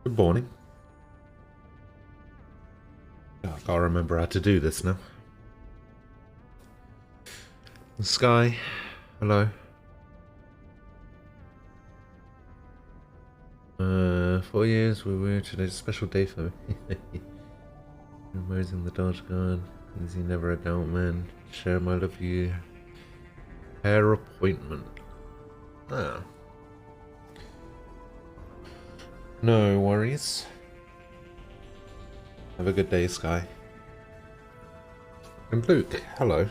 Good morning. Oh, I can't remember how to do this now. Sky, hello. 4 years, today's a special day for me. Where's in the Dodge Guard? Is he never a doubt man? Share my love you. Hair appointment. Ah. No worries. Have a good day, Sky. And Luke, hello.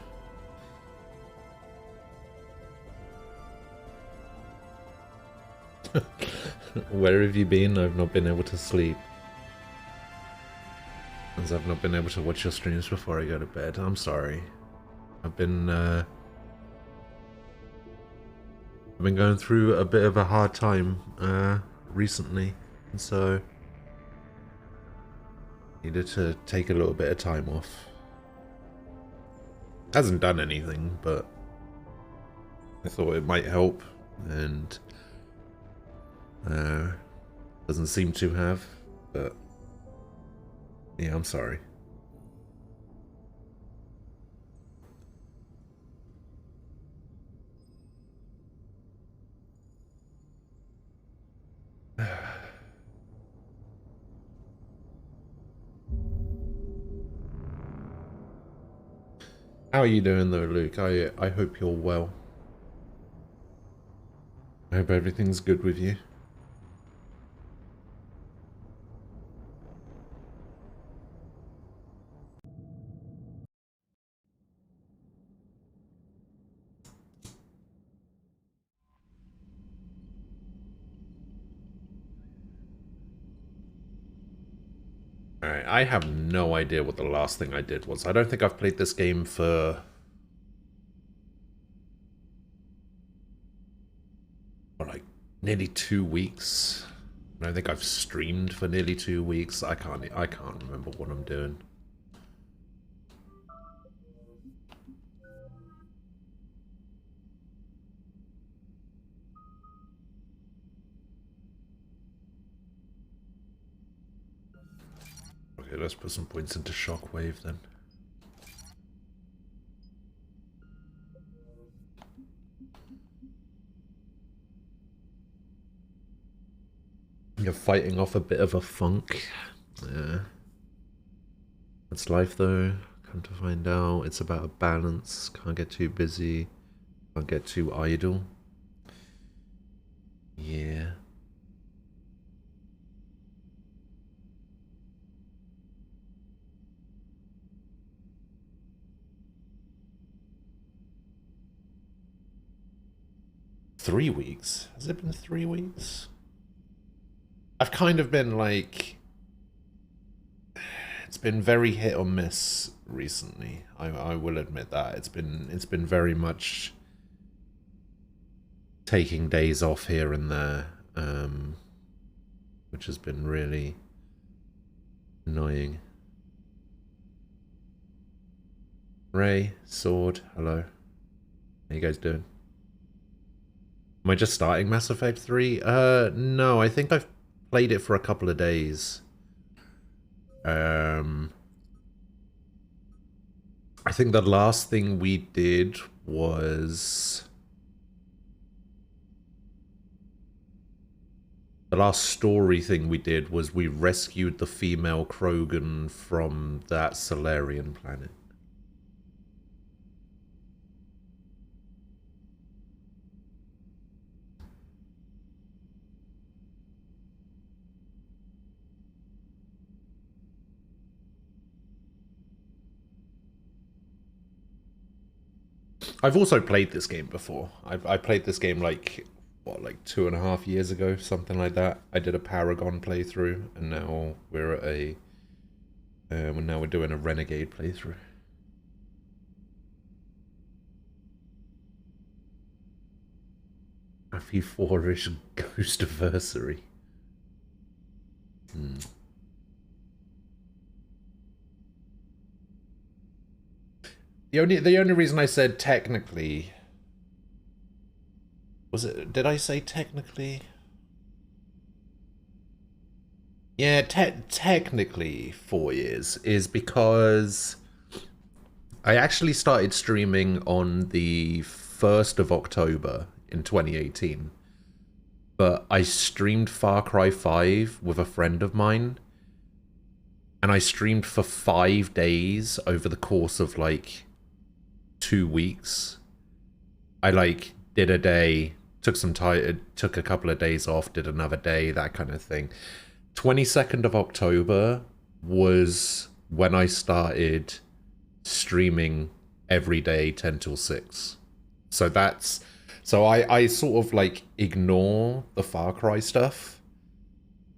Where have you been? I've not been able to sleep. As I've not been able to watch your streams before I go to bed. I'm sorry. I've been going through a bit of a hard time recently, and so needed to take a little bit of time off. Hasn't done anything, but I thought it might help, and doesn't seem to have, but yeah, I'm sorry. How are you doing though, Luke? I hope you're well. I hope everything's good with you. Alright, I have no idea what the last thing I did was. I don't think I've played this game for... like, nearly 2 weeks. I don't think I've streamed for nearly 2 weeks. I can't remember what I'm doing. Okay, let's put some points into Shockwave then. You're fighting off a bit of a funk. Yeah. That's life though. Come to find out, it's about a balance. Can't get too busy. Can't get too idle. Yeah. Three weeks? Has it been 3 weeks? I've kind of been like... It's been very hit or miss recently. I will admit that. It's been very much taking days off here and there, which has been really annoying. Ray, Sword, hello. How you guys doing? Am I just starting Mass Effect 3? No, I think I've played it for a couple of days. I think the last thing we did was... The last story thing we did was we rescued the female Krogan from that Solarian planet. I've also played this game before. I played this game like, what, like 2.5 years ago, something like that. I did a Paragon playthrough, and now we're at a... now we're doing a Renegade playthrough. Happy 4-ish Ghost Anniversary. The only reason I said technically was it, did I say technically? Yeah, technically 4 years is because I actually started streaming on the 1st of October in 2018, but I streamed Far Cry 5 with a friend of mine, and I streamed for 5 days over the course of like 2 weeks. I like did a day, took some time, took a couple of days off, did another day, that kind of thing. 22nd of October was when I started streaming every day 10 till 6. So that's so I sort of like ignore the Far Cry stuff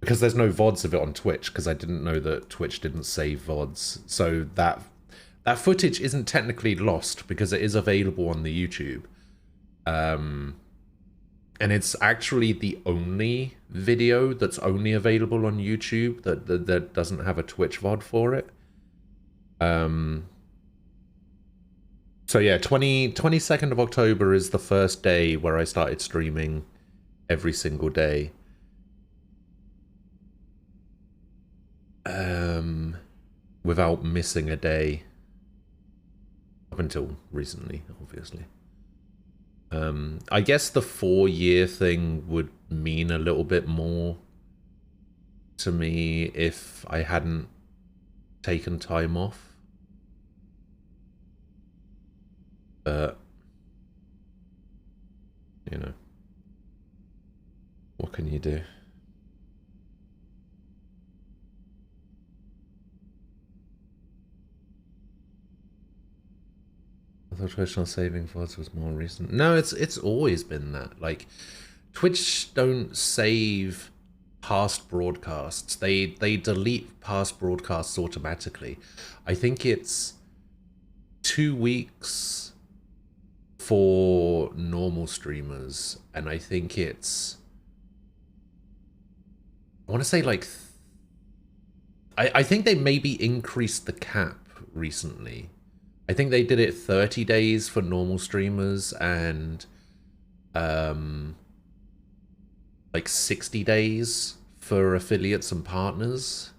because there's no VODs of it on Twitch because I didn't know that Twitch didn't save VODs. So that footage isn't technically lost because it is available on the YouTube. And it's actually the only video that's only available on YouTube that doesn't have a Twitch VOD for it. So yeah, 22nd of October is the first day where I started streaming every single day. Without missing a day. Up until recently, obviously. I guess the 4-year thing would mean a little bit more to me if I hadn't taken time off. But, you know, what can you do? I thought Twitch not saving VODs was more recent. No, it's always been that. Like, Twitch don't save past broadcasts. They delete past broadcasts automatically. I think it's 2 weeks for normal streamers, and I think it's, I want to say like I think they maybe increased the cap recently. I think they did it 30 days for normal streamers and like 60 days for affiliates and partners.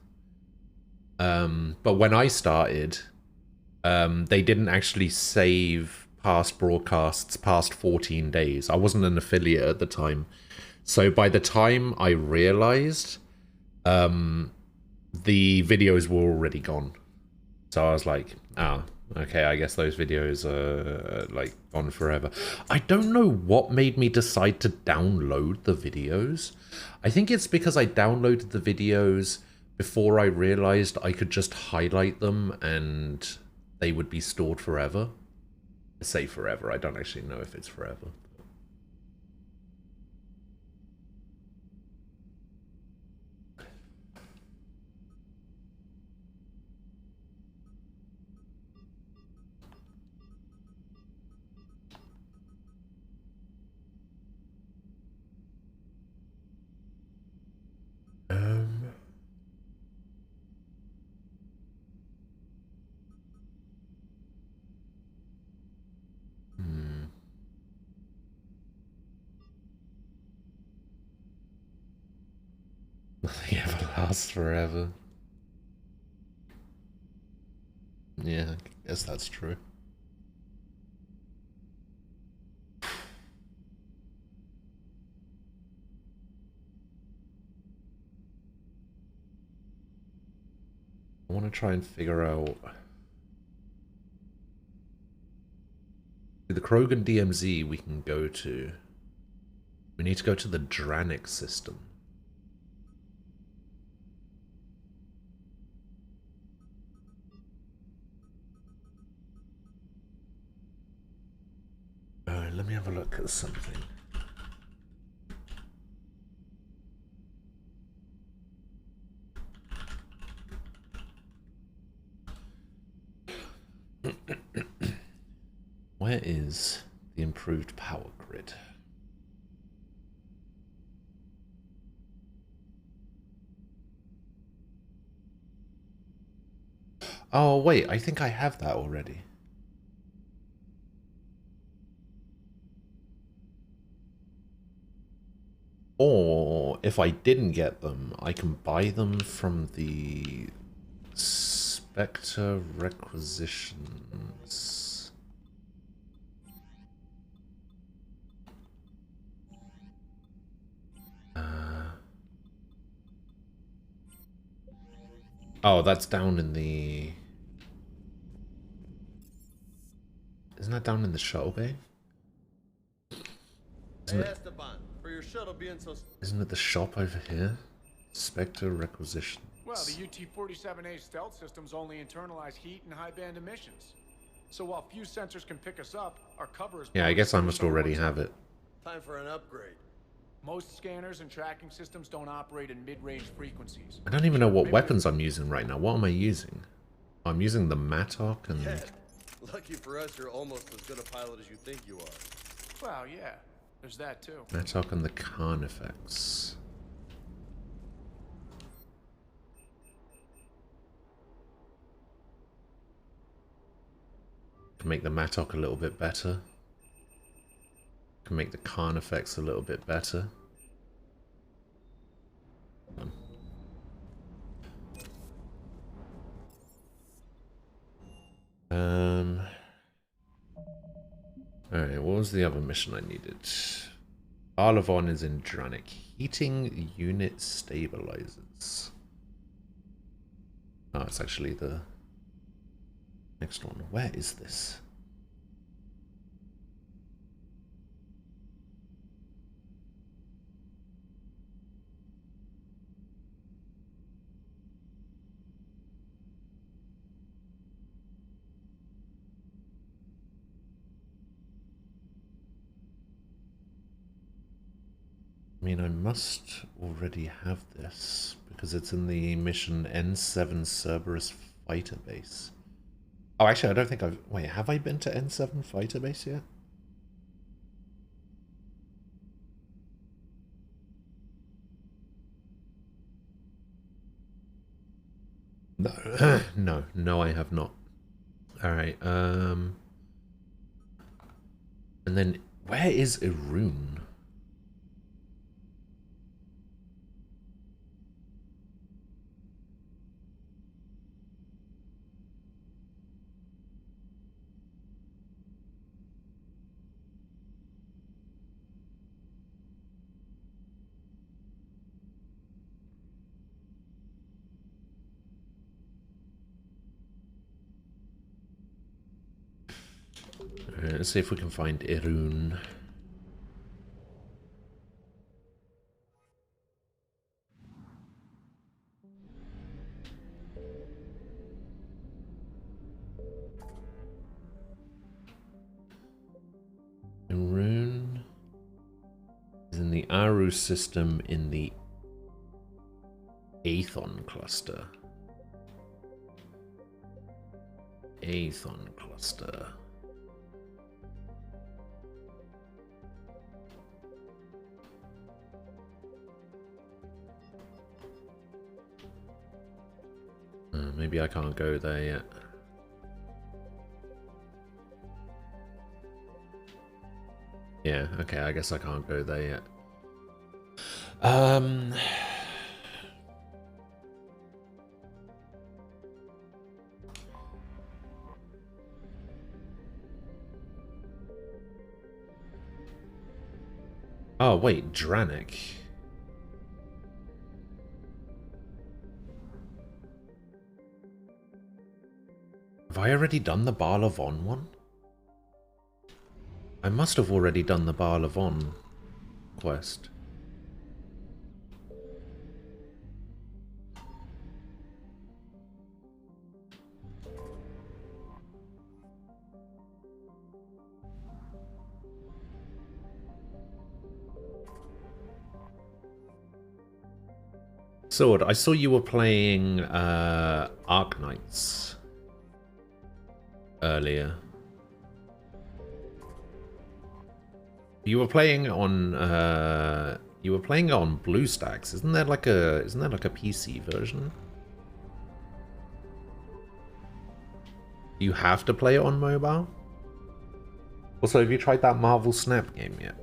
But when I started, they didn't actually save past broadcasts past 14 days. I wasn't an affiliate at the time. So by the time I realized, the videos were already gone. So I was like, oh, okay, I guess those videos are like gone forever. I don't know what made me decide to download the videos. I think it's because I downloaded the videos before I realized I could just highlight them and they would be stored forever. I say forever, I don't actually know if it's forever. Nothing ever lasts forever. Yeah, I guess that's true. I want to try and figure out the Krogan DMZ we can go to. We need to go to the Dranic system. Let me have a look at something. Where is the improved power grid? Oh, wait, I think I have that already. Or Now, if I didn't get them, I can buy them from the Spectre Requisitions. Oh, that's down in the... Isn't that down in the shuttle bay? Isn't it the shop over here? Spectre Requisitions. Well, the UT-47A stealth systems only internalize heat and high-band emissions. So while few sensors can pick us up, our cover is... Yeah, I guess I must already have it. Time for an upgrade. Most scanners and tracking systems don't operate in mid-range frequencies. I don't even know what weapons I'm using right now. What am I using? I'm using the Mattock and... Yeah. Lucky for us, you're almost as good a pilot as you think you are. Well, yeah. There's that, too. Mattock and the Carnifex. Can make the Mattock a little bit better. Can make the Carnifex a little bit better. Alright, what was the other mission I needed? Arlavon is in Dranik. Heating unit stabilizers. Oh, it's actually the next one. Where is this? I mean, I must already have this because it's in the mission N7 Cerberus Fighter Base. Oh, actually, I don't think I've... Wait, have I been to N7 Fighter Base yet? No. no, I have not. Alright, and then, where is Irun? Let's see if we can find Irun. Irun is in the Aru system in the Aethon cluster. Aethon cluster. Maybe I can't go there yet. Yeah, okay, I guess I can't go there yet. Oh, wait, Dranik. Have I already done the Barlavon one? I must have already done the Barlavon quest. Sword, I saw you were playing Arc Knights earlier. You were playing on BlueStacks. Isn't there like a PC version? You have to play it on mobile? Also, have you tried that Marvel Snap game yet?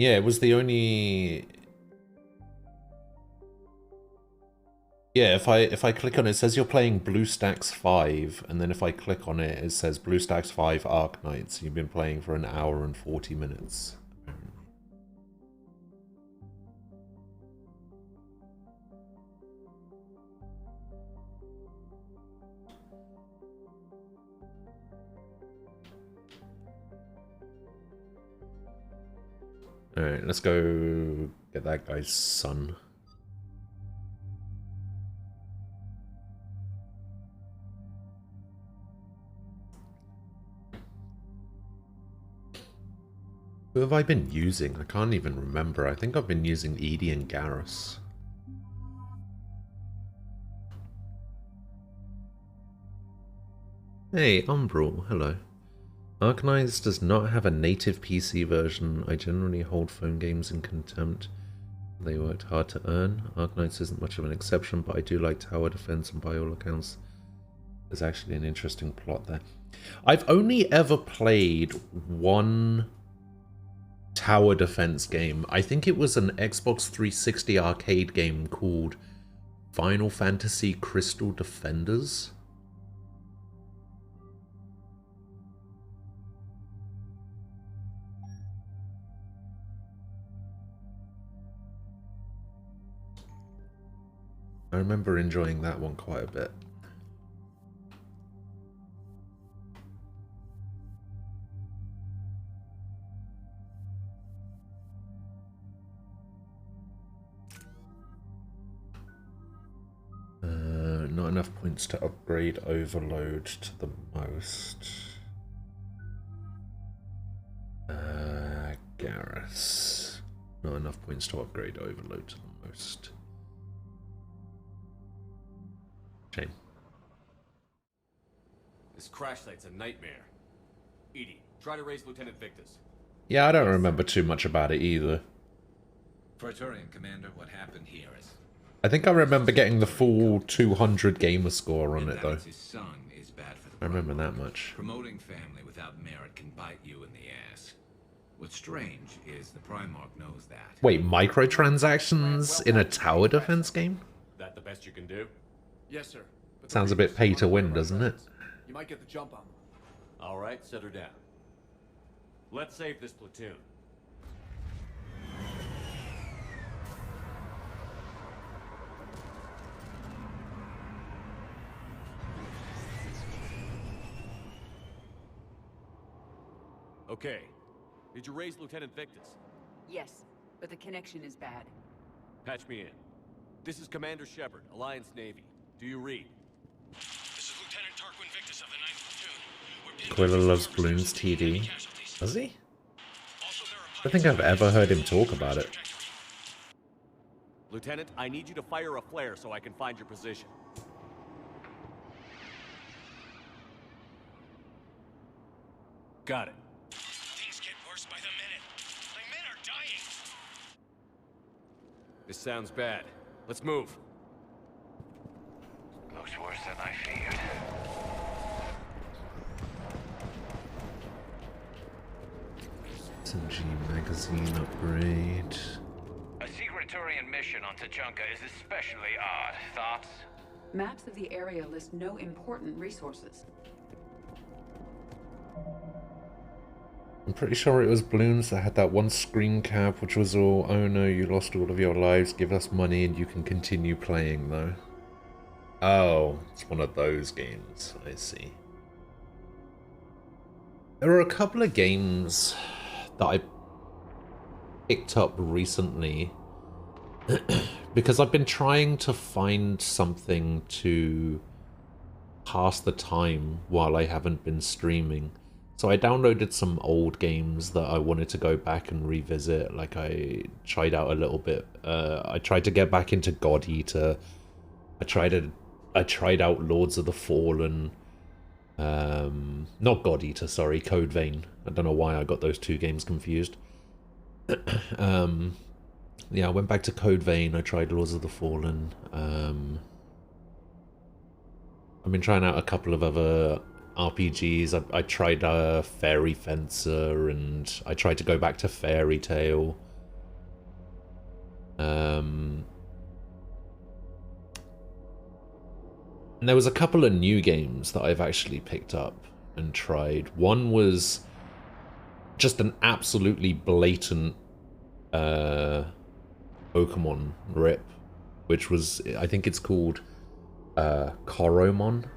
Yeah, it was the only... Yeah, if I click on it, it says you're playing BlueStacks 5, and then if I click on it, it says BlueStacks 5 Arknights. You've been playing for an hour and 40 minutes. Alright, let's go get that guy's son. Who have I been using? I can't even remember. I think I've been using Edie and Garrus. Hey, Umbral, hello. Arknights does not have a native PC version. I generally hold phone games in contempt. They worked hard to earn. Arknights isn't much of an exception, but I do like tower defense, and by all accounts, there's actually an interesting plot there. I've only ever played one tower defense game. I think it was an Xbox 360 arcade game called Final Fantasy Crystal Defenders. I remember enjoying that one quite a bit. Not enough points to upgrade Overload to the most. Garrus. Not enough points to upgrade Overload to the most. Shame. This crash site's a nightmare. Edie, try to raise Lieutenant Victus. Yeah, I don't remember too much about it either. Praetorian Commander, what happened here is... I think I remember getting the full 200 gamer score on it, though. His son is bad for the I remember that much. Promoting family without merit can bite you in the ass. What's strange is the Primarch knows that. Wait, microtransactions in a tower defense game? That the best you can do? Yes, sir. But the Sounds a Reapers bit pay to are win, right doesn't it? roads. You might get the jump on them. All right, set her down. Let's save this platoon. Okay. Did you raise Lieutenant Victus? Yes, but the connection is bad. Patch me in. This is Commander Shepard, Alliance Navy. Do you read? This is Lieutenant Tarquin Victus of the 9th Platoon. Quilla loves balloons TD. Does he? I don't think I've ever heard him talk about it. Lieutenant, I need you to fire a flare so I can find your position. Got it. Things get worse by the minute. My men are dying. This sounds bad. Let's move. Looks worse than I feared. SMG magazine upgrade. A Secretarian mission on Tachanka is especially odd. Thoughts? Maps of the area list no important resources. I'm pretty sure it was Balloons that had that one screen cap, which was all, oh no, you lost all of your lives, give us money and you can continue playing though. Oh, it's one of those games, I see. There are a couple of games that I picked up recently because I've been trying to find something to pass the time while I haven't been streaming. So I downloaded some old games that I wanted to go back and revisit. Like I tried out a little bit. I tried to get back into God Eater. I tried out Lords of the Fallen. Not God Eater, sorry, Code Vein. I don't know why I got those two games confused. Yeah, I went back to Code Vein. I tried Lords of the Fallen. I've been trying out a couple of other RPGs. I tried Fairy Fencer, and I tried to go back to Fairy Tale. And there was a couple of new games that I've actually picked up and tried. One was just an absolutely blatant Pokemon rip, which was, I think it's called Koromon.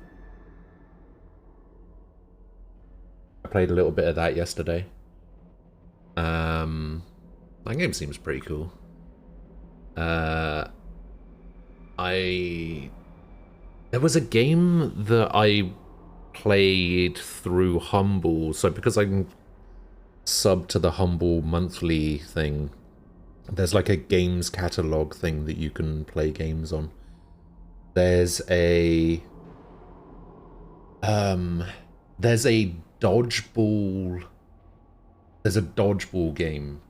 I played a little bit of that yesterday. That game seems pretty cool. There was a game that I played through Humble, so because I'm sub to the Humble monthly thing, there's like a games catalog thing that you can play games on. There's a dodgeball game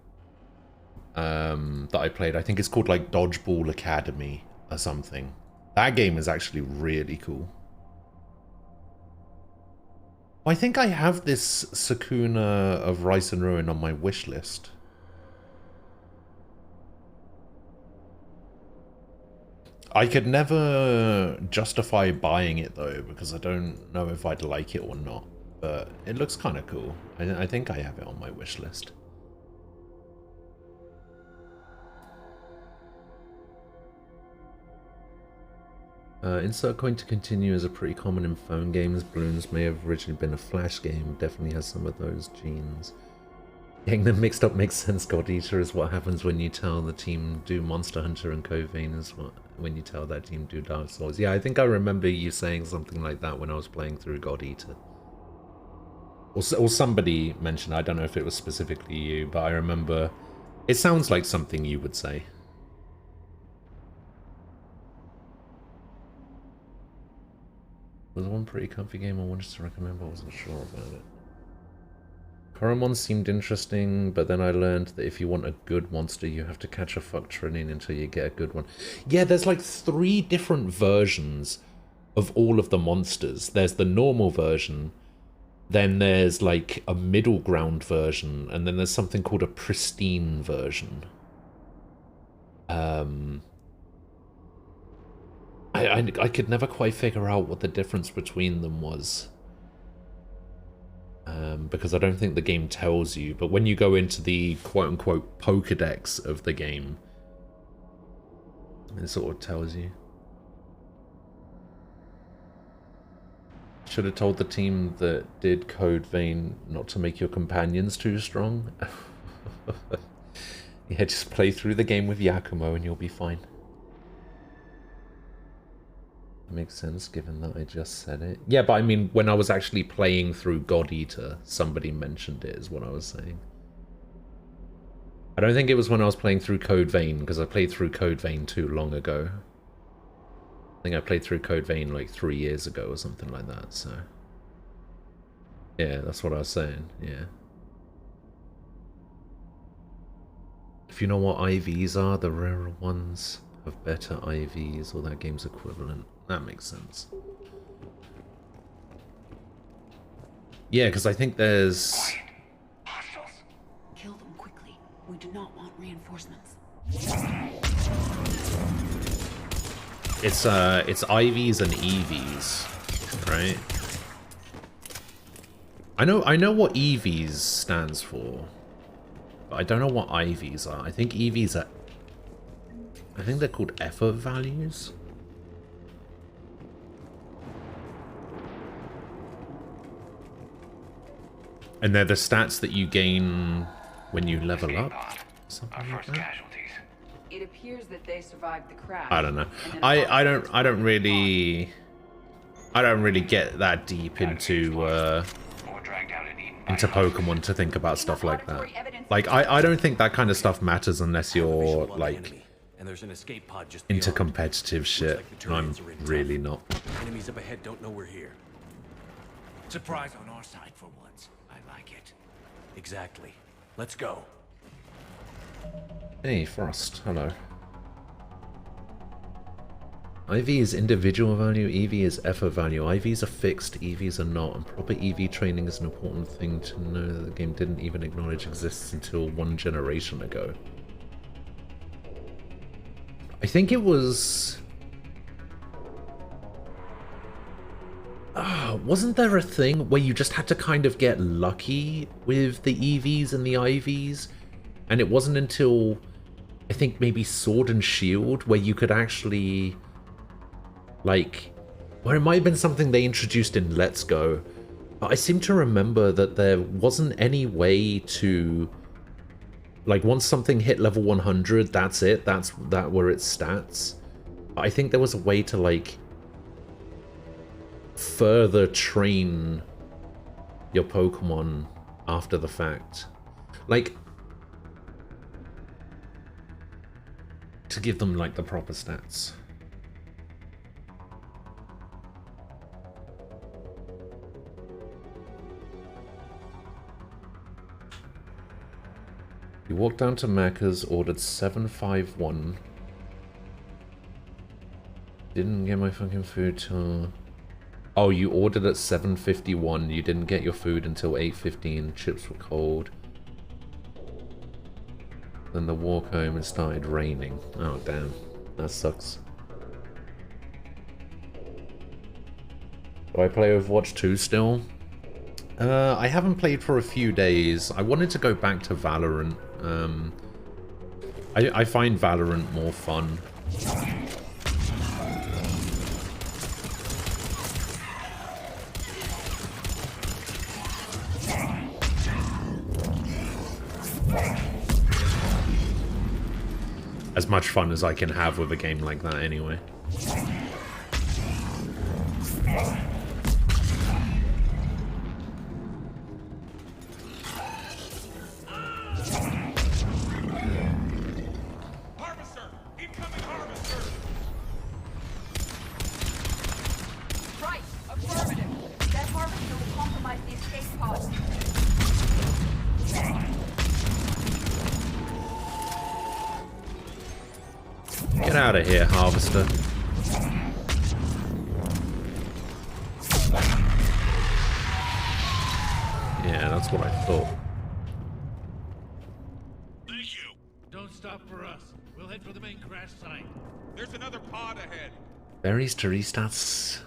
that I played. I think it's called like Dodgeball Academy or something. That game is actually really cool. I think I have this Sakuna of Rice and Ruin on my wish list. I could never justify buying it though, because I don't know if I'd like it or not. But it looks kind of cool. I think I have it on my wish list. Insert coin to continue is a pretty common in phone games. Balloons may have originally been a Flash game. Definitely has some of those genes. Getting them mixed up makes sense. God Eater is what happens when you tell the team do Monster Hunter, and Code Vein is what when you tell that team do Dark Souls. Yeah, I think I remember you saying something like that when I was playing through God Eater. Or somebody mentioned, I don't know if it was specifically you, but I remember it sounds like something you would say. There's one pretty comfy game I wanted to recommend, but I wasn't sure about it. Koromon seemed interesting, but then I learned that if you want a good monster, you have to catch a fuck trillion until you get a good one. Yeah, there's like 3 different versions of all of the monsters. There's the normal version, then there's like a middle ground version, and then there's something called a pristine version. I could never quite figure out what the difference between them was. Because I don't think the game tells you, but when you go into the quote-unquote Pokédex of the game, it sort of tells you. Should have told the team that did Code Vein not to make your companions too strong. Yeah, just play through the game with Yakumo and you'll be fine. Makes sense given that I just said it. Yeah, but I mean, when I was actually playing through God Eater, somebody mentioned it is what I was saying. I don't think it was when I was playing through Code Vein, because I played through Code Vein too long ago. I think I played through Code Vein like 3 years ago or something like that, so... Yeah, that's what I was saying, yeah. If you know what IVs are, the rarer ones have better IVs, or that game's equivalent. That makes sense. Yeah, because I think there's... Hostiles. Kill them quickly. We do not want reinforcements. It's IVs and EVs, right? I know what EVs stands for, but I don't know what IVs are. I think EVs are... I think they're called effort values. And they're the stats that you gain when you level up. Something like that. It appears that they survived the crash. I don't know. I don't really get that deep into Pokemon to think about stuff like that. Like I don't think that kind of stuff matters unless you're like into competitive shit. And I'm really not. Enemies up ahead don't know we're here. Surprise on our side for once. I like it. Exactly. Let's go. Hey, Frost. Hello. IV is individual value, EV is effort value. IVs are fixed, EVs are not, and proper EV training is an important thing to know that the game didn't even acknowledge exists until 1 generation ago. I think it was... wasn't there a thing where you just had to kind of get lucky with the EVs and the IVs? And it wasn't until, I think maybe Sword and Shield, where you could actually, like... Or it might have been something they introduced in Let's Go. But I seem to remember that there wasn't any way to... Like, once something hit level 100, that's it. That were its stats. But I think there was a way to, like... further train your Pokemon after the fact. Like... to give them, like, the proper stats. You walked down to Macca's, ordered 751. Didn't get my fucking food till... Oh, you ordered at 7:51. You didn't get your food until 8:15. Chips were cold. Then the walk home, it started raining. Oh, damn. That sucks. Do I play Overwatch 2 still? I haven't played for a few days. I wanted to go back to Valorant. I find Valorant more fun. As much fun as I can have with a game like that anyway. Get out of here, Harvester. Yeah, that's what I thought. Thank you. Don't stop for us. We'll head for the main crash site. There's another pod ahead. Berries to restats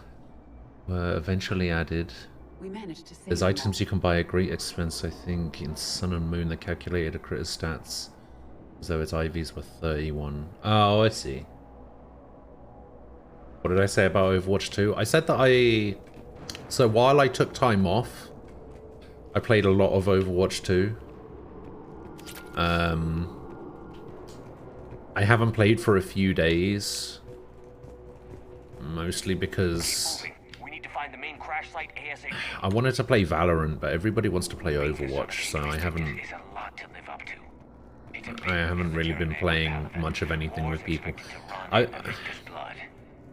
were eventually added. We managed to save There's them items all. you can buy at great expense, I think, in Sun and Moon that calculated a critter's stats as though its IVs were 31. Oh, I see. What did I say about Overwatch 2? I said that so while I took time off, I played a lot of Overwatch 2. I haven't played for a few days. Mostly because We need to find the main crash site ASAP. I wanted to play Valorant, but everybody wants to play Overwatch, so I haven't There's a lot to live up to. It's a big I haven't really been privilege playing to run much of anything Wars with people. expected to run I in the victor's blood.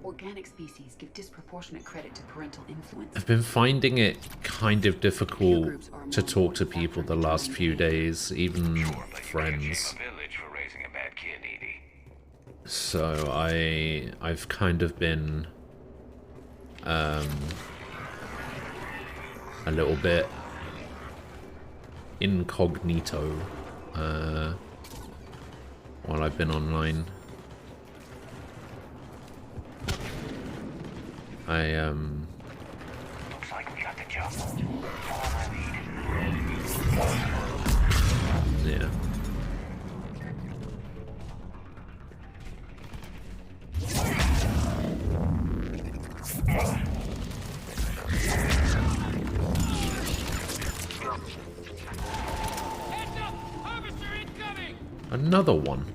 Organic species give disproportionate credit to parental influence. I've been finding it kind of difficult to talk to people the last few days, even friends. A village for raising a bad kid, Edie. So I've kind of been a little bit incognito while I've been online. Looks like we got the jump. Follow my lead. Yeah. Heads up! Harvester incoming! Another one.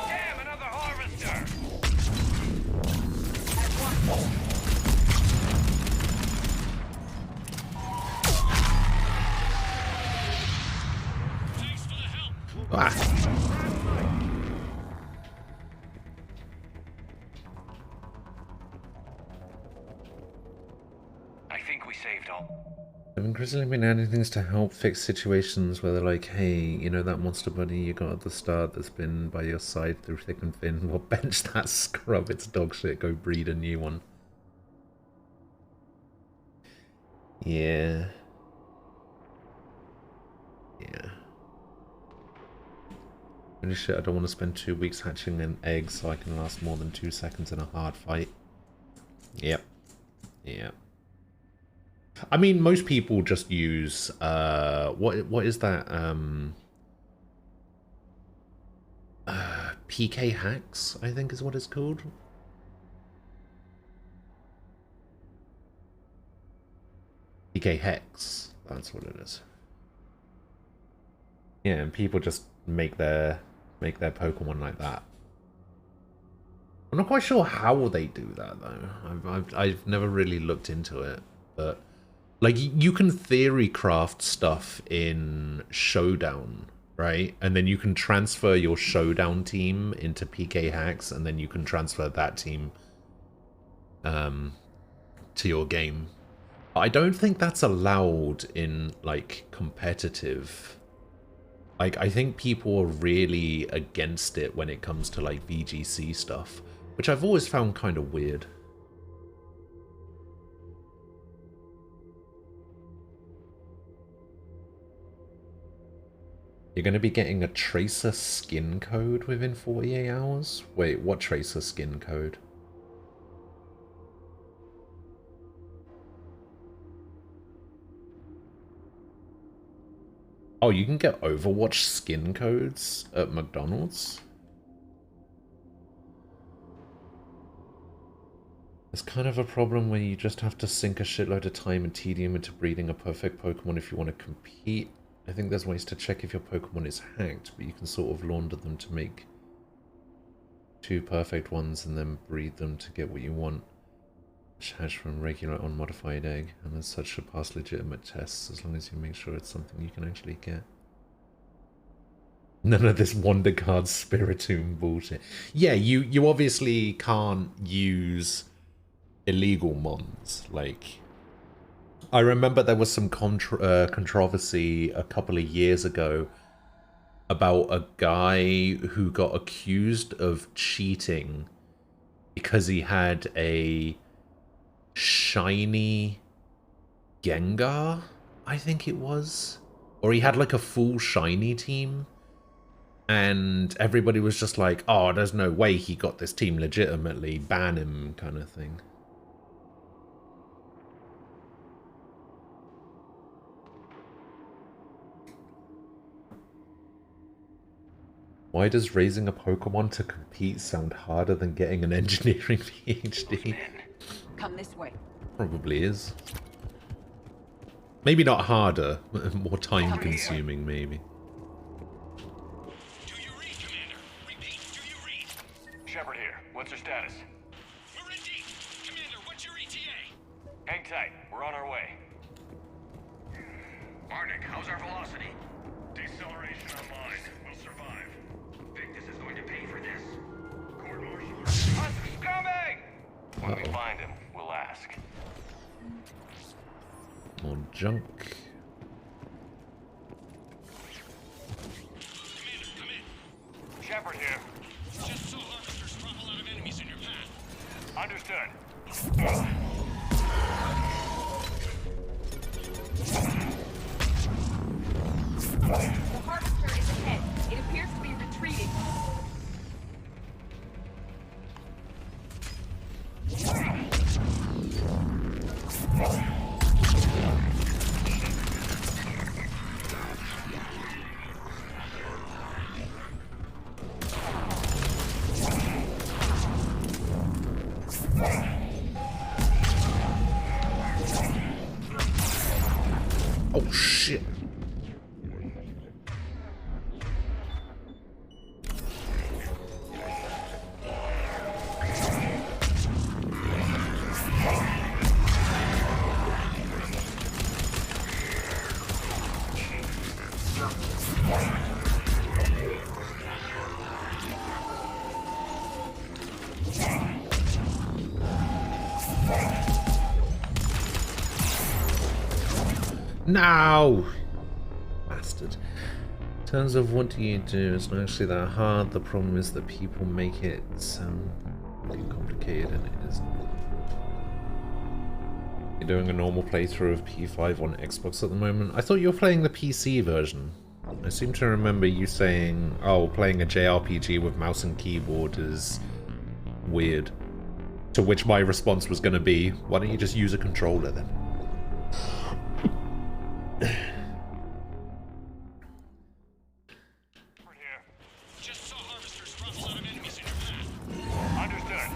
Damn, another harvester! Thanks for the help. Ah. I think we saved all. I've increasingly been adding things to help fix situations where they're like, hey, you know that monster buddy you got at the start that's been by your side through thick and thin? Well, bench that scrub, it's dog shit, go breed a new one. Yeah. Yeah. Holy shit, I don't want to spend 2 weeks hatching an egg so I can last more than 2 seconds in a hard fight. Yep. Yep. I mean, most people just use, what is that, PK hacks, I think is what it's called. PK hex, that's what it is. Yeah, and people just make their Pokemon like that. I'm not quite sure how they do that though. I've never really looked into it, but like you can theory craft stuff in Showdown, right? And then you can transfer your Showdown team into PK hacks, and then you can transfer that team to your game. I don't think that's allowed in like competitive. Like I think people are really against it when it comes to like VGC stuff, which I've always found kind of weird. You're going to be getting a Tracer skin code within 48 hours? Wait, what Tracer skin code? Oh, you can get Overwatch skin codes at McDonald's? It's kind of a problem where you just have to sink a shitload of time and tedium into breeding a perfect Pokemon if you want to compete. I think there's ways to check if your Pokemon is hacked, but you can sort of launder them to make 2 perfect ones and then breed them to get what you want. Hatch from regular unmodified egg, and as such should pass legitimate tests as long as you make sure it's something you can actually get. None of this Wonder Card Spiritomb bullshit. Yeah, you obviously can't use illegal mons. Like, I remember there was some controversy a couple of years ago about a guy who got accused of cheating because he had a shiny Gengar, I think it was. Or he had like a full shiny team. And everybody was just like, oh, there's no way he got this team legitimately. Ban him, kind of thing. Why does raising a Pokemon to compete sound harder than getting an engineering PhD? Come this way. Probably is. Maybe not harder, more time consuming maybe. Do you read, Commander? Repeat, do you read? Shepard here. What's your status? We're in deep. Commander, what's your ETA? Hang tight. We're on our way. Arctic, how's our velocity? Deceleration online. We'll survive. Victus is going to pay for this. Court martial. Scummy! When we find him, we'll ask. More junk. Commander, come in. Shepard here. Just so harvesters drop a lot of enemies in your path. Understood. The harvester is ahead. It appears to be retreating. Oh shit. No! Bastard. In terms of what do you do, it's not actually that hard. The problem is that people make it sound too complicated and it isn't. You're doing a normal playthrough of P5 on Xbox at the moment? I thought you were playing the PC version. I seem to remember you saying, oh, playing a JRPG with mouse and keyboard is weird. To which my response was going to be, why don't you just use a controller then? Just saw harvesters drop a lot of enemies in your path. Understood.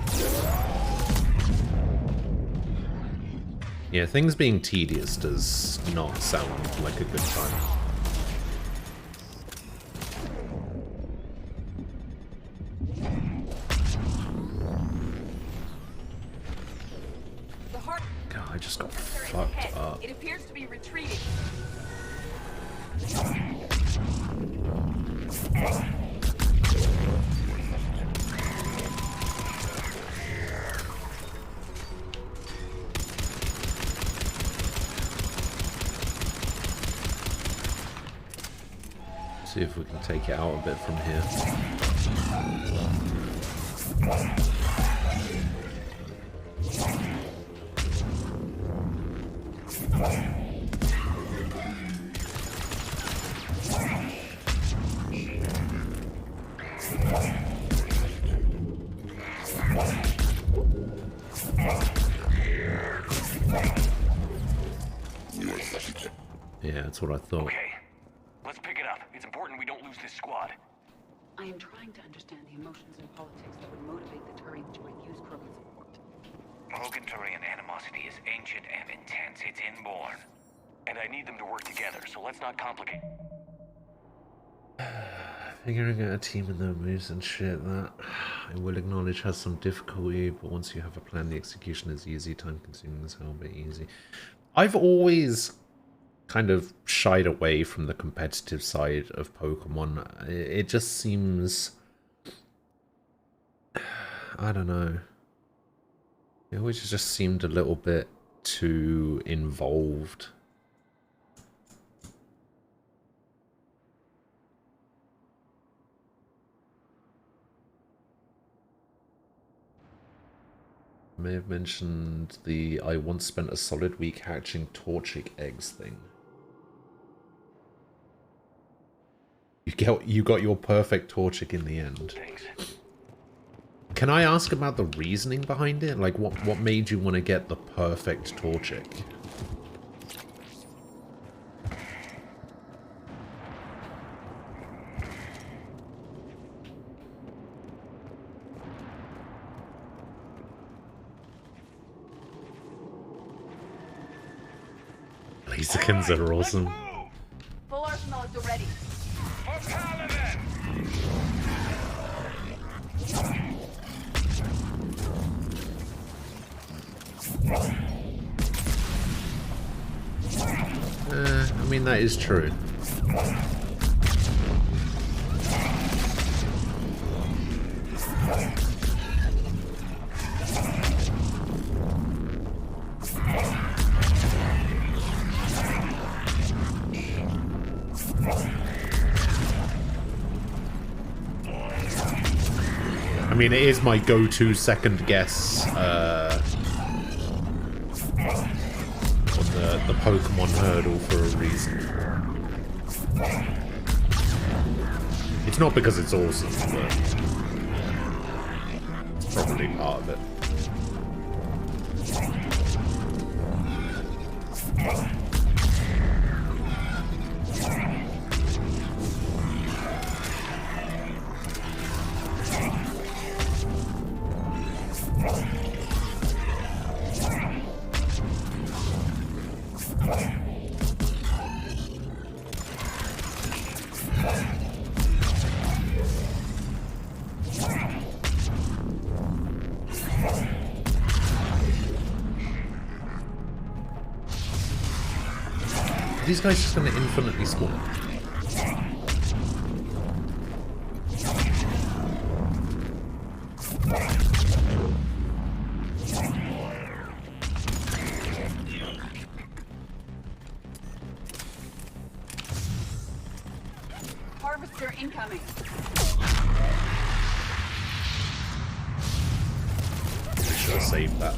Yeah, things being tedious does not sound like a good time. God, I just got fucked up. It appears to be retreating. See if we can take it out a bit from here. Yeah, that's what I thought. Okay, let's pick it up. It's important we don't lose this squad. I am trying to understand the emotions and politics that would motivate the Turians to refuse Krogan's support. Krogan-Turian animosity is ancient and intense. It's inborn. And I need them to work together, so let's not complicate. Figuring out a team and their moves and shit, that I will acknowledge has some difficulty, but once you have a plan, the execution is easy, time consuming as hell, but easy. I've always kind of shied away from the competitive side of Pokemon. It just seems... I don't know. It always just seemed a little bit too involved. I may have mentioned the I once spent a solid week hatching Torchic eggs thing. You got your perfect Torchic in the end. Thanks. Can I ask about the reasoning behind it? Like, what made you want to get the perfect Torchic? Laserdiscs are awesome. Full arsenal is ready. I mean, that is true. I mean, it is my go-to second guess on the Pokemon hurdle for a reason. It's not because it's awesome, but it's probably part of it. Are these guys just going to infinitely spawn? Harvester incoming. I should have saved that.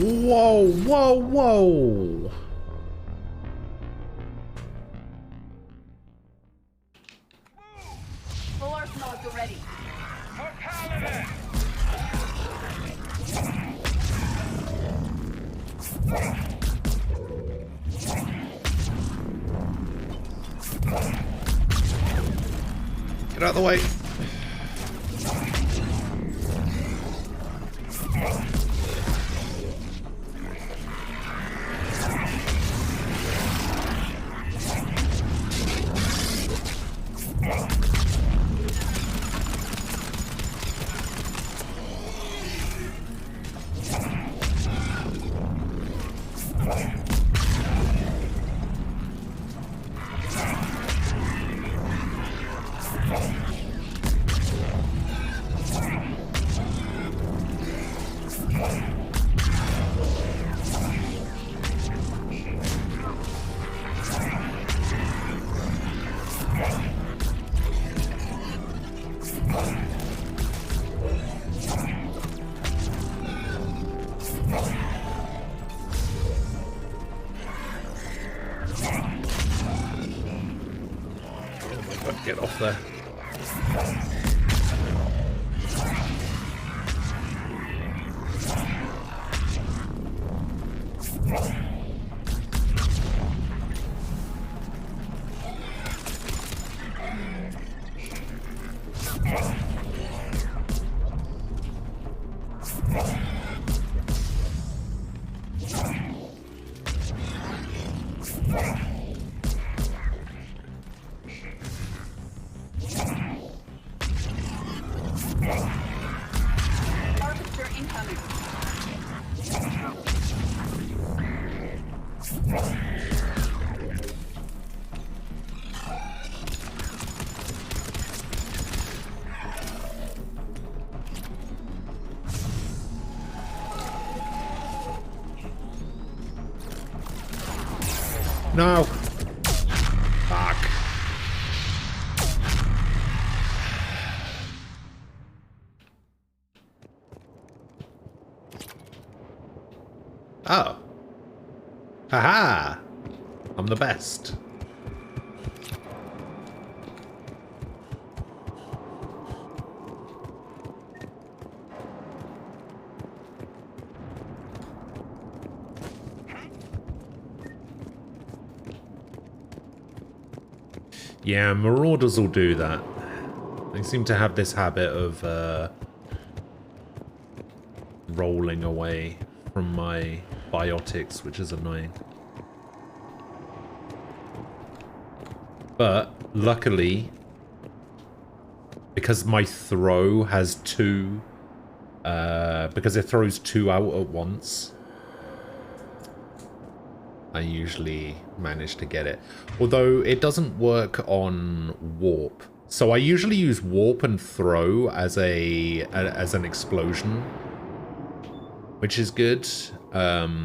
Whoa, whoa, whoa! Full arsenal at the ready. Get out of the way. Get off there. Harvester incoming. No. Fuck. Oh. Haha. I'm the best. Yeah, Marauders will do that. They seem to have this habit of rolling away from my biotics, which is annoying. But luckily, because my throw has two, because it throws two out at once, I usually manage to get it. Although it doesn't work on warp. So I usually use warp and throw as an explosion, which is good. As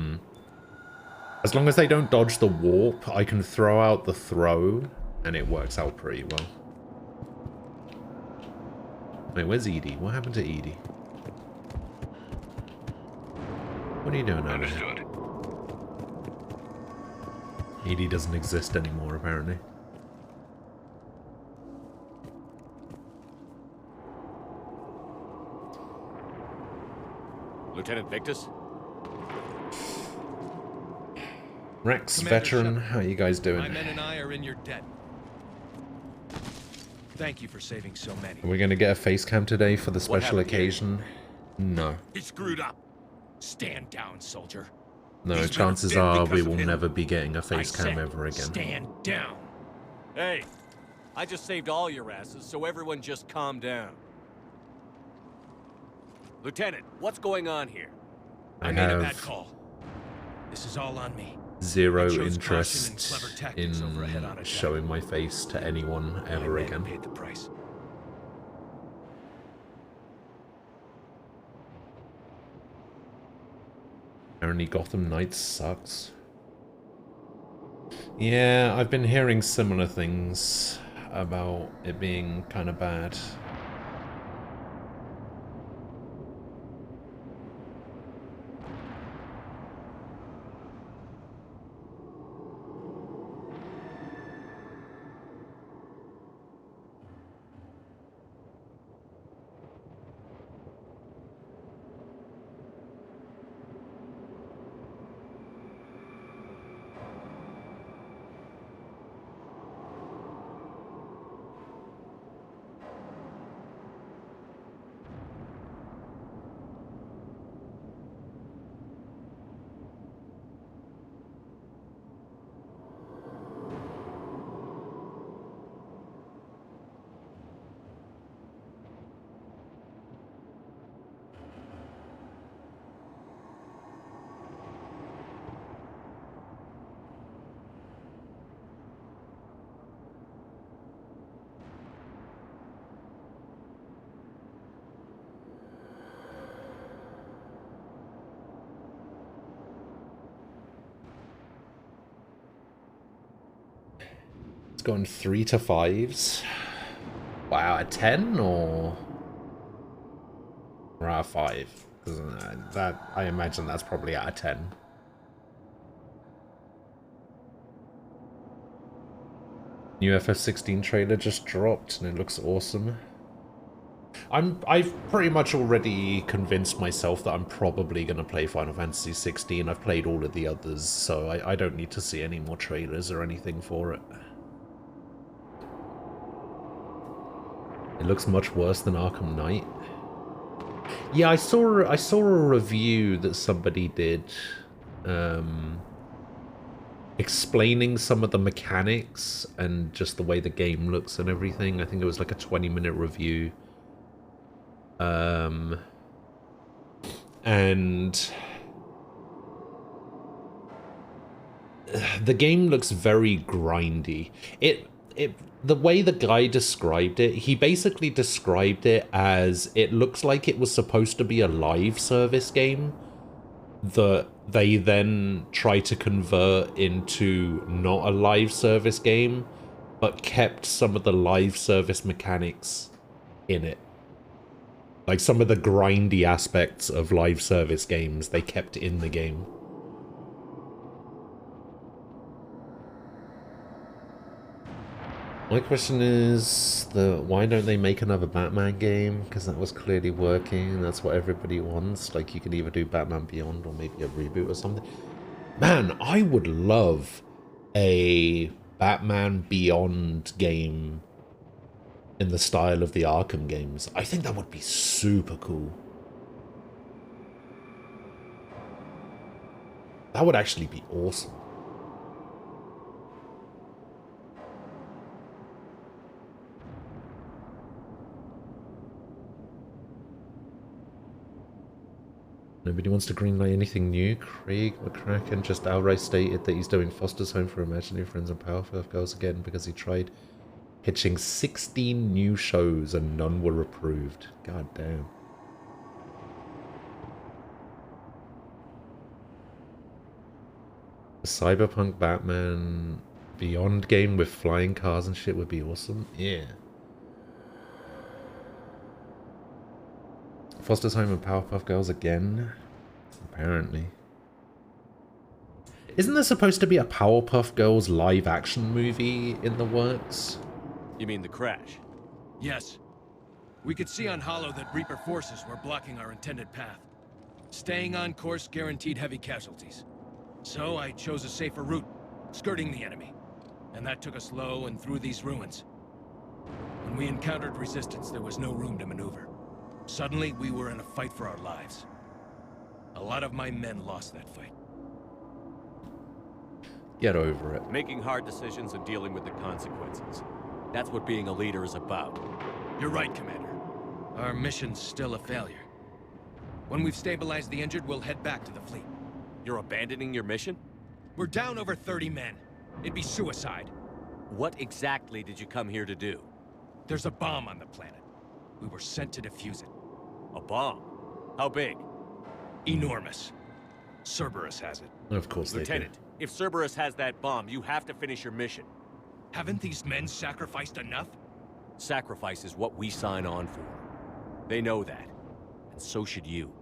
long as they don't dodge the warp, I can throw out the throw, and it works out pretty well. Wait, where's Edie? What happened to Edie? What are you doing over here? Edie doesn't exist anymore, apparently. Lieutenant Victus? Rex, Commander veteran, Shepard, how you guys doing? My men and I are in your debt. Thank you for saving so many. Are we going to get a face cam today for the special happened here? occasion? No. He screwed up. Stand down, soldier. No, These men chances dead are because we of will him. never be getting a I face cam said, ever again. stand down. Hey, I just saved all your asses, so everyone just calm down. Lieutenant, what's going on here? I made a bad have call. This is all on me. zero I chose caution and interest clever in tactics over a head-on attack. showing my face to anyone ever My men again. paid the price. Apparently Gotham Knights sucks. Yeah, I've been hearing similar things about it being kind of bad. It's going 3 to 5s. Wow, a 10 or out of 5? Because that, I imagine that's probably out of 10. New FF16 trailer just dropped and it looks awesome. I've pretty much already convinced myself that I'm probably going to play Final Fantasy 16. I've played all of the others, so I don't need to see any more trailers or anything for it. It looks much worse than Arkham Knight. Yeah, I saw a review that somebody did explaining some of the mechanics and just the way the game looks and everything. I think it was like a 20-minute review. And the game looks very grindy. The way the guy described it, he basically described it as it looks like it was supposed to be a live service game that they then try to convert into not a live service game, but kept some of the live service mechanics in it. Like some of the grindy aspects of live service games, they kept in the game. My question is, why don't they make another Batman game? Because that was clearly working. That's what everybody wants. Like, you could either do Batman Beyond or maybe a reboot or something. Man, I would love a Batman Beyond game in the style of the Arkham games. I think that would be super cool. That would actually be awesome. Nobody wants to greenlight anything new. Craig McCracken just outright stated that he's doing Foster's Home for Imaginary Friends and Powerpuff Girls again because he tried pitching 16 new shows and none were approved. God damn. A Cyberpunk Batman Beyond game with flying cars and shit would be awesome. Yeah. Foster's Home and Powerpuff Girls again? Apparently. Isn't there supposed to be a Powerpuff Girls live action movie in the works? You mean the crash? Yes. We could see on Hollow that Reaper forces were blocking our intended path. Staying on course guaranteed heavy casualties. So I chose a safer route, skirting the enemy. And that took us low and through these ruins. When we encountered resistance, there was no room to maneuver. Suddenly, we were in a fight for our lives. A lot of my men lost that fight. Get over it. Making hard decisions and dealing with the consequences. That's what being a leader is about. You're right, Commander. Our mission's still a failure. When we've stabilized the injured, we'll head back to the fleet. You're abandoning your mission? We're down over 30 men. It'd be suicide. What exactly did you come here to do? There's a bomb on the planet. We were sent to defuse it. A bomb? How big? Enormous. Cerberus has it. Of course they do. Lieutenant, if Cerberus has that bomb, you have to finish your mission. Haven't these men sacrificed enough? Sacrifice is what we sign on for. They know that. And so should you.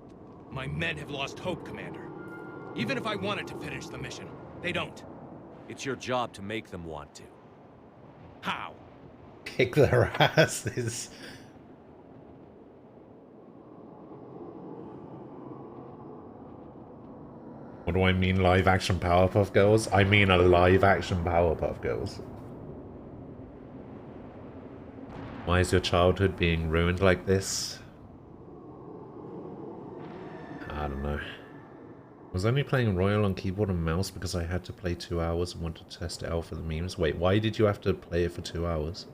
My men have lost hope, Commander. Even if I wanted to finish the mission, they don't. It's your job to make them want to. How? Kick their asses. What do I mean, live action Powerpuff Girls? I mean a live action Powerpuff Girls. Why is your childhood being ruined like this? I don't know. I was only playing Royal on keyboard and mouse because I had to play 2 hours and wanted to test it out for the memes. Wait, why did you have to play it for 2 hours?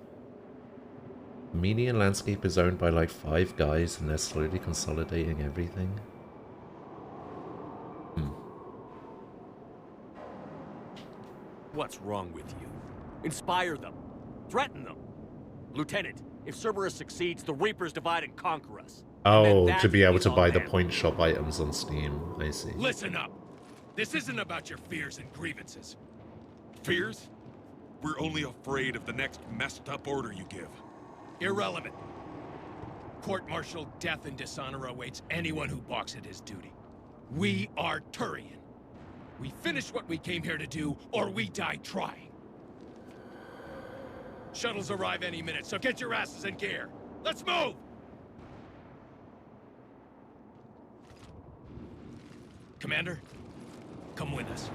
The media landscape is owned by like 5 guys and they're slowly consolidating everything. What's wrong with you? Inspire them. Threaten them. Lieutenant, if Cerberus succeeds, the Reapers divide and conquer us. Oh, to be able to buy the point shop items on Steam. I see. Listen up. This isn't about your fears and grievances. Fears? We're only afraid of the next messed up order you give. Irrelevant. Court-martial death and dishonor awaits anyone who balks at his duty. We are Turian. We finish what we came here to do, or we die trying. Shuttles arrive any minute, so get your asses in gear. Let's move! Commander, come with us.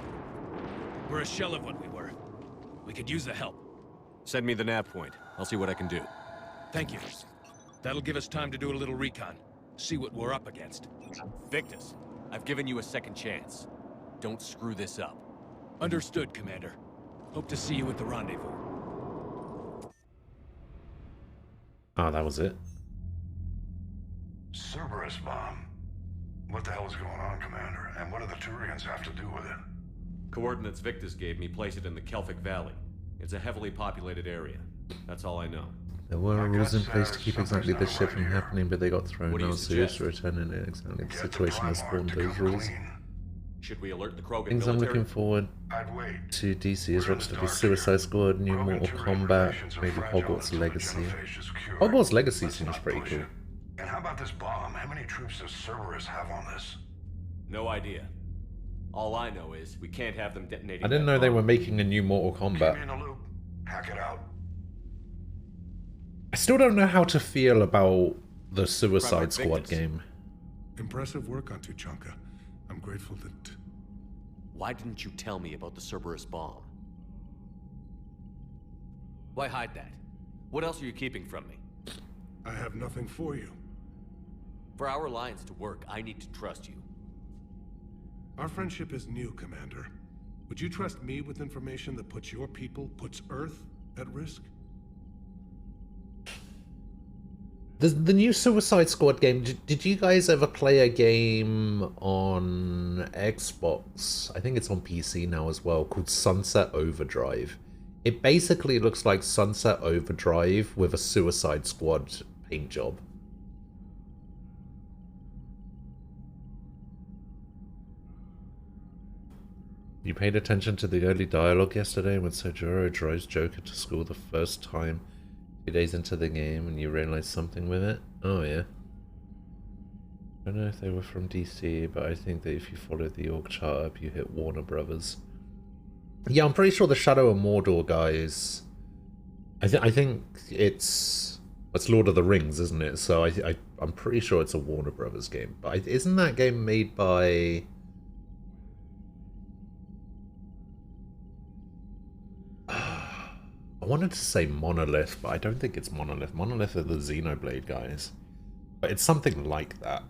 We're a shell of what we were. We could use the help. Send me the nav point. I'll see what I can do. Thank you. That'll give us time to do a little recon. See what we're up against. Victus, I've given you a second chance. Don't screw this up. Understood, Commander. Hope to see you at the rendezvous. Oh, that was it. Cerberus bomb. What the hell is going on, Commander? And what do the Turians have to do with it? Coordinates Victus gave me place it in the Kelphic Valley. It's a heavily populated area. That's all I know. There were My rules in gut place to says keep exactly something's this not shit from right here. happening, but they got thrown What do you out, so you have to suggest? return in exactly the Get situation the that spawned Primarch to those come rules. clean. Should we alert the Krogan Things I'm military? looking forward I'd wait. to DC is We're in the Rockstar dark Suicide here. Squad, new Krogan Mortal Turian Kombat, relations are maybe fragile Hogwarts until the Legacy. genophage is cured. Hogwarts Legacy Let's seems not pretty push cool. it. And how about this bomb? How many troops does Cerberus have on this? No idea. All I know is we can't have them detonating. I didn't that know they bomb. were making a new Mortal Keep me Kombat. in the loop. Hack it out. I still don't know how to feel about the Suicide Primarch Squad Victus. game. Impressive work on Tuchanka. I'm grateful that... Why didn't you tell me about the Cerberus bomb? Why hide that? What else are you keeping from me? I have nothing for you. For our alliance to work, I need to trust you. Our friendship is new, Commander. Would you trust me with information that puts your people, puts Earth, at risk? The new Suicide Squad game, did you guys ever play a game on Xbox? I think it's on PC now as well, called Sunset Overdrive. It basically looks like Sunset Overdrive with a Suicide Squad paint job. You paid attention to the early dialogue yesterday when Sojuro drives Joker to school the first time 2 days into the game and you realize something with it? Oh yeah. I don't know if they were from DC, but I think that if you follow the org chart up, you hit Warner Brothers. Yeah, I'm pretty sure the Shadow of Mordor guys... I think it's Lord of the Rings, isn't it? So I'm pretty sure it's a Warner Brothers game. But isn't that game made by... I wanted to say Monolith, but I don't think it's Monolith. Monolith are the Xenoblade guys. But it's something like that.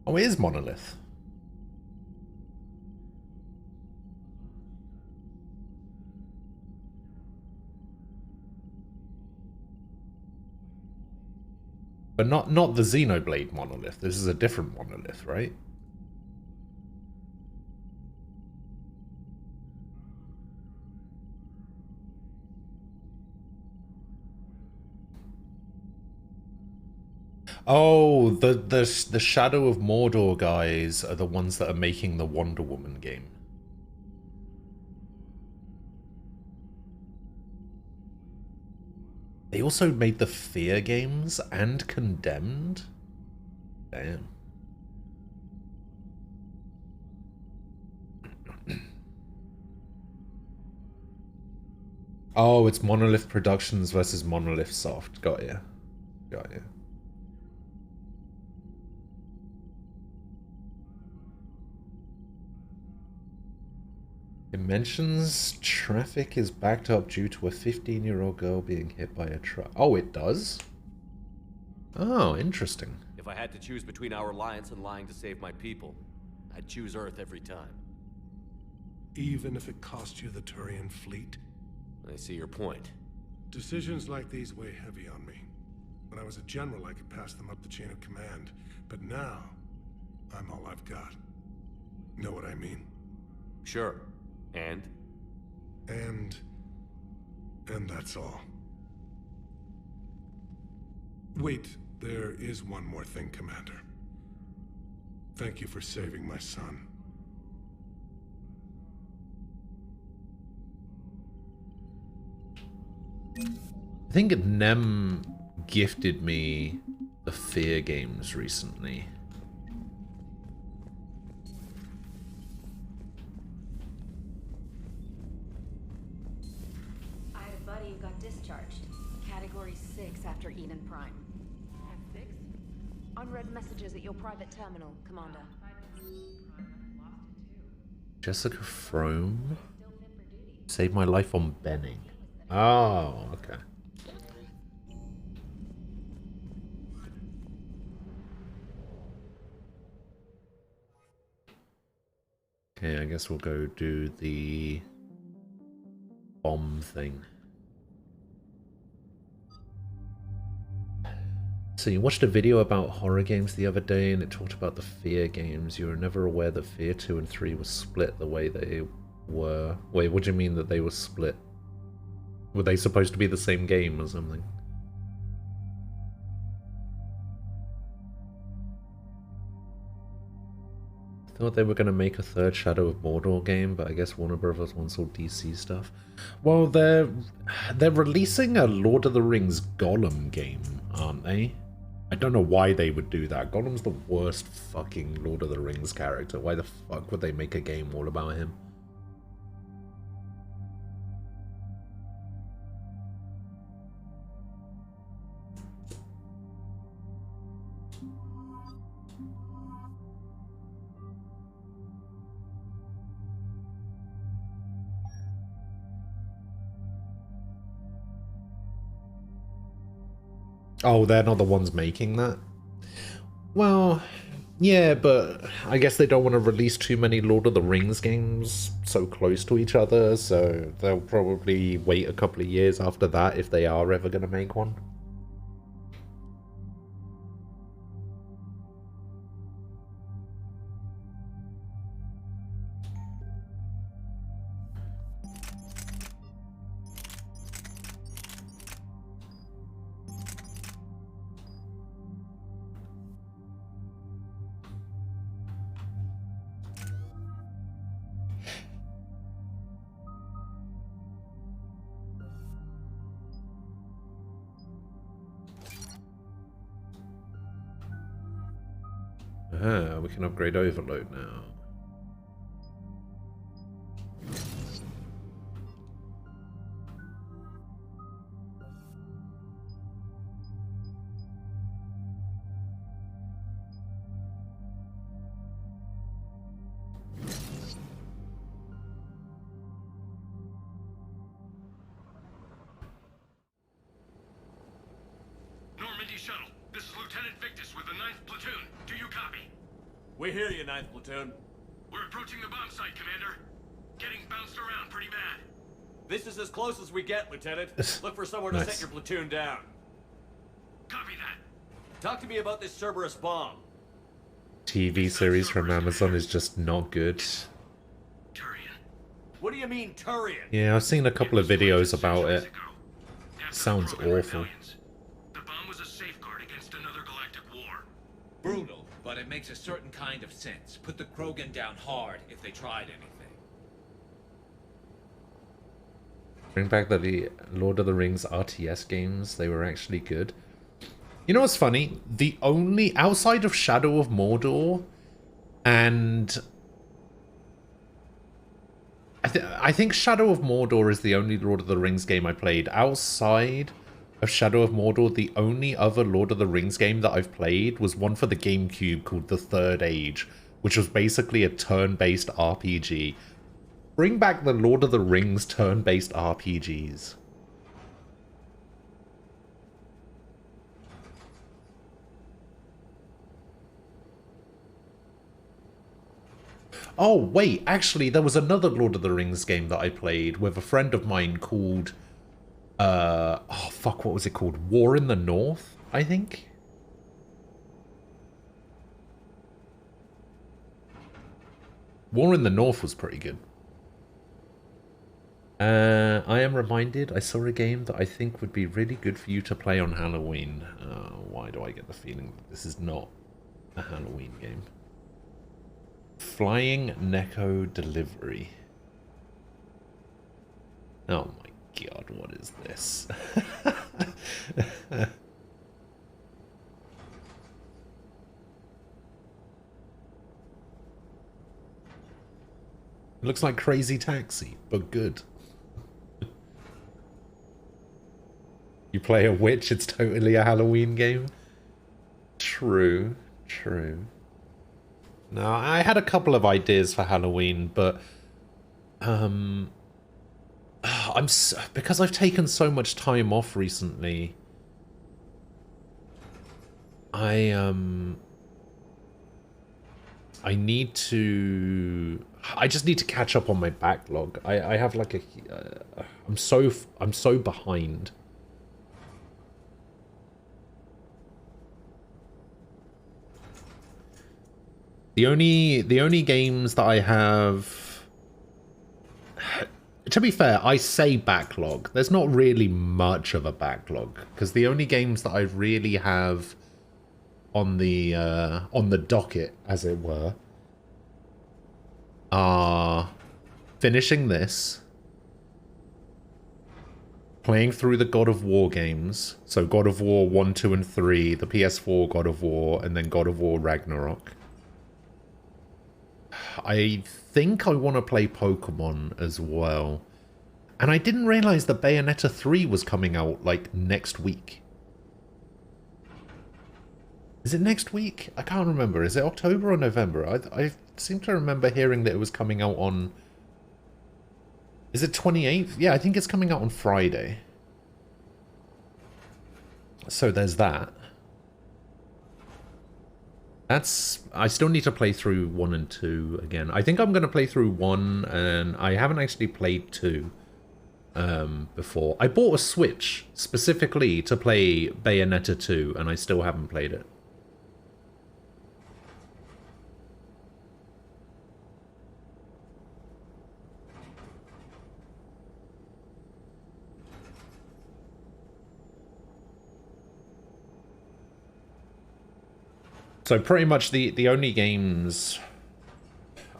Oh, it is Monolith. But not the Xenoblade Monolith. This is a different Monolith, right? Oh, the Shadow of Mordor guys are the ones that are making the Wonder Woman game. They also made the Fear games and Condemned? Damn. Oh, it's Monolith Productions versus Monolith Soft. Got ya. Got ya. It mentions traffic is backed up due to a 15-year-old girl being hit by a truck. Oh, it does? Oh, interesting. If I had to choose between our alliance and lying to save my people, I'd choose Earth every time. Even if it cost you the Turian fleet? I see your point. Decisions like these weigh heavy on me. When I was a general, I could pass them up the chain of command. But now, I'm all I've got. Know what I mean? Sure. And? And that's all. Wait, There is one more thing, Commander. Thank you for saving my son. I think Nem gifted me the Fear games recently. I had a buddy who got discharged. Category 6 after Eden Prime. Cat 6? Unread messages at your private terminal, Commander. Jessica Frome saved my life on Benning. Oh, okay. Okay, I guess we'll go do the bomb thing. So you watched a video about horror games the other day and it talked about the Fear games. You were never aware that Fear 2 and 3 were split the way they were. Wait, what do you mean that they were split? Were they supposed to be the same game or something? I thought they were going to make a third Shadow of Mordor game, but I guess Warner Brothers wants all DC stuff. Well, they're releasing a Lord of the Rings Gollum game, aren't they? I don't know why they would do that. Gollum's the worst fucking Lord of the Rings character. Why the fuck would they make a game all about him? Oh, they're not the ones making that? Well, yeah, but I guess they don't want to release too many Lord of the Rings games so close to each other, so they'll probably wait a couple of years after that if they are ever going to make one. Ah, we can upgrade Overload now. Normandy shuttle. This is Lieutenant Victus with the 9th Platoon. Do you copy? We hear you, 9th Platoon. We're approaching the bomb site, Commander. Getting bounced around pretty bad. This is as close as we get, Lieutenant. Look for somewhere to Nice. set your platoon down. Copy that. Talk to me about this Cerberus bomb. TV series from Amazon is just not good. Turian. What do you mean, Turian? Yeah, I've seen a couple of videos about it. After Sounds the Krogan awful. rebellions, the bomb was a safeguard against another galactic war. Brutal, but it makes a certain kind of sense. Put the Krogan down hard if they tried anything. Bring back the Lord of the Rings RTS games. They were actually good. You know what's funny? The only, outside of Shadow of Mordor, and I think Shadow of Mordor is the only Lord of the Rings game I played. Outside of Shadow of Mordor, the only other Lord of the Rings game that I've played was one for the GameCube called The Third Age, which was basically a turn-based RPG. Bring back the Lord of the Rings turn-based RPGs. Oh, wait, actually, there was another Lord of the Rings game that I played with a friend of mine called... oh, fuck, what was it called? War in the North, I think? War in the North was pretty good. I am reminded I saw a game that I think would be really good for you to play on Halloween. why do I get the feeling that this is not a Halloween game. Flying Neko Delivery. Oh my god, what is this? It looks like Crazy Taxi, but good. You play a witch, it's totally a Halloween game. True, true. Now, I had a couple of ideas for Halloween, but because I've taken so much time off recently, I just need to catch up on my backlog. I have like a I'm so behind. The only games that I have, to be fair, I say backlog. There's not really much of a backlog because the only games that I really have on the docket, as it were, are finishing this, playing through the God of War games, so God of War 1, 2, and 3, the PS4 God of War, and then God of War Ragnarok. I think I want to play Pokemon as well. And I didn't realize that Bayonetta 3 was coming out, like, next week. Is it next week? I can't remember. Is it October or November? I seem to remember hearing that it was coming out on... Is it 28th? Yeah, I think it's coming out on Friday. So there's that. I still need to play through 1 and 2 again. I think I'm going to play through 1, and I haven't actually played 2 before. I bought a Switch specifically to play Bayonetta 2, and I still haven't played it. So pretty much the only games...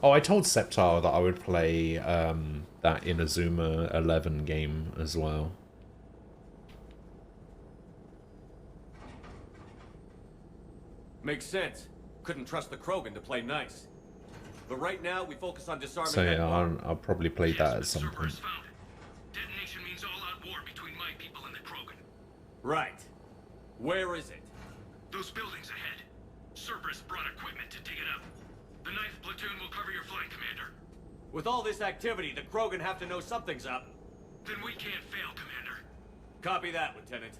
Oh, I told Septar that I would play that Inazuma 11 game as well. Makes sense. Couldn't trust the Krogan to play nice. But right now, we focus on disarming So that yeah, bomb. I'll probably play that at some point. Detonation means all-out war between my people and the Krogan. Right. Where is it? Those buildings ahead. Cerberus brought equipment to dig it up. The 9th platoon will cover your flank, Commander. With all this activity, the Krogan have to know something's up. Then we can't fail, Commander. Copy that, Lieutenant.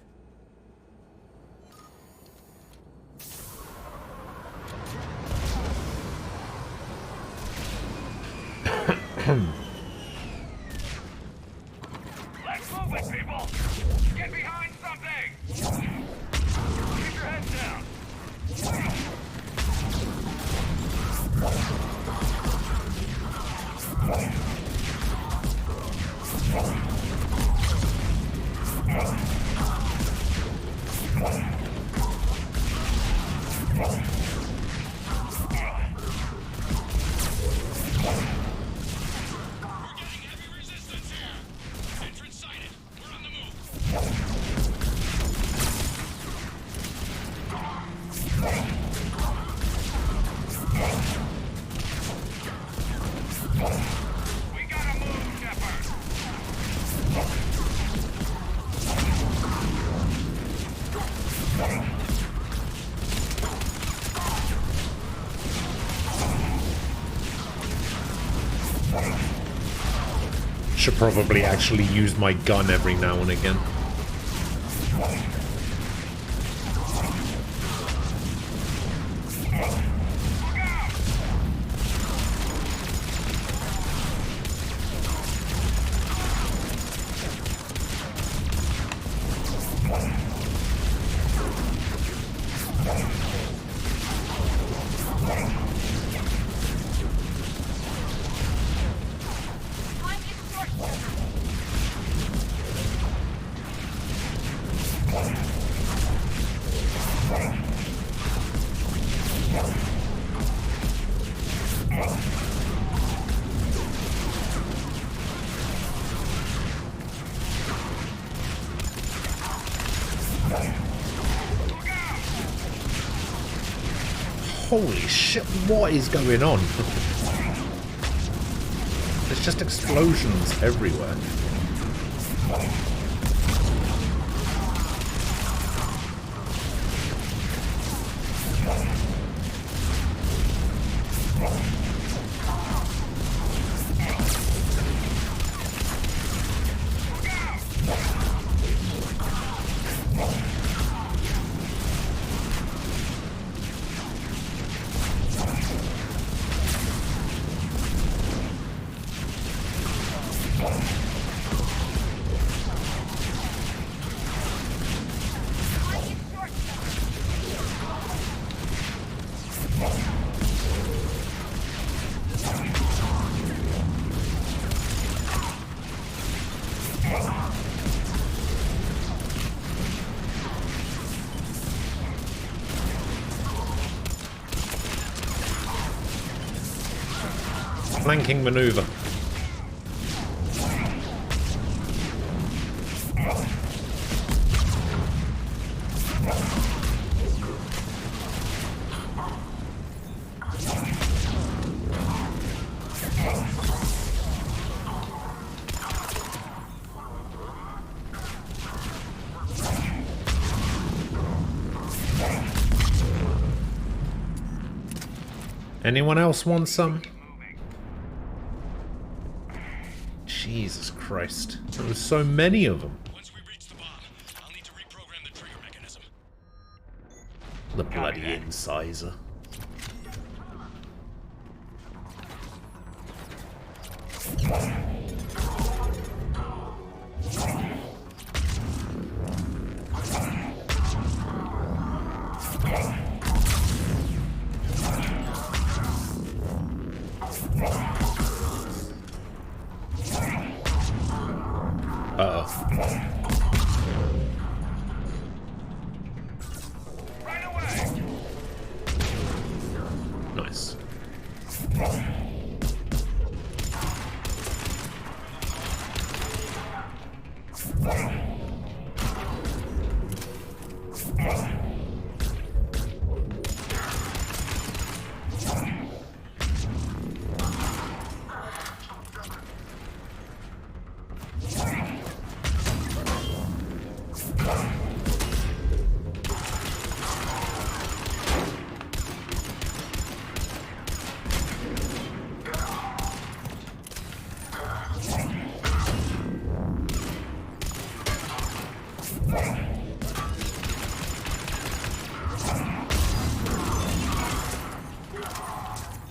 Let's move it, people! Get behind something! Keep your heads down! Should probably actually use my gun every now and again. Holy shit, what is going on? There's just explosions everywhere. Flanking maneuver. Anyone else want some? Jesus Christ. There were so many of them. Once we reach the bomb, I'll need to reprogram the trigger mechanism. The bloody incisor. Nice.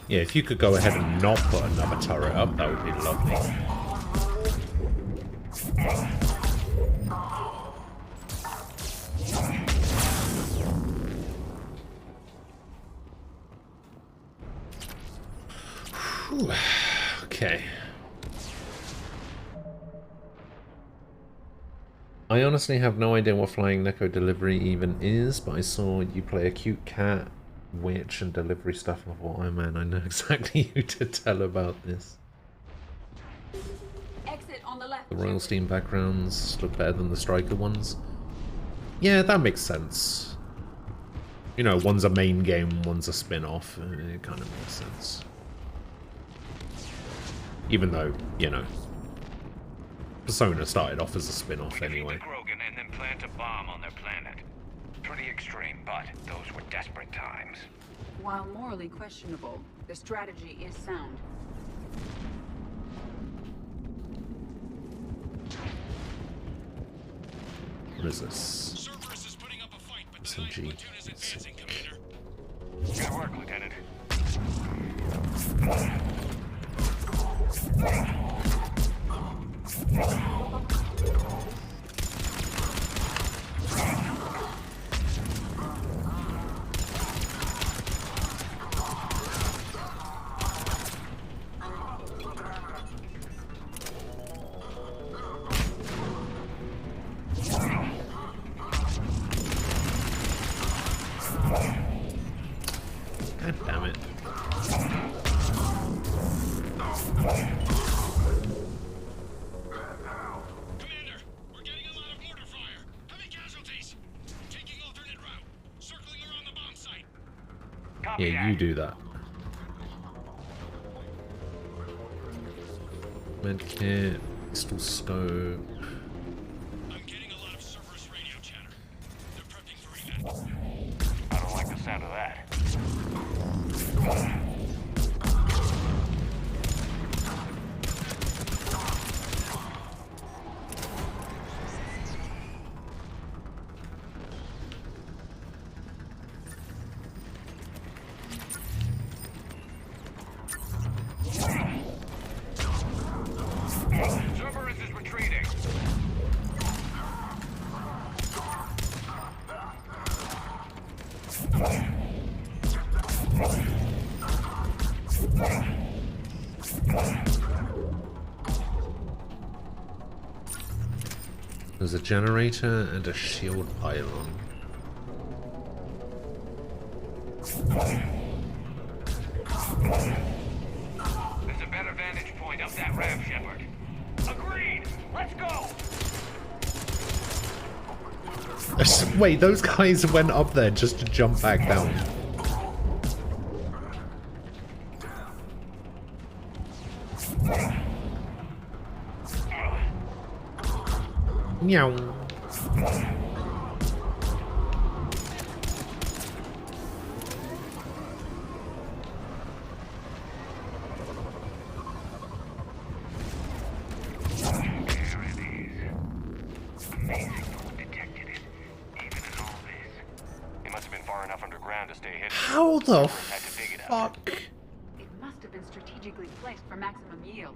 Yeah, if you could go ahead and not put another turret up, that would be lovely. Whew. Okay. I honestly have no idea what flying Neko delivery even is, but I saw you play a cute cat, witch, and delivery stuff, and I thought, oh man, I know exactly who to tell about this. Exit on the left. The Royal Steam backgrounds look better than the Striker ones. Yeah, that makes sense. You know, one's a main game, one's a spin-off. It kind of makes sense. Even though, you know, Persona started off as a spin-off anyway. Krogan and then plant a bomb on their planet. Pretty extreme, but those were desperate times. While morally questionable, the strategy is sound. What is this? Cerberus is putting up a fight, but the SMG. platoon is advancing, Commander. Good work, Lieutenant. God damn it. Commander, we're getting a lot of mortar fire. Heavy casualties. Taking alternate route. Circling around the bomb site. Copy Yeah, you that. do that. Medkit, pistol scope. I'm getting a lot of Cerberus radio chatter. They're prepping for event. I don't like the sound of that. Cerberus is retreating. There's a generator and a shield pylon. There's a better vantage point up that ramp, Shepard. Agreed. Let's go. Wait, those guys went up there just to jump back down. Meow. How the fuck? It must have been strategically placed for maximum yield.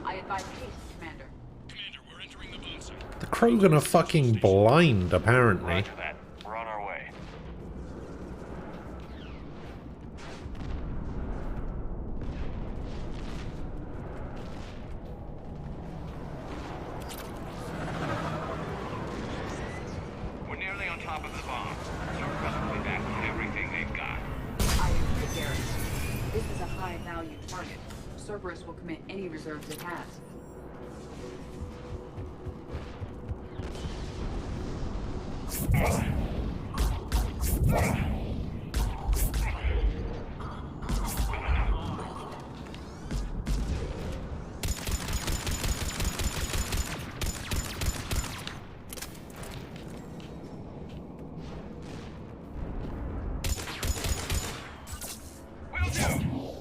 I advise haste, Commander. Commander, we're entering the bomb site. The Krogan are fucking blind, apparently. Roger that. We're on our way. We're nearly on top of the bomb. Cerberus will be back with everything they've got. I agree, Garrett. This is a high-value target. Cerberus will commit any reserves it has. Will do.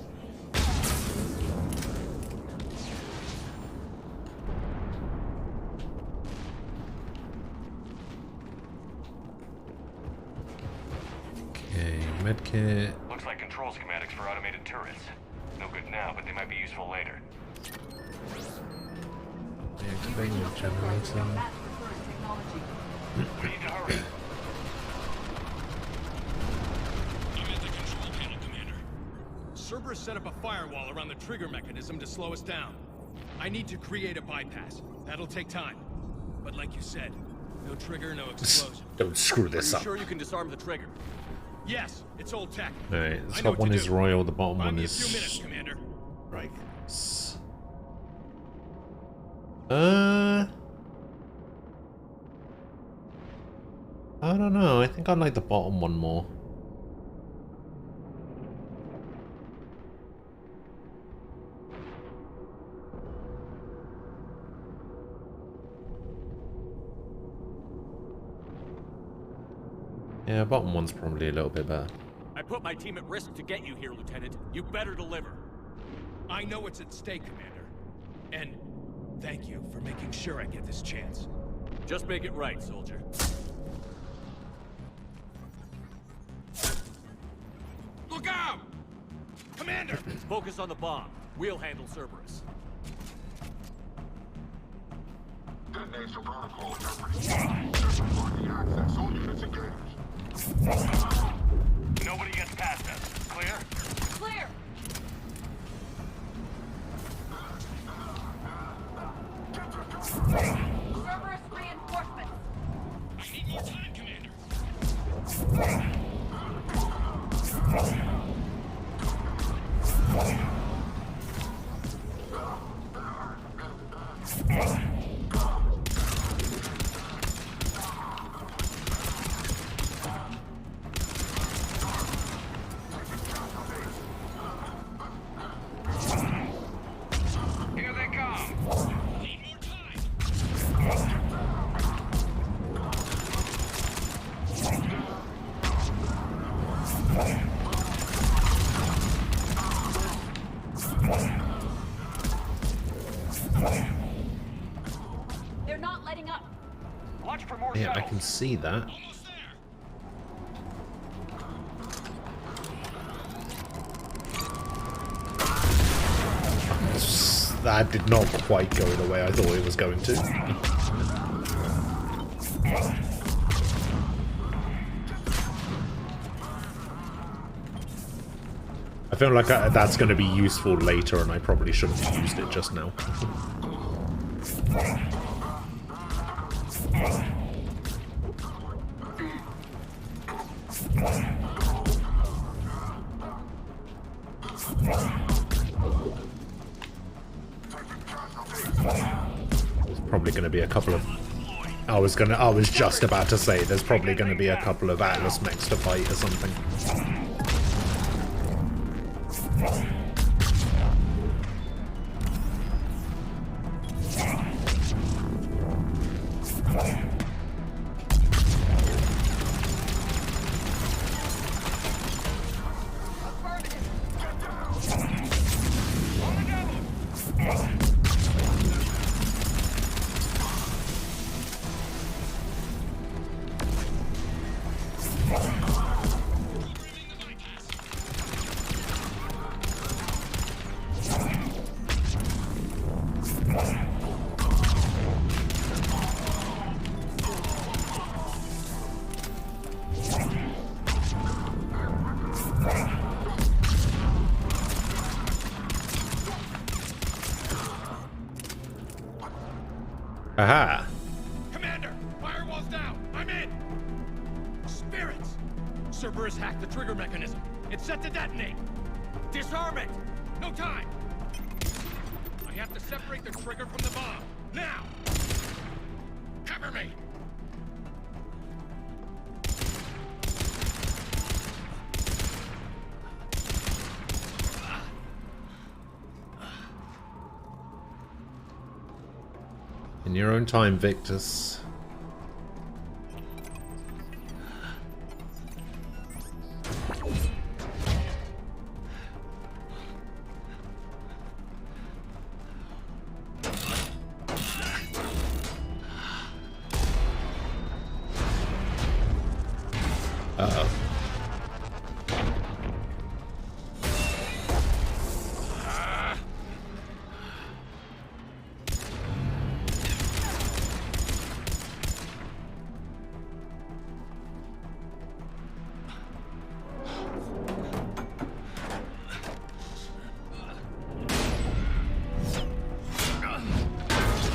Okay, medkit. Looks like control schematics for automated turrets. No good now, but they might be useful later. Activating the generator. Match the current technology. We need to hurry. I'm at the control panel, Commander. Cerberus set up a firewall around the trigger mechanism to slow us down. I need to create a bypass. That'll take time. But like you said, no trigger, no explosion. Don't screw Are this you up. sure you can disarm the trigger? Yes, it's old tech. Alright, the I know top what one to is do. royal, the bottom Buy one me a is... few minutes, Commander. Right. I don't know. I think I like the bottom one more. Yeah, bottom one's probably a little bit better. I put my team at risk to get you here, Lieutenant. You better deliver. I know what's at stake, Commander. And thank you for making sure I get this chance. Just make it right, soldier. Look out! Commander! Focus on the bomb. We'll handle Cerberus. Detonation protocol interpreted. Blocking access. All units engaged. Nobody gets past us. Clear? Clear! Cerberus reinforcements! I need more time, Commander. see that. That did not quite go the way I thought it was going to. I feel like that's going to be useful later, and I probably shouldn't have used it just now. There's probably going to be a couple of... I was just about to say, there's probably going to be a couple of Atlas mechs to fight or something. Aha! Commander, firewall's down. I'm in. Spirits. Cerberus hacked the trigger mechanism. It's set to detonate. Disarm it. No time. I have to separate the trigger from the bomb. Now. Cover me. In your own time, Victus. Uh-oh.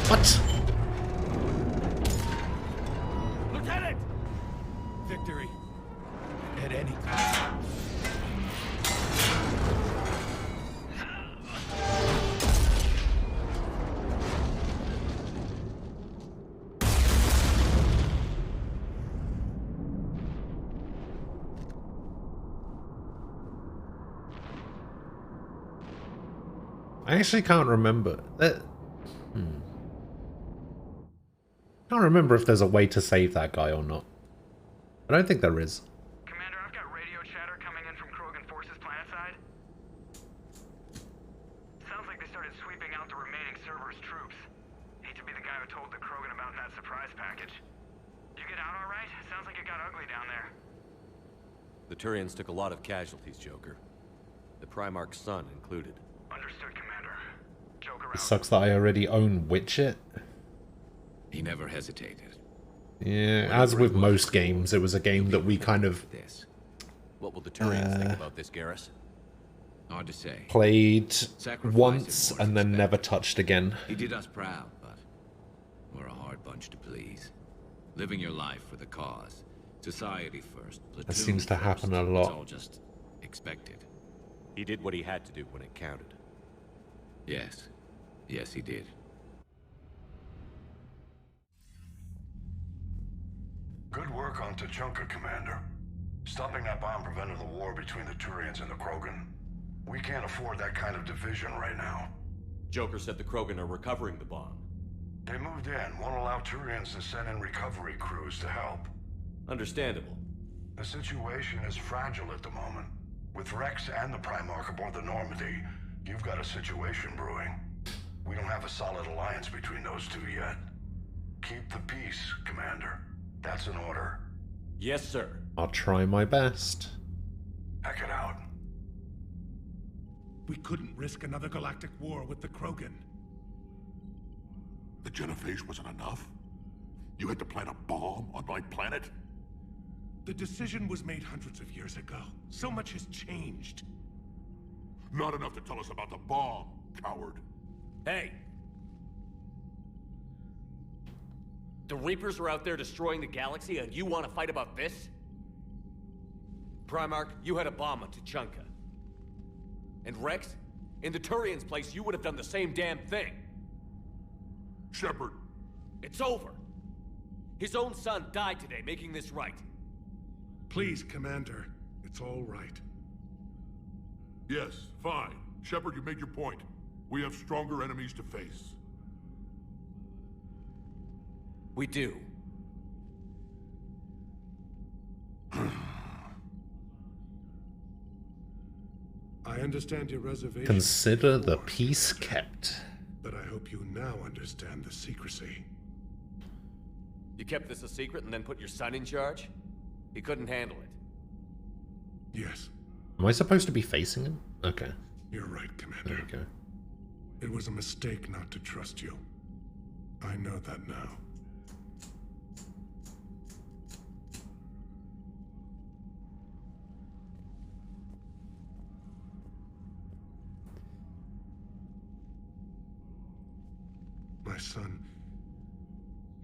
What? Lieutenant! Victory. At any time. I actually can't remember. Can't remember if there's a way to save that guy or not. I don't think there is. Commander, I've got radio chatter coming in from Krogan forces planetside. Sounds like they started sweeping out the remaining Cerberus troops. Hate to be the guy who told the Krogan about that surprise package. Did you get out all right? Sounds like it got ugly down there. The Turians took a lot of casualties, Joker. The Primarch's son included. Understood, Commander. Joker It out. sucks that I already own Witcher. He never hesitated. Yeah, as with most games, it was a game that we kind of This. What will the Turians think about this, Garrus? Hard to say. played Sacrifice, once of course, and then is never better. touched again. He did us proud, but we're a hard bunch to please. Living your life for the cause. Society first. Platoon That seems to happen first. a lot. It's all just expected. He did what he had to do when it counted. Yes. Yes, he did. Good work on Tachanka, Commander. Stopping that bomb prevented the war between the Turians and the Krogan. We can't afford that kind of division right now. Joker said the Krogan are recovering the bomb. They moved in, won't allow Turians to send in recovery crews to help. Understandable. The situation is fragile at the moment. With Rex and the Primarch aboard the Normandy, you've got a situation brewing. We don't have a solid alliance between those two yet. Keep the peace, Commander. That's an order. Yes, sir. I'll try my best. Heck it out. We couldn't risk another galactic war with the Krogan. The genophage wasn't enough? You had to plant a bomb on my planet? The decision was made hundreds of years ago. So much has changed. Not enough to tell us about the bomb, coward. Hey! The Reapers are out there destroying the galaxy, and you want to fight about this? Primarch, you had a bomb on Tuchanka. And Rex, in the Turian's place, you would have done the same damn thing. Shepard. It's over. His own son died today, making this right. Please, Commander. It's all right. Yes, fine. Shepard, you made your point. We have stronger enemies to face. We do. I understand your reservation. Consider the peace kept. But I hope you now understand the secrecy. You kept this a secret and then put your son in charge? He couldn't handle it. Yes. Am I supposed to be facing him? Okay. You're right, Commander. There we go. It was a mistake not to trust you. I know that now. My son,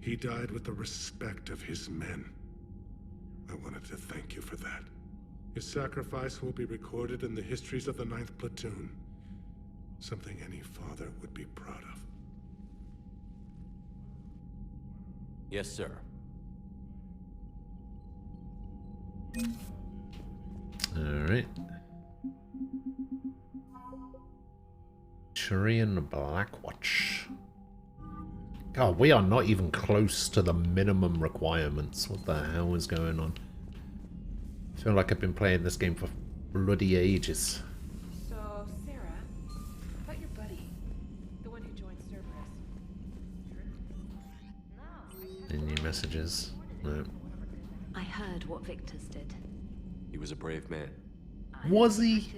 he died with the respect of his men. I wanted to thank you for that. His sacrifice will be recorded in the histories of the 9th Platoon. Something any father would be proud of. Yes, sir. Alright. Turian Blackwatch. God, we are not even close to the minimum requirements. What the hell is going on? I feel like I've been playing this game for bloody ages. So, Sarah, about your buddy, the one who joined Cerberus. Any new messages? No. I heard what Victor's did. He was a brave man. Was he?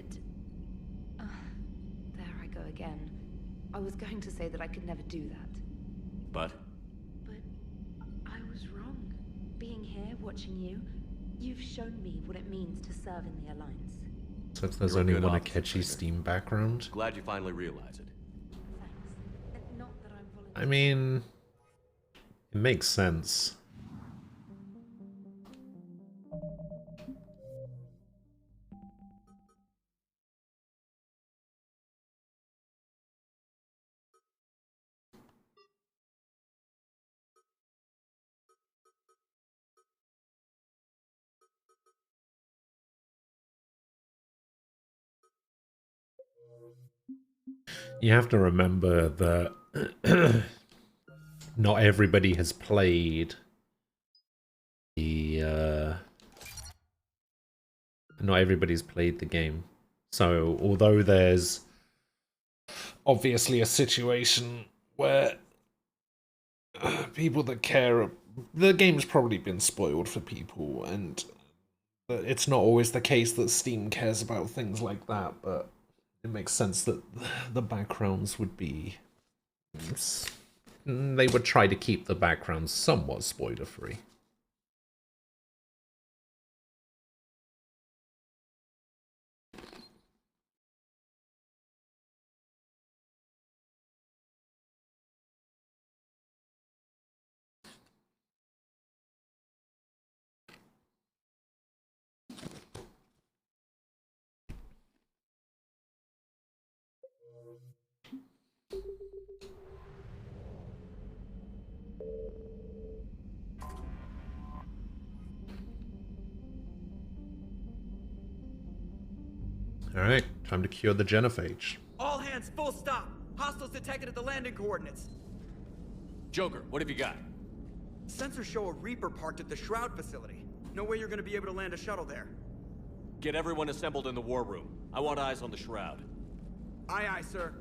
There I go again. I was going to say that I could never do that. But? But I was wrong. Being here, watching you, you've shown me what it means to serve in the Alliance. So if there's You're a only good one officer, catchy Peter. Steam background. Glad you finally realize it. Thanks. Not that I'm volunteering. I mean, it makes sense. You have to remember that not everybody has played the not everybody's played the game. So although there's obviously a situation where people that care, the game's probably been spoiled for people, and it's not always the case that Steam cares about things like that, but it makes sense that the backgrounds would be... They would try to keep the backgrounds somewhat spoiler-free. Alright, time to cure the genophage. All hands, full stop. Hostiles detected at the landing coordinates. Joker, what have you got? Sensors show a Reaper parked at the Shroud facility. No way you're gonna be able to land a shuttle there. Get everyone assembled in the war room. I want eyes on the Shroud. Aye, aye, sir.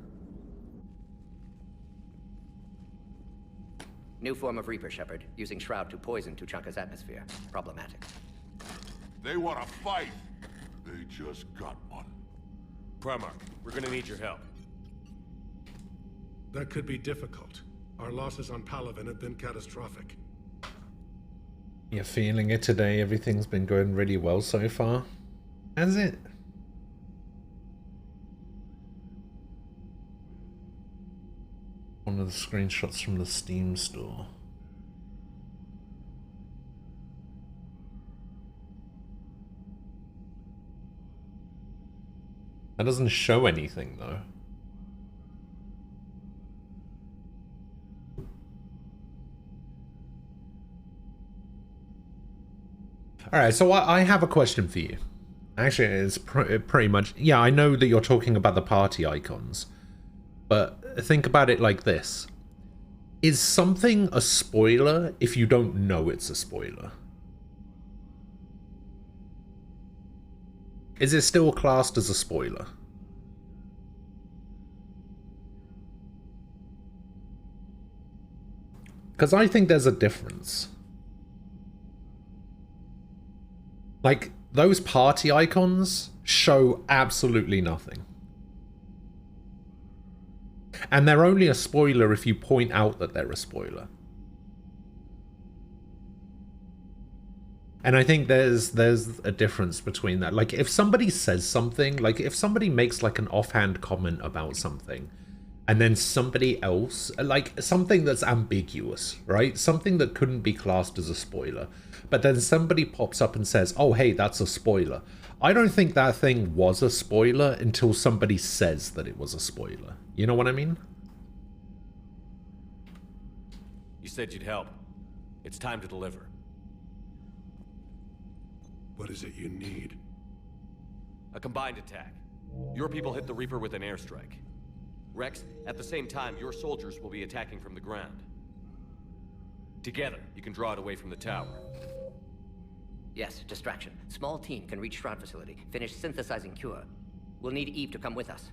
New form of Reaper, Shepard, using Shroud to poison Tuchanka's atmosphere. Problematic. They want to fight. They just got one. Primarch, we're gonna need your help. That could be difficult. Our losses on Palaven have been catastrophic. You're feeling it today? Everything's been going really well so far. Has it? One of the screenshots from the Steam store. That doesn't show anything though. Alright, so I have a question for you. Actually, it's pretty much... Yeah, I know that you're talking about the party icons. But think about it like this. Is something a spoiler if you don't know it's a spoiler? Is it still classed as a spoiler? Because I think there's a difference. Like, those party icons show absolutely nothing. And they're only a spoiler if you point out that they're a spoiler. And I think there's a difference between that. Like, if somebody says something, like if somebody makes like an offhand comment about something, and then somebody else, like something that's ambiguous, right? Something that couldn't be classed as a spoiler. But then somebody pops up and says, oh, hey, that's a spoiler. I don't think that thing was a spoiler until somebody says that it was a spoiler. You know what I mean? You said you'd help. It's time to deliver. What is it you need? A combined attack. Your people hit the Reaper with an airstrike. Rex, at the same time, your soldiers will be attacking from the ground. Together, you can draw it away from the tower. Yes, distraction. Small team can reach Shroud facility, finish synthesizing cure. We'll need Eve to come with us.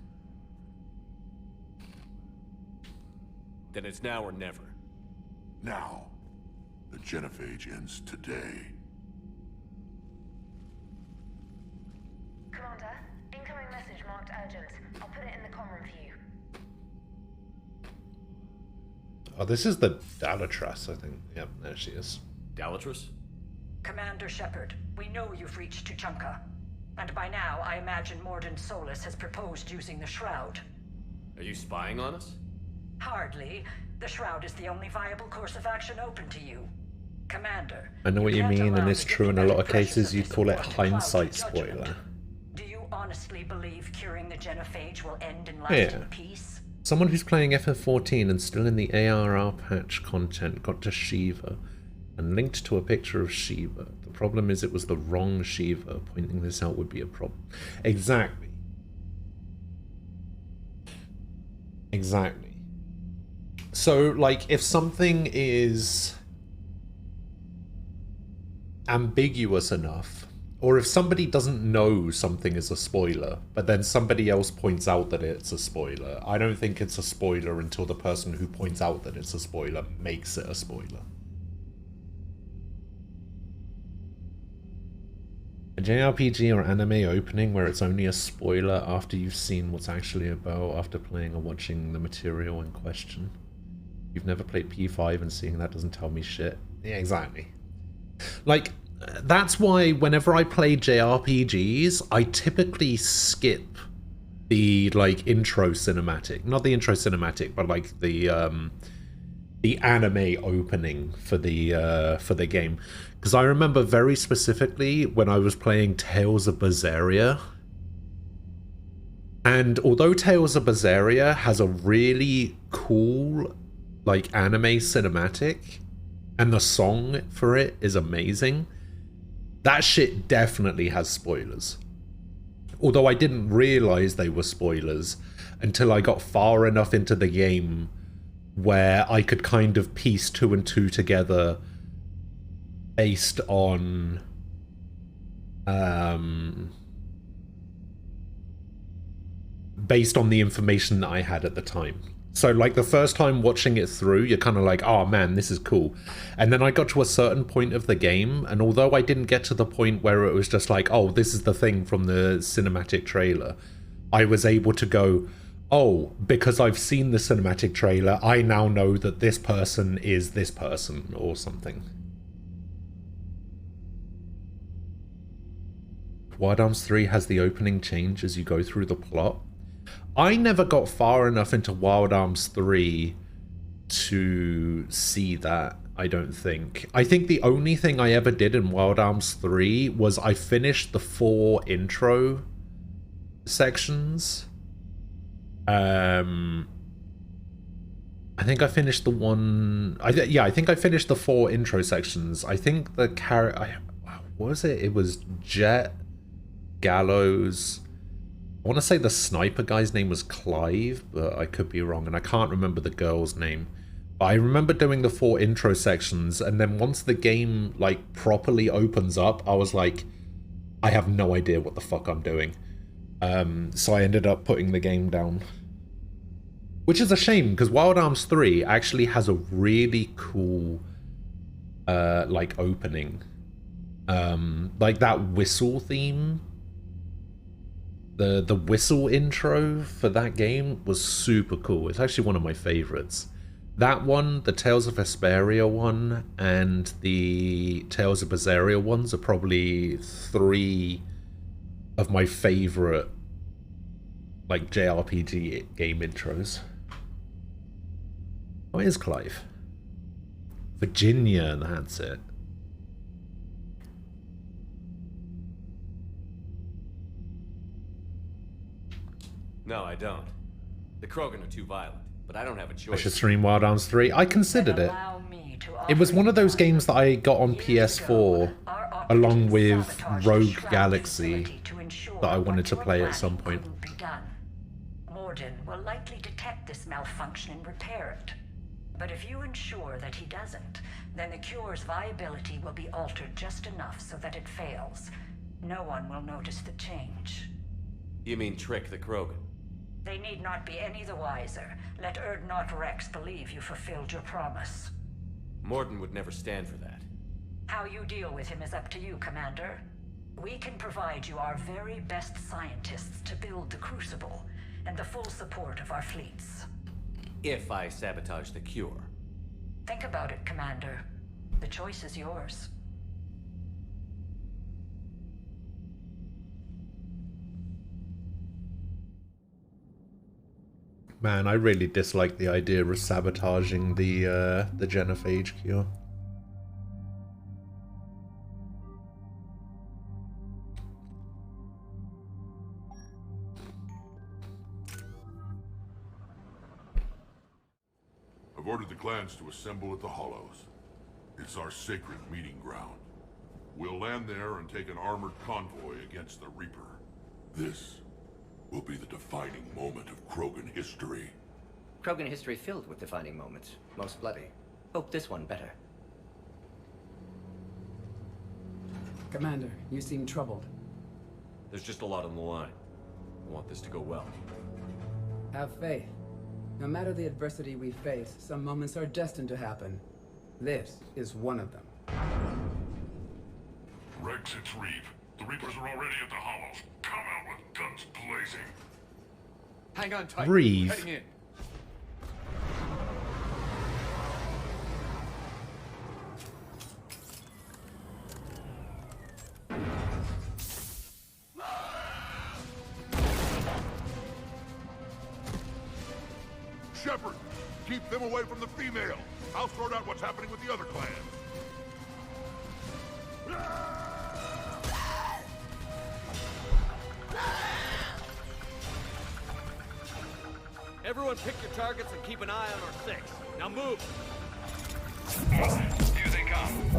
Then it's now or never. Now. The genophage ends today. Commander, incoming message marked urgent. I'll put it in the comm room for you. Oh, this is the Dalatras, I think. Yep, there she is. Dalatras? Commander Shepard, we know you've reached Tuchanka. And by now, I imagine Mordin Solus has proposed using the Shroud. Are you spying on us? Hardly. The Shroud is the only viable course of action open to you. Commander, I know what you can't mean, allow and it's the true in a lot of diplomatic cases pressures you'd of call it this war to hindsight cloud your judgment. spoiler. Do you honestly believe curing the genophage will end in lasting Yeah. peace? Someone who's playing FF14 and still in the ARR patch content got to Shiva and linked to a picture of Shiva. The problem is it was the wrong Shiva. Pointing this out would be a problem. Exactly. Exactly. So, like, if something is ambiguous enough, or if somebody doesn't know something is a spoiler, but then somebody else points out that it's a spoiler, I don't think it's a spoiler until the person who points out that it's a spoiler makes it a spoiler. A JRPG or anime opening where it's only a spoiler after you've seen what's actually about, after playing or watching the material in question. You've never played P5 and seeing that doesn't tell me shit. Yeah, exactly. Like, that's why whenever I play JRPGs, I typically skip the, like, intro cinematic. Not the intro cinematic, but, like, the anime opening for the game. Because I remember very specifically when I was playing Tales of Berseria. And although Tales of Berseria has a really cool, like, anime cinematic, and the song for it is amazing, that shit definitely has spoilers. Although I didn't realize they were spoilers until I got far enough into the game where I could kind of piece two and two together based on the information that I had at the time. So like the first time watching it through, you're kind of like, oh man, this is cool. And then I got to a certain point of the game, and although I didn't get to the point where it was just like, oh, this is the thing from the cinematic trailer, I was able to go, oh, because I've seen the cinematic trailer, I now know that this person is this person or something. Wild Arms 3 has the opening change as you go through the plot. I never got far enough into Wild Arms 3 to see that, I don't think. I think the only thing I ever did in Wild Arms 3 was I finished the 4 intro sections. I think I finished the one... I think I finished the 4 intro sections. I think the what was it? It was Jet, Gallows... I want to say the sniper guy's name was Clive, but I could be wrong, and I can't remember the girl's name. But I remember doing the 4 intro sections, and then once the game, like, properly opens up, I was like, I have no idea what the fuck I'm doing. So I ended up putting the game down. Which is a shame, because Wild Arms 3 actually has a really cool, like, opening. Like, that whistle theme. The whistle intro for that game was super cool. It's actually one of my favorites. That one, the Tales of Vesperia one, and the Tales of Berseria ones are probably 3 of my favorite, like, JRPG game intros. What is Clive? Virginia, that's it. No, I don't. The Krogan are too violent, but I don't have a choice. I should stream Wild Arms 3. I considered it. It was one of those games that I got on PS4 along with Rogue Galaxy that I wanted to play at some point. Morden will likely detect this malfunction and repair it. But if you ensure that he doesn't, then the cure's viability will be altered just enough so that it fails. No one will notice the change. You mean trick the Krogan? They need not be any the wiser. Let Urdnot Rex believe you fulfilled your promise. Morden would never stand for that. How you deal with him is up to you, Commander. We can provide you our very best scientists to build the Crucible, and the full support of our fleets. If I sabotage the cure. Think about it, Commander. The choice is yours. Man, I really dislike the idea of sabotaging the genophage cure. I've ordered the clans to assemble at the Hollows. It's our sacred meeting ground. We'll land there and take an armored convoy against the Reaper. This will be the defining moment of Krogan history. Krogan history filled with defining moments. Most bloody. Hope this one better. Commander, you seem troubled. There's just a lot on the line. I want this to go well. Have faith. No matter the adversity we face, some moments are destined to happen. This is one of them. Rex, it's Reeve. The Reapers are already at the Hollows. Come out with guns blazing. Hang on tight. Reeve. Heading in. Shepard, keep them away from the female. I'll sort out what's happening with the other clan. Everyone pick your targets and keep an eye on our 6. Now move! Here they come.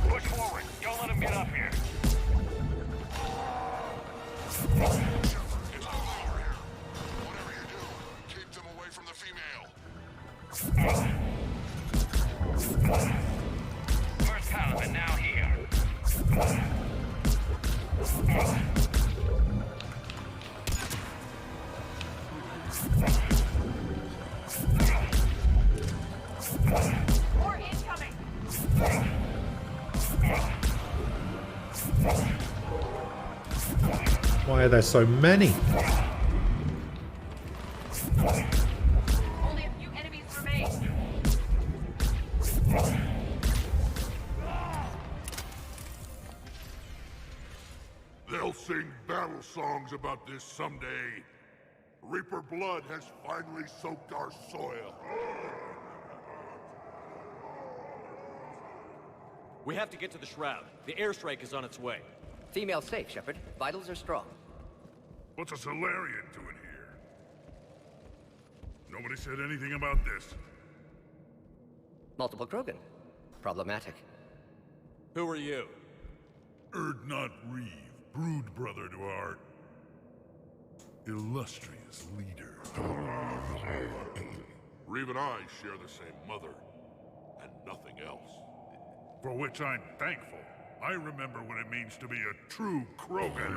Push forward. Don't let them get up here. Whatever you do, keep them away from the female. First Paladin now here. Why are there so many? Only a few enemies remain. They'll sing battle songs about this someday. Reaper blood has finally soaked our soil. We have to get to the Shroud. The airstrike is on its way. Female safe, Shepard. Vitals are strong. What's a Solarian doing here? Nobody said anything about this. Multiple Krogan. Problematic. Who are you? Erdnot Reeve, brood brother to our illustrious leader. Reeve and I share the same mother, and nothing else. For which I'm thankful. I remember what it means to be a true Krogan.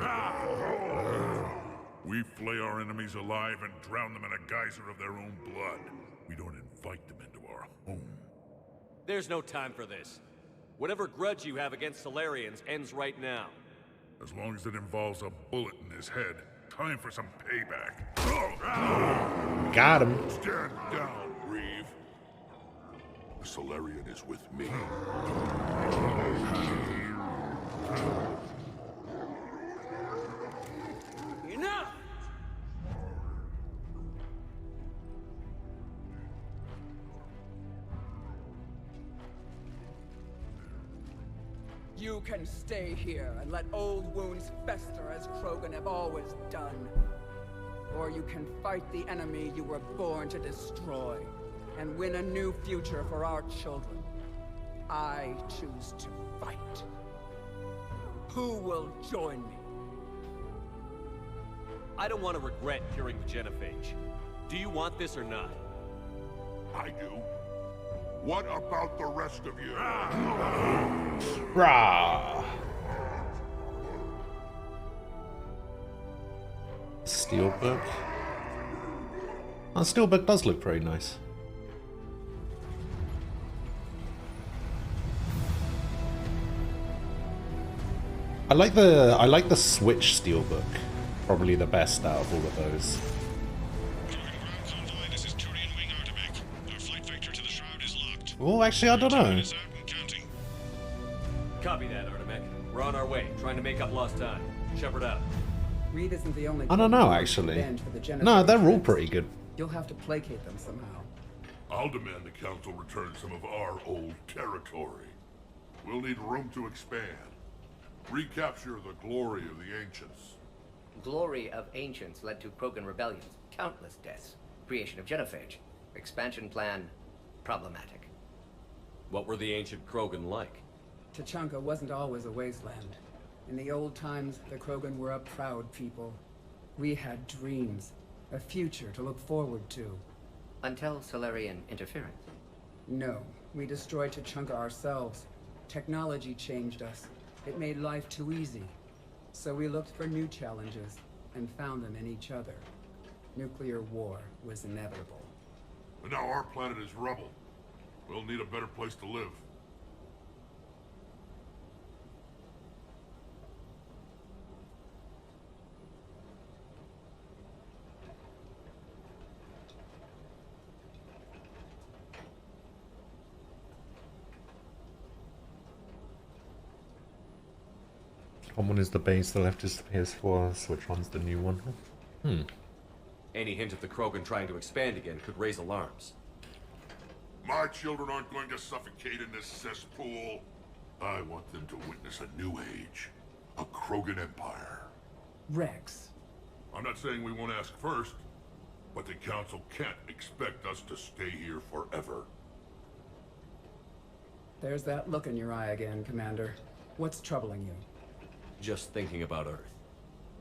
We flay our enemies alive and drown them in a geyser of their own blood. We don't invite them into our home. There's no time for this. Whatever grudge you have against Solarians ends right now. As long as it involves a bullet in his head, time for some payback. Got him. Stand down, Reeve. The Solarian is with me. Enough! You can stay here and let old wounds fester as Krogan have always done. Or you can fight the enemy you were born to destroy and win a new future for our children. I choose to fight. Who will join me? I don't want to regret curing the genophage. Do you want this or not? I do. What about the rest of you? Rah! Steelbook. Oh, Steelbook does look pretty nice. I like the Switch Steelbook. Probably the best out of all of those. Oh, actually, I don't know. Copy that, Artemec. We're on our way, trying to make up lost time. Shepard out. Reed isn't the only. I don't know, actually. No, they're all pretty good. You'll have to placate them somehow. I'll demand the Council return some of our old territory. We'll need room to expand. Recapture the glory of the Ancients. Glory of Ancients led to Krogan rebellions, countless deaths, creation of genophage. Expansion plan, problematic. What were the ancient Krogan like? Tachanka wasn't always a wasteland. In the old times, the Krogan were a proud people. We had dreams, a future to look forward to. Until Solarian interference. No, we destroyed Tachanka ourselves. Technology changed us. It made life too easy. So we looked for new challenges, and found them in each other. Nuclear war was inevitable. And now our planet is rubble. We'll need a better place to live. One is the base, the left is the PS4, Switch one's the new one. Any hint of the Krogan trying to expand again could raise alarms. My children aren't going to suffocate in this cesspool. I want them to witness a new age. A Krogan empire. Rex. I'm not saying we won't ask first, but the Council can't expect us to stay here forever. There's that look in your eye again, Commander. What's troubling you? Just thinking about Earth.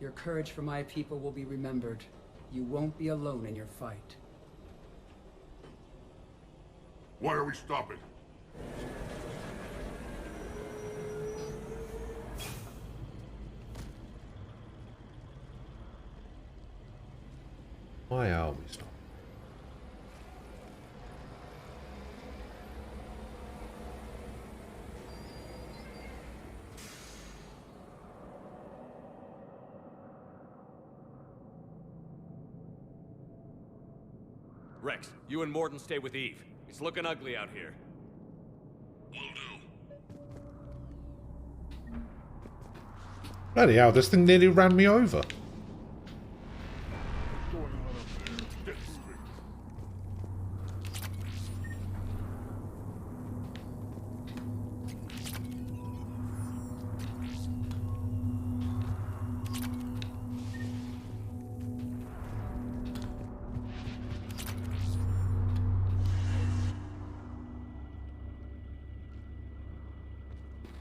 Your courage for my people will be remembered. You won't be alone in your fight. Why are we stopping? Why are we stopping? Rex, you and Morden stay with Eve. It's looking ugly out here. Bloody hell, this thing nearly ran me over.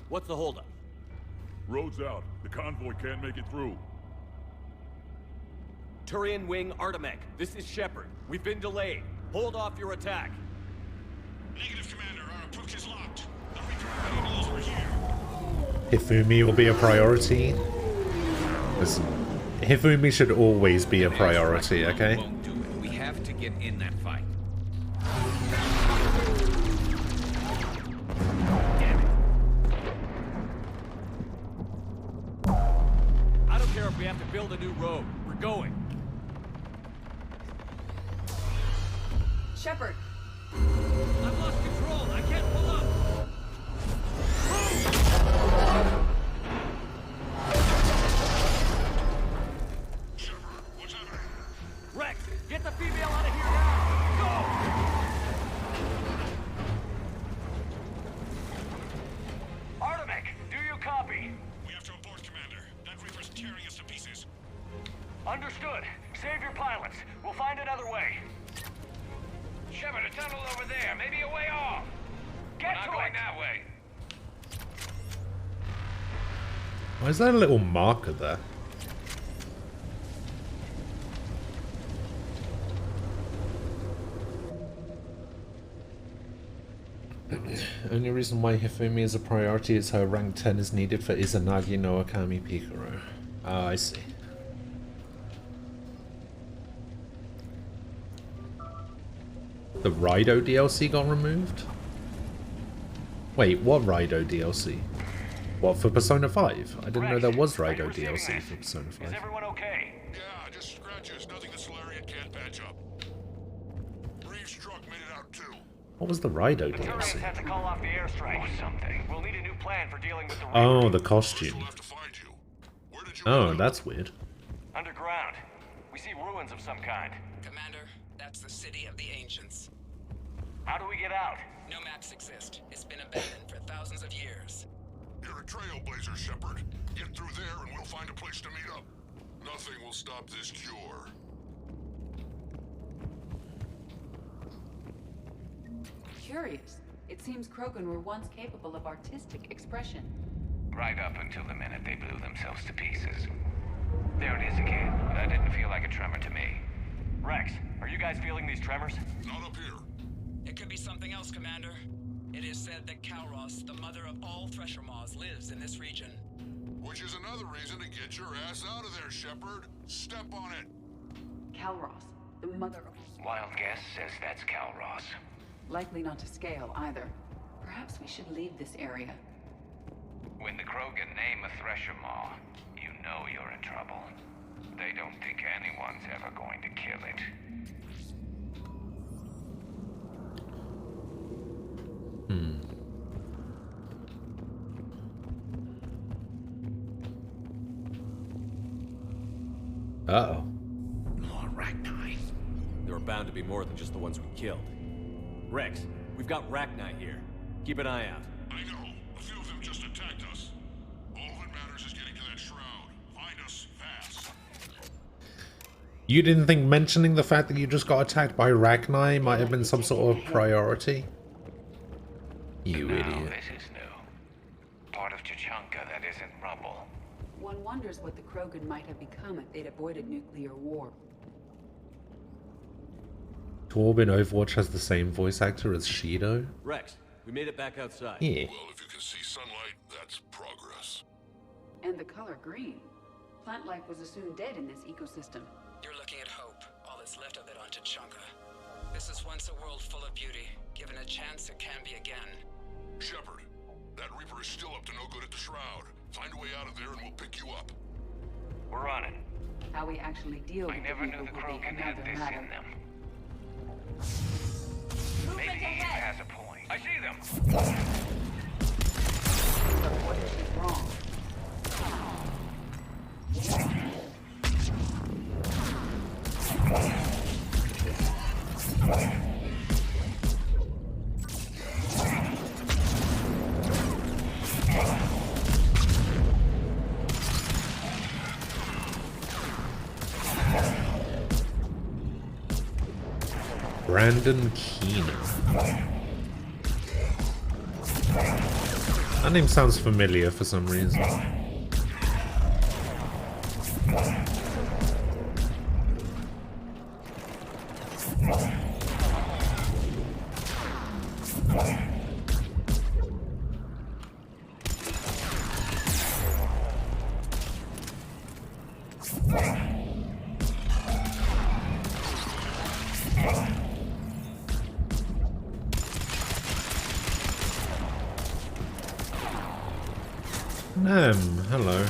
What's the holdup? Road's out. The convoy can't make it through. Turian Wing Artemek, this is Shepard. We've been delayed. Hold off your attack. Negative, Commander. Our approach is locked. The Reaper knows we're here. Hifumi will be a priority. Listen, Hifumi should always be a priority, okay? Won't do it. We have to get in that fight. I don't care if we have to build a new road. We're going. Shepard! I've lost control. I can't pull up. Shepard, what's happening? Rex, get the female out of here now. Go! Artemek, do you copy? We have to abort, Commander. That Reaper's tearing us to pieces. Understood. Save your pilots. We'll find another way. Shepard, a tunnel over there. Maybe a way off. Get Not to going it. that way. Why is there a little marker there? Only reason why Hifumi is a priority is her rank 10 is needed for Izanagi no Akami Pikaro. Ah, I see. The Rido DLC got removed? Wait, what Rido DLC? What, for Persona 5? I didn't know there was Rido DLC for Persona 5. Is everyone okay? Yeah, just scratches. Nothing the Solarian can't patch up. Reeves' truck made it out too. What was the Rido The Turians DLC? had to call off the airstrike or something. We'll need a new plan for dealing with the Reaper. Oh, the costume. Oh, that's weird. Underground. We see ruins of some kind. Commander, that's the city of the ancients. How do we get out? No maps exist. It's been abandoned for thousands of years. You're a trailblazer, Shepard. Get through there and we'll find a place to meet up. Nothing will stop this cure. Curious. It seems Krogan were once capable of artistic expression. Right up until the minute they blew themselves to pieces. There it is again. That didn't feel like a tremor to me. Rex, are you guys feeling these tremors? Not up here. It could be something else, Commander. It is said that Kalros, the mother of all Thresher Maws, lives in this region. Which is another reason to get your ass out of there, Shepard. Step on it. Kalros, the mother of... Wild guess says that's Kalros. Likely not to scale, either. Perhaps we should leave this area. When the Krogan name a Thresher Maw, you know you're in trouble. They don't think anyone's ever going to kill it. Uh-oh. More Ragni. There are bound to be more than just the ones we killed. Rex, we've got Rachni here. Keep an eye out. I know. A few of them just attacked us. All that matters is getting to that shroud. Find us fast. You didn't think mentioning the fact that you just got attacked by Ragni might have been some sort of priority? You No, idiot. this is new. Part of Tuchanka that isn't rubble. One wonders what the Krogan might have become if they'd avoided nuclear war. Torb in Overwatch has the same voice actor as Shido? Rex, we made it back outside. Yeah. Well, if you can see sunlight, that's progress. And the color green. Plant life was assumed dead in this ecosystem. You're looking at hope, all that's left of it on Tuchanka. This is once a world full of beauty. Given a chance, it can be again. Shepard, that Reaper is still up to no good at the shroud. Find a way out of there and we'll pick you up. We're on it. How we actually deal with I never the knew the Reaper will be Krogan had another this matter. in them. Maybe he has a point. I see them. What is wrong? Brandon Keener. That name sounds familiar for some reason. Hello.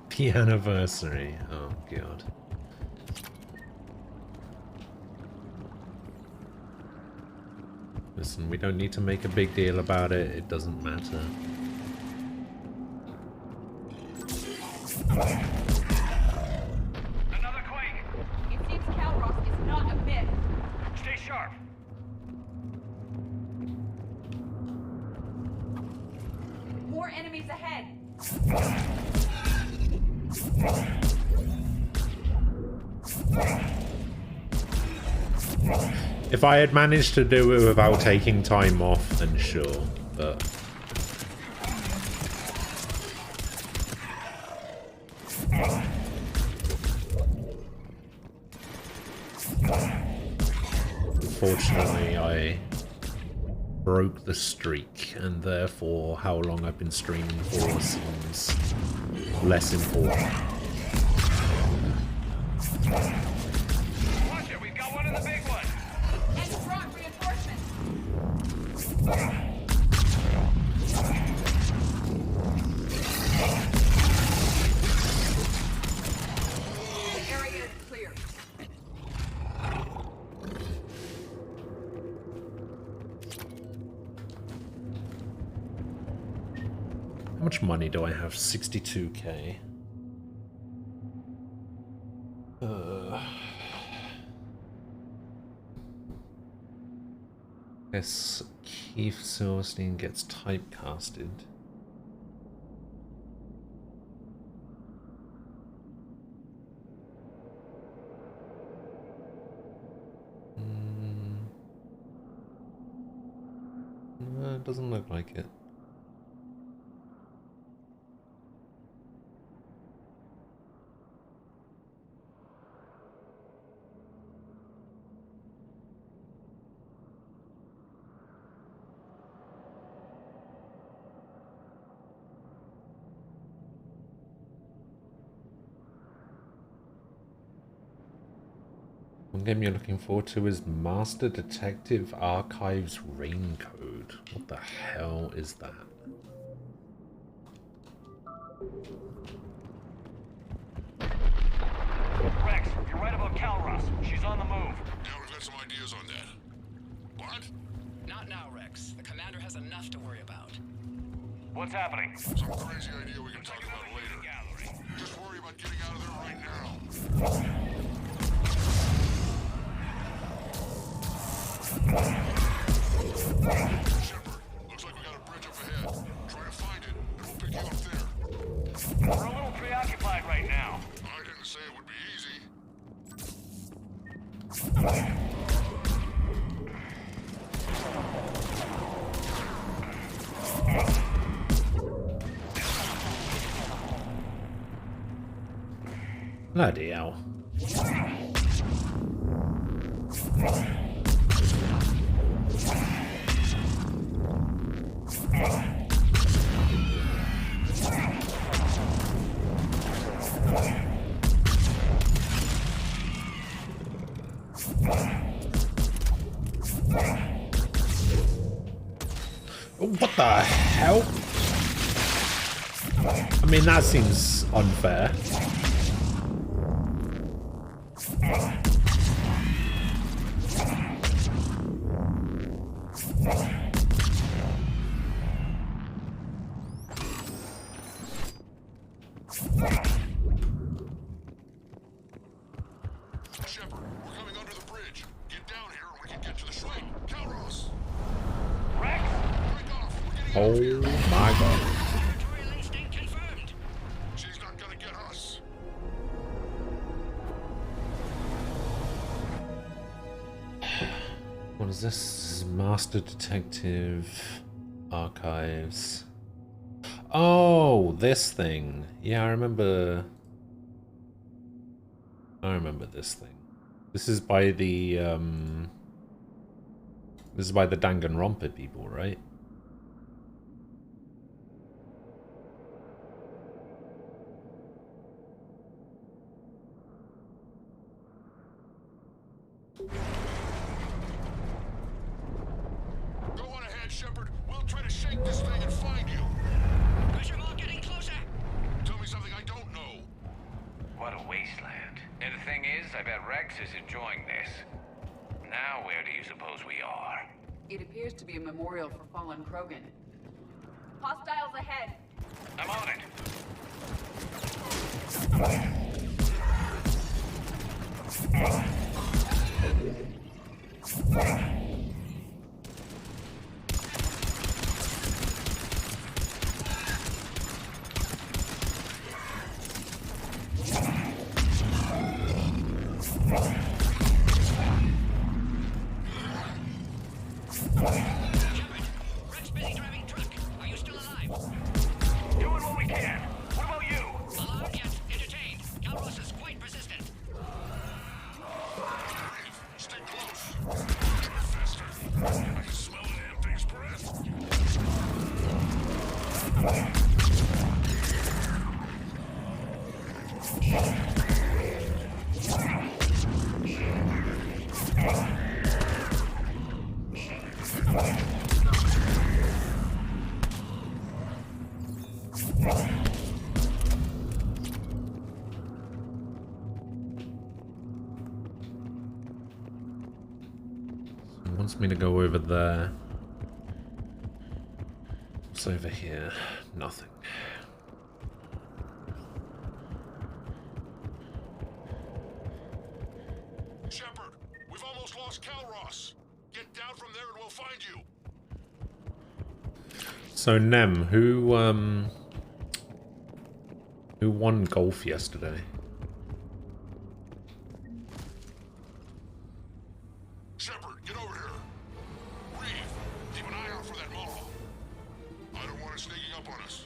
The anniversary. Oh god. Listen, we don't need to make a big deal about it. It doesn't matter. Another quake. It seems Calros is not a myth. Stay sharp. More enemies ahead. If I had managed to do it without taking time off, then sure, but... Unfortunately, I broke the streak, and therefore how long I've been streaming for seems less important. Watch it, we've got one of the big ones. And brought reinforcements. The area is clear. How much money do I have? 62k. Guess Keith Silverstein gets typecasted. No, it doesn't look like it. One game you're looking forward to is Master Detective Archives Raincode. What the hell is that? Rex, you're right about Calros. She's on the move. Yeah, we've got some ideas on that. What? Not now, Rex. The commander has enough to worry about. What's happening? Some crazy idea we can talk about later. Just worry about getting out of there right now. Shepard, looks like we got a bridge up ahead. Try to find it, and we'll pick you up there. We're a little preoccupied right now. I didn't say it would be easy. Bloody hell. the hell? I mean, that seems unfair. Shepard, we're coming under the bridge. Get down here and we can get to the swing. Calros! Rex? Break off! We're getting Oh out of here! my god. Territorial instinct confirmed. She's not gonna get us. What is this? Master Detective Archives. Oh, this thing. Yeah, I remember this thing. This is by the Danganronpa people, right? Go on ahead, Shepard. We'll try to shake this thing and find you. Pressure ball getting closer. Tell me something I don't know. What a wasteland. And the thing is, I bet Rex is enjoying this. Now where do you suppose we are? It appears to be a memorial for fallen Krogan. Hostiles ahead. I'm on it. Rex busy driving truck. Are you still alive? Doing what we can. What about you? Alarmed yet? Entertained. Calros is quite persistent. Stay close. Faster. I can smell the damn thing's breath. It wants me to go over there. What's over here? Nothing. Shepard, we've almost lost Calros. Get down from there and we'll find you. So Nem, who won golf yesterday? Shepard, get over here. Reeve, keep an eye out for that mall. I don't want it sneaking up on us.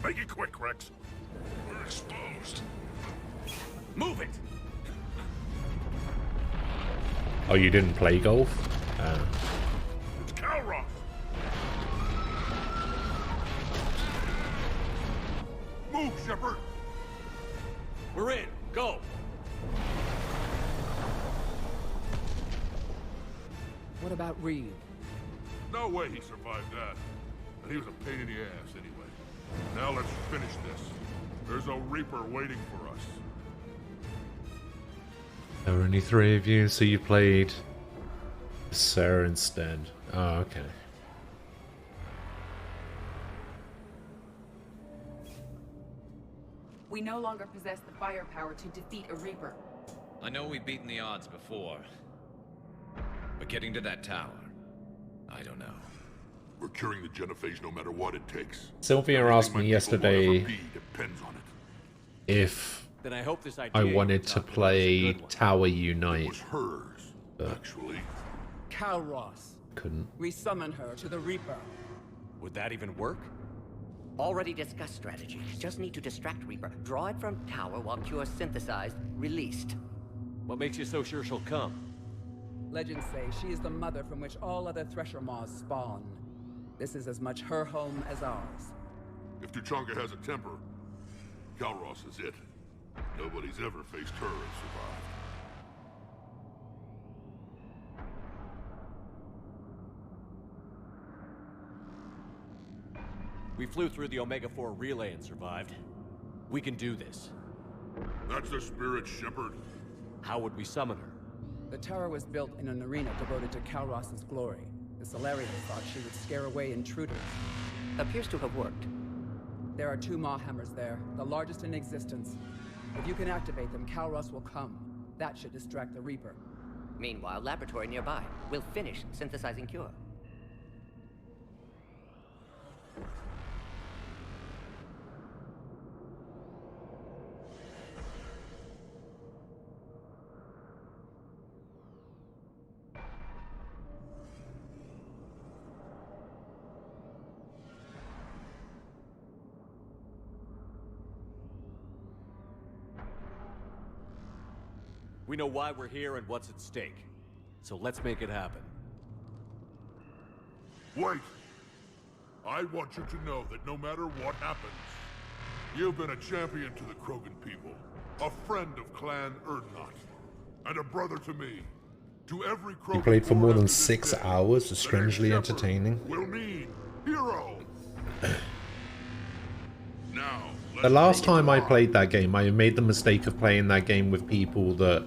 Make it quick, Rex. We're exposed. Move it! Oh, you didn't play golf? It's Calros. Move, Shepard. We're in. Go. What about Reeve? No way he survived that. And he was a pain in the ass anyway. Now let's finish this. There's a Reaper waiting for us. There were only 3 of you, so you played Sarah instead. Oh, okay. We no longer possess the firepower to defeat a Reaper. I know we've beaten the odds before. But getting to that tower, I don't know. We're curing the genophage no matter what it takes. Sylvia asked me yesterday depends on it. if Then I hope this idea I wanted you're to talking about is a play good one. Tower It Unite, was hers, but actually. Calros. couldn't. We summon her to the Reaper. Would that even work? Already discussed strategy. Just need to distract Reaper. Draw it from tower while Cure synthesized, released. What makes you so sure she'll come? Legends say she is the mother from which all other Thresher Maws spawn. This is as much her home as ours. If Tuchanka has a temper, Calros is it. Nobody's ever faced her and survived. We flew through the Omega-4 relay and survived. We can do this. That's the spirit, Shepard. How would we summon her? The tower was built in an arena devoted to Kalros's glory. The Solarians thought she would scare away intruders. Appears to have worked. There are 2 Maw hammers there, the largest in existence. If you can activate them, Kalros will come. That should distract the Reaper. Meanwhile, laboratory nearby. We'll finish synthesizing Cure. We know why we're here and what's at stake. So let's make it happen. Wait! I want you to know that no matter what happens, you've been a champion to the Krogan people, a friend of Clan Erdnot, and a brother to me. To every Krogan You played for more than born after 6 this day, hours. It's the strangely next Shepherd entertaining. will need hero. Now, The last time I played that game, I made the mistake of playing that game with people that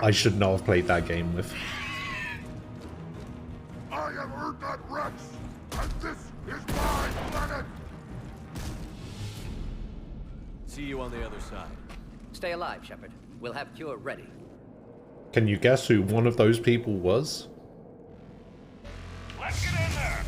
I should not have played that game with. I am Erdnot Rex, and this is my planet! See you on the other side. Stay alive, Shepard. We'll have Cure ready. Can you guess who one of those people was? Let's get in there!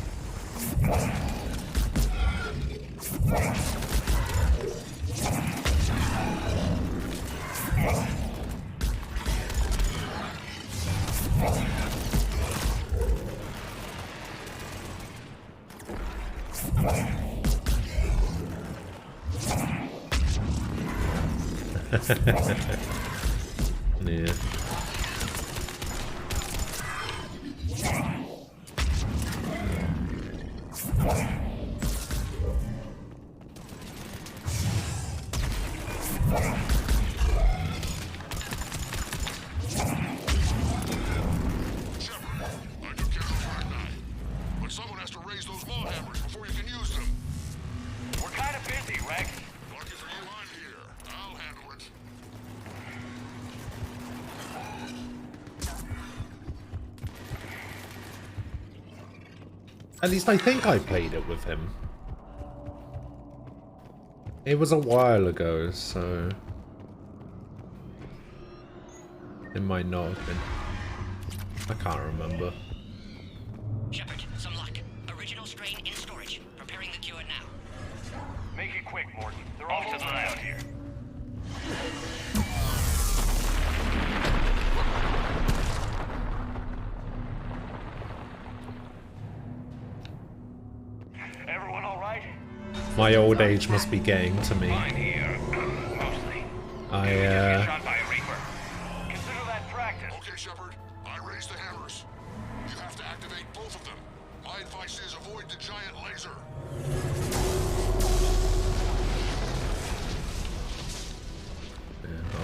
Yeah. But someone has to raise those maw hammers before you can use them. We're kind of busy, Rex. Lucky for you, I'm here. I'll handle it. At least I think I played it with him. It was a while ago, so it might not have been. I can't remember. Shepard, some luck. Original strain in storage. Preparing the cure now. Make it quick, Morton. They're all to the out here. Everyone all right? My old age must be getting to me. Fine here, mostly. I Shot by a Reaper. Consider that practice. Okay, Shepard. I raised the hammers. You have to activate both of them. My advice is avoid the giant laser.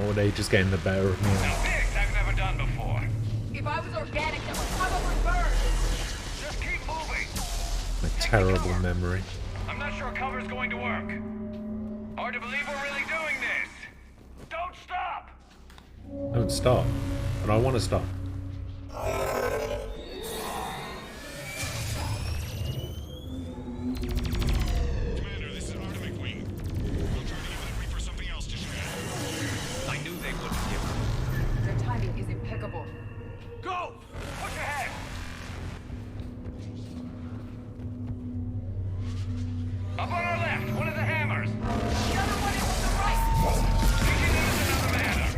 old age is getting the better of me. Now this I've never done before. If I was organic, that would probably burn. Just keep moving. My terrible memory. I'm not sure cover's going to work. Hard to believe we're really doing this. Don't stop. Don't stop. But I want to stop. Commander, this is Artemis Wing. We'll try to give the Reaper something else to shred. I knew they wouldn't give up. Their timing is impeccable. Go! Push ahead! Up on our left, one of the hammers. The other one is on the right. Thinking there's another banner.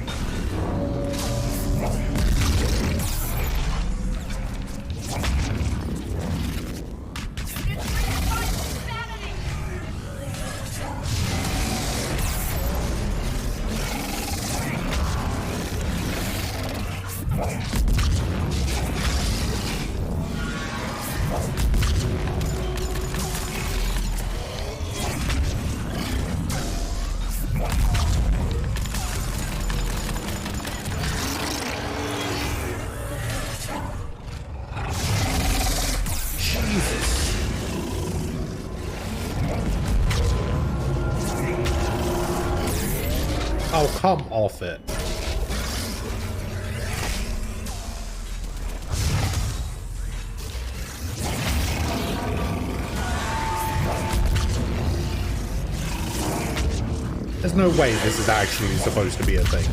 Oh, come off it. There's no way this is actually supposed to be a thing.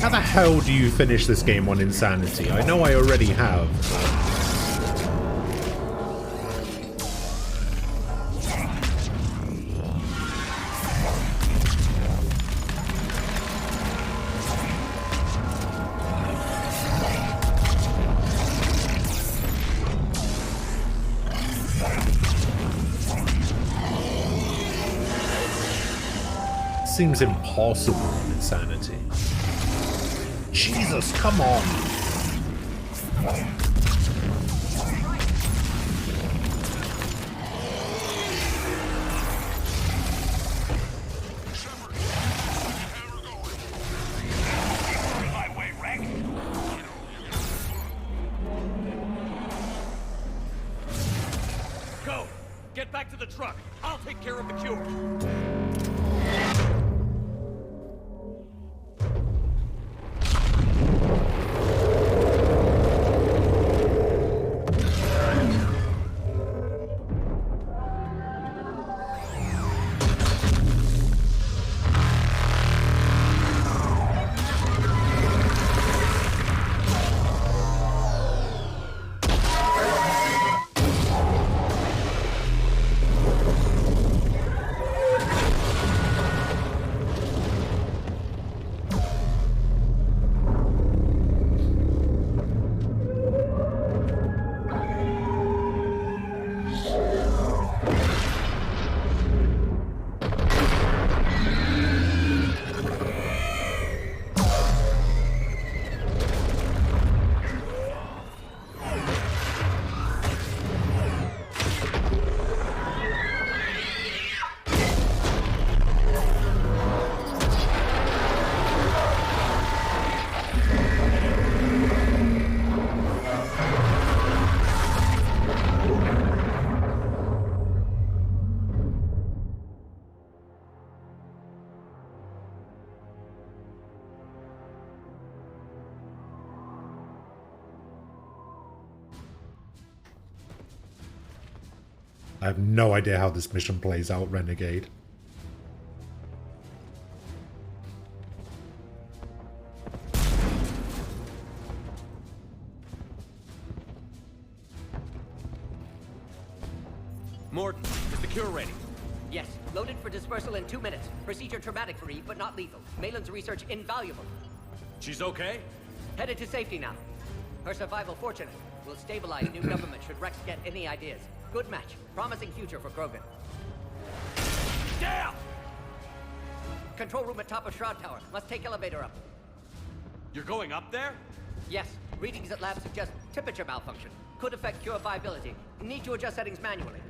How the hell do you finish this game on insanity? I know I already have, but... Seems impossible on insanity. Jesus, come on! Go! Get back to the truck! I'll take care of the cure! I have no idea how this mission plays out, Renegade. Morton, is the cure ready? Yes, loaded for dispersal in 2 minutes. Procedure traumatic for Eve, but not lethal. Malin's research invaluable. She's okay? Headed to safety now. Her survival fortunate. Will stabilize new government should Rex get any ideas. Good match. Promising future for Krogan. Down! Control room at top of Shroud Tower. Must take elevator up. You're going up there? Yes. Readings at lab suggest temperature malfunction. Could affect cure viability. Need to adjust settings manually.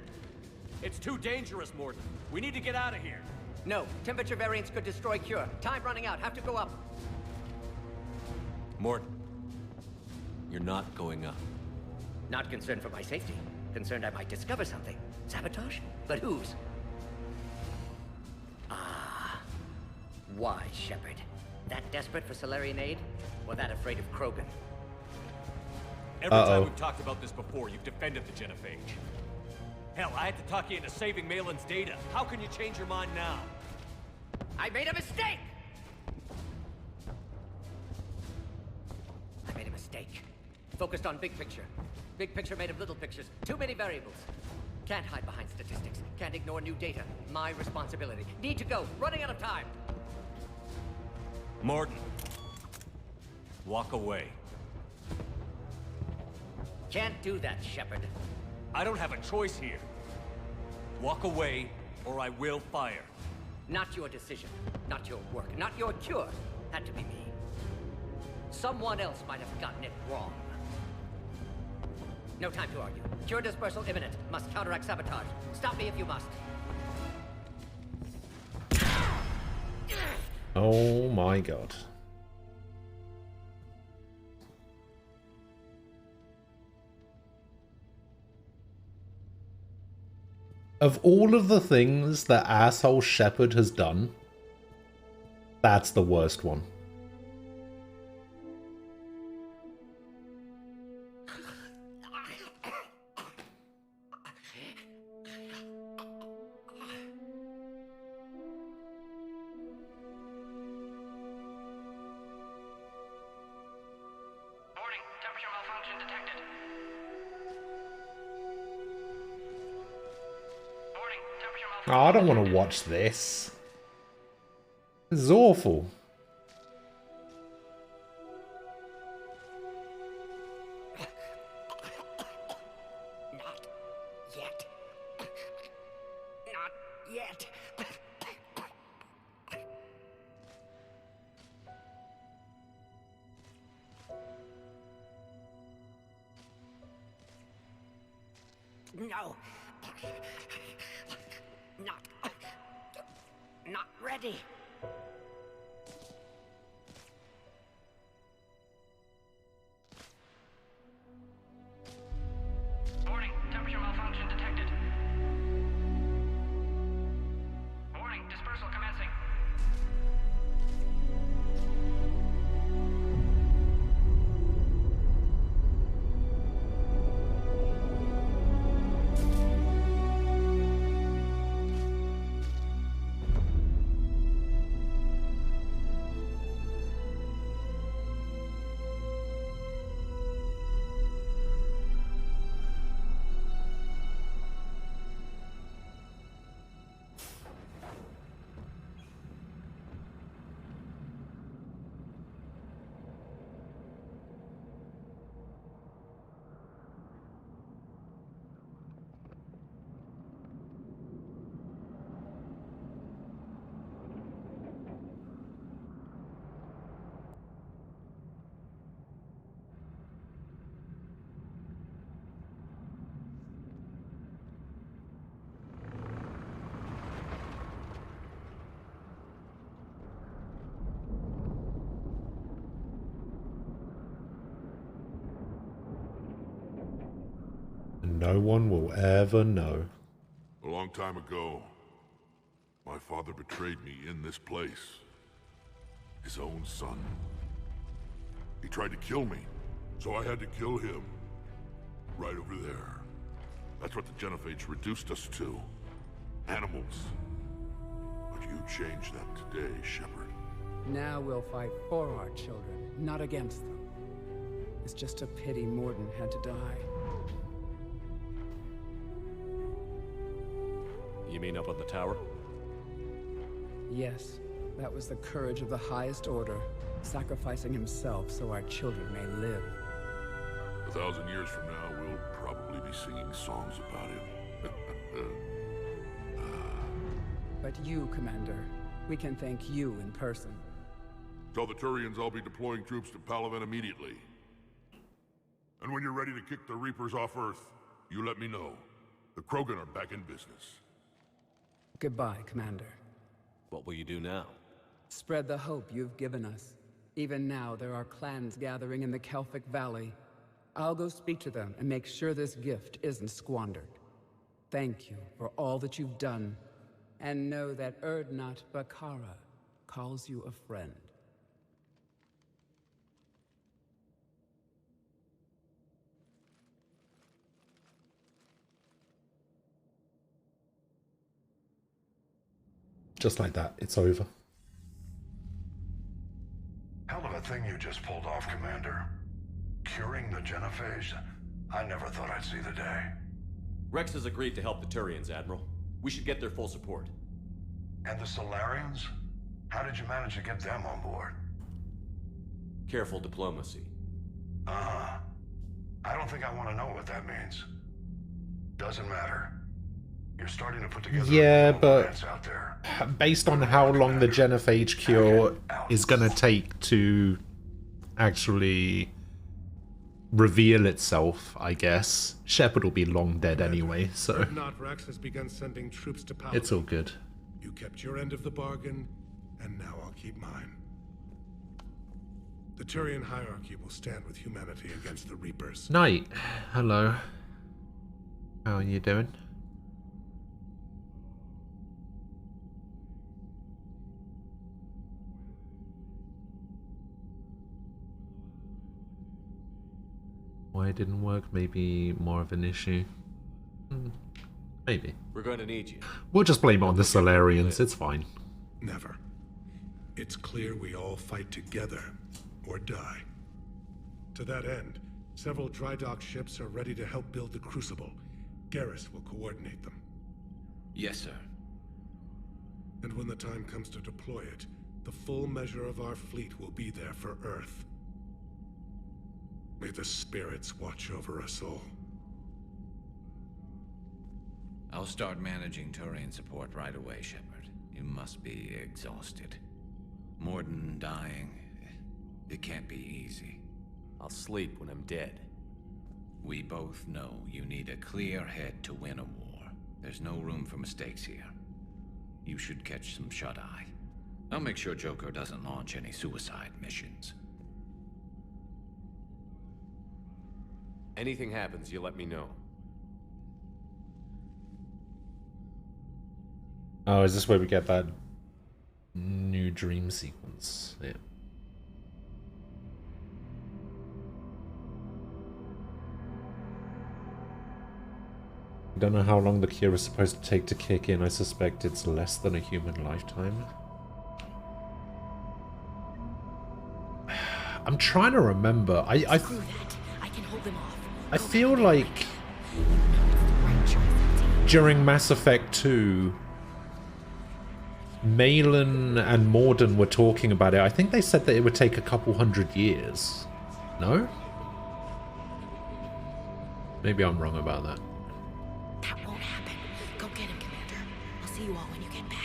It's too dangerous, Morton. We need to get out of here. No. Temperature variance could destroy cure. Time running out. Have to go up. Morton, you're not going up. Not concerned for my safety. Concerned I might discover something. Sabotage? But whose? Ah. Why, Shepard? That desperate for Solarian aid? Or that afraid of Krogan? Every time we've talked about this before, you've defended the genophage. Hell, I had to talk you into saving Malin's data. How can you change your mind now? I made a mistake! I made a mistake. Focused on big picture. Big picture made of little pictures. Too many variables. Can't hide behind statistics. Can't ignore new data. My responsibility. Need to go. Running out of time. Morton. Walk away. Can't do that, Shepard. I don't have a choice here. Walk away, or I will fire. Not your decision. Not your work. Not your cure. Had to be me. Someone else might have gotten it wrong. No time to argue. Cure dispersal imminent. Must counteract sabotage. Stop me if you must. Oh my god. Of all of the things that asshole Shepard has done, that's the worst one. Oh, I don't want to watch this. This is awful. Not yet. Not yet. No. Not ready. Warning, temperature malfunction detected. Warning, dispersal commencing. No one will ever know. A long time ago, my father betrayed me in this place. His own son. He tried to kill me, so I had to kill him. Right over there. That's what the Genophage reduced us to. Animals. But you changed that today, Shepard. Now we'll fight for our children, not against them. It's just a pity Morden had to die. You mean up on the tower? Yes, that was the courage of the highest order, sacrificing himself so our children may live. 1,000 years from now, we'll probably be singing songs about him. But you, Commander, we can thank you in person. Tell the Turians I'll be deploying troops to Palaven immediately. And when you're ready to kick the Reapers off Earth, you let me know. The Krogan are back in business. Goodbye, Commander. What will you do now? Spread the hope you've given us. Even now, there are clans gathering in the Kelphic Valley. I'll go speak to them and make sure this gift isn't squandered. Thank you for all that you've done, and know that Urdnot Bakara calls you a friend. Just like that, it's over. Hell of a thing you just pulled off, Commander. Curing the Genophage? I never thought I'd see the day. Rex has agreed to help the Turians, Admiral. We should get their full support. And the Solarians? How did you manage to get them on board? Careful diplomacy. Uh-huh. I don't think I want to know what that means. Doesn't matter. You're starting to put together Yeah, but plans out there. based on how long the Genophage cure is gonna take to actually reveal itself, I guess. Shepard will be long dead anyway, so Urdnot Rex has begun sending troops to Paladin. it's all good. You kept your end of the bargain, and now I'll keep mine. The Turian hierarchy will stand with humanity against the Reapers. Knight, hello. How are you doing? Why it didn't work? Maybe more of an issue. Maybe. We're going to need you. We'll just blame it on the Solarians, it's fine. Never. It's clear we all fight together, or die. To that end, several dry dock ships are ready to help build the Crucible. Garrus will coordinate them. Yes, sir. And when the time comes to deploy it, the full measure of our fleet will be there for Earth. May the spirits watch over us all. I'll start managing Turian support right away, Shepard. You must be exhausted. Morden dying, it can't be easy. I'll sleep when I'm dead. We both know you need a clear head to win a war. There's no room for mistakes here. You should catch some shut-eye. I'll make sure Joker doesn't launch any suicide missions. Anything happens, you let me know. Oh, is this where we get that new dream sequence? Yeah. Don't know how long the cure is supposed to take to kick in. I suspect it's less than a human lifetime. I'm trying to remember. I can hold them off. I feel like during Mass Effect 2, Malin and Morden were talking about it. I think they said that it would take a couple 100 years. No? Maybe I'm wrong about that. That won't happen. Go get him, Commander. I'll see you all when you get back.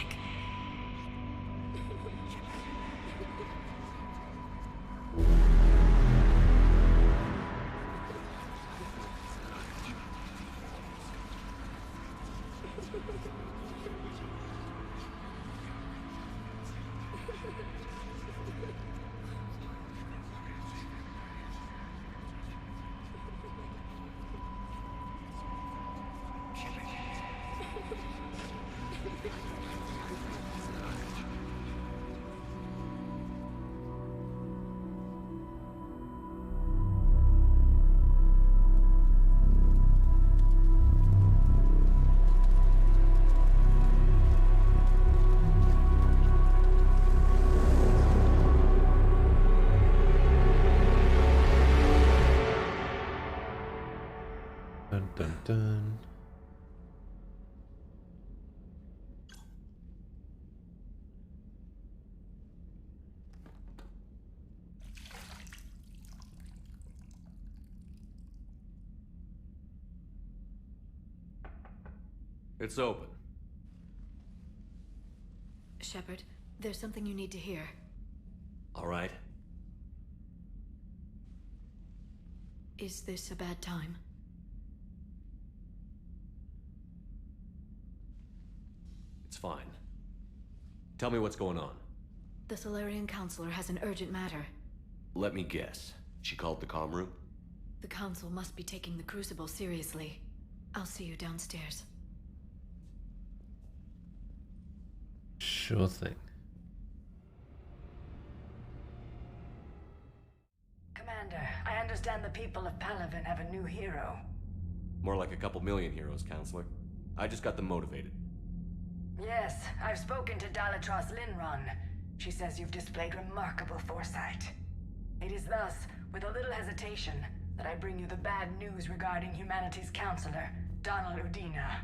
Dun dun dun. It's open. Shepard, there's something you need to hear. All right. Is this a bad time? It's fine. Tell me what's going on. The Solarian Counselor has an urgent matter. Let me guess. She called the comm room? The Council must be taking the Crucible seriously. I'll see you downstairs. Sure thing. Commander, I understand the people of Palaven have a new hero. More like a couple million heroes, Counselor. I just got them motivated. Yes, I've spoken to Dalatros Linron. She says you've displayed remarkable foresight. It is thus, with a little hesitation, that I bring you the bad news regarding humanity's counselor, Donald Udina.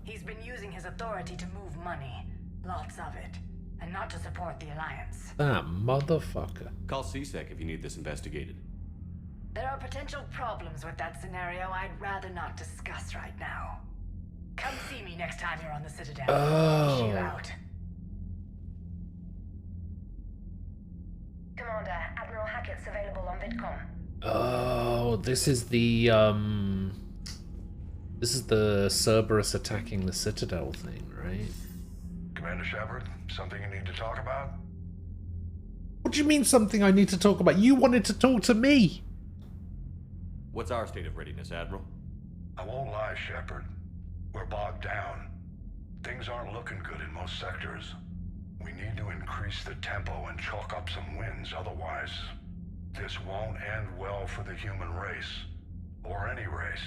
He's been using his authority to move money, lots of it, and not to support the Alliance. That motherfucker. Call CSEC if you need this investigated. There are potential problems with that scenario I'd rather not discuss right now. Come see me next time you're on the Citadel. Oh. Chill out. Commander, Admiral Hackett's available on VidCom. Oh, this is the Cerberus attacking the Citadel thing, right? Commander Shepard, something you need to talk about? What do you mean something I need to talk about? You wanted to talk to me! What's our state of readiness, Admiral? I won't lie, Shepard. We're bogged down. Things aren't looking good in most sectors. We need to increase the tempo and chalk up some wins, otherwise this won't end well for the human race. Or any race.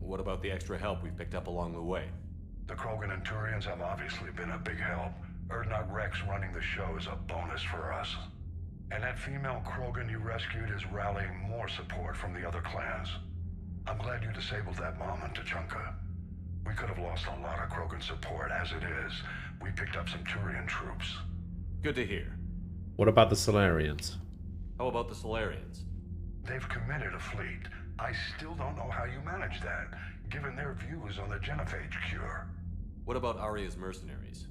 What about the extra help we picked up along the way? The Krogan and Turians have obviously been a big help. Urdnot Rex running the show is a bonus for us. And that female Krogan you rescued is rallying more support from the other clans. I'm glad you disabled that mom in Tuchanka. We could have lost a lot of Krogan support. As it is, we picked up some Turian troops. Good to hear. What about the Solarians? How about the Solarians? They've committed a fleet. I still don't know how you manage that, given their views on the genophage cure. What about Arya's mercenaries?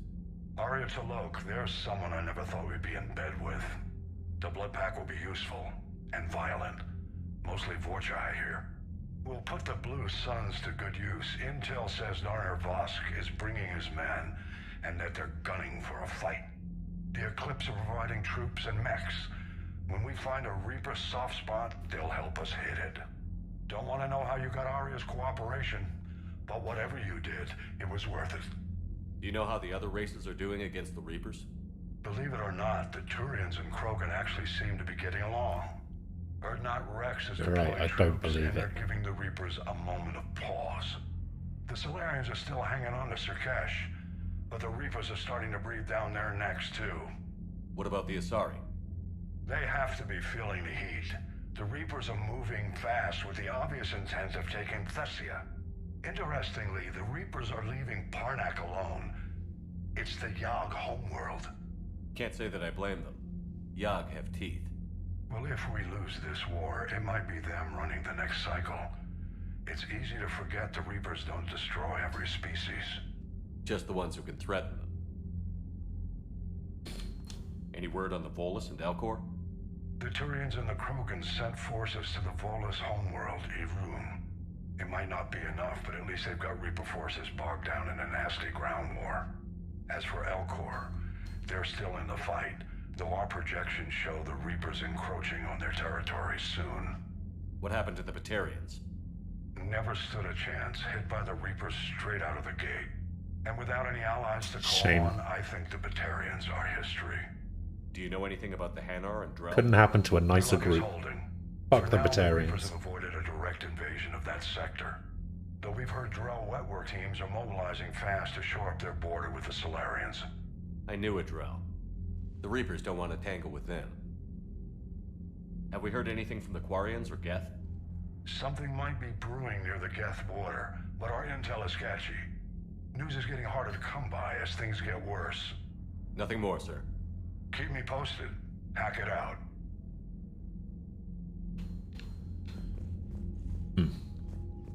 Arya T'Loak, there's someone I never thought we'd be in bed with. The blood pack will be useful, and violent. Mostly Vorchai here. We'll put the Blue Suns to good use. Intel says Narner Vosk is bringing his men, and that they're gunning for a fight. The Eclipse are providing troops and mechs. When we find a Reaper soft spot, they'll help us hit it. Don't want to know how you got Arya's cooperation, but whatever you did, it was worth it. Do you know how the other races are doing against the Reapers? Believe it or not, the Turians and Krogan actually seem to be getting along. Urdnot Rex is deploying Right, I troops, don't believe and it. they're giving the Reapers a moment of pause. The Solarians are still hanging on to Sirkesh, but the Reapers are starting to breathe down their necks too. What about the Asari? They have to be feeling the heat. The Reapers are moving fast with the obvious intent of taking Thessia. Interestingly, the Reapers are leaving Parnak alone. It's the Yogg homeworld. Can't say that I blame them. Yogg have teeth. Well, if we lose this war, it might be them running the next cycle. It's easy to forget the Reapers don't destroy every species. Just the ones who can threaten them. Any word on the Volus and Elcor? The Turians and the Krogan sent forces to the Volus homeworld, Irun. It might not be enough, but at least they've got Reaper forces bogged down in a nasty ground war. As for Elcor, they're still in the fight, though our projections show the Reapers encroaching on their territory soon. What happened to the Batarians? Never stood a chance, hit by the Reapers straight out of the gate. And without any allies to call Shame. on, I think the Batarians are history. Do you know anything about the Hanar and Drell? Couldn't happen to a nicer Good luck is group. holding. Fuck For the now, Reapers Batarians. have avoided a direct invasion of that sector. Though we've heard Drell wetwork teams are mobilizing fast to shore up their border with the Solarians. I knew it, Drell. The Reapers don't want to tangle with them. Have we heard anything from the Quarians or Geth? Something might be brewing near the Geth border, but our intel is sketchy. News is getting harder to come by as things get worse. Nothing more, sir. Keep me posted. Hack it out.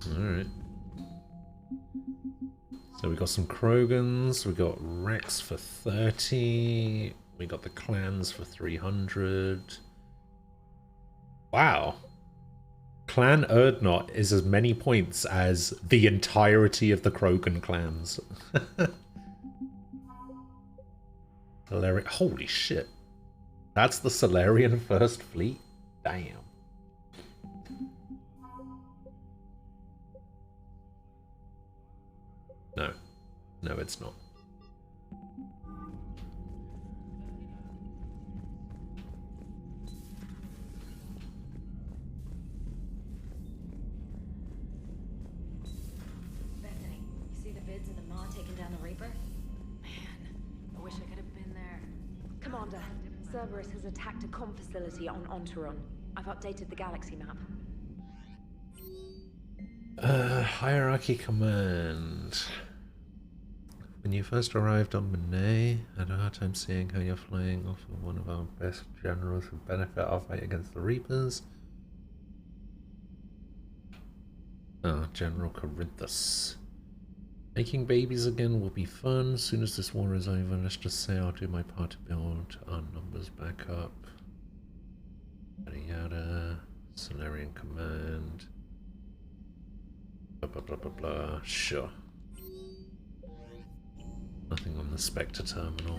Alright. So we got some Krogans, we got Rex for 30, we got the clans for 300. Wow. Clan Urdnot is as many points as the entirety of the Krogan clans. Holy shit. That's the Solarian First Fleet? Damn. No. No, it's not. Bethany, you see the vids of the Maw taking down the Reaper? Man, I wish I could have been there. Commander, Cerberus has attacked a comm facility on Ontaron. I've updated the galaxy map. Hierarchy command. When you first arrived on Monet, I had a hard time seeing how you're flying off of one of our best generals who benefit our fight against the Reapers. General Corinthus. Making babies again will be fun. As soon as this war is over, let's just say I'll do my part to build our numbers back up. Yada yada. Solarian Command. Blah blah blah blah blah. Sure. Nothing on the Spectre terminal.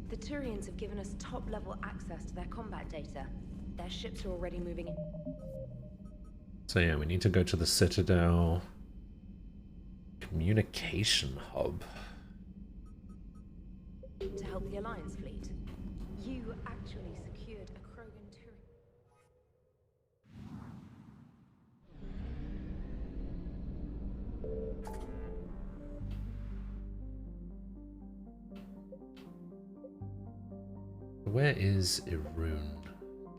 The Turians have given us top-level access to their combat data. Their ships are already moving in. So yeah, we need to go to the Citadel Communication Hub. To help the Alliance fleet. You actually secured a Krogan Turian. Where is Irun?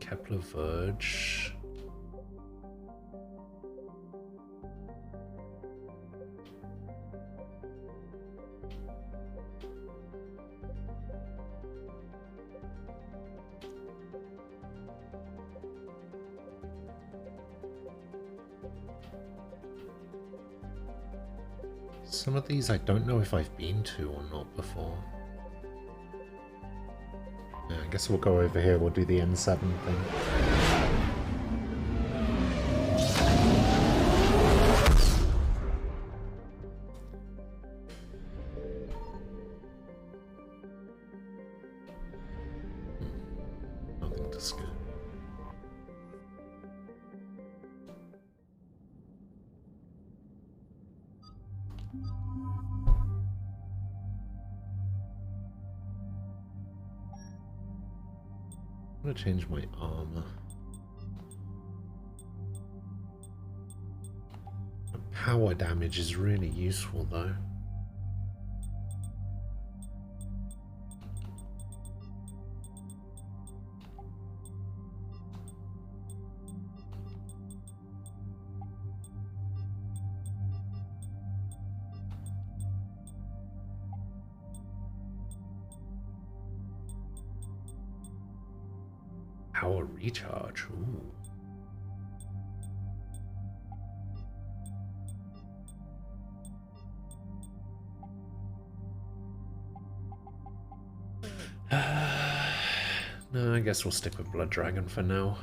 Kepler Verge. Some of these I don't know if I've been to or not before. Yeah, I guess we'll go over here, we'll do the N7 thing. Nothing to skip. I'm gonna change my armor. The power damage is really useful though. Power recharge, ooh. No, I guess we'll stick with Blood Dragon for now.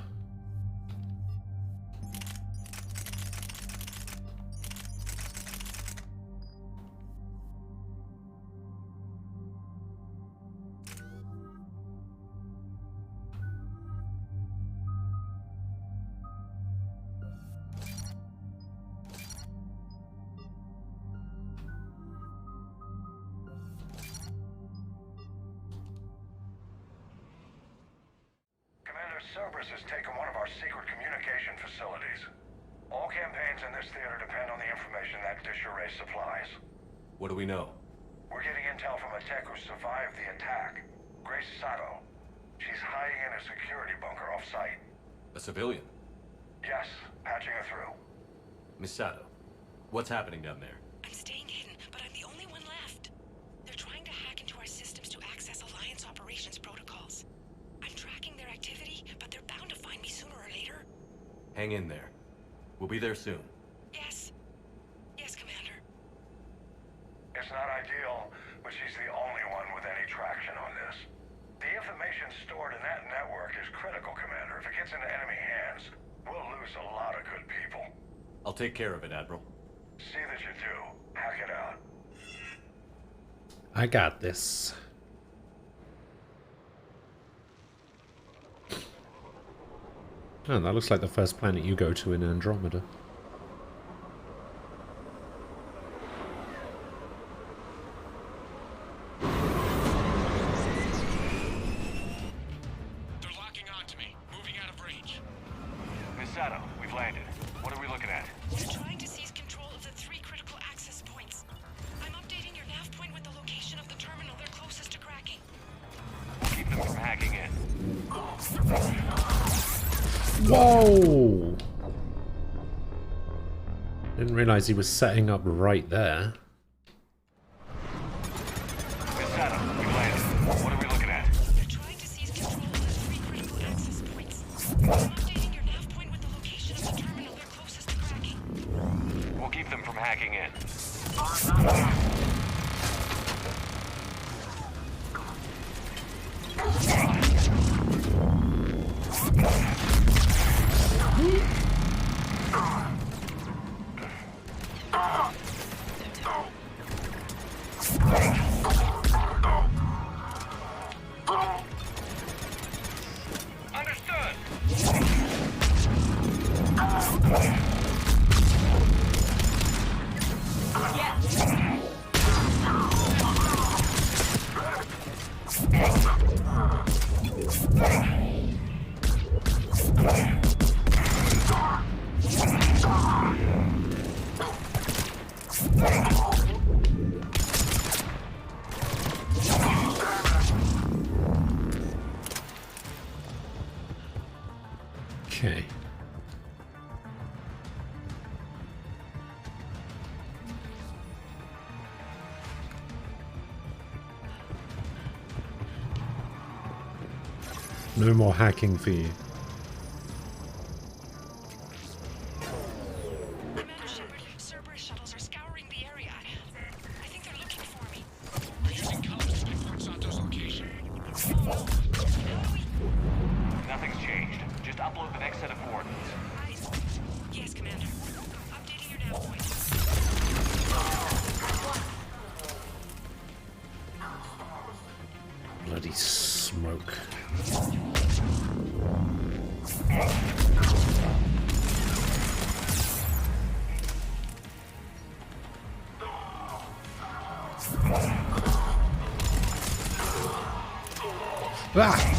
Cerberus has taken one of our secret communication facilities. All campaigns in this theater depend on the information that dish array supplies. What do we know? We're getting intel from a tech who survived the attack. Grace Sato. She's hiding in a security bunker off-site. A civilian? Yes, patching her through. Miss Sato, what's happening down there? I'm staying hidden, but I'm the only one left. They're trying to hack into our systems to access Alliance operations protocols. I'm tracking their activity, but they're bound to find me sooner or later. Hang in there. We'll be there soon. Yes. Yes, Commander. It's not ideal, but she's the only one with any traction on this. The information stored in that network is critical, Commander. If it gets into enemy hands, we'll lose a lot of good people. I'll take care of it, Admiral. See that you do. Hack it out. I got this. Oh, that looks like the first planet you go to in Andromeda. They're locking onto me, moving out of range. Miss Sato, we've landed. What are we looking at? They're trying to seize control of the 3 critical access points. I'm updating your nav point with the location of the terminal they're closest to cracking. We'll keep them from hacking in. Whoa! Didn't realize he was setting up right there. Miss Sato, we've landed. What are we looking at? They're trying to seize control of the 3 critical access points. I'm updating your nav point with the location of the terminal they're closest to cracking. We'll keep them from hacking in. Okay. No more hacking for you. Commander Shepard, Cerberus shuttles are scouring the area. I think they're looking for me. We're using colors to pinpoint Santo's location. Oh no. How do we... Nothing's changed. Just upload the next set of coordinates. Yes, Commander. Updating your nav point. Bloody smoke. Ah!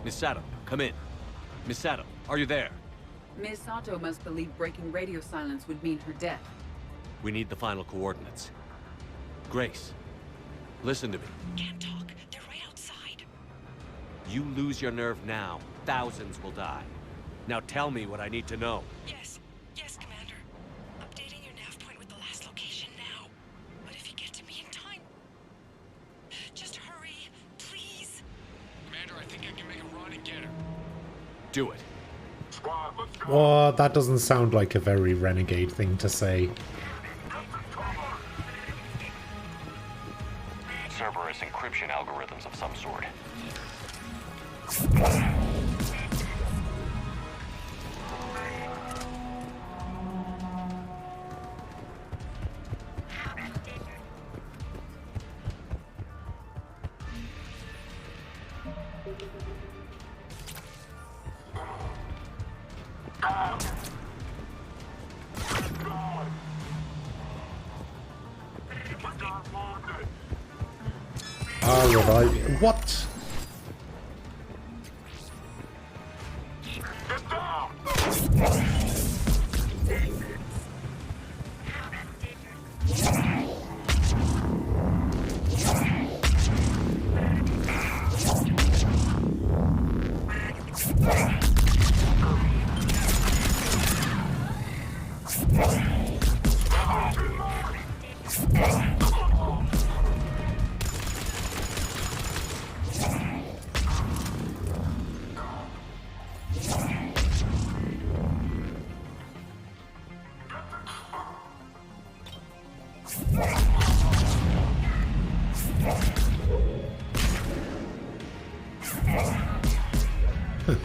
Miss Sato, come in. Miss Sato, are you there? Ms. Sato must believe breaking radio silence would mean her death. We need the final coordinates. Grace, listen to me. Can't talk. They're right outside. You lose your nerve now, thousands will die. Now tell me what I need to know. Yes. Yes, Commander. Updating your nav point with the last location now. But if you get to me in time... Just hurry, please. Commander, I think I can make a run and get her. Do it. Well, that doesn't sound like a very Renegade thing to say. Cerberus encryption algorithms of some sort. Revive. What?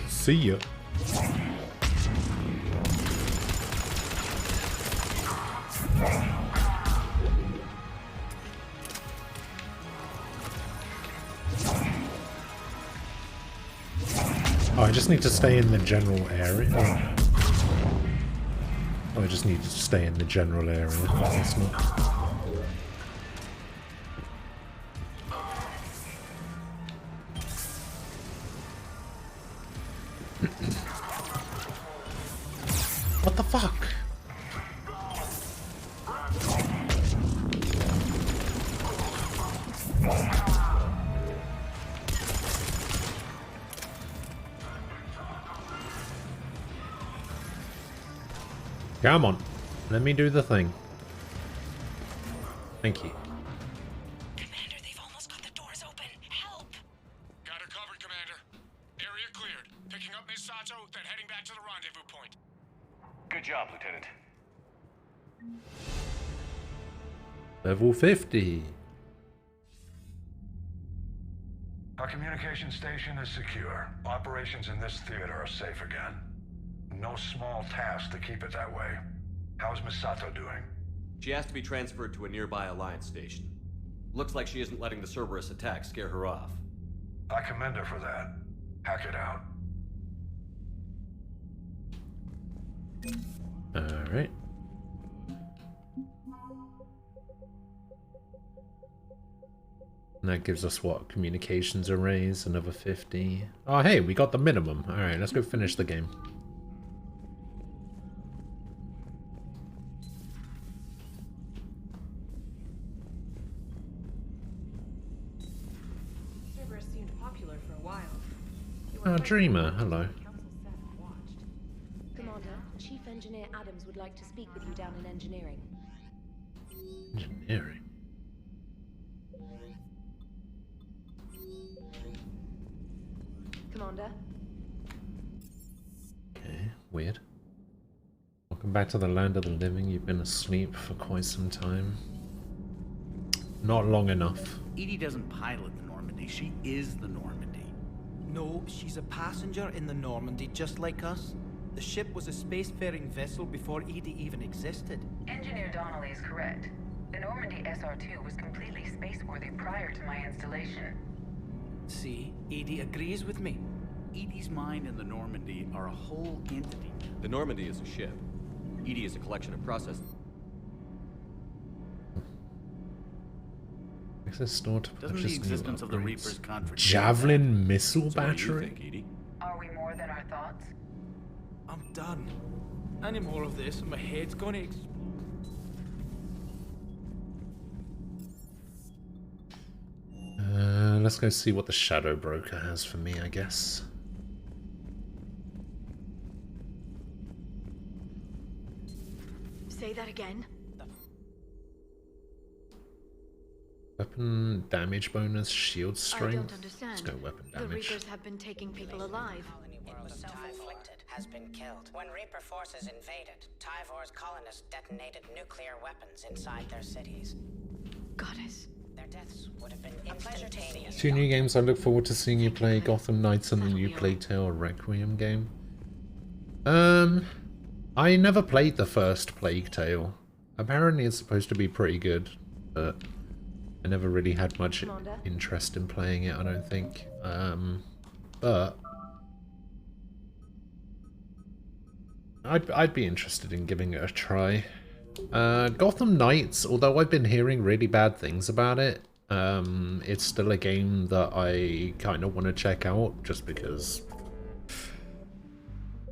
See ya. Oh, I just need to stay in the general area. Oh, I just need to stay in the general area. That's not... What the fuck? Come on, let me do the thing. Thank you. Commander, they've almost got the doors open. Help! Got her covered, Area cleared. Picking up Miss Sato, then heading back to the rendezvous point. Good job, Lieutenant. Level 50. Our communication station is secure. Operations in this theater are safe again. No small task to keep it that way. How's Miss Sato doing? She has to be transferred to a nearby Alliance station. Looks like she isn't letting the Cerberus attack scare her off. I commend her for that. Hack it out. Alright. And that gives us what? Communications arrays, another 50. Oh hey, we got the minimum. Alright, let's go finish the game. Cerberus seemed popular for a while. Oh, Dreamer, hello. Commander, Chief Engineer Adams would like to speak with you down in engineering. Engineering? Commander? Okay, weird. Welcome back to the land of the living. You've been asleep for quite some time. Not long enough. Edie doesn't pilot the Normandy, she is the Normandy. No, she's a passenger in the Normandy, just like us. The ship was a spacefaring vessel before Edie even existed. Engineer Donnelly is correct. The Normandy SR-2 was completely spaceworthy prior to my installation. See, Edie agrees with me. Edie's mind and the Normandy are a whole entity. The Normandy is a ship. Edie is a collection of processes. Access store to Doesn't the purchase existence new of the upgrades. Reapers contradict Javelin missile So what do you battery? think, Edie? Are we more than our thoughts? I'm done. Any more of this and my head's gonna explode. Let's go see what the Shadow Broker has for me, I guess. Say that again. Weapon damage bonus, shield I strength. don't understand. Let's go weapon The damage. Reapers have been taking people alive. It was self-inflicted, has been killed. When Reaper forces invaded, Tyvor's colonists detonated nuclear weapons inside their cities. Goddess. Their deaths would have been instantaneous. 2 new games I look forward to seeing you play: Gotham Knights and the new Plague Tale Requiem game. I never played the first Plague Tale. Apparently it's supposed to be pretty good, but I never really had much interest in playing it, I don't think. But I'd be interested in giving it a try. Gotham Knights, although I've been hearing really bad things about it, it's still a game that I kind of want to check out just because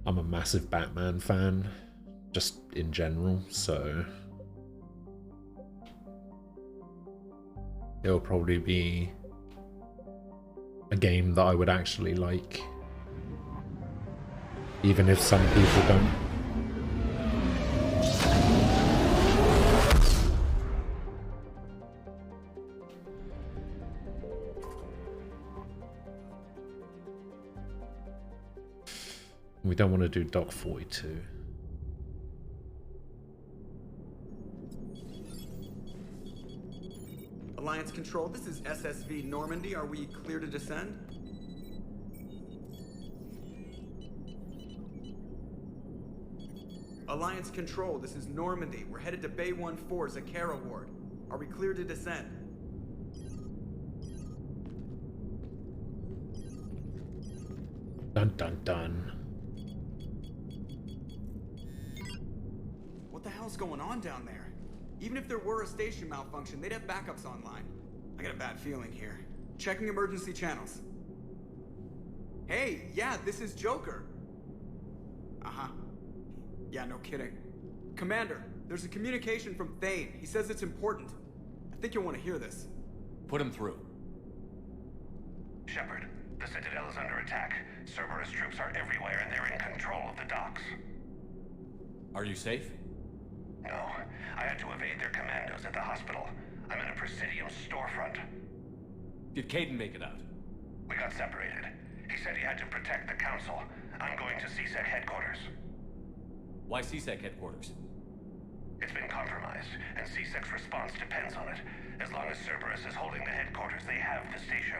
I'm a massive Batman fan, just in general, so it'll probably be a game that I would actually like, even if some people don't. We don't want to do Dock 42. Alliance Control, this is SSV Normandy. Are we clear to descend? Alliance Control, this is Normandy. We're headed to Bay 1-4, Zakara Ward. Are we clear to descend? Dun dun dun. What the hell's going on down there? Even if there were a station malfunction, they'd have backups online. I got a bad feeling here. Checking emergency channels. Hey, yeah, this is Joker. Uh-huh. Yeah, no kidding. Commander, there's a communication from Thane. He says it's important. I think you'll want to hear this. Put him through. Shepard, the Citadel is under attack. Cerberus troops are everywhere and they're in control of the docks. Are you safe? No, I had to evade their commandos at the hospital. I'm in a Presidium storefront. Did Caden make it out? We got separated. He said he had to protect the Council. I'm going to CSEC headquarters. Why CSEC headquarters? It's been compromised, and CSEC's response depends on it. As long as Cerberus is holding the headquarters, they have the station.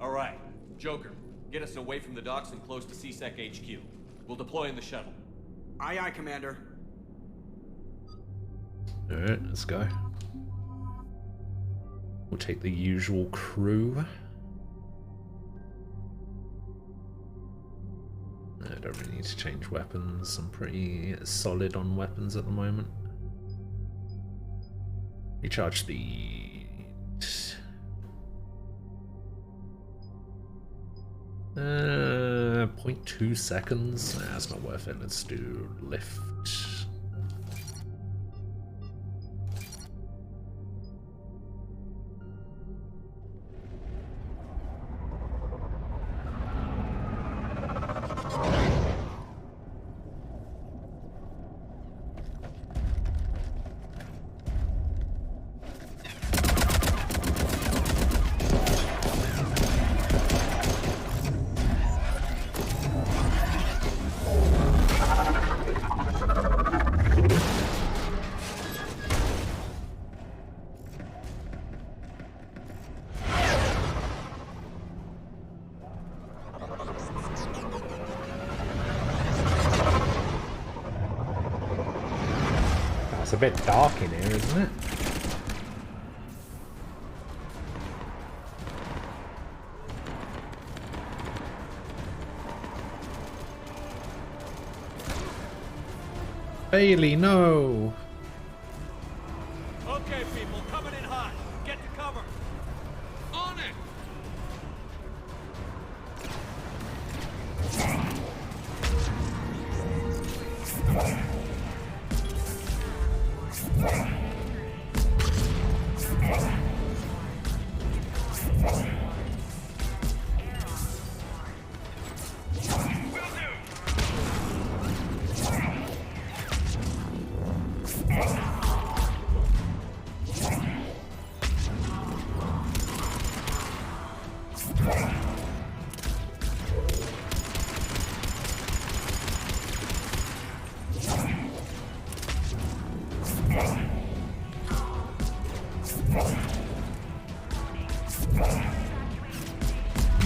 Alright, Joker, get us away from the docks and close to CSEC HQ. We'll deploy in the shuttle. Aye, aye, Commander. Alright, let's go. We'll take the usual crew. I don't really need to change weapons. I'm pretty solid on weapons at the moment. Recharge the... 0.2 seconds. Nah, that's not worth it. Let's do lift. It's a bit dark in here, isn't it? Bailey, no! Okay, people, coming in hot. Get to cover. On it!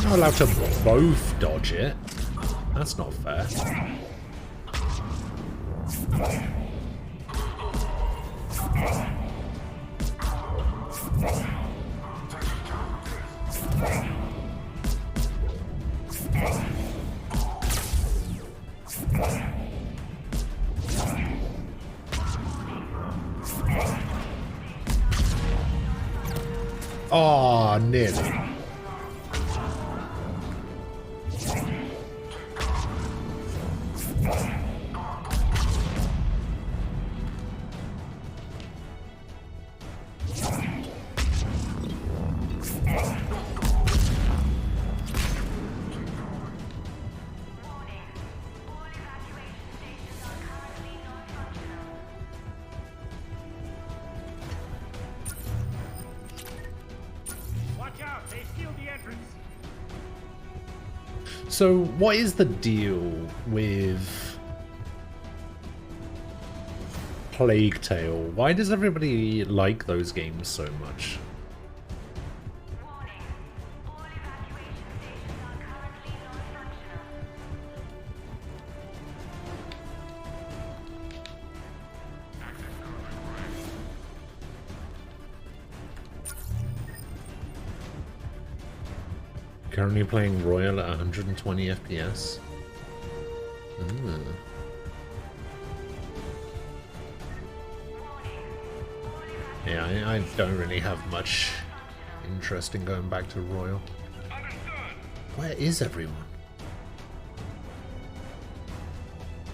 Not allowed to both dodge it. That's not fair. Oh, nearly. So, what is the deal with Plague Tale? Why does everybody like those games so much? Currently playing Royal at 120 FPS. Yeah, I don't really have much interest in going back to Royal. Where is everyone?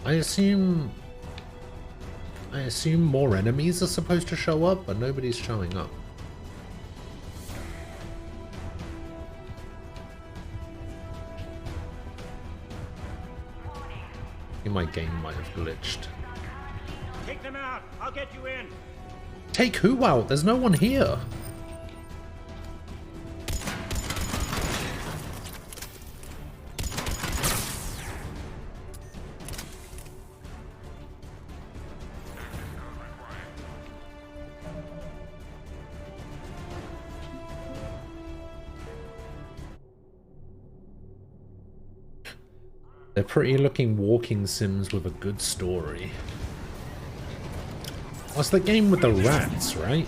I assume more enemies are supposed to show up, but nobody's showing up. My game might have glitched. Take them out. I'll get you in. Take who out? There's no one here. They're pretty looking walking sims with a good story. What's the game with the rats, right?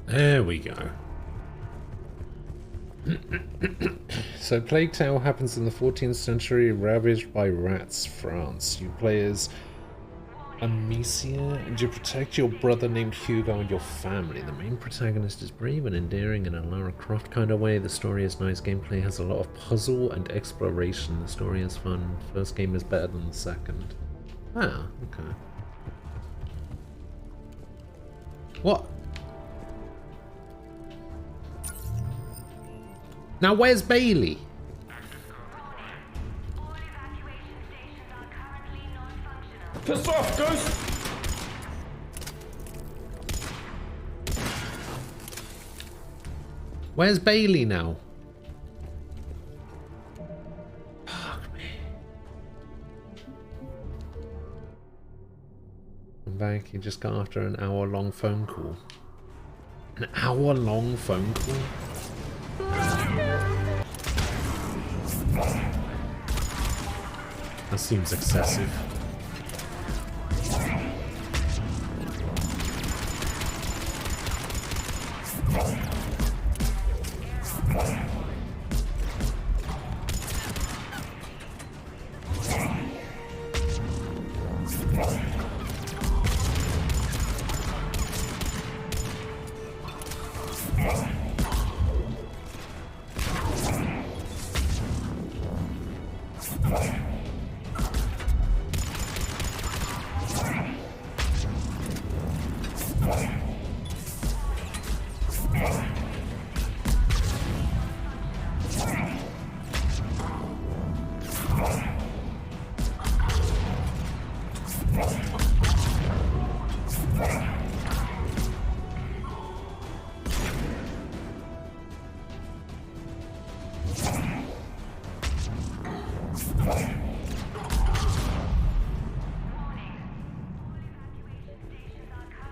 There we go. So Plague Tale happens in the 14th century, ravaged by rats, France. You play as Amicia, and you protect your brother named Hugo and your family. The main protagonist is brave and endearing in a Lara Croft kind of way. The story is nice, gameplay has a lot of puzzle and exploration. The story is fun. First game is better than the second. Ah, okay. What? Now where's Bailey? Piss off, Ghost! Where's Bailey now? Fuck me. I'm back. You just got after an hour-long phone call. An hour-long phone call? That seems excessive.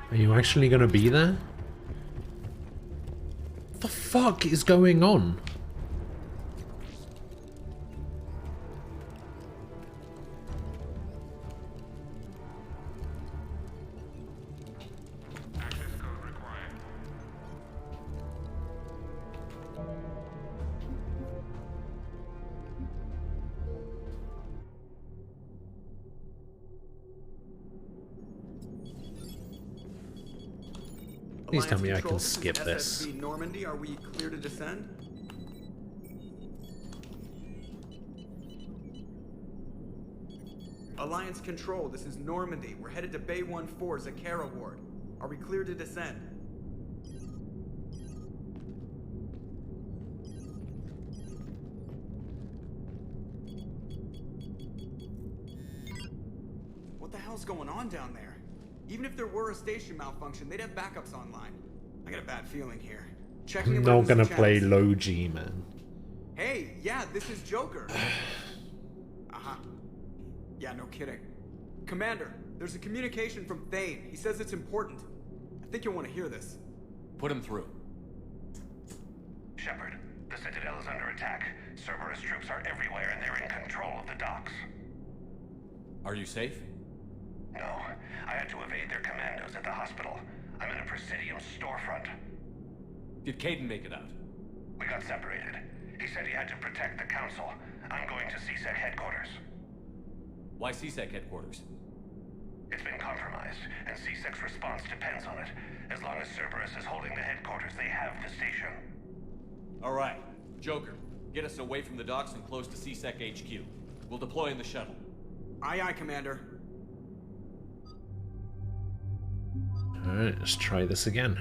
Are you actually gonna be there? What the fuck is going on? Please tell me I can skip this. SSV Normandy, are we clear to descend? Alliance Control, this is Normandy. We're headed to Bay 1-4 Zakara Ward. Are we clear to descend? What the hell's going on down there? Even if there were a station malfunction, they'd have backups online. I got a bad feeling here. Checking I'm not gonna play low G, man. Hey, yeah, this is Joker. Uh-huh. Yeah, no kidding. Commander, there's a communication from Thane. He says it's important. I think you'll want to hear this. Put him through. Shepard, The Citadel is under attack. Cerberus troops are everywhere and they're in control of the docks. Are you safe? No, I had to evade their commandos at the hospital. I'm in a Presidium storefront. Did Caden make it out? We got separated. He said he had to protect the Council. I'm going to CSEC headquarters. Why CSEC headquarters? It's been compromised, and CSEC's response depends on it. As long as Cerberus is holding the headquarters, they have the station. All right. Joker, get us away from the docks and close to CSEC HQ. We'll deploy in the shuttle. Aye, aye, Commander. Alright, let's try this again.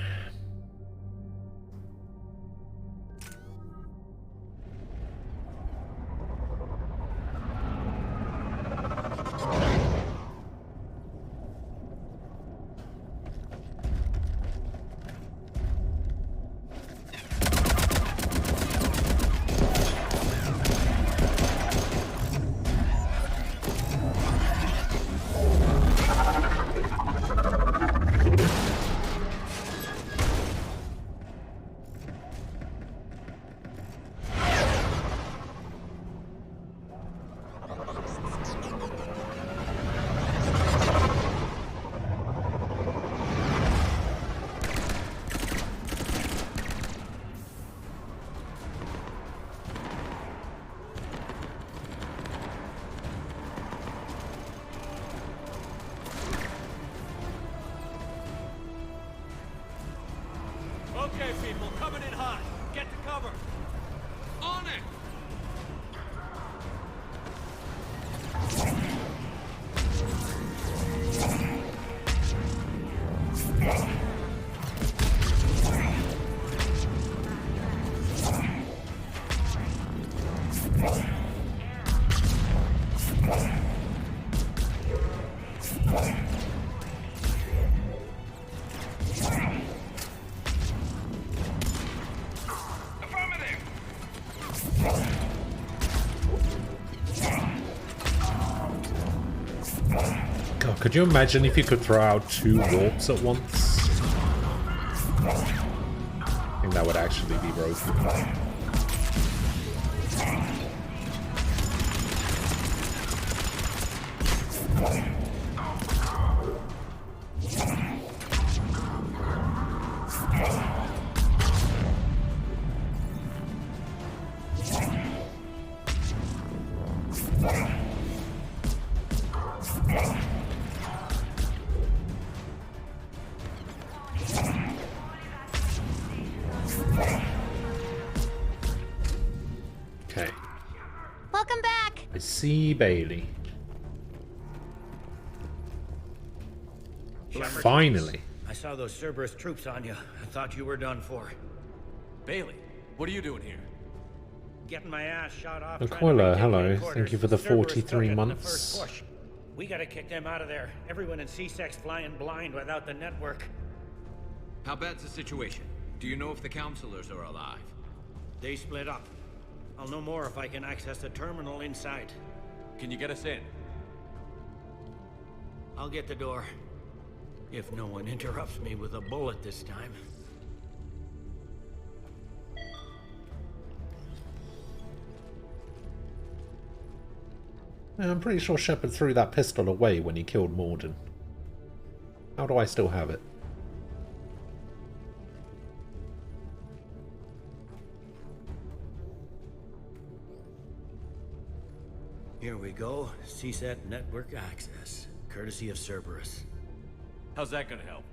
Okay, people, coming in hot. Get to cover. On it! God, could you imagine if you could throw out 2 warps at once? I think that would actually be broken. Okay. Welcome back. I see Bailey. Finally. I saw those Cerberus troops on you. I thought you were done for. Bailey, what are you doing here? Getting my ass shot off. Aquila, hello. Thank you for the Cerberus 43 took it in the months. first push. We gotta kick them out of there. Everyone in C-Sec's flying blind without the network. How bad's the situation? Do you know if the counselors are alive? They split up. I'll know more if I can access the terminal inside. Can you get us in? I'll get the door. If no one interrupts me with a bullet this time. Yeah, I'm pretty sure Shepard threw that pistol away when he killed Morden. How do I still have it? Here we go. CSET network access, courtesy of Cerberus. How's that gonna help?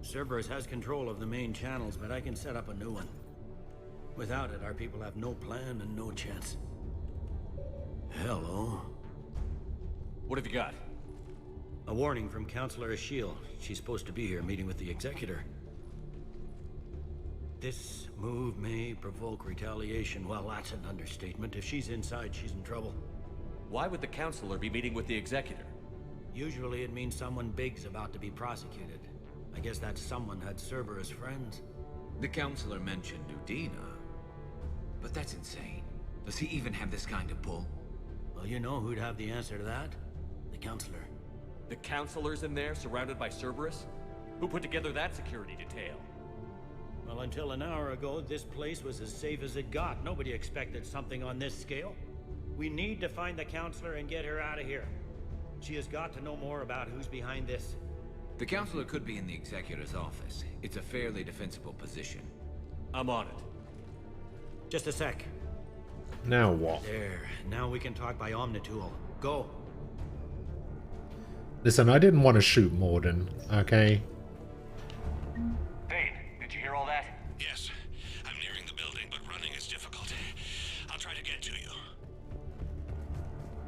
Cerberus has control of the main channels, but I can set up a new one. Without it, our people have no plan and no chance. Hello. What have you got? A warning from Counselor Ashiel. She's supposed to be here meeting with the Executor. This move may provoke retaliation. Well, that's an understatement. If she's inside, she's in trouble. Why would the Counselor be meeting with the Executor? Usually it means someone big's about to be prosecuted. I guess that someone had Cerberus friends. The counselor mentioned Udina. But that's insane. Does he even have this kind of pull? Well, you know who'd have the answer to that? The Counselor. The Counselor's in there, surrounded by Cerberus? Who put together that security detail? Well, until an hour ago, this place was as safe as it got. Nobody expected something on this scale. We need to find the counselor and get her out of here. She has got to know more about who's behind this. The counselor could be in the executor's office. It's a fairly defensible position. I'm on it. Just a sec. Now what? There. Now we can talk by Omnitool. Go. Listen, I didn't want to shoot Morden, okay? Thane, did you hear all that? Yes. I'm nearing the building, but running is difficult. I'll try to get to you.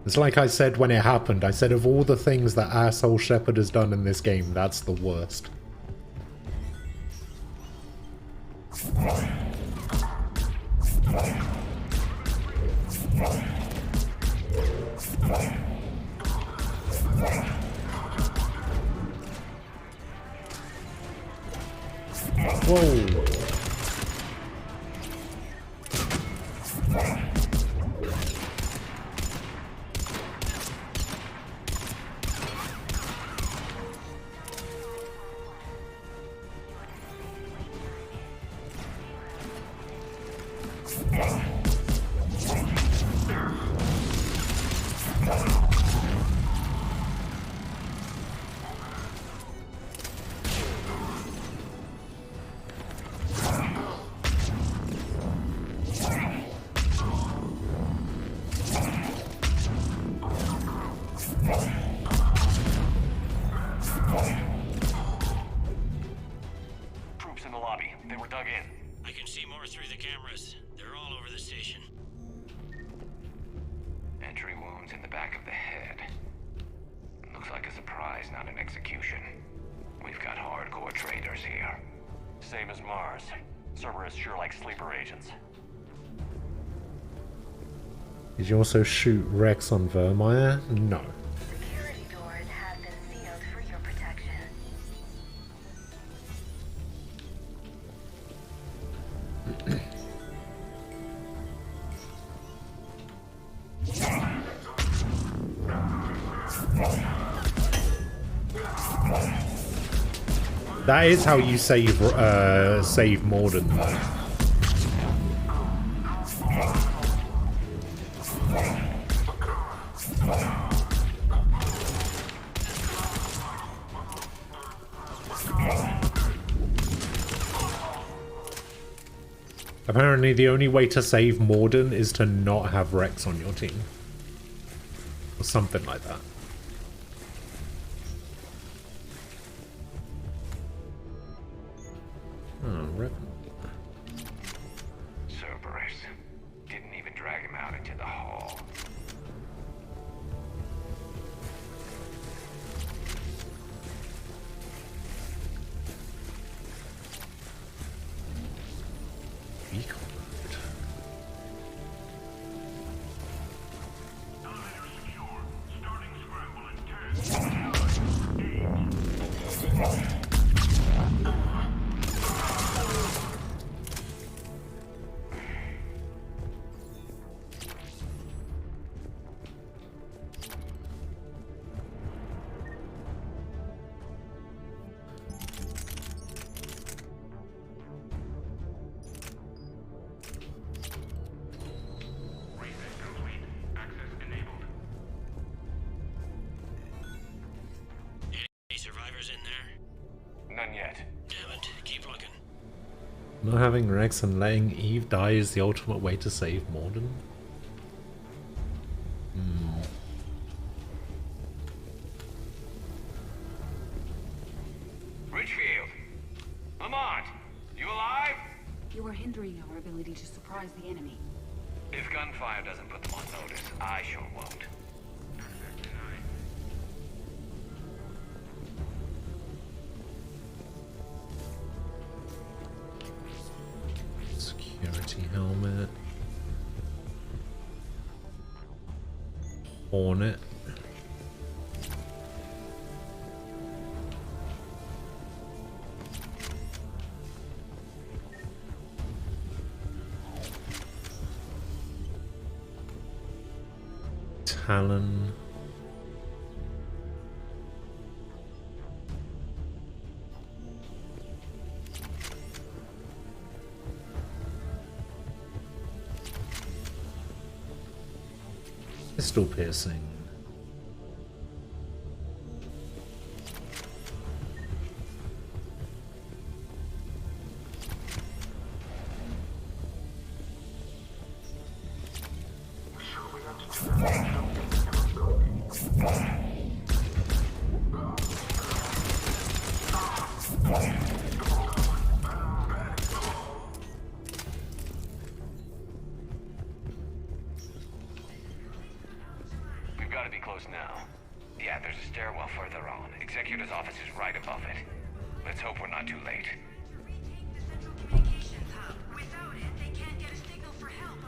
It's like I said when it happened. I said of all the things that asshole Shepard has done in this game, that's the worst. Whoa. Troops in the lobby. They were dug in. I can see more through the cameras. They're all over the station. Entry wounds in the back of the head. Looks like a surprise, not an execution. We've got hardcore traitors here. Same as Mars. Cerberus sure likes sleeper agents. Did you also shoot Rex on Vermeer? No. Security doors have been sealed for your protection. That is how you save Morden, though. Apparently the only way to save Morden is to not have Rex on your team. Or something like that. Oh, rip. Cerberus. Didn't even drag him out into the hall. Beacon. Not having Rex and letting Eve die is the ultimate way to save Morden? Richfield! Lamont! You alive? You are hindering our ability to surprise the enemy. If gunfire doesn't put them on notice, I sure won't. Security helmet. Hornet. Talon. Pistol piercing. We've got to be close now. Yeah, there's a stairwell further on. Executor's office is right above it. Let's hope we're not too late. Without it, they can't get a signal for help.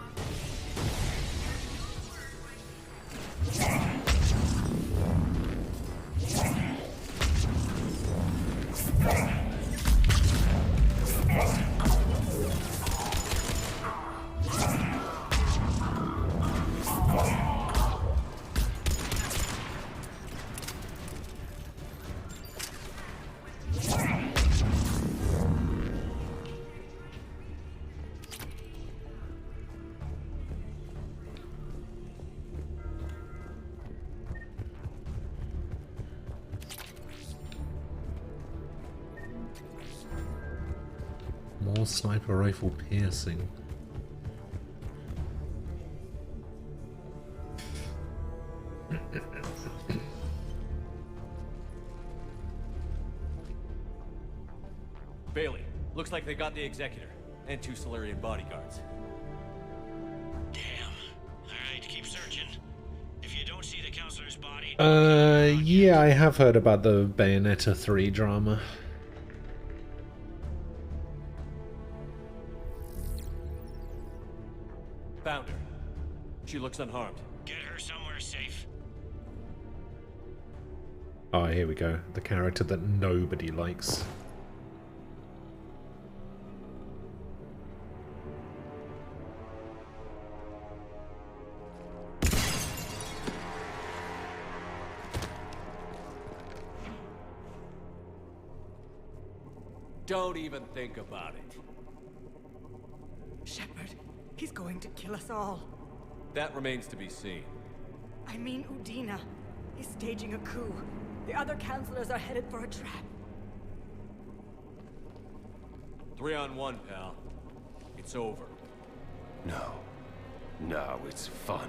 More sniper rifle piercing. Bailey, looks like they got the Executor and 2 Solarian bodyguards. Alright, keep searching. If you don't see the counselor's body... Yeah, I have heard about the Bayonetta 3 drama. Found her. She looks unharmed. Get her somewhere safe. Oh, here we go. The character that nobody likes. Don't even think about it. Shepard, he's going to kill us all. That remains to be seen. I mean Udina. He's staging a coup. The other counselors are headed for a trap. 3-on-1, pal. It's over. No. No, it's fun.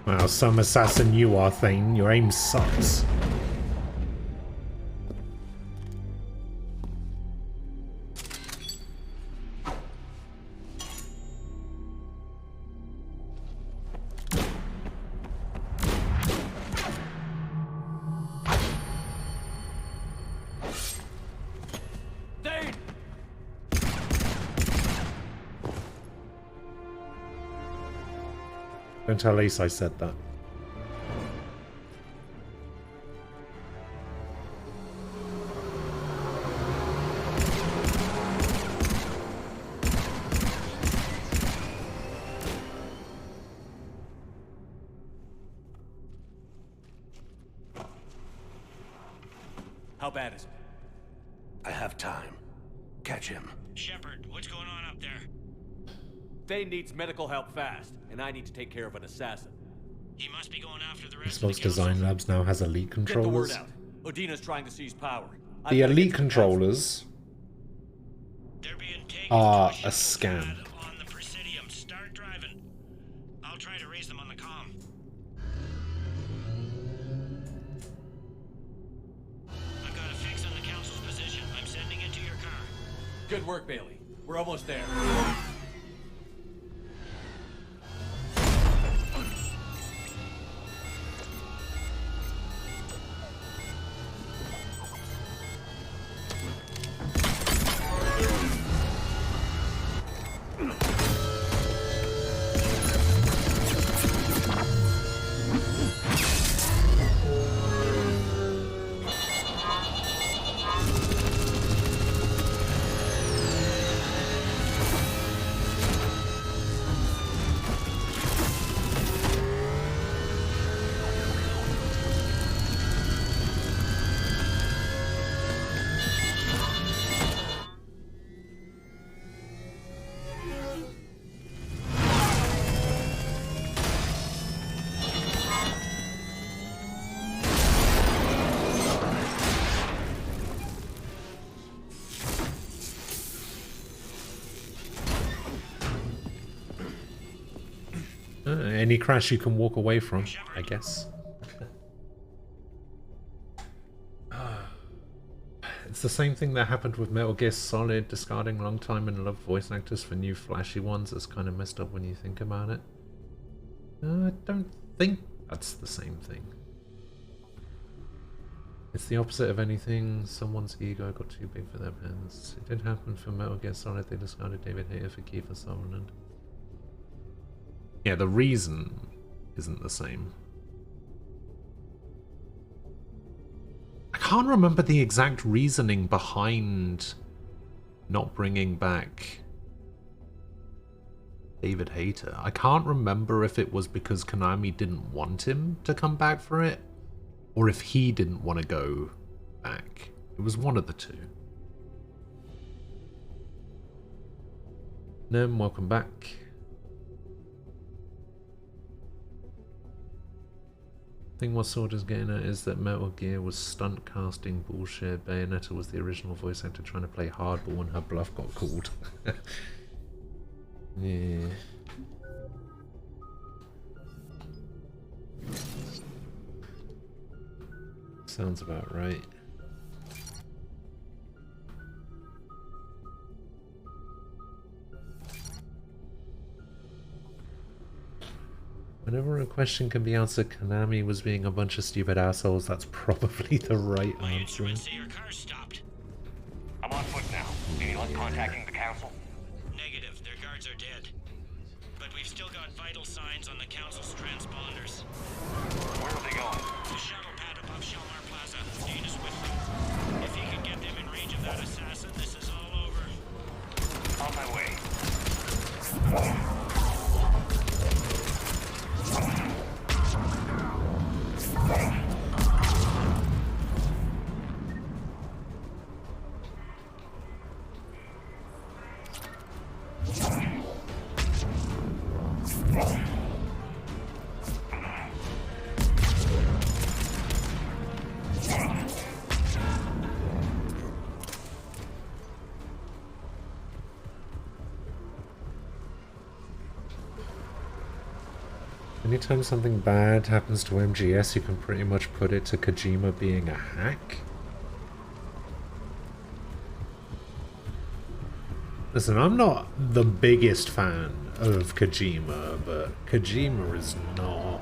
Wow, some assassin you are, Thane. Your aim sucks. Don't tell Ace I said that. How bad is it? I have time. Catch him. Shepard, what's going on up there? Thane needs medical help fast, and I need to take care of an assassin. He must be going after the rest Xbox of the council. Design Labs now has elite Get the word controllers. out. Udina's trying to seize power. The elite controllers are a scam. On the Presidium. Start driving. I'll try to raise them on the comm. I've got a fix on the council's position. I'm sending it to your car. Good work, Bailey. We're almost there. Any crash you can walk away from, I guess. It's the same thing that happened with Metal Gear Solid, discarding long time and loved voice actors for new flashy ones. It's kind of messed up when you think about it. I don't think that's the same thing. It's the opposite of anything. Someone's ego got too big for their pants. It did happen for Metal Gear Solid. They discarded David Hayter for Kiefer Sutherland. Yeah, the reason isn't the same. I can't remember the exact reasoning behind not bringing back David Hayter. I can't remember if it was because Konami didn't want him to come back for it, or if he didn't want to go back. It was one of the two. Nem, welcome back. I think what Soldier's getting at is that Metal Gear was stunt casting bullshit. Bayonetta was the original voice actor trying to play hardball and her bluff got called. Yeah. Sounds about right. Whenever a question can be answered, Konami was being a bunch of stupid assholes. That's probably the right answer. I'm on foot now. Any luck contacting the council? Negative. Their guards are dead. But we've still got vital signs on the council's transponders. Where are they going? The shuttle pad above Shalmar Plaza. Dana's with them. If he can get them in range of that assassin, this is all over. On my way. Anytime something bad happens to MGS, you can pretty much put it to Kojima being a hack. Listen, I'm not the biggest fan of Kojima, but Kojima is not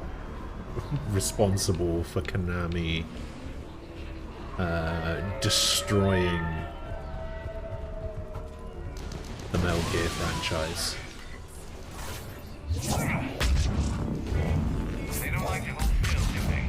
responsible for Konami destroying the Metal Gear franchise. They don't like to hold still, do they?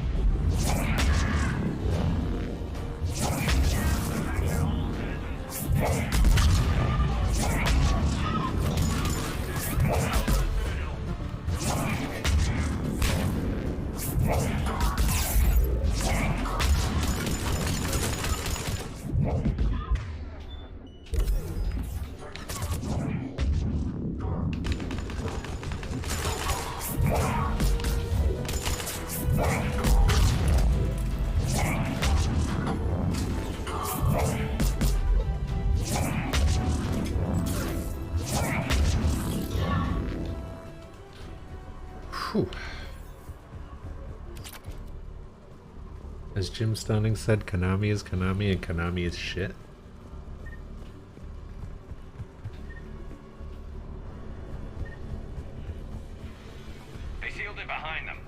Whew. As Jim Sterling said, Konami is Konami and Konami is shit. They sealed it behind them.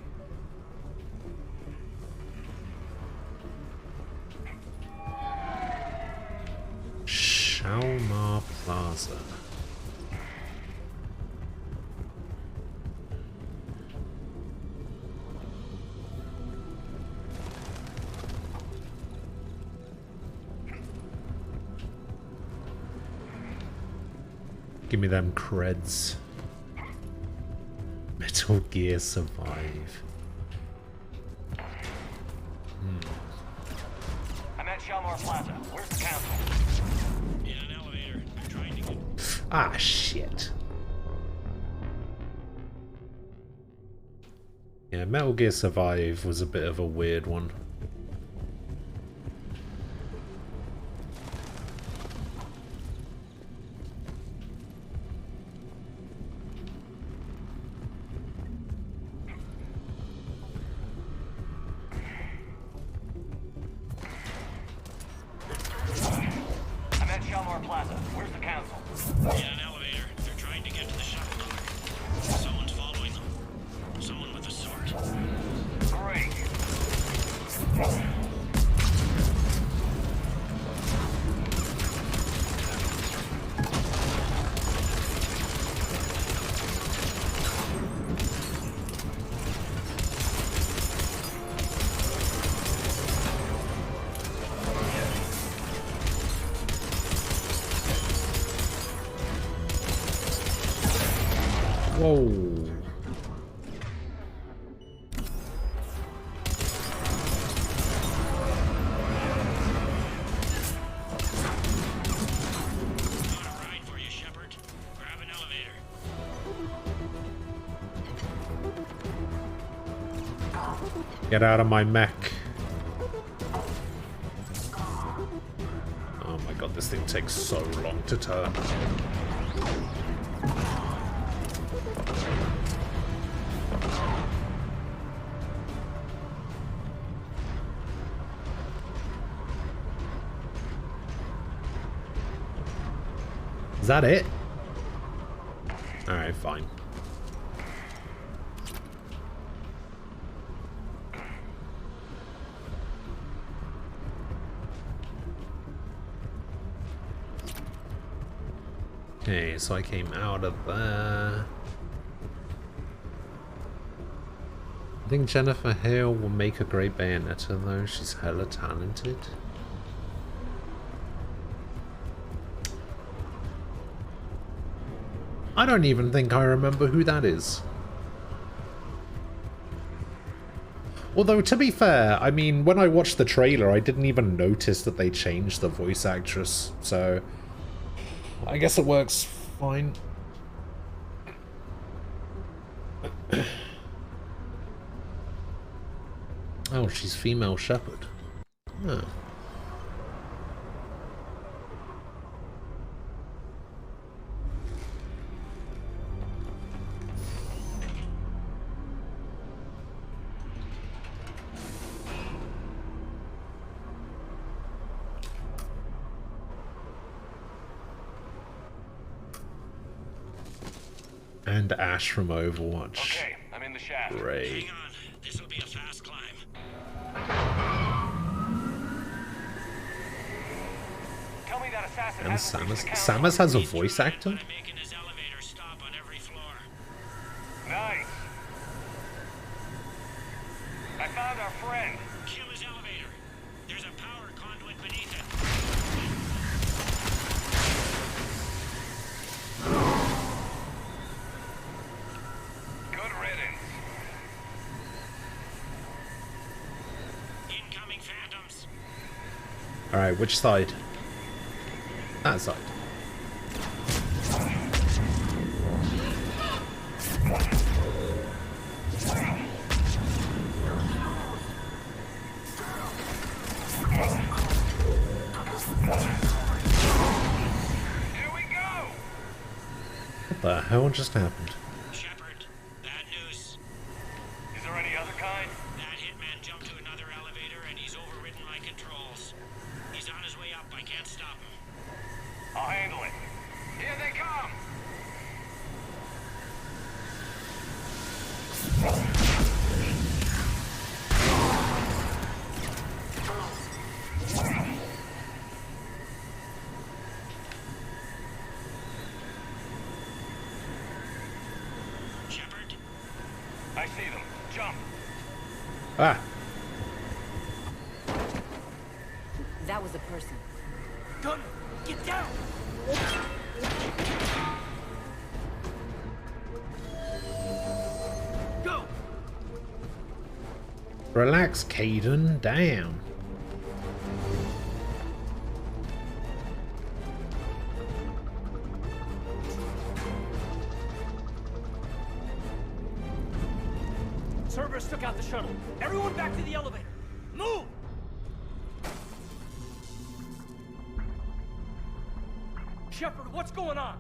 Shalmar Plaza. Give me them creds. Metal Gear Survive. I'm at Shalmar Plaza. Where's the council? In an elevator. They're trying to get... Ah, shit. Yeah, Metal Gear Survive was a bit of a weird one. Oh. Get out of my mech. Oh my god, this thing takes so long to turn. Is that it? Alright, fine. Okay, so I came out of there. I think Jennifer Hale will make a great Bayonetta though, she's hella talented. I don't even think I remember who that is. Although, to be fair, I mean, when I watched the trailer, I didn't even notice that they changed the voice actress, so I guess it works fine. Oh, she's female shepherd. Oh. And Ash from Overwatch. Okay, I'm in the shaft. Great. Hang on. This will be a fast climb. Tell me that assassin And hasn't reached the Samus has a voice actor? Nice. I found our friend. Kill his elevator. There's a power conduit beneath it. Good riddance. Incoming phantoms. Alright, which side? That side. Here we go. What the hell just happened? Shepard, bad news. Is there any other kind? That hitman jumped to another elevator and he's overridden my controls. He's on his way up. I can't stop him. I'll handle it. Here they come. Shepard, I see them. Jump. Ah! That was a person. Gunner, get down! Go! Relax, Caden. Damn. Cerberus took out the shuttle. Everyone back to the elevator. Move! Shepard, what's going on?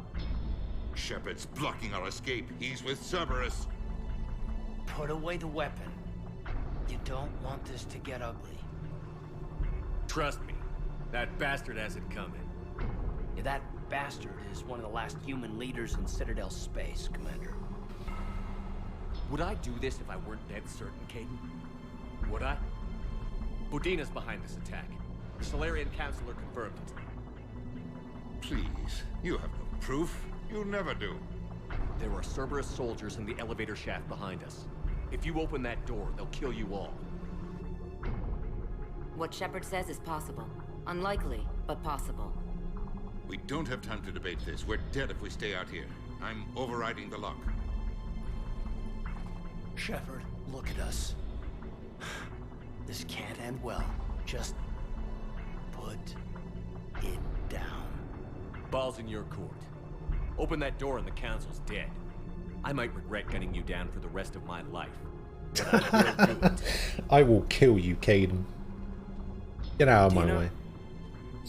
Shepard's blocking our escape. He's with Cerberus. Put away the weapon. You don't want this to get ugly. Trust me, that bastard has it coming. Yeah, that bastard is one of the last human leaders in Citadel space, Commander. Would I do this if I weren't dead certain, Caden? Would I? Udina's behind this attack. The Solarian Councilor confirmed it. Please, you have no proof. You never do. There are Cerberus soldiers in the elevator shaft behind us. If you open that door, they'll kill you all. What Shepard says is possible. Unlikely, but possible. We don't have time to debate this. We're dead if we stay out here. I'm overriding the lock. Shepard, look at us. This can't end well. Just put it down. Ball's in your court. Open that door and the Council's dead. I might regret gunning you down for the rest of my life. But I will do it. I will kill you, Caden. Get out of my Dina, way.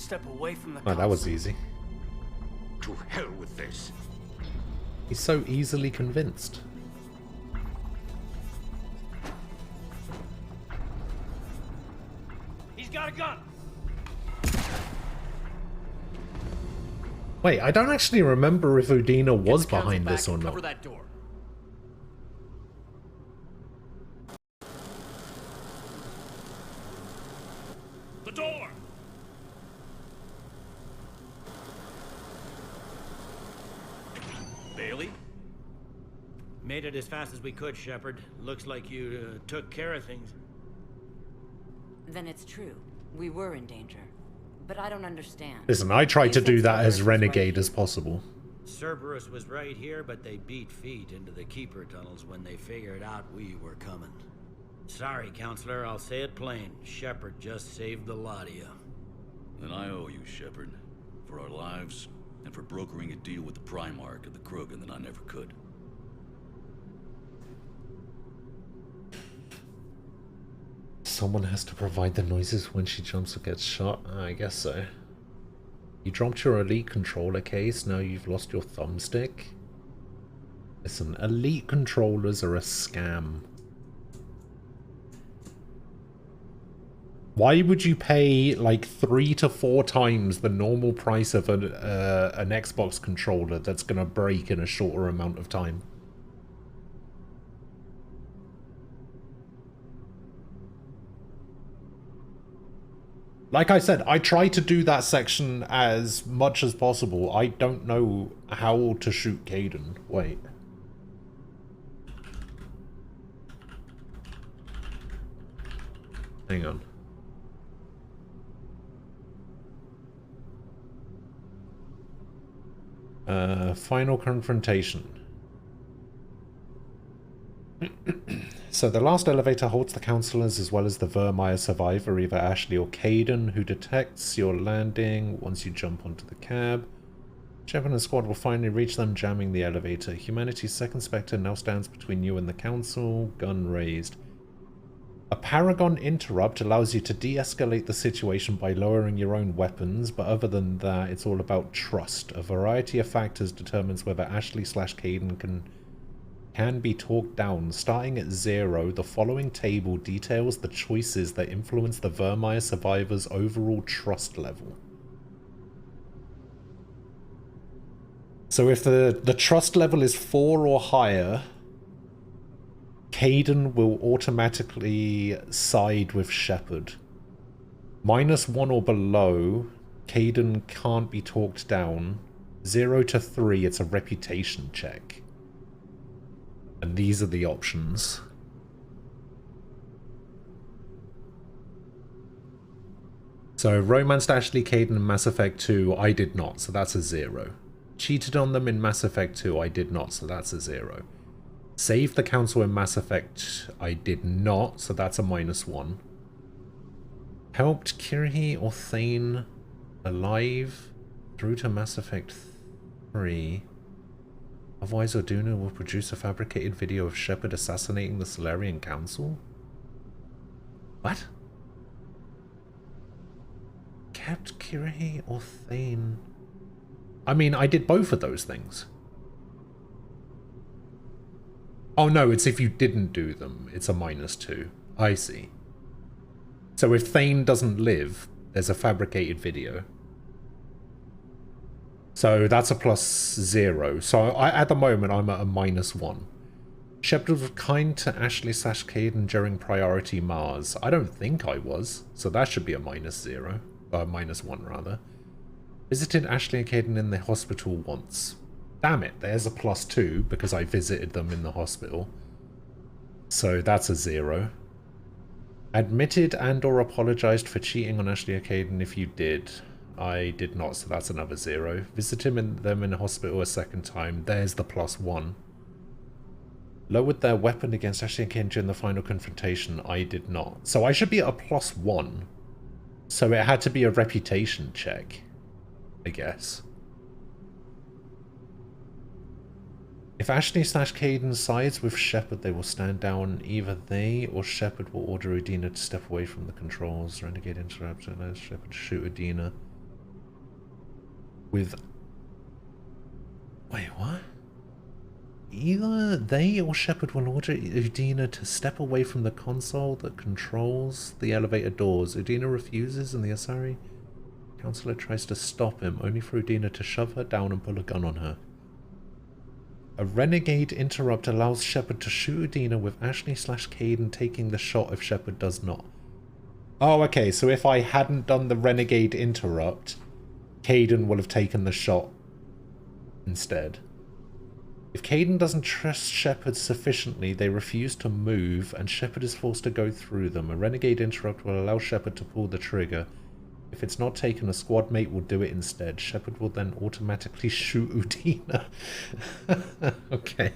step away from the Oh, that was easy. To hell with this. He's so easily convinced. He's got a gun. Wait, I don't actually remember if Udina was behind this or not. Cover that door. The door. Bailey? Made it as fast as we could, Shepard. Looks like you took care of things. Then it's true. We were in danger. But I don't understand. Listen, I tried to do that as Cerberus renegade as possible. Cerberus was right here, but they beat feet into the Keeper tunnels when they figured out we were coming. Sorry, Counselor, I'll say it plain. Shepard just saved the lot of you. Then I owe you, Shepard. For our lives, and for brokering a deal with the Primarch of the Krogan that I never could. Someone has to provide the noises when she jumps or gets shot. I guess so. You dropped your elite controller case, now you've lost your thumbstick? Listen, elite controllers are a scam. Why would you pay like 3 to 4 times the normal price of an Xbox controller that's going to break in a shorter amount of time? Like I said, I try to do that section as much as possible. I don't know how to shoot Caden. Wait. Hang on. Final confrontation. So the last elevator holds the counselors as well as the Vermeer survivor, either Ashley or Caden, who detects your landing once you jump onto the cab. Shepard and squad will finally reach them, jamming the elevator. Humanity's second Spectre now stands between you and the council, gun raised. A Paragon interrupt allows you to de-escalate the situation by lowering your own weapons, but other than that, it's all about trust. A variety of factors determines whether Ashley/Caden can be talked down. Starting at 0, the following table details the choices that influence the Vermeer survivor's overall trust level. So if the trust level is 4 or higher, Caden will automatically side with Shepard. -1 or below, Caden can't be talked down. 0 to 3, it's a reputation check. And these are the options. So, romanced Ashley, Caden in Mass Effect 2, I did not, so that's a 0. Cheated on them in Mass Effect 2, I did not, so that's a 0. Saved the council in Mass Effect, I did not, so that's a -1. Helped Kirhi or Thane alive through to Mass Effect 3. Otherwise, Oduna will produce a fabricated video of Shepard assassinating the Solarian Council? What? Kept Kirhi or Thane? I mean, I did both of those things. Oh no, it's if you didn't do them. It's a -2. I see. So if Thane doesn't live, there's a fabricated video. So that's a +0. So at the moment, I'm at a -1. Shepard was kind to Ashley/Caden during Priority Mars. I don't think I was, so that should be a -0. -1 rather. Visited Ashley and Caden in the hospital once. Damn it, there's a +2 because I visited them in the hospital. So that's a 0. Admitted and or apologized for cheating on Ashley or Caden if you did. I did not, so that's another 0. Visited them in the hospital a second time. There's the +1. Lowered their weapon against Ashley and Ken during the final confrontation. I did not. So I should be at a +1. So it had to be a reputation check, I guess. If Ashley/Caden sides with Shepard, they will stand down. Either they or Shepard will order Udina to step away from the controls. Renegade interrupts and allows Shepard to shoot Udina with... Wait, what? Either they or Shepard will order Udina to step away from the console that controls the elevator doors. Udina refuses and the Asari counselor tries to stop him, only for Udina to shove her down and pull a gun on her. A Renegade interrupt allows Shepard to shoot Udina with Ashley/Caden taking the shot if Shepard does not. Oh, okay, so if I hadn't done the Renegade interrupt, Caden will have taken the shot instead. If Caden doesn't trust Shepard sufficiently, they refuse to move, and Shepard is forced to go through them. A Renegade interrupt will allow Shepard to pull the trigger. If it's not taken, a squad mate will do it instead. Shepard will then automatically shoot Udina. Okay.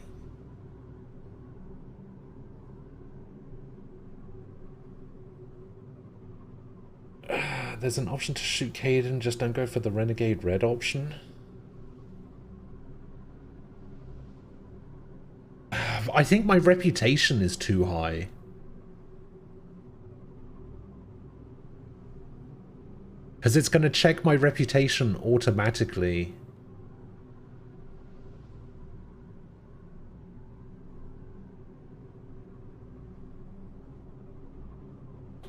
There's an option to shoot Caden, just don't go for the Renegade red option. I think my reputation is too high. Because it's going to check my reputation automatically.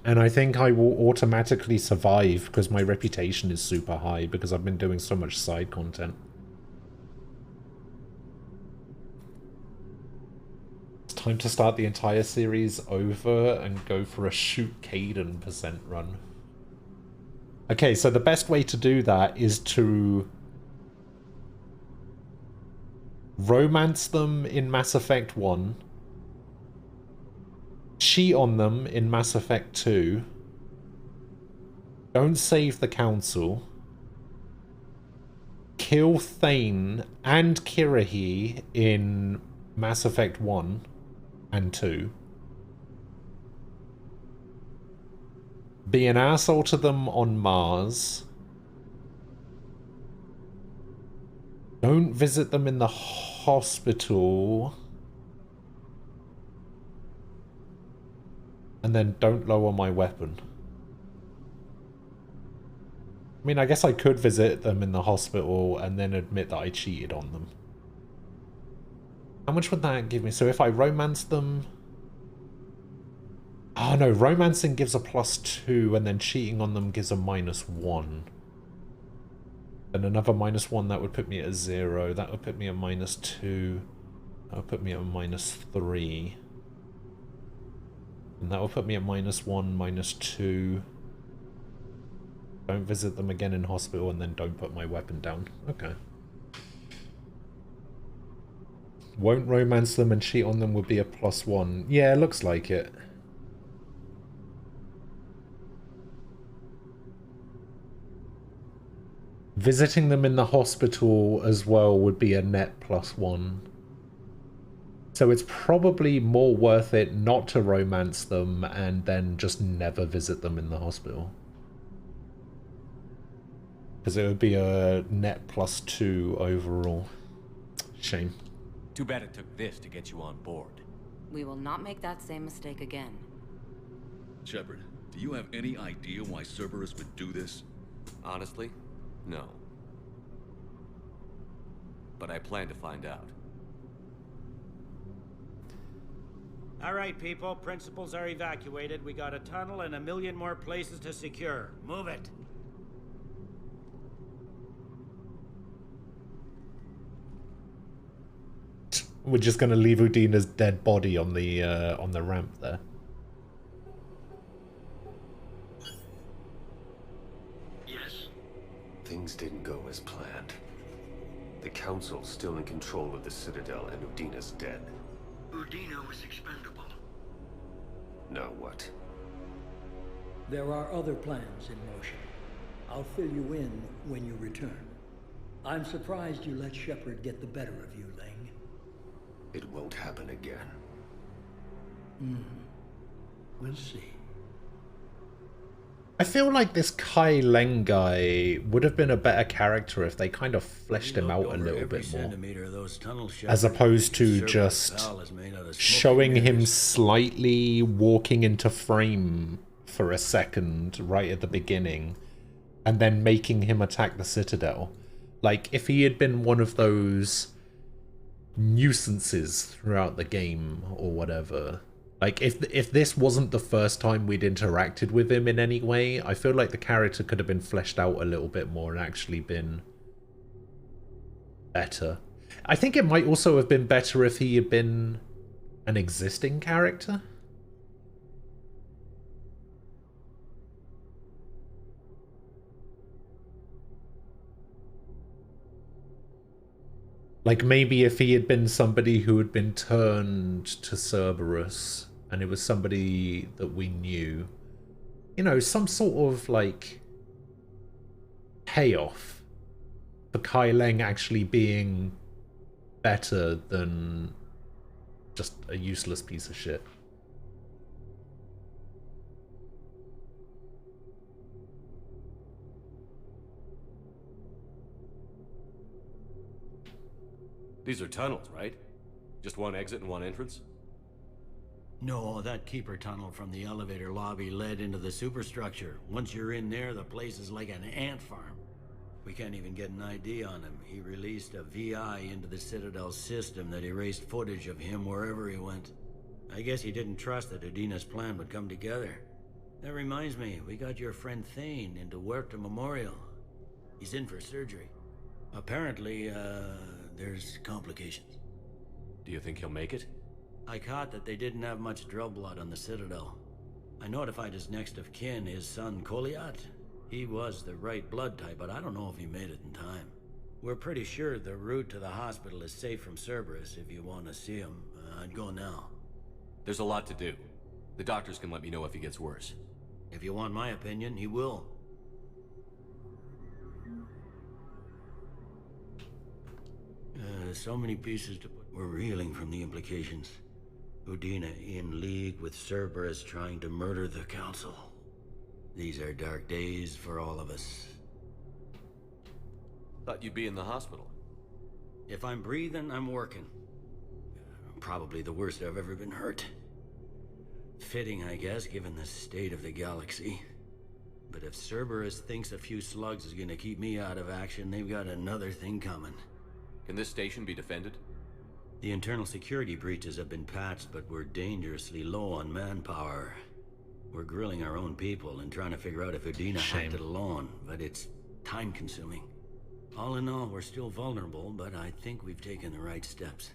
And I think I will automatically survive because my reputation is super high because I've been doing so much side content. It's time to start the entire series over and go for a shoot Caden % run. Okay, so the best way to do that is to romance them in Mass Effect 1, cheat on them in Mass Effect 2, don't save the Council, kill Thane and Kirahi in Mass Effect 1 and 2, be an asshole to them on Mars. Don't visit them in the hospital. And then don't lower my weapon. I mean, I guess I could visit them in the hospital and then admit that I cheated on them. How much would that give me? So if I romance them... Oh no, romancing gives a +2 and then cheating on them gives a -1. And another -1, that would put me at 0. That would put me at -2. That would put me at -3. And that will put me at -1, -2. Don't visit them again in hospital and then don't put my weapon down. Okay. Won't romance them and cheat on them would be a +1. Yeah, it looks like it. Visiting them in the hospital as well would be a net +1. So it's probably more worth it not to romance them and then just never visit them in the hospital. Because it would be a net +2 overall. Shame. Too bad it took this to get you on board. We will not make that same mistake again. Shepard, do you have any idea why Cerberus would do this? Honestly, no. But I plan to find out. All right, people. Principals are evacuated. We got a tunnel and 1,000,000 more places to secure. Move it. We're just gonna leave Udina's dead body on the ramp there. Yes? Things didn't go as planned. The Council's still in control of the Citadel and Udina's dead. Udina was expendable. Now what? There are other plans in motion. I'll fill you in when you return. I'm surprised you let Shepard get the better of you, Ling. It won't happen again. We'll see. I feel like this Kai Leng guy would have been a better character if they kind of fleshed him out a little bit more. As opposed to just showing him slightly walking into frame for a second right at the beginning and then making him attack the Citadel. Like, if he had been one of those nuisances throughout the game or whatever. Like, if this wasn't the first time we'd interacted with him in any way, I feel like the character could have been fleshed out a little bit more and actually been better. I think it might also have been better if he had been an existing character. Like, maybe if he had been somebody who had been turned to Cerberus, and it was somebody that we knew. You know, some sort of, like, payoff for Kai Leng actually being better than just a useless piece of shit. These are tunnels, right? Just one exit and one entrance? No, that keeper tunnel from the elevator lobby led into the superstructure. Once you're in there, the place is like an ant farm. We can't even get an ID on him. He released a VI into the Citadel system that erased footage of him wherever he went. I guess he didn't trust that Udina's plan would come together. That reminds me, we got your friend Thane into Huerta Memorial. He's in for surgery. Apparently, there's complications. Do you think he'll make it? I caught that they didn't have much drill blood on the Citadel. I notified his next of kin, his son Koliat. He was the right blood type, but I don't know if he made it in time. We're pretty sure the route to the hospital is safe from Cerberus. If you want to see him, I'd go now. There's a lot to do. The doctors can let me know if he gets worse. If you want my opinion, he will. So many pieces to put. We're reeling from the implications. Udina in league with Cerberus trying to murder the Council. These are dark days for all of us. Thought you'd be in the hospital. If I'm breathing, I'm working. Probably the worst I've ever been hurt. Fitting, I guess, given the state of the galaxy. But if Cerberus thinks a few slugs is gonna keep me out of action, they've got another thing coming. Can this station be defended? The internal security breaches have been patched, but we're dangerously low on manpower. We're grilling our own people and trying to figure out if Udina hacked it alone, but it's time-consuming. All in all, we're still vulnerable, but I think we've taken the right steps.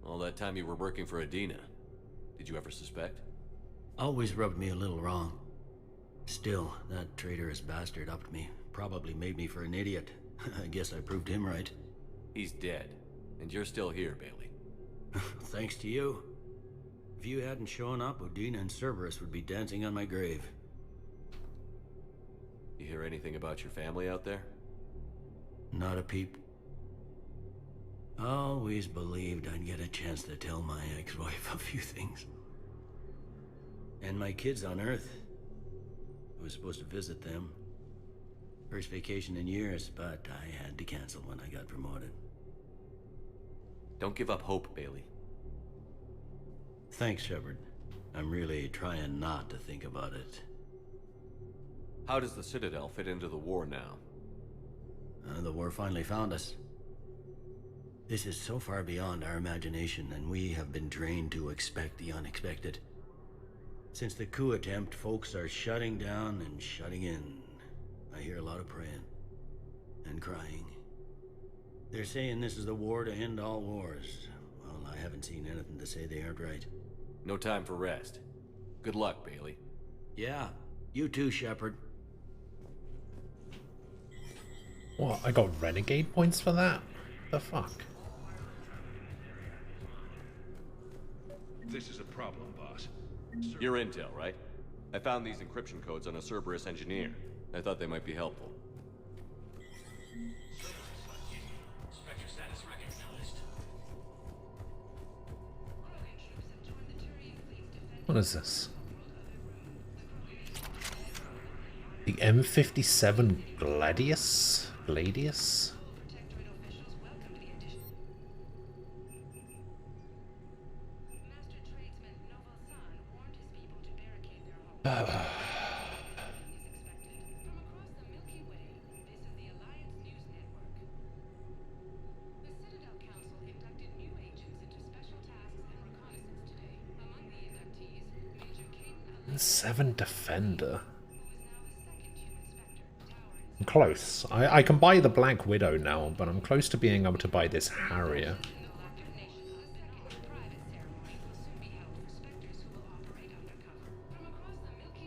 All that time you were working for Udina, did you ever suspect? Always rubbed me a little wrong. Still, that traitorous bastard upped me. Probably made me for an idiot. I guess I proved him right. He's dead, and you're still here, Bailey. Thanks to you. If you hadn't shown up, Udina and Cerberus would be dancing on my grave. You hear anything about your family out there? Not a peep. Always believed I'd get a chance to tell my ex-wife a few things. And my kids on Earth. I was supposed to visit them. First vacation in years, but I had to cancel when I got promoted. Don't give up hope, Bailey. Thanks, Shepard. I'm really trying not to think about it. How does the Citadel fit into the war now? The war finally found us. This is so far beyond our imagination, and we have been trained to expect the unexpected. Since the coup attempt, folks are shutting down and shutting in. I hear a lot of praying. And crying. They're saying this is the war to end all wars. Well, I haven't seen anything to say they aren't right. No time for rest. Good luck, Bailey. Yeah, you too, Shepard. What? I got Renegade points for that? The fuck? This is a problem, boss. Your intel, right? I found these encryption codes on a Cerberus engineer. I thought they might be helpful. What is this? The M57 Gladius? Gladius? Seven Defender. I'm close. I can buy the Black Widow now, but I'm close to being able to buy this Harrier.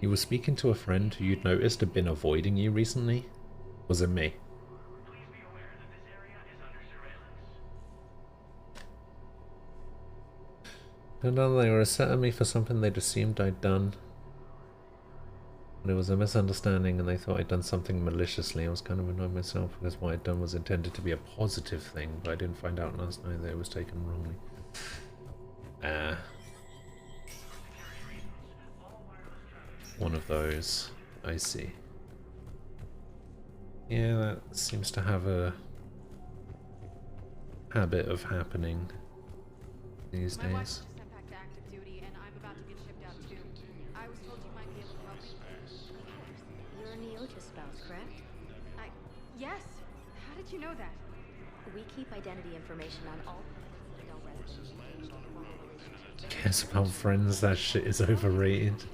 You were speaking to a friend who you'd noticed had been avoiding you recently? Was it me? And then they were upset at me for something they'd assumed I'd done. But it was a misunderstanding and they thought I'd done something maliciously. I was kind of annoyed myself because what I'd done was intended to be a positive thing, but I didn't find out last night that it was taken wrongly. One of those. I see. Yeah, that seems to have a habit of happening these days. You're Neoja's spouse, correct? Yes. How did you know that? We keep identity information on all Citadel residents. Cares about friends, that shit is overrated.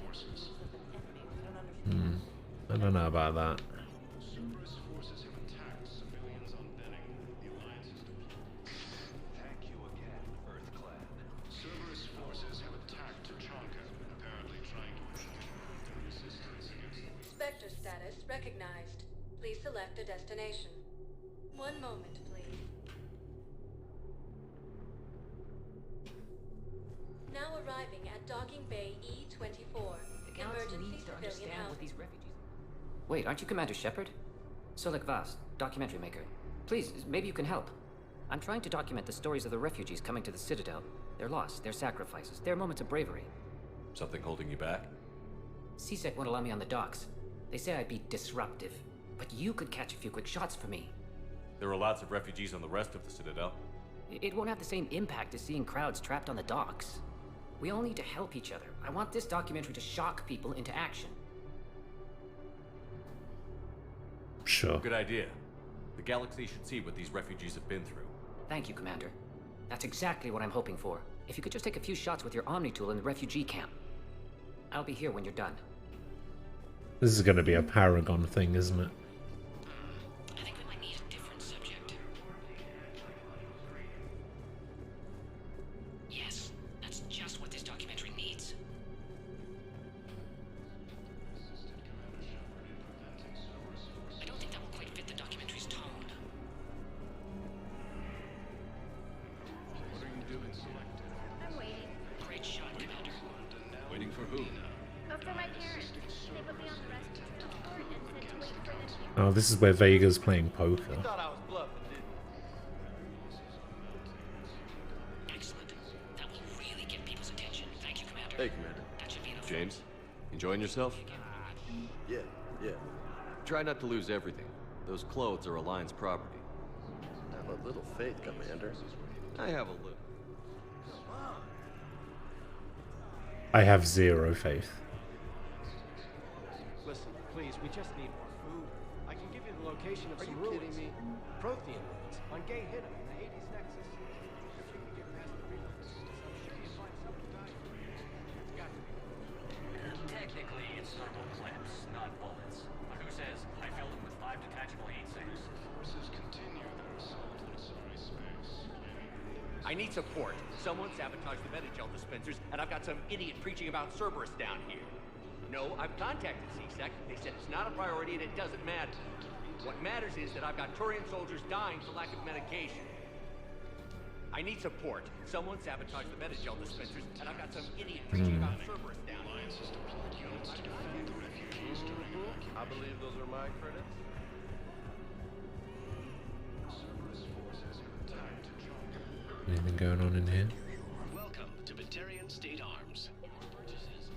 I don't know about that. Spectre status recognized. Please select a destination. One moment, please. Now arriving at Docking Bay E-24. Emergency civilian housing. Wait, aren't you Commander Shepard? Solik Vaz, documentary maker. Please, maybe you can help. I'm trying to document the stories of the refugees coming to the Citadel. Their loss, their sacrifices, their moments of bravery. Something holding you back? CSEC won't allow me on the docks. They say I'd be disruptive. But you could catch a few quick shots for me. There are lots of refugees on the rest of the Citadel. It won't have the same impact as seeing crowds trapped on the docks. We all need to help each other. I want this documentary to shock people into action. Sure. Good idea. The galaxy should see what these refugees have been through. Thank you, Commander. That's exactly what I'm hoping for. If you could just take a few shots with your Omni tool in the refugee camp. I'll be here when you're done. This is going to be a Paragon thing, isn't it? I think we might need a different subject. Yes, that's just what this documentary needs. I don't think that will quite fit the documentary's tone. What are you doing, Selective? I'm waiting. Great shot, Commander. Waiting for who? For my parents. They put me on the rescue transport and said to wait for them. Oh, this is where Vega's playing poker. Thought I was bluffing, didn't you? Excellent. That will really get people's attention. Thank you, Commander. Hey, Commander. That should be enough. James, enjoying yourself? Yeah. Try not to lose everything. Those clothes are Alliance property. Have a little faith, Commander. I have a little. I have zero faith. Listen, please, we just need more food. I can give you the location of some ruins. Are you kidding me? Prothean ruins on Gay Hitta in the Hades Nexus. If you can get past the Reapers, I'm sure you'll find something to die for. It's got to be. Technically, it's thermal clips, not bullets. But who says I filled them with 5 detachable heat sinks? Forces continue their assault on Sari space. I need support. Someone sabotaged the Metagel dispensers, and I've got some idiot preaching about Cerberus down here. No, I've contacted CSEC. They said it's not a priority and it doesn't matter. What matters is that I've got Turian soldiers dying for lack of medication. I need support. Someone sabotaged the Metagel dispensers, and I've got some idiot preaching about Cerberus down here. I believe those are my credits. Anything going on in here? Welcome to Batarian State Arms. Your purchases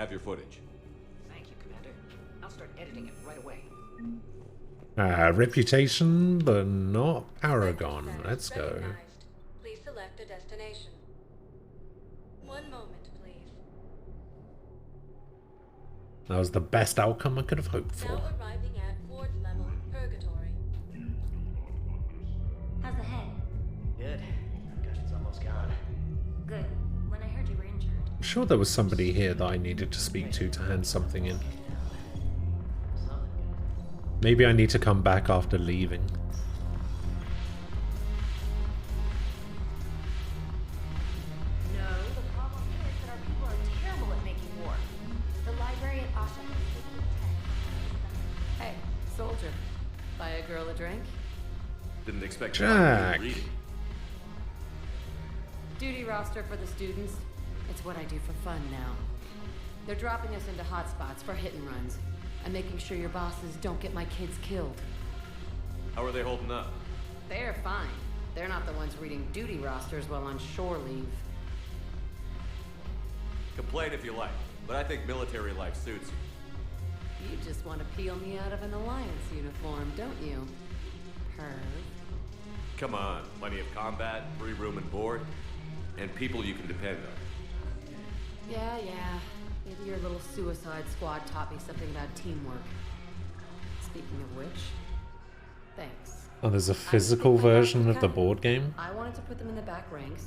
Have your footage. Thank you, Commander. I'll start editing it right away. Reputation, but not Paragon. Let's go. Recognized. Please select a destination. One moment, please. That was the best outcome I could have hoped for. Now arriving at ward level purgatory. How's the head? Good. Concussion's almost gone. Good. When I heard you were injured. I'm sure there was somebody here that I needed to speak to hand something in. Maybe I need to come back after leaving. No, the problem is that our people are terrible at making war. The library at Asha has taken the Hey, soldier. Buy a girl a drink? Didn't expect Jack. reading. Duty roster for the students. It's what I do for fun now. They're dropping us into hotspots for hit and runs. I'm making sure your bosses don't get my kids killed. How are they holding up? They're fine. They're not the ones reading duty rosters while on shore leave. Complain if you like, but I think military life suits you. You just want to peel me out of an Alliance uniform, don't you? Perv. Come on, plenty of combat, free room and board, and people you can depend on. Yeah. Maybe your little suicide squad taught me something about teamwork. Speaking of which, thanks. Oh, there's a physical version of the board game? I wanted to put them in the back ranks,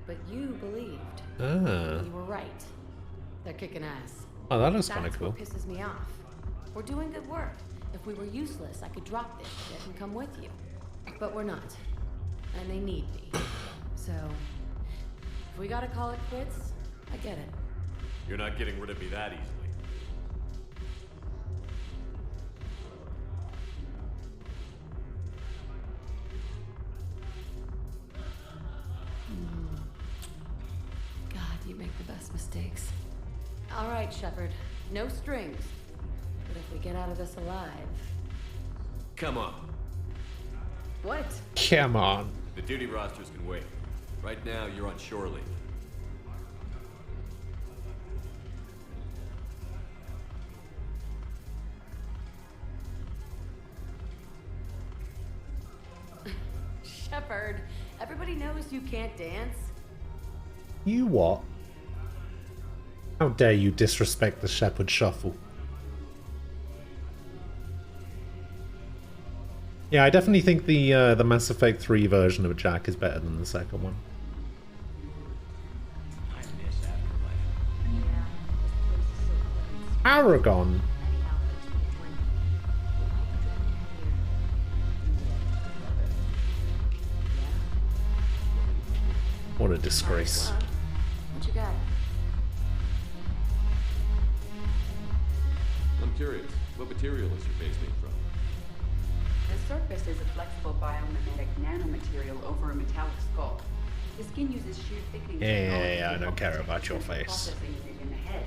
but you believed. Ah. You were right. They're kicking ass. Oh, that looks kind of That's cool. what pisses me off. We're doing good work. If we were useless, I could drop this shit and come with you. But we're not. And they need me. So, if we gotta call it quits, I get it. You're not getting rid of me that easily. God, you make the best mistakes. All right, Shepard. No strings. But if we get out of this alive... Come on. What? Come on. The duty rosters can wait. Right now, you're on shore leave. Shepard, everybody knows you can't dance. You what? How dare you disrespect the Shepherd Shuffle? Yeah, I definitely think the Mass Effect 3 version of Jack is better than the second one. Aragon. What a disgrace. What you got? I'm curious, what material is your base made from? The surface is a flexible biomimetic nanomaterial over a metallic skull. The skin uses shear thickening technology. Yeah, I to don't help care protect about your central face. processing unit in the head.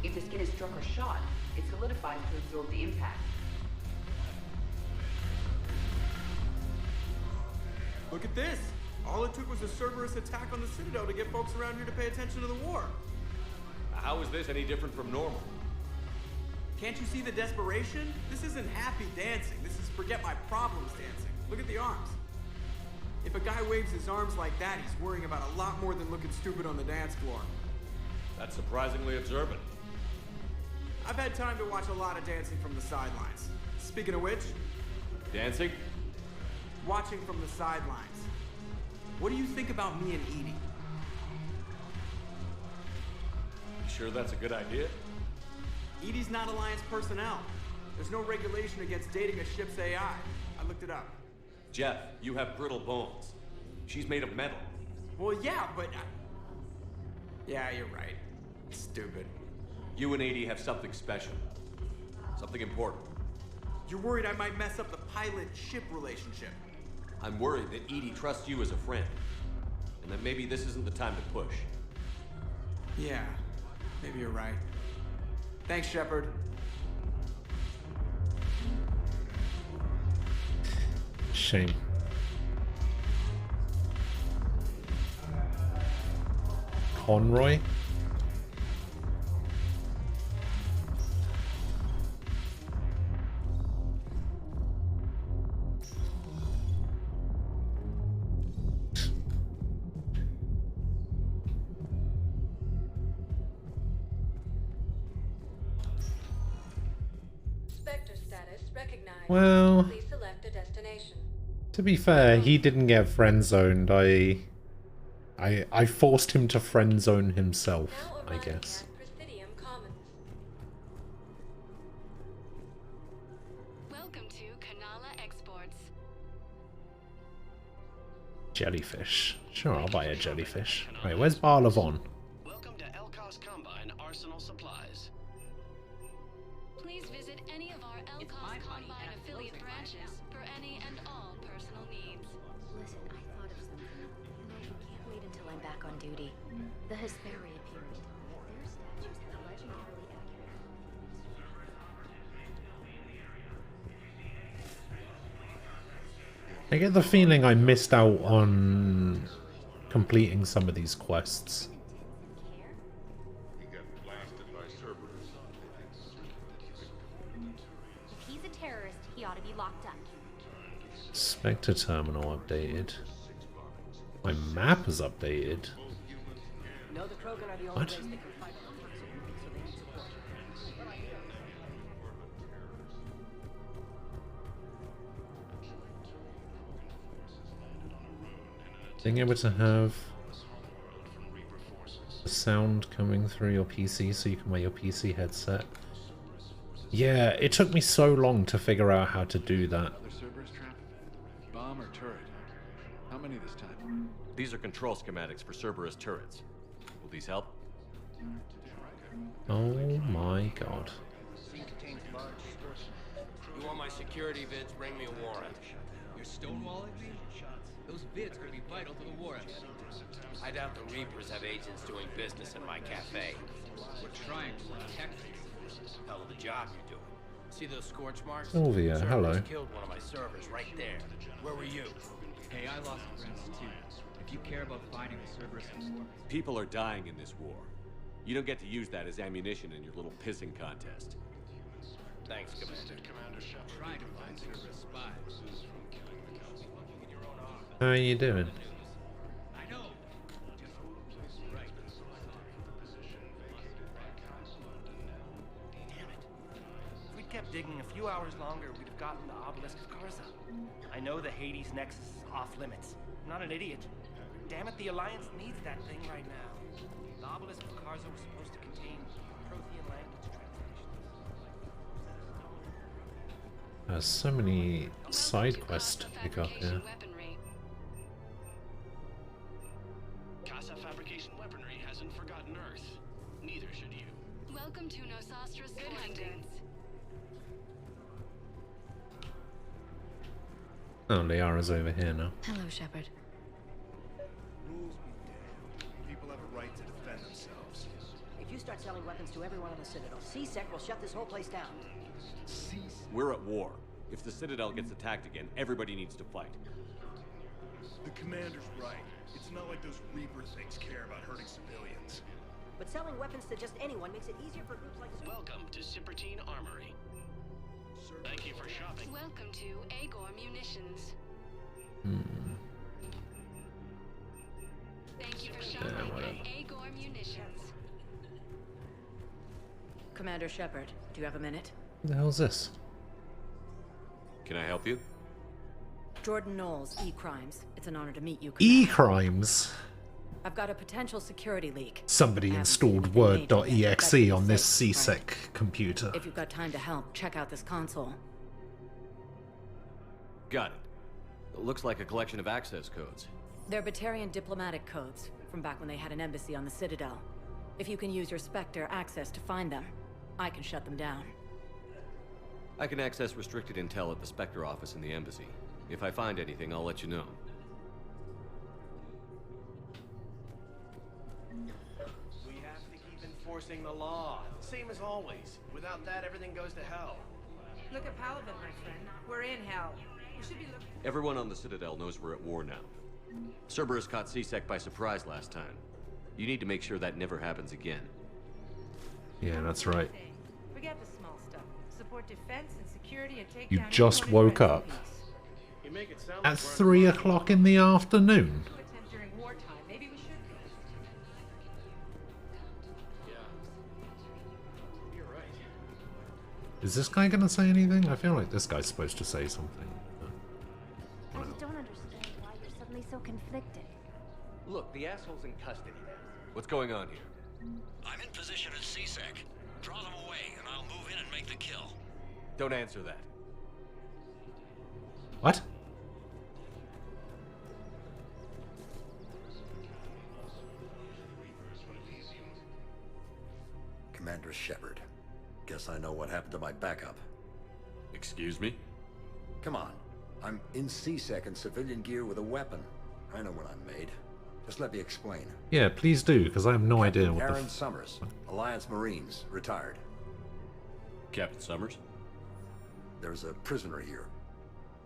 If the skin is struck or shot, it solidifies to absorb the impact. Look at this! All it took was a Cerberus attack on the Citadel to get folks around here to pay attention to the war. How is this any different from normal? Can't you see the desperation? This isn't happy dancing. This is forget my problems dancing. Look at the arms. If a guy waves his arms like that, he's worrying about a lot more than looking stupid on the dance floor. That's surprisingly observant. I've had time to watch a lot of dancing from the sidelines. Speaking of which... Dancing? Watching from the sidelines. What do you think about me and Edie? You sure that's a good idea? Edie's not Alliance personnel. There's no regulation against dating a ship's AI. I looked it up. Jeff, you have brittle bones. She's made of metal. Well, yeah, but... Yeah, you're right. Stupid. You and Edie have something special. Something important. You're worried I might mess up the pilot-ship relationship. I'm worried that Edie trusts you as a friend. And that maybe this isn't the time to push. Yeah, maybe you're right. Thanks, Shepard. Shame. Conroy? Spectre status recognized. Well, Please select a destination. to be fair, he didn't get friend zoned. I forced him to friend zone himself, I guess. Presidium Commons. Welcome to Kanala Exports. Jellyfish. Sure, I'll buy a jellyfish. Right, where's Bar Levon? Welcome to Elcos Combine Arsenal Supplies. Please visit any of our Elcos Combine affiliate branches for any and all personal needs. Listen, I thought of something. No, you can't wait until I'm back on duty. The Hesperia period. Their statues have legendarily accurate. I get the feeling I missed out on completing some of these quests. He got blasted by Cerberus. If he's a terrorist, he ought to be locked up. Spectre terminal updated. My map is updated. No, the Krogan are the only What? race that can fight on the so they need support. Being able to have the sound coming through your PC so you can wear your PC headset. Yeah, it took me so long to figure out how to do that. Another Cerberus trap? Bomb or turret? How many this time? These are control schematics for Cerberus turrets. Will these help? Oh my god. You want my security vids? Bring me a warrant. You're stonewalling me? Those vids could be vital to the war effort. I doubt the Reapers have agents doing business in my cafe. We're trying to protect it. Hell of a job you're doing. See those scorch marks? Sylvia, Cerberus hello. Killed one of my servers right there. Where were you? Hey, I lost friends too. If you care about fighting the Cerberus war, People are dying in this war. You don't get to use that as ammunition in your little pissing contest. Thanks, Commander. I'm trying to find Cerberus spies. How are you doing? I know. Right. Damn it. If we'd kept digging a few hours longer, we'd have gotten the obelisk of Karza. I know the Hades Nexus is off limits. I'm not an idiot. Damn it, the Alliance needs that thing right now. The obelisk of Karza was supposed to contain Prothean language translations. There's so many side quests to pick up here. Casa Fabrication Weaponry hasn't forgotten Earth. Neither should you. Welcome to Nosastra's Good Hunting. Oh, Liara's over here now. Hello, Shepard. Rules be damned. People have a right to defend themselves. If you start selling weapons to everyone on the Citadel, C-Sec will shut this whole place down. We're at war. If the Citadel gets attacked again, everybody needs to fight. The commander's right. It's not like those Reaper things care about hurting civilians. But selling weapons to just anyone makes it easier for groups like... Welcome to Cypertine Armory. Thank you for shopping. Welcome to Agor Munitions. Thank you for shopping at Agor Munitions. Commander Shepard, do you have a minute? What the hell is this? Can I help you? Jordan Knowles, E-Crimes. It's an honor to meet you, Commander. E-Crimes? I've got a potential security leak. Somebody installed Word.exe on this C-Sec computer. If you've got time to help, check out this console. Got it. It looks like a collection of access codes. They're Batarian diplomatic codes, from back when they had an embassy on the Citadel. If you can use your Spectre access to find them, I can shut them down. I can access restricted intel at the Spectre office in the embassy. If I find anything, I'll let you know. We have to keep enforcing the law. Same as always. Without that, everything goes to hell. Look at Paladin, my friend. We're in hell. We should be looking... Everyone on the Citadel knows we're at war now. Cerberus caught C-Sec by surprise last time. You need to make sure that never happens again. Yeah, that's right. Forget the small stuff. Support defense and security and take You down just anyone who woke threatens up. peace. You make it sound At 3 o'clock in the afternoon. Attempt during wartime. Maybe we should be. Yeah. You're right. Is this guy gonna say anything? I feel like this guy's supposed to say something. I just don't understand why you're suddenly so conflicted. Look, the asshole's in custody now. What's going on here? I'm in position at CSEC. Draw them away, and I'll move in and make the kill. Don't answer that. What? Commander Shepard. Guess I know what happened to my backup. Excuse me? Come on. I'm in CSEC in civilian gear with a weapon. I know what I'm made. Just let me explain. Yeah, please do, because I have no idea what Aaron Summers, Alliance Marines, retired. Captain Summers? There's a prisoner here.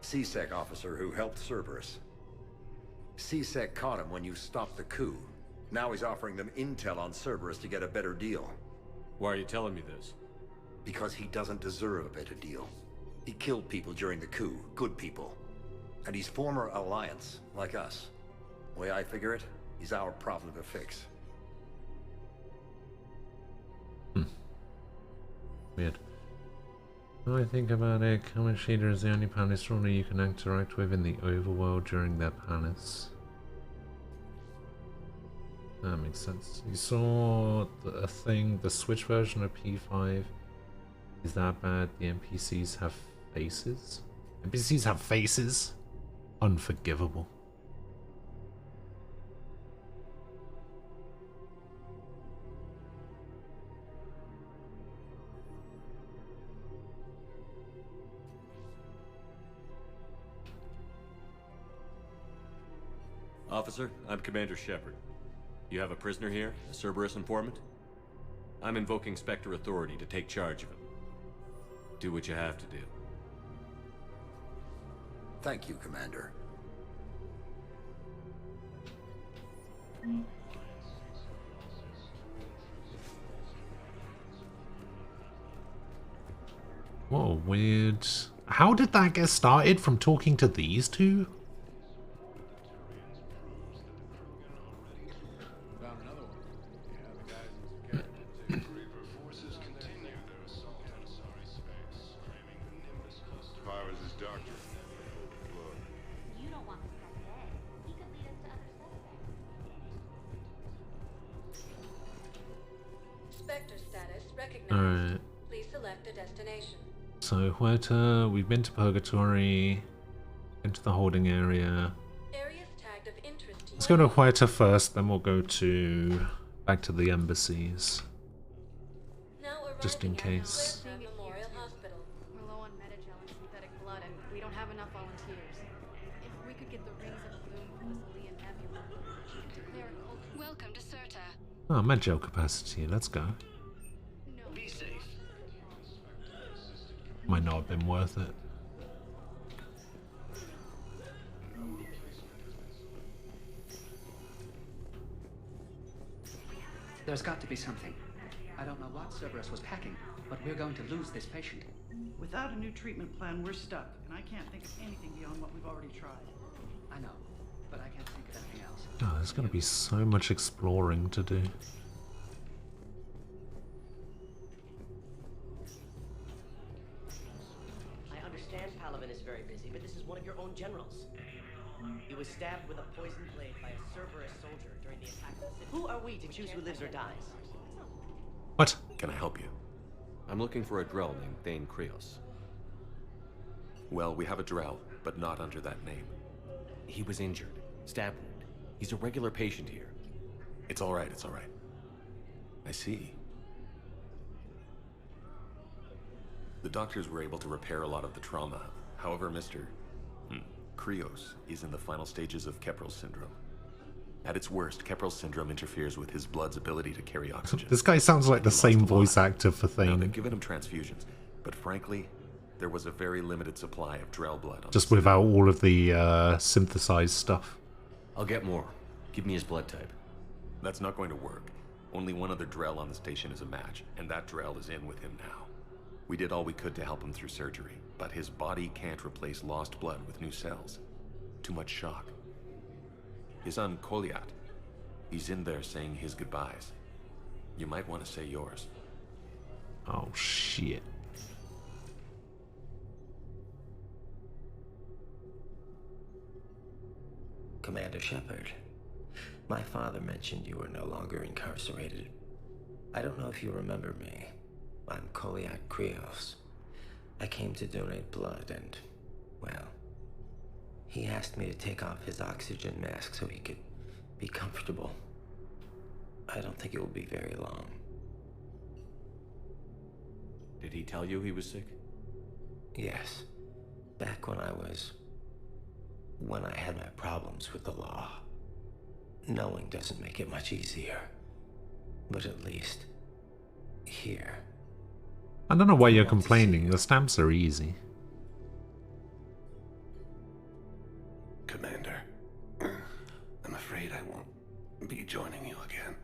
CSEC officer who helped Cerberus. CSEC caught him when you stopped the coup. Now he's offering them intel on Cerberus to get a better deal. Why are you telling me this? Because he doesn't deserve a better deal. He killed people during the coup, good people. And he's former Alliance, like us. The way I figure it, he's our problem to fix. Weird. When I think about it, Common Shader is the only palace ruler you can interact with in the overworld during their palace. That makes sense. You saw a thing, the Switch version of P5. Is that bad? The NPCs have faces? NPCs have faces? Unforgivable. Officer, I'm Commander Shepard. You have a prisoner here, a Cerberus informant? I'm invoking Spectre authority to take charge of him. Do what you have to do. Thank you, Commander. Whoa, weird. How did that get started from talking to these two? Spectre status recognized. Alright. Please select a destination. So, Huerta, we've been to Purgatory, into the holding area. Areas tagged of interest to Let's go to Huerta first, then we'll go to back to the embassies. Just in case. Memorial Hospital. We're low on Metagel and synthetic blood, and we don't have enough volunteers. If we could get the rings of bloom from the Salian Nebula, declare a cult. Welcome to Serta. Oh, Medgel capacity, let's go. Be safe. Might not have been worth it. There's got to be something. I don't know what Cerberus was packing, but we're going to lose this patient. Without a new treatment plan, we're stuck, and I can't think of anything beyond what we've already tried. I know, but I can't think of anything else. Oh, there's going to be so much exploring to do. I understand Palaven is very busy, but this is one of your own generals. He was stabbed with a poisoned blade by a Cerberus soldier during the attack of the city. Who are we to choose who lives or dies? What? Can I help you? I'm looking for a Drell named Thane Krios. Well, we have a Drell, but not under that name. He was injured. Stab wound. He's a regular patient here. It's all right, it's all right. I see. The doctors were able to repair a lot of the trauma. However, Mr. Krios is in the final stages of Keprel's syndrome. At its worst, Keprel's syndrome interferes with his blood's ability to carry oxygen. This guy sounds like the same voice actor for Now, Thane. they've given him transfusions, but frankly, there was a very limited supply of Drell blood on Just the without all of the synthesized stuff. I'll get more. Give me his blood type. That's not going to work. Only one other Drell on the station is a match, and that Drell is in with him now. We did all we could to help him through surgery, but his body can't replace lost blood with new cells. Too much shock. His son, Koliat, he's in there saying his goodbyes. You might want to say yours. Oh, shit. Commander Shepard, my father mentioned you were no longer incarcerated. I don't know if you remember me. I'm Koliak Krios. I came to donate blood and, well, he asked me to take off his oxygen mask so he could be comfortable. I don't think it will be very long. Did he tell you he was sick? Yes. Back when I had my problems with the law. Knowing doesn't make it much easier. But at least, here. I don't know why you're complaining. The stamps are easy. Commander, I'm afraid I won't be joining you again.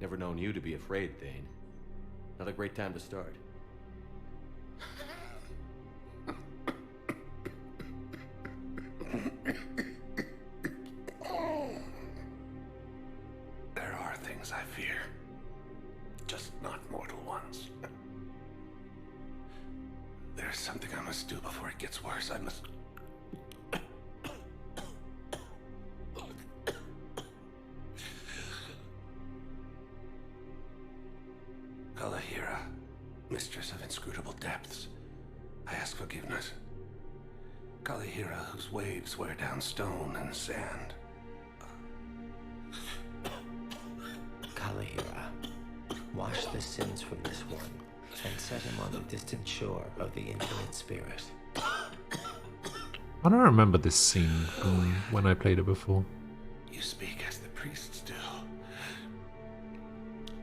Never known you to be afraid, Thane. Not a great time to start. There are things I fear. Just not mortal ones. There's something I must do before it gets worse. I must... Kalahira, mistress of inscrutable depths, I ask forgiveness. Kalahira, whose waves wear down stone and sand. Kalahira, wash the sins from this one and set him on the distant shore of the infinite spirit. I don't remember this scene from when I played it before. You speak as the priests do.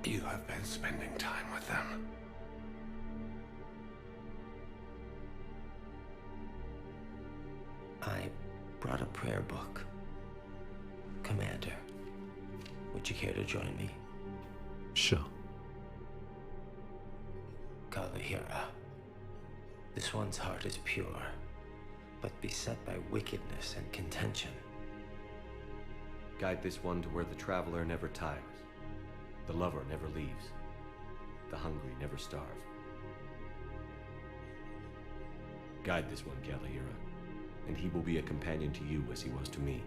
You have been spending time with them. I brought a prayer book. Commander, would you care to join me? Sure. Kalahira, this one's heart is pure, but beset by wickedness and contention. Guide this one to where the traveler never tires, the lover never leaves, the hungry never starve. Guide this one, Kalahira, and he will be a companion to you as he was to me.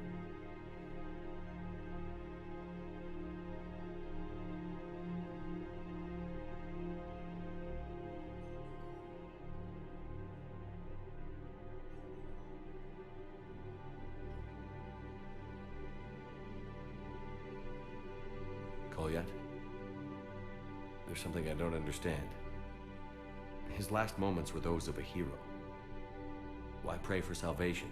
Yet? There's something I don't understand. His last moments were those of a hero. Why pray for salvation?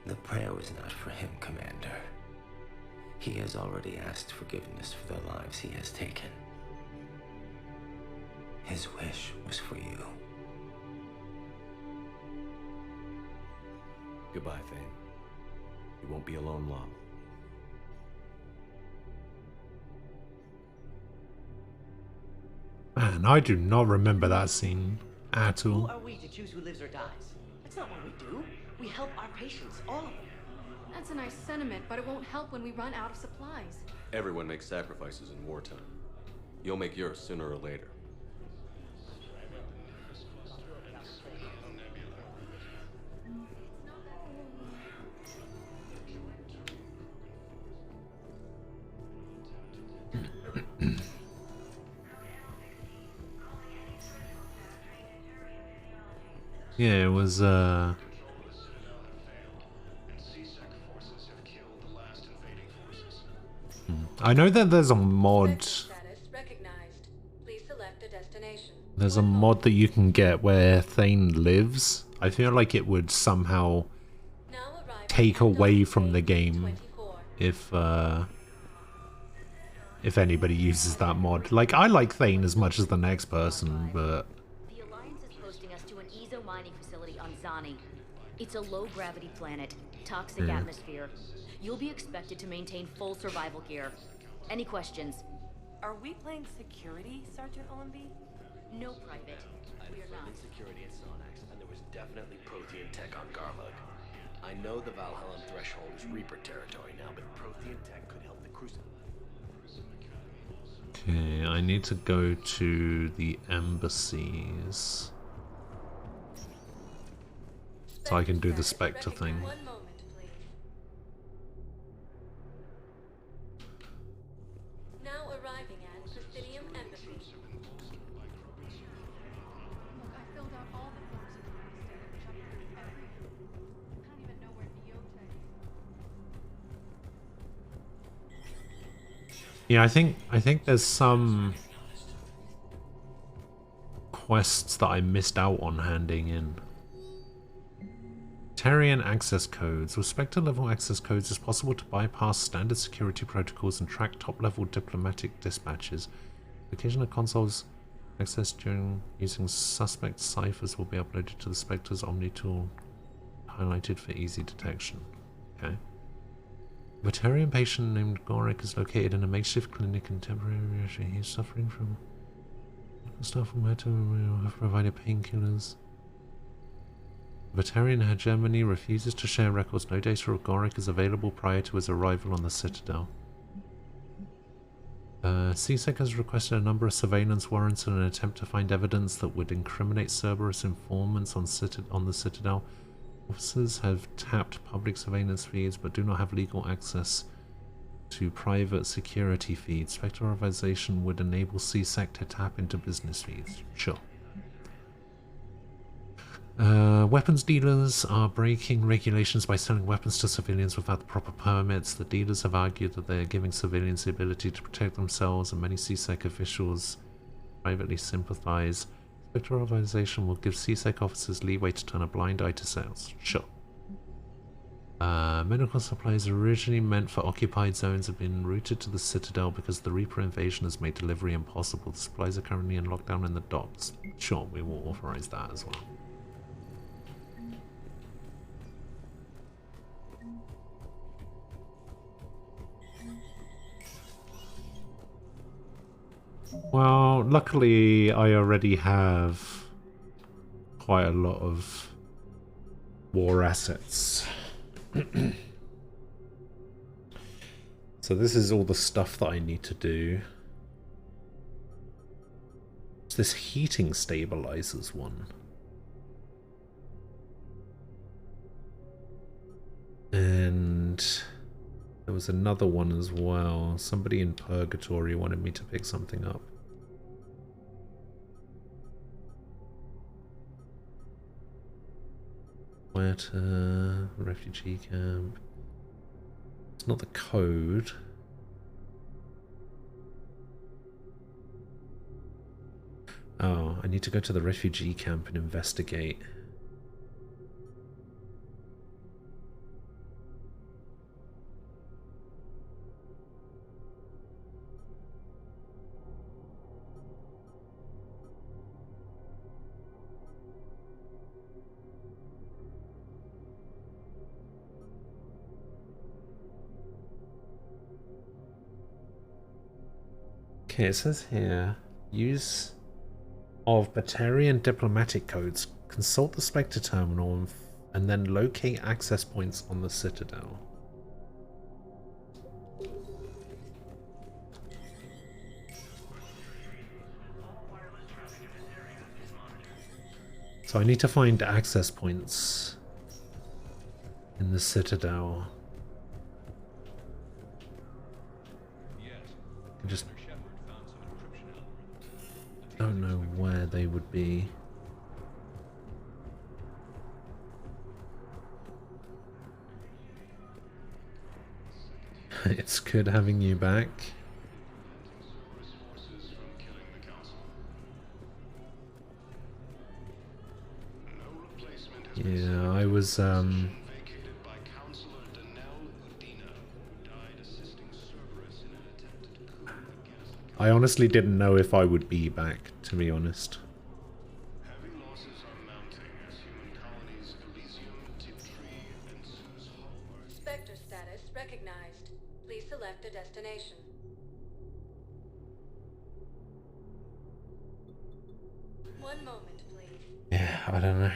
The prayer was not for him, Commander. He has already asked forgiveness for the lives he has taken. His wish was for you. Goodbye, Thane. You won't be alone long. Man, I do not remember that scene at all. Who are we to choose who lives or dies? That's not what we do. We help our patients, all of them. That's a nice sentiment, but it won't help when we run out of supplies. Everyone makes sacrifices in wartime. You'll make yours sooner or later. Yeah, it was I know that there's a mod. There's a mod that you can get where Thane lives. I feel like it would somehow take away from the game if anybody uses that mod. Like, I like Thane as much as the next person, but The Alliance is posting us to an Ezo mining facility on Zani. It's a low-gravity planet, toxic atmosphere. You'll be expected to maintain full survival gear. Any questions? Are we playing security, Sergeant Allenby? No, Private. We are not. Security at Sonax, and there was definitely Prothean tech on Garlug. I know the Valhallan threshold is Reaper territory now, but Prothean tech could help the Crucible. okay, I need to go to the embassies so I can do the Spectre thing. Yeah, I think there's some quests that I missed out on handing in. Batarian access codes. With Spectre level access codes, it's possible to bypass standard security protocols and track top-level diplomatic dispatches. Occasional consoles accessed during using suspect ciphers will be uploaded to the Spectre's Omni tool, highlighted for easy detection. Okay. A Batarian patient named Gorek is located in a makeshift clinic in temporary. He's suffering from staff from who have provided painkillers. Batarian hegemony refuses to share records. No data of Gorek is available prior to his arrival on the Citadel. CSEC has requested a number of surveillance warrants in an attempt to find evidence that would incriminate Cerberus informants on the Citadel. Officers have tapped public surveillance feeds but do not have legal access to private security feeds. Spectre authorization would enable CSEC to tap into business feeds. Sure. Weapons dealers are breaking regulations by selling weapons to civilians without the proper permits. The dealers have argued that they are giving civilians the ability to protect themselves, and many CSEC officials privately sympathize. Spectre authorization will give CSEC officers leeway to turn a blind eye to sales. Sure. Medical supplies originally meant for occupied zones have been routed to the Citadel because the Reaper invasion has made delivery impossible. The supplies are currently in lockdown in the docks. Sure, we will authorize that as well. Well, luckily I already have quite a lot of war assets. So this is all the stuff that I need to do. It's this heating stabilizers one. And there was another one as well. Somebody in Purgatory wanted me to pick something up. Where to? Refugee camp. It's not the code. Oh, I need to go to the refugee camp and investigate. Okay, it says here, use of Batarian diplomatic codes. Consult the Spectre terminal and then locate access points on the Citadel. So I need to find access points in the Citadel. I just don't know where they would be. It's good having you back. Yeah, I was I honestly didn't know if I would be back, to be honest. Spectre status recognized. Please select a destination. One moment, please. Yeah, I don't know.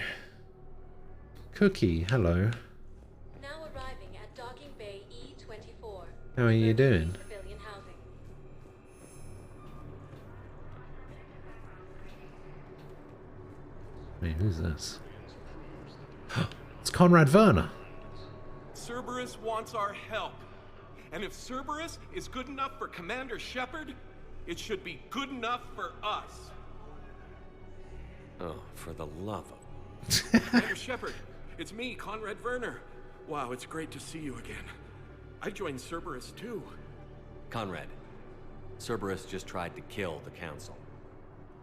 Cookie, hello. Now arriving at Docking Bay E24. How are you doing? Civilian housing. Wait, who's this? It's Conrad Werner. Cerberus wants our help. And if Cerberus is good enough for Commander Shepard, it should be good enough for us. Oh, for the love of... Commander Shepard, it's me, Conrad Werner. Wow, it's great to see you again. I joined Cerberus too. Conrad, Cerberus just tried to kill the Council.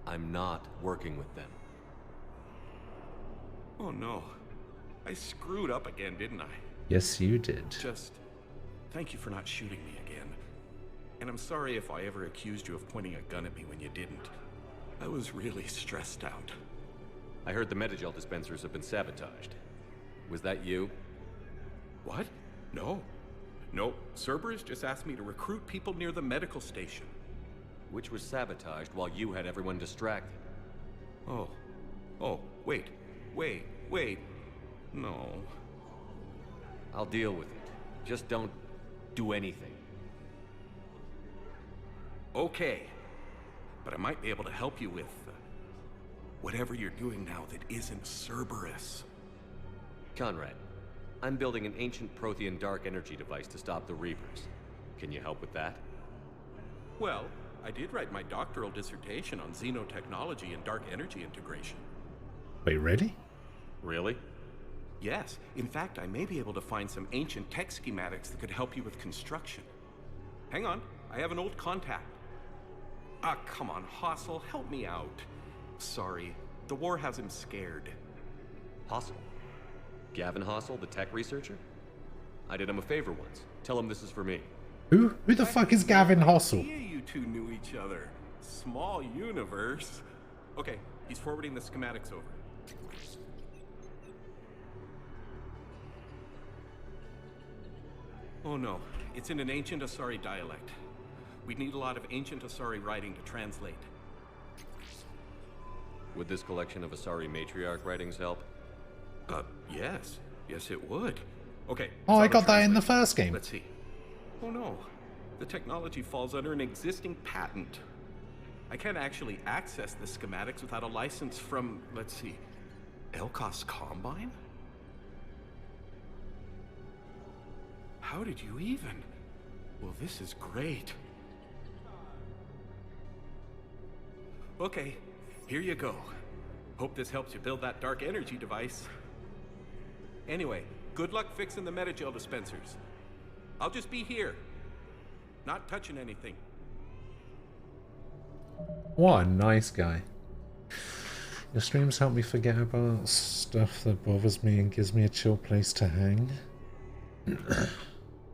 I'm not working with them. Oh no. I screwed up again, didn't I? Yes, you did. Just thank you for not shooting me again. And I'm sorry if I ever accused you of pointing a gun at me when you didn't. I was really stressed out. I heard the Medigel dispensers have been sabotaged. Was that you? What? No. No, Cerberus just asked me to recruit people near the medical station. Which was sabotaged while you had everyone distracted. Oh. Oh, wait. No. I'll deal with it. Just don't do anything. Okay. But I might be able to help you with whatever you're doing now that isn't Cerberus. Conrad, I'm building an ancient Prothean dark energy device to stop the Reapers. Can you help with that? Well, I did write my doctoral dissertation on xenotechnology and dark energy integration. Wait, really? Really? Yes. In fact, I may be able to find some ancient tech schematics that could help you with construction. Hang on, I have an old contact. Ah, come on, Hossel, help me out. Sorry, the war has him scared. Hossel? Gavin Hossel, the tech researcher? I did him a favor once. Tell him this is for me. Who the fuck is Gavin Hossel? Yeah, you two knew each other. Small universe. Okay, he's forwarding the schematics over. Oh no, it's in an ancient Asari dialect. We'd need a lot of ancient Asari writing to translate. Would this collection of Asari matriarch writings help? Yes. Yes, it would. Okay. Oh, I got that in the first game. Let's see. Oh no. The technology falls under an existing patent. I can't actually access the schematics without a license from, let's see, Elkos Combine? How did you even? Well, this is great. Okay, here you go. Hope this helps you build that dark energy device. Anyway, good luck fixing the Medigel dispensers. I'll just be here. Not touching anything. What a nice guy. Your streams help me forget about stuff that bothers me and gives me a chill place to hang.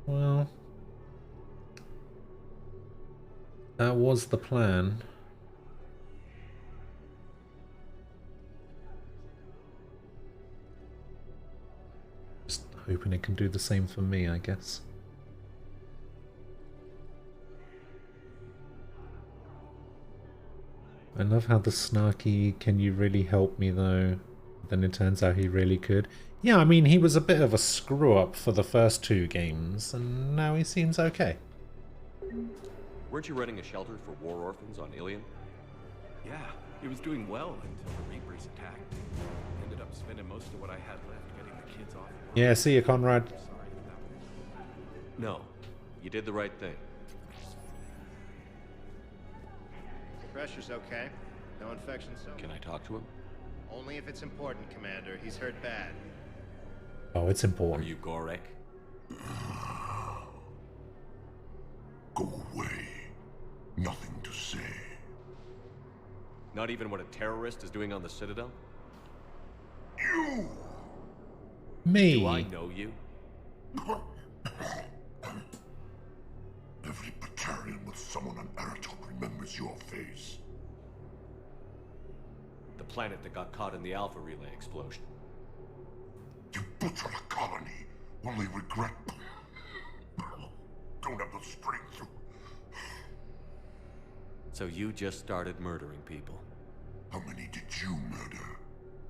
Well, that was the plan. Just hoping it can do the same for me, I guess. I love how the snarky, can you really help me though? Then it turns out he really could. Yeah, I mean, he was a bit of a screw-up for the first two games, and now he seems okay. Weren't you running a shelter for war orphans on Ilion? Yeah, it was doing well until the Reapers attacked. Ended up spending most of what I had left getting the kids off. Yeah, see you, Conrad. No, you did the right thing. Pressure's okay. No infection so. Can I talk to him? Only if it's important, Commander. He's hurt bad. Oh, it's important. Are you Gorek? Go away. Nothing to say. Not even what a terrorist is doing on the Citadel? You! Me? Do I know you? Every battalion with someone on Aratok remembers your face. The planet that got caught in the Alpha Relay explosion. You butchered a colony. Only regret. Don't have the strength to. So you just started murdering people. How many did you murder?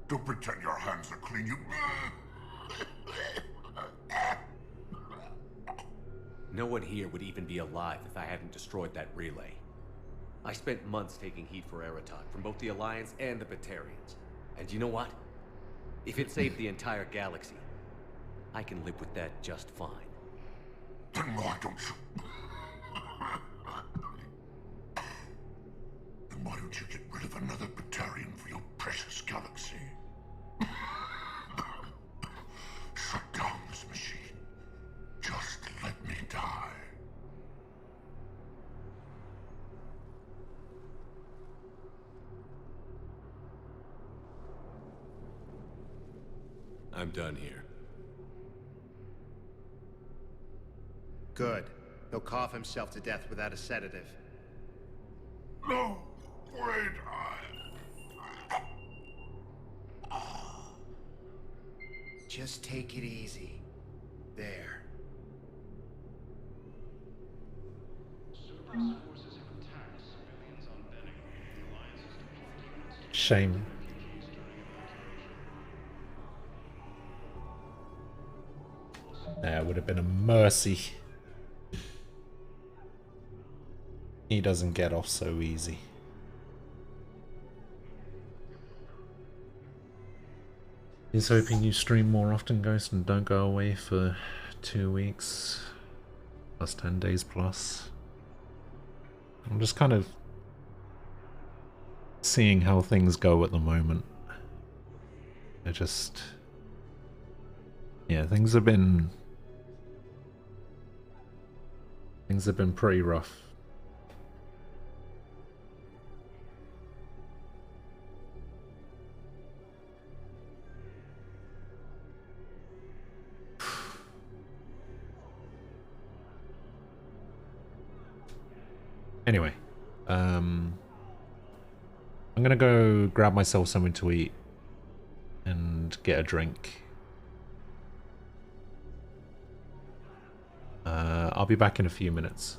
Don't pretend your hands are clean, you. No one here would even be alive if I hadn't destroyed that relay. I spent months taking heat for Aratok from both the Alliance and the Batarians. And you know what? If it saved the entire galaxy, I can live with that just fine. Then why don't you? Then why don't you get rid of another Batarian for your precious galaxy? Shut down this machine. Just let me die. I'm done here. Good. He'll cough himself to death without a sedative. No, wait, Just take it easy. There. Shame. That would have been a mercy. He doesn't get off so easy. He's hoping you stream more often, Ghost, and don't go away for 2 weeks. Plus 10 days plus. I'm just kind of seeing how things go at the moment. They're just... yeah, things have been pretty rough. Anyway, I'm gonna go grab myself something to eat and get a drink. I'll be back in a few minutes.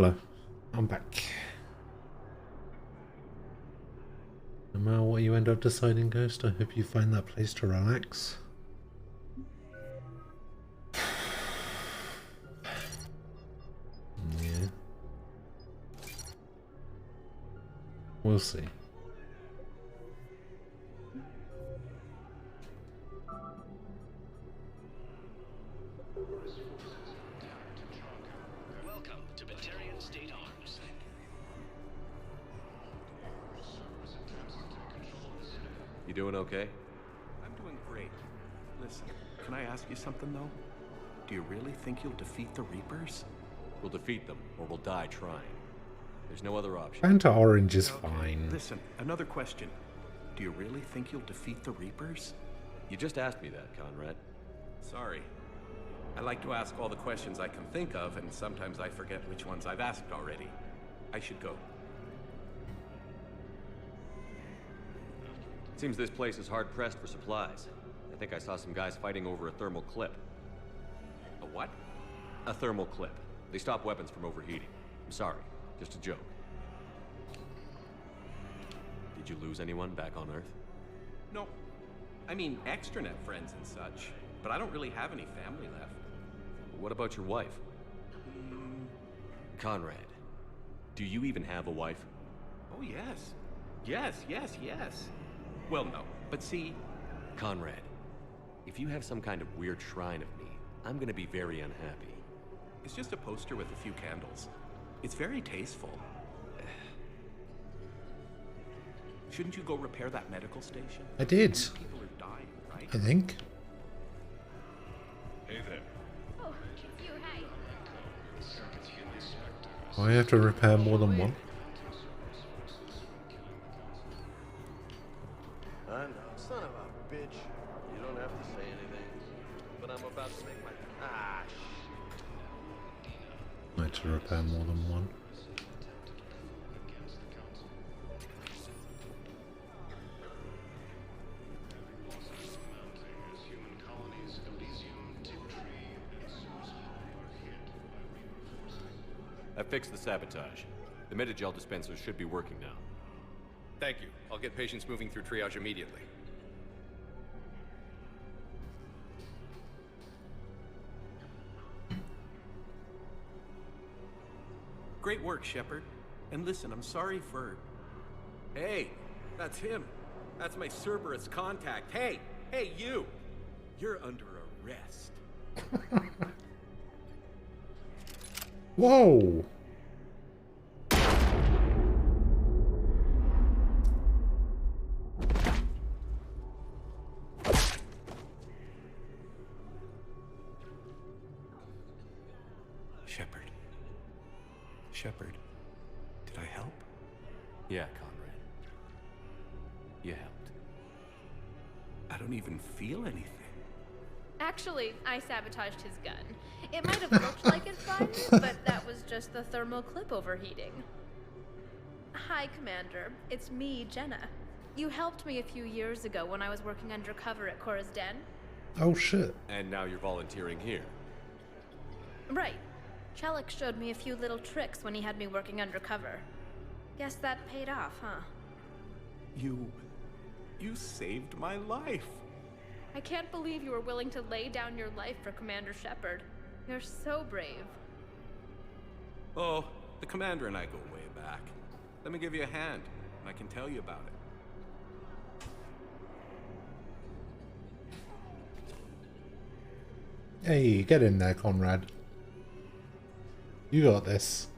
Hello. I'm back. No matter what you end up deciding, Ghost, I hope you find that place to relax. Yeah. We'll see. Welcome to Batarian State Arms. You doing okay? I'm doing great. Listen, can I ask you something, though? Do you really think you'll defeat the Reapers? We'll defeat them, or we'll die trying. There's no other option. Fanta Orange is Okay. fine. Listen, another question. Do you really think you'll defeat the Reapers? You just asked me that, Conrad. Sorry. I like to ask all the questions I can think of, and sometimes I forget which ones I've asked already. I should go. Seems this place is hard-pressed for supplies. I think I saw some guys fighting over a thermal clip. A what? A thermal clip. They stop weapons from overheating. I'm sorry, just a joke. Did you lose anyone back on Earth? No. I mean, extranet friends and such, but I don't really have any family left. What about your wife? Conrad, do you even have a wife? Oh, yes. Yes. Well, no, but see... Conrad, if you have some kind of weird shrine of me, I'm gonna be very unhappy. It's just a poster with a few candles. It's very tasteful. Shouldn't you go repair that medical station? I did. People are dying, right? I think. Hey there. Oh, it's you, hey. Do I have to repair more than one? I know, son of a bitch. You don't have to say anything. But I'm about to make my... Ah, I have to repair more than one. I fixed the sabotage. The Metagel dispensers should be working now. Thank you. I'll get patients moving through triage immediately. Great work, Shepard. And listen, I'm sorry for... Hey, that's him. That's my Cerberus contact. Hey, you! You're under arrest. Whoa! Shepard, did I help? Yeah, Conrad. You helped. I don't even feel anything. Actually, I sabotaged his gun. It might have looked like it fired, but that was just the thermal clip overheating. Hi, Commander. It's me, Jenna. You helped me a few years ago when I was working undercover at Cora's Den. Oh shit. And now you're volunteering here. Right. Chalik showed me a few little tricks when he had me working undercover. Guess that paid off, huh? You saved my life. I can't believe you were willing to lay down your life for Commander Shepard. You're so brave. Oh, the Commander and I go way back. Let me give you a hand, and I can tell you about it. Hey, get in there, Conrad. You got this.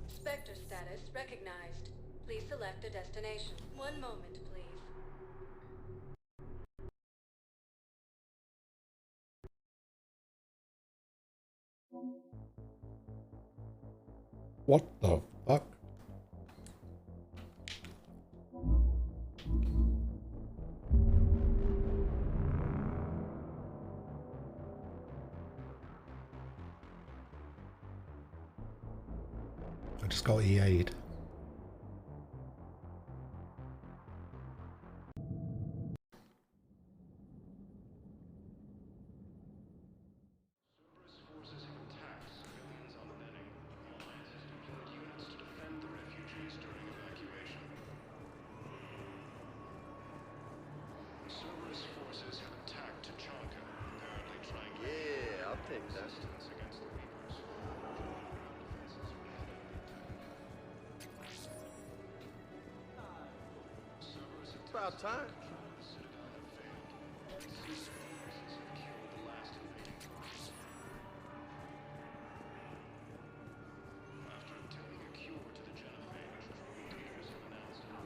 Spectre status recognized. Please select a destination. One moment, please. What the fuck? just got EA'd. About time.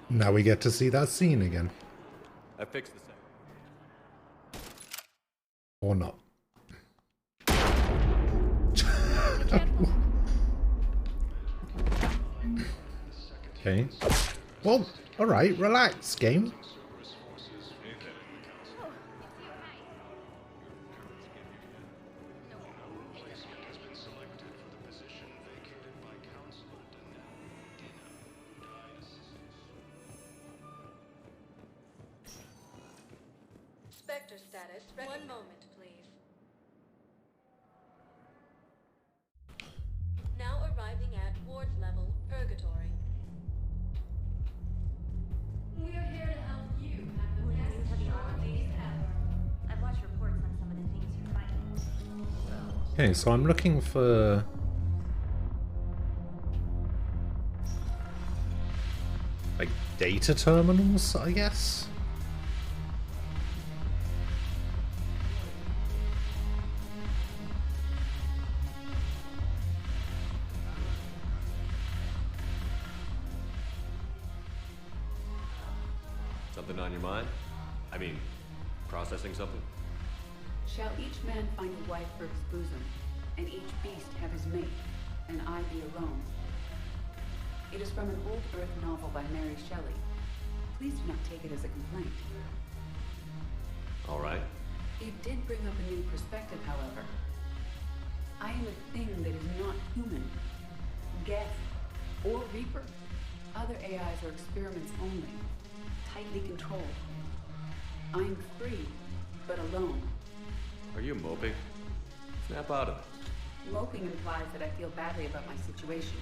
Now we get to see that scene again. I fixed the set. Or not. Okay. Well, alright, relax, game. Spectre status. One moment, please. Now arriving at ward level, Purgatory. We're here to help you have the best holidays ever. I've watched reports on some of the things you're fighting. Okay, so I'm looking for... like, data terminals, I guess? Something on your mind? I mean, processing something? Shall each man find a wife for his bosom, and each beast have his mate, and I be alone? It is from an old Earth novel by Mary Shelley. Please do not take it as a complaint. All right. It did bring up a new perspective, however. I am a thing that is not human, Geth, or Reaper. Other AIs are experiments only, tightly controlled. I am free, but alone. Are you moping? Snap out of it. Moping implies that I feel badly about my situation.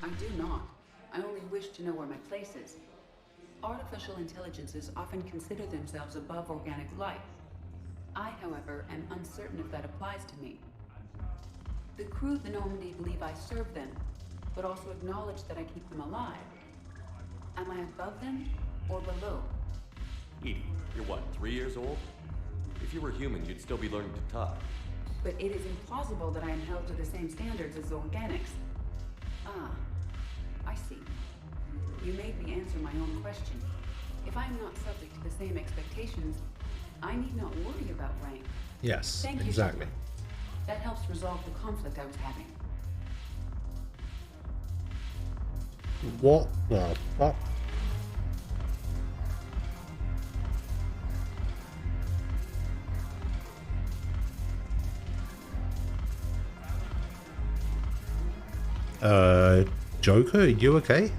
I do not. I only wish to know where my place is. Artificial intelligences often consider themselves above organic life. I, however, am uncertain if that applies to me. The crew of the Normandy believe I serve them, but also acknowledge that I keep them alive. Am I above them or below? Edie, you're what, 3 years old? If you were human, you'd still be learning to talk. But it is implausible that I am held to the same standards as organics. Ah, I see. You made me answer my own question. If I am not subject to the same expectations, I need not worry about rank. Yes, Thank you, exactly. Shepard. That helps resolve the conflict I was having. What the fuck? Joker, are you okay?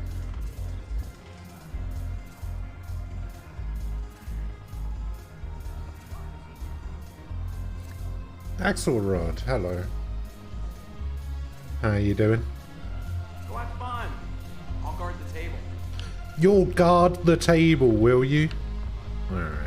Axelrod, hello. How you doing? Go have fun. I'll guard the table. You'll guard the table, will you? Alright.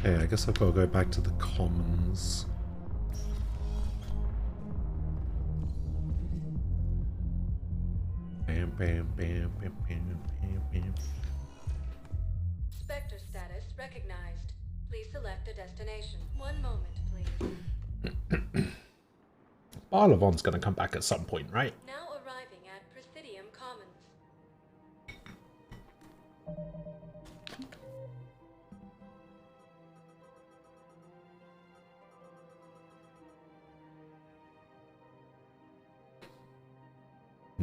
Okay, I guess I've got to go back to the commons. Bam, bam, bam, bam, bam, bam, bam. Spectre status recognized. Please select a destination. One moment, please. Barlavon's going to come back at some point, right? Now arriving at Presidium Commons.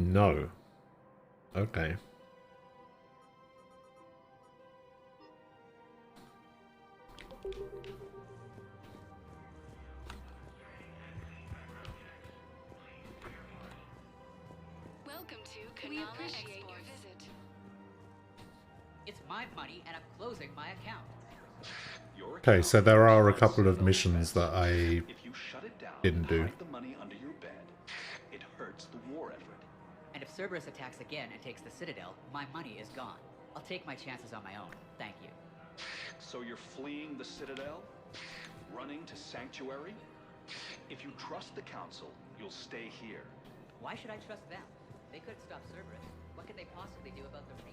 No. Okay. Welcome to We appreciate your visit. It's my money and I'm closing my account. Okay, so there are a couple of missions that I didn't do. The money under your bed. It hurts the war effort. And if Cerberus attacks again and takes the Citadel, my money is gone. I'll take my chances on my own. Thank you. So you're fleeing the Citadel? Running to Sanctuary? If you trust the Council, you'll stay here. Why should I trust them? They could stop Cerberus. What could they possibly do about the Reapers?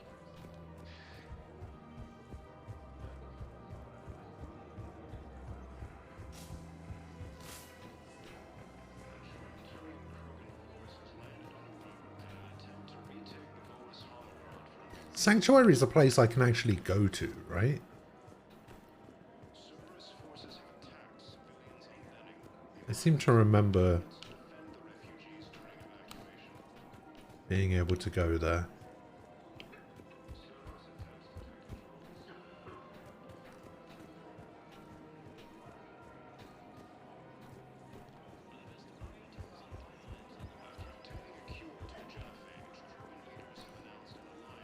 Sanctuary is a place I can actually go to, right? I seem to remember being able to go there.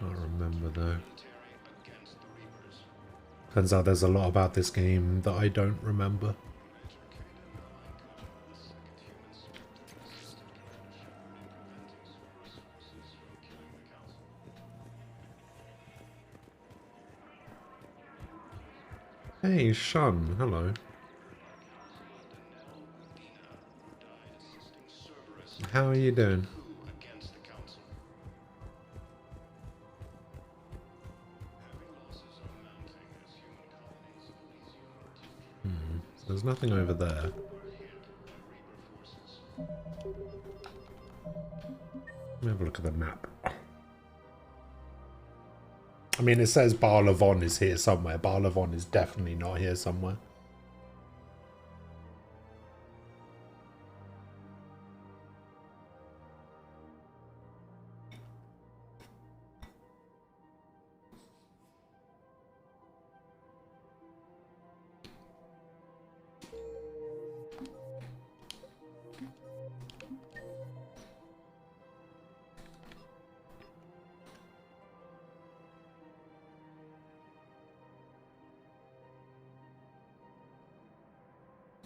I don't remember though. Turns out there's a lot about this game that I don't remember. Hey, Shun, hello. How are you doing? There's nothing over there. Let me have a look at the map. I mean, it says Barlavon is here somewhere. Barlavon is definitely not here somewhere.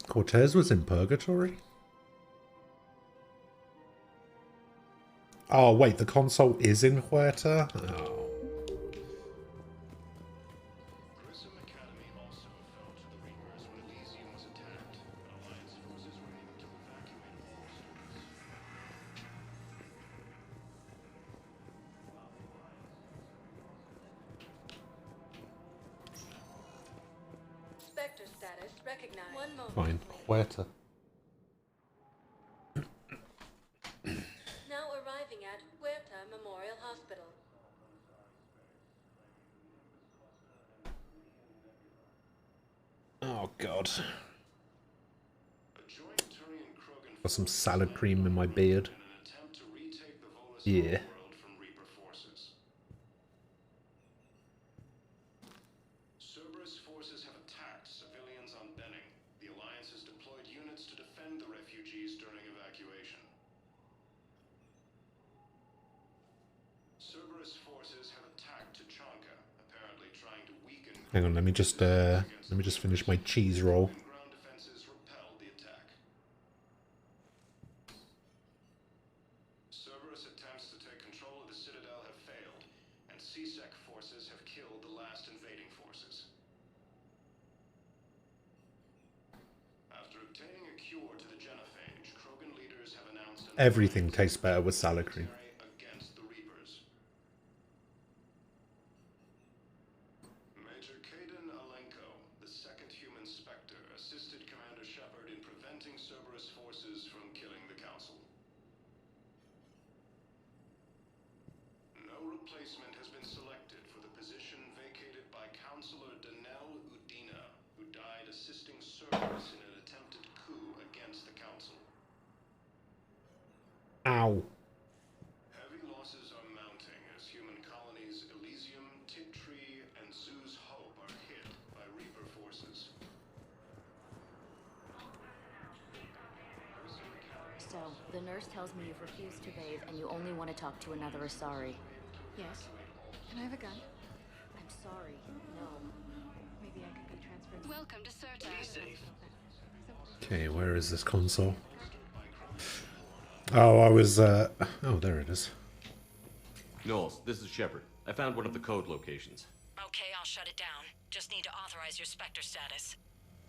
Cortez was in Purgatory? Oh, wait, the console is in Huerta? Oh. Spectre status recognized. One moment. Fine, Huerta. Now arriving at Huerta Memorial Hospital. Oh, God. Got some salad cream in my beard. Yeah. Cerberus forces have attacked civilians on Benning. The Alliance has deployed units to defend the refugees during evacuation. Cerberus forces have attacked Tuchanka, apparently trying to weaken. Hang on, let me just finish my cheese roll. Ground defenses repelled the attack. Cerberus attempts to take control of the Citadel have failed, and CSEC forces have killed the last invading forces. After obtaining a cure to the genophage, Krogan leaders have announced Everything tastes better with salad cream. against the Reapers. Major Kaden Alenko, the second human Spectre, assisted Commander Shepard in preventing Cerberus forces from killing the Council. No replacement has been selected for the position vacated by Counselor Danelle Udina, who died assisting Cerberus in an attempted coup against the Council. Ow. Heavy the nurse tells me you've refused to bathe and you only want to talk to another Asari. Yes. Can I have a gun? I'm sorry. No. Maybe I could be transferred. Welcome to Certa. Be safe. Okay, where is this console? Oh, I was, oh, there it is. Knowles, this is Shepard. I found one of the code locations. Okay, I'll shut it down. Just need to authorize your Spectre status.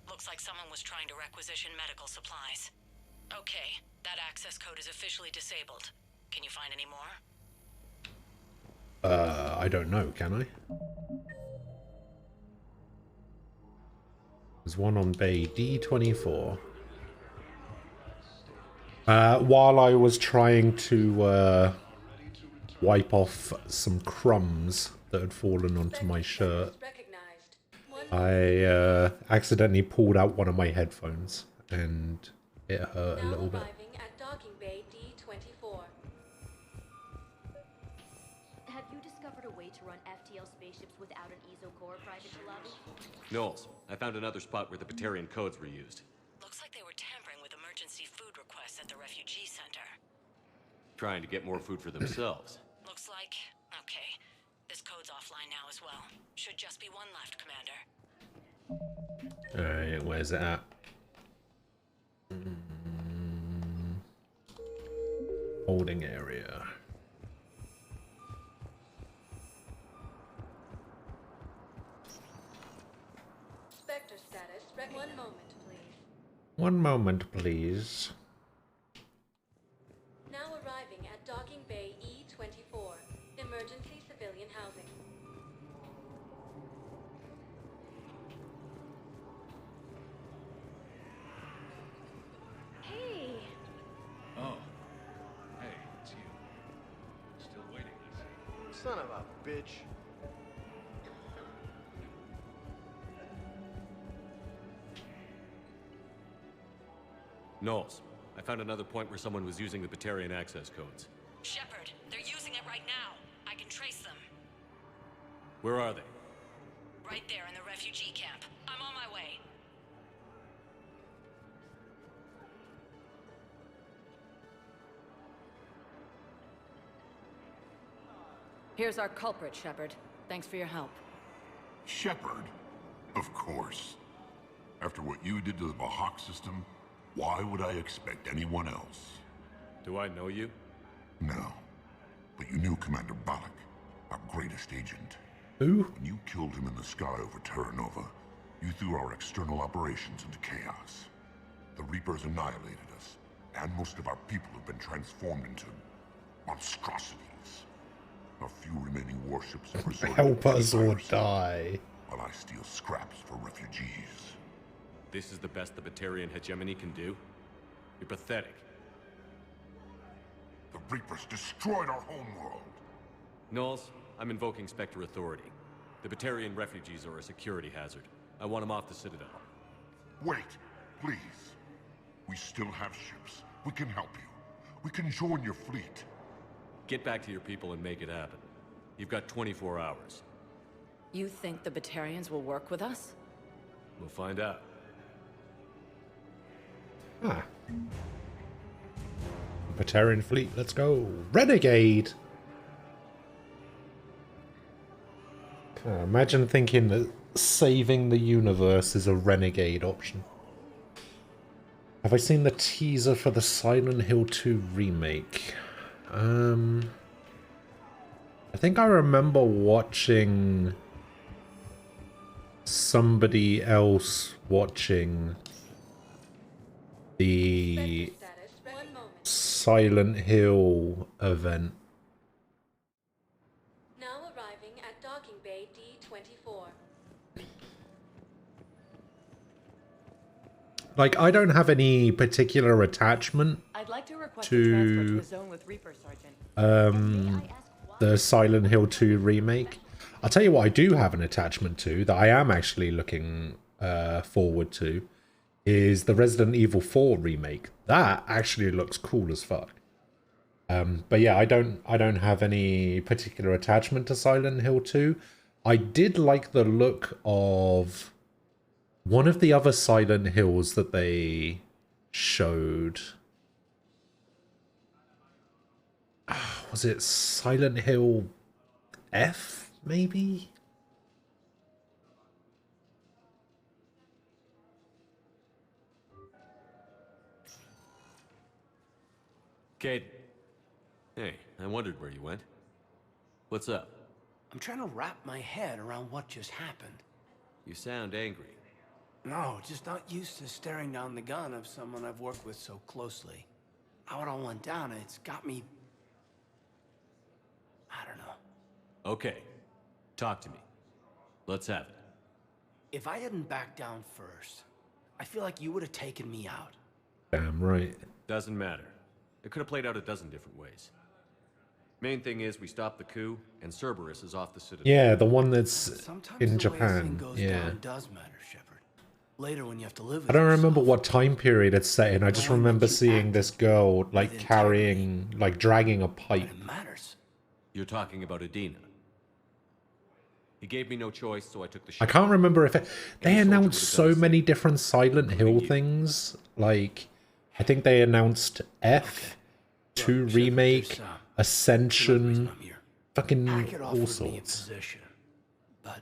Looks like someone was trying to requisition medical supplies. Okay, that access code is officially disabled. Can you find any more? I don't know, can I? There's one on bay D24. While I was trying to wipe off some crumbs that had fallen onto my shirt, I accidentally pulled out one of my headphones and it hurt a little bit. At docking bay D24. Have you discovered a way to run FTL spaceships without an ESO core, Private Shalabi? Knowles, I found another spot where the Batarian codes were used. Looks like they were tampering with emergency food requests at the refugee center. Trying to get more food for themselves. Looks like... okay. This code's offline now as well. Should just be one left, Commander. Alright, where's it at? Holding area. Spectre status. One moment, please. One moment, please. Now arriving at docking bay E24. Emergency civilian housing. Hey. Oh. Hey, it's you. Still waiting, I see. Son of a bitch. Knowles, I found another point where someone was using the Batarian access codes. Shepard, they're using it right now. I can trace them. Where are they? Right there in the refugee camp. I'm on my way. Here's our culprit, Shepard. Thanks for your help. Shepard? Of course. After what you did to the Bahak system, why would I expect anyone else? Do I know you? No. But you knew Commander Balak, our greatest agent. Who? When you killed him in the sky over Terra Nova, you threw our external operations into chaos. The Reapers annihilated us, and most of our people have been transformed into monstrosities. Our few remaining warships have resorted Help to us or piracy, die. while I steal scraps for refugees. This is the best the Batarian hegemony can do? You're pathetic. The Reapers destroyed our homeworld. Knowles, I'm invoking Spectre authority. The Batarian refugees are a security hazard. I want them off the Citadel. Wait, please. We still have ships. We can help you. We can join your fleet. Get back to your people and make it happen. You've got 24 hours. You think the Batarians will work with us? We'll find out. Ah. Batarian fleet, let's go. Renegade! Imagine thinking that saving the universe is a Renegade option. Have I seen the teaser for the Silent Hill 2 remake? I think I remember watching somebody else watching the Silent Hill event. Now arriving at docking bay D24. Like, I don't have any particular attachment I'd like to request to a transfer to a zone with Reaper, Sergeant. the Silent Hill 2 remake. I'll tell you what I do have an attachment to that I am actually looking forward to is the Resident Evil 4 remake. That actually looks cool as fuck. But yeah, I don't have any particular attachment to Silent Hill 2. I did like the look of one of the other Silent Hills that they showed. Was it Silent Hill F, maybe? Cade. Hey, I wondered where you went. What's up? I'm trying to wrap my head around what just happened. You sound angry. No, just not used to staring down the gun of someone I've worked with so closely. How it all went down, it's got me... I don't know. Okay. Talk to me. Let's have it. If I hadn't backed down first, I feel like you would have taken me out. Damn right. Doesn't matter. It could have played out a dozen different ways. Main thing is we stopped the coup, and Cerberus is off the Citadel. Yeah, the one that's Sometimes in the way a thing Japan. goes Yeah. down does matter, Shepard. Later when you have to live with I don't yourself, remember what time period it's set in. I just remember seeing this girl, like, carrying, like, dragging a pipe. matters. You're talking about Adina. He gave me no choice, so I took the I shot. can't remember if it... They announced so many different Silent Hill things. Like, I think they announced F, 2 Remake, Ascension, fucking Hackett all offered me a sorts. position, but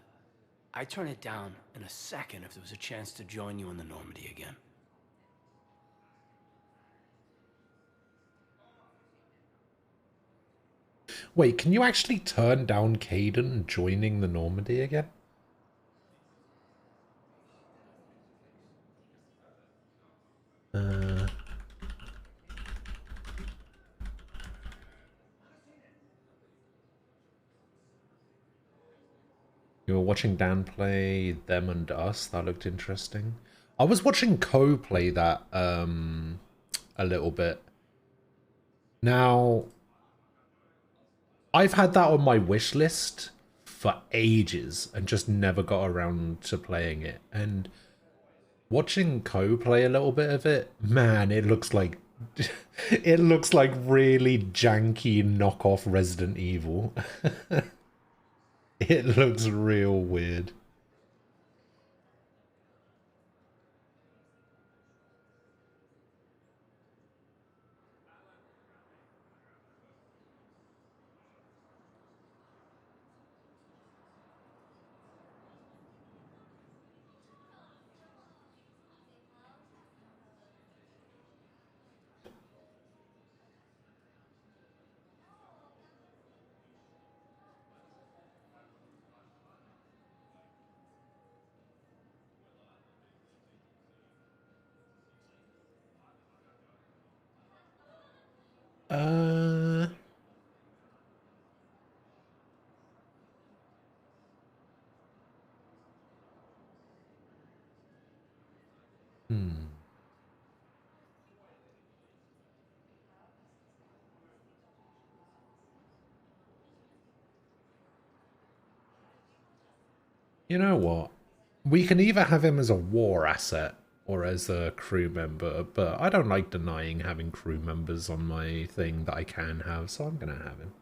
I'd turn it down in a second if there was a chance to join you in the Normandy again. Wait, can you actually turn down Caden joining the Normandy again? You were watching Dan play Them and Us. That looked interesting. I was watching Co play that a little bit. Now, I've had that on my wish list for ages and just never got around to playing it. And watching Co play a little bit of it, man, it looks like it looks like really janky knockoff Resident Evil. It looks real weird. Uh... Hmm. You know what? We can either have him as a war asset or as a crew member, but I don't like denying having crew members on my thing that I can have, so I'm gonna have him.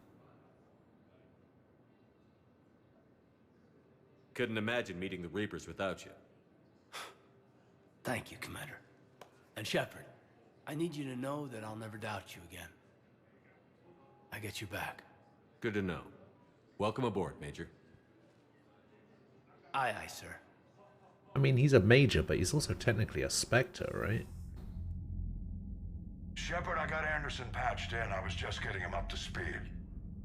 Couldn't imagine meeting the Reapers without you. Thank you, Commander. And Shepard, I need you to know that I'll never doubt you again. I get you back. Good to know. Welcome aboard, Major. Aye, aye, sir. I mean, he's a major, but he's also technically a Spectre, right? Shepard, I got Anderson patched in. I was just getting him up to speed.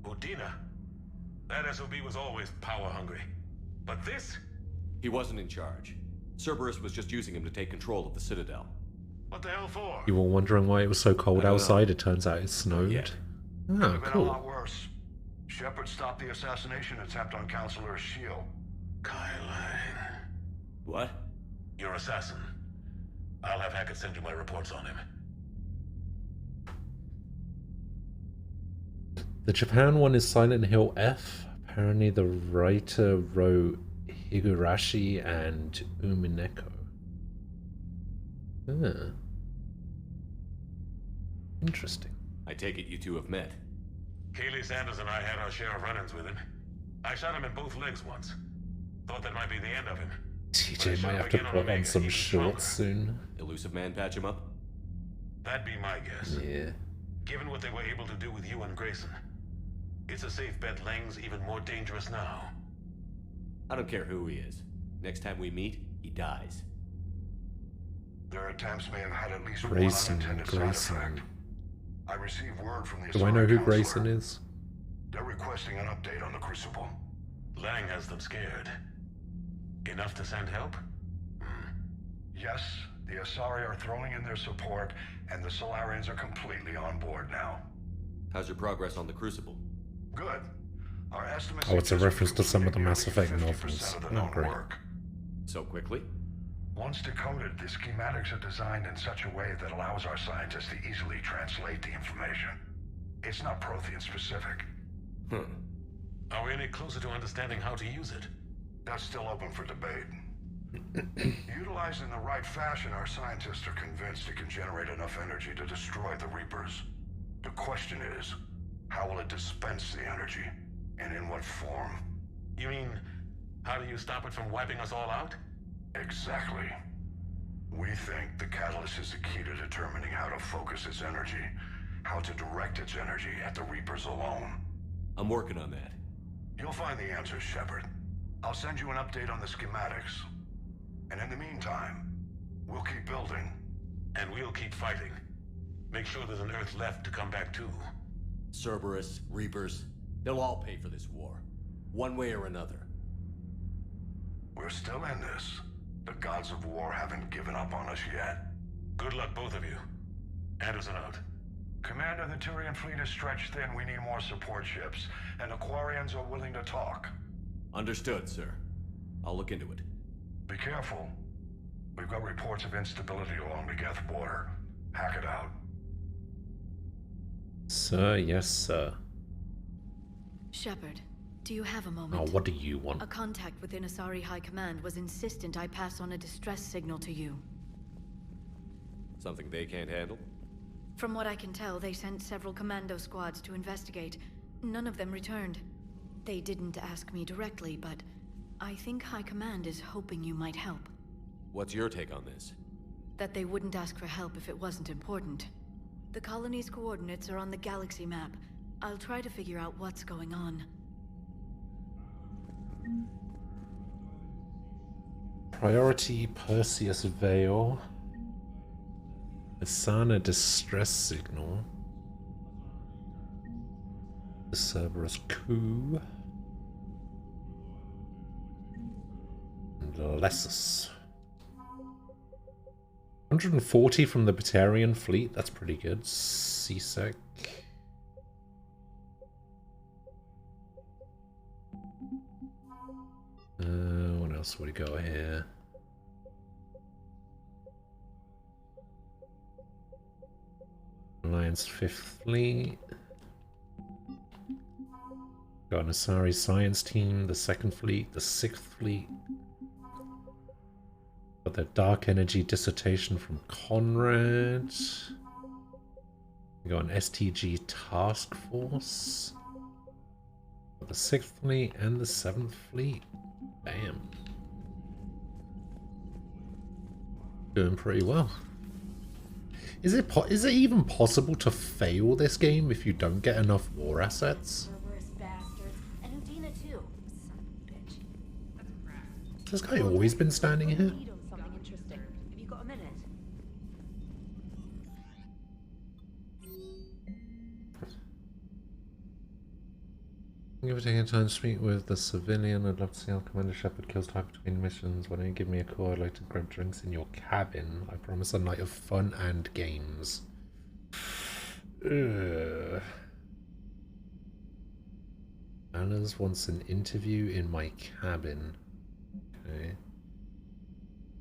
Udina? That SOB was always power hungry. But this? He wasn't in charge. Cerberus was just using him to take control of the Citadel. What the hell for? You were wondering why it was so cold outside. It turns out it snowed. Could Oh, have been a cool. lot worse. Shepard stopped the assassination attempt on Counselor Shield. What? Your assassin. I'll have Hackett send you my reports on him. The Japan one is Silent Hill F. Apparently the writer wrote Higurashi and Umineko. Ah. Interesting. I take it you two have met. Kaylee Sanders and I had our share of run-ins with him. I shot him in both legs once. Thought that might be the end of him. TJ might have to put on some shorts soon. Elusive man patch him up? That'd be my guess. Yeah. given what they were able to do with you and Grayson. It's a safe bet Lang's even more dangerous now. I don't care who he is. Next time we meet, he dies. Their attempts may have had at least Grayson, one unintended side effect. I received word from the Do I know who Asari Grayson counselor. is? They're requesting an update on the Crucible. Lang has them scared. Enough to send help? Yes, the Asari are throwing in their support, and the Solarians are completely on board now. How's your progress on the Crucible? Good. Our estimates Oh, it's a suggest reference to some of the nearly Mass Effect 50% novels. of the Oh, known great. work. So quickly? Once decoded, the schematics are designed in such a way that allows our scientists to easily translate the information. It's not Prothean specific. Are we any closer to understanding how to use it? That's still open for debate. Utilized in the right fashion, our scientists are convinced it can generate enough energy to destroy the Reapers. The question is, how will it dispense the energy? And in what form? You mean, how do you stop it from wiping us all out? Exactly. We think the catalyst is the key to determining how to focus its energy, how to direct its energy at the Reapers alone. I'm working on that. You'll find the answers, Shepard. I'll send you an update on the schematics. And in the meantime, we'll keep building. And we'll keep fighting. Make sure there's an Earth left to come back to. Cerberus, Reapers, they'll all pay for this war. One way or another. We're still in this. The gods of war haven't given up on us yet. Good luck, both of you. Anderson out. Commander, the Turian fleet is stretched thin. We need more support ships. And Aquarians are willing to talk. Understood, sir. I'll look into it. Be careful. We've got reports of instability along the Geth border. Hack it out. Sir, yes, sir. Shepard, do you have a moment? Oh, what do you want? A contact within Asari High Command was insistent I pass on a distress signal to you. Something they can't handle? From what I can tell, they sent several commando squads to investigate. None of them returned. They didn't ask me directly, but I think High Command is hoping you might help. What's your take on this? That they wouldn't ask for help if it wasn't important. The colony's coordinates are on the galaxy map. I'll try to figure out what's going on. Priority Perseus Veil. Asana distress signal. The Cerberus coup. And Lessus. 140 from the Batarian fleet. That's pretty good. CSEC. What else would we go here? Alliance 5th Fleet. Got an Asari Science Team, the 2nd Fleet, the 6th Fleet. Got the Dark Energy Dissertation from Conrad. We got an STG Task Force. Got the 6th Fleet and the 7th Fleet. Bam. Doing pretty well. Is it even possible to fail this game if you don't get enough war assets? Cerberus bastards. And Udina too. Son of a bitch. Has this guy always been standing here? Something interesting. Have you got a minute? Thank you for taking time to speak with the civilian. I'd love to see how Commander Shepard kills time between missions. Why don't you give me a call? I'd like to grab drinks in your cabin. I promise a night of fun and games. Alice wants an interview in my cabin. Okay.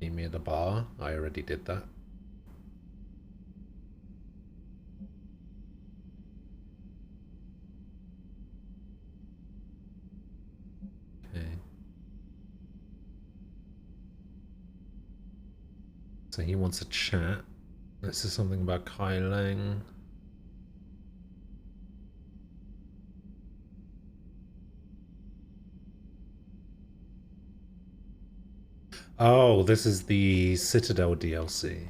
Meet me at the bar. I already did that. Okay. So he wants a chat. This is something about Kai Lang. Oh, this is the Citadel DLC.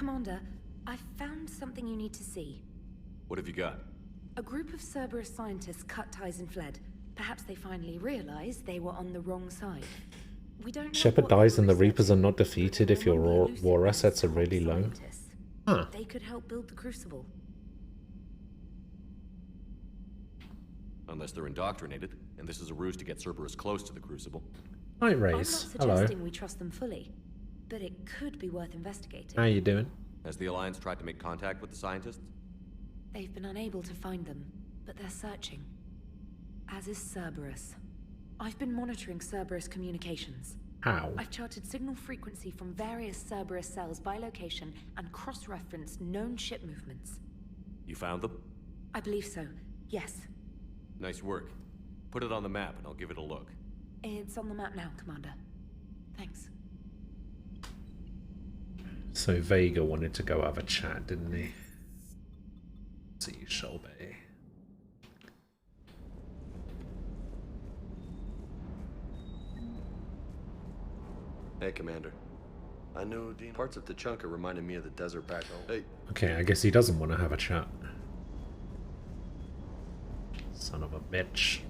Commander, I found something you need to see. What have you got? A group of Cerberus scientists cut ties and fled. Perhaps they finally realized they were on the wrong side. We don't know Shepard what they dies were and the Reapers are researching, not but defeated they if were your among the elusive war ones assets are top really low. scientists. Huh. They could help build the Crucible. Unless they're indoctrinated, and this is a ruse to get Cerberus close to the Crucible. Hi, I'm not Race. Hello. suggesting we trust them fully, but it could be worth investigating. How you doing? Has the Alliance tried to make contact with the scientists? They've been unable to find them, but they're searching. As is Cerberus. I've been monitoring Cerberus communications. How? I've charted signal frequency from various Cerberus cells by location and cross-referenced known ship movements. You found them? I believe so, yes. Nice work. Put it on the map and I'll give it a look. It's on the map now, Commander. Thanks. So Vega wanted to go have a chat, didn't he? See you, Shelby. Hey, Commander. I knew parts of Tachanka reminded me of the desert back home. Hey. Okay, I guess he doesn't want to have a chat. Son of a bitch.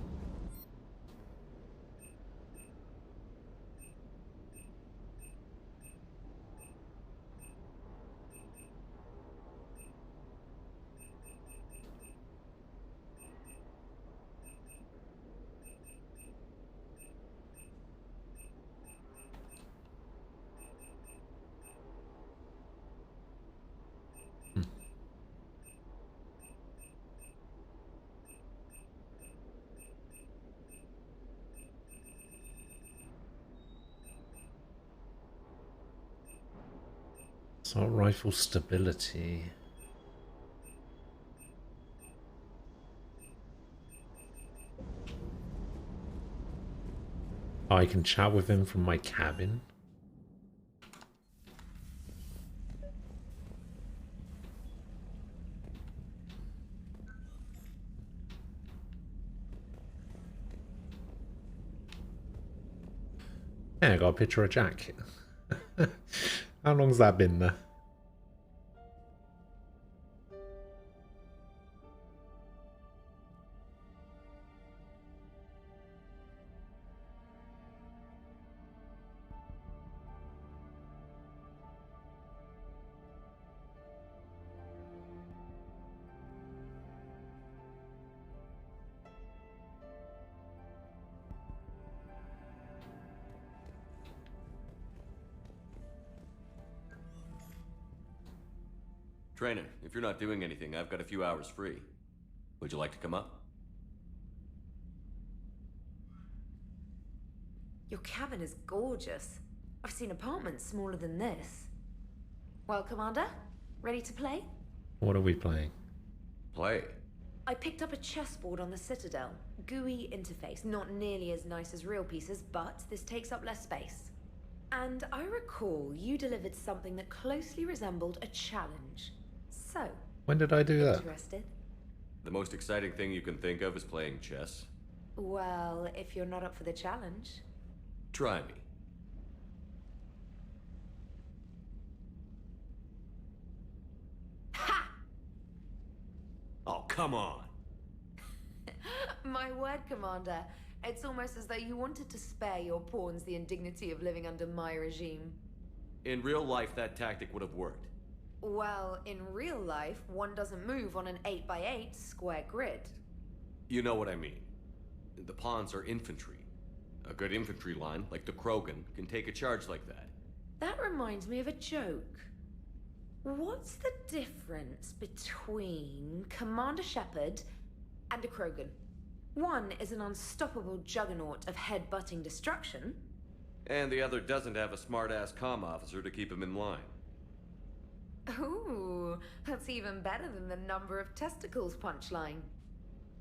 Assault rifle stability. I can chat with him from my cabin. Yeah, I got a picture of Jack. How long's that been there? Trainer, if you're not doing anything, I've got a few hours free. Would you like to come up? Your cabin is gorgeous. I've seen apartments smaller than this. Well, Commander, ready to play? What are we playing? Play? I picked up a chessboard on the Citadel. GUI interface, not nearly as nice as real pieces, but this takes up less space. And I recall you delivered something that closely resembled a challenge. So, when did I do that? Interested? The most exciting thing you can think of is playing chess? Well, if you're not up for the challenge. Try me. Ha! Oh, come on! My word, Commander. It's almost as though you wanted to spare your pawns the indignity of living under my regime. In real life, that tactic would have worked. Well, in real life, one doesn't move on an 8x8 square grid. You know what I mean. The pawns are infantry. A good infantry line, like the Krogan, can take a charge like that. That reminds me of a joke. What's the difference between Commander Shepard and a Krogan? One is an unstoppable juggernaut of head-butting destruction. And the other doesn't have a smart-ass comm officer to keep him in line. Ooh, that's even better than the number of testicles punchline.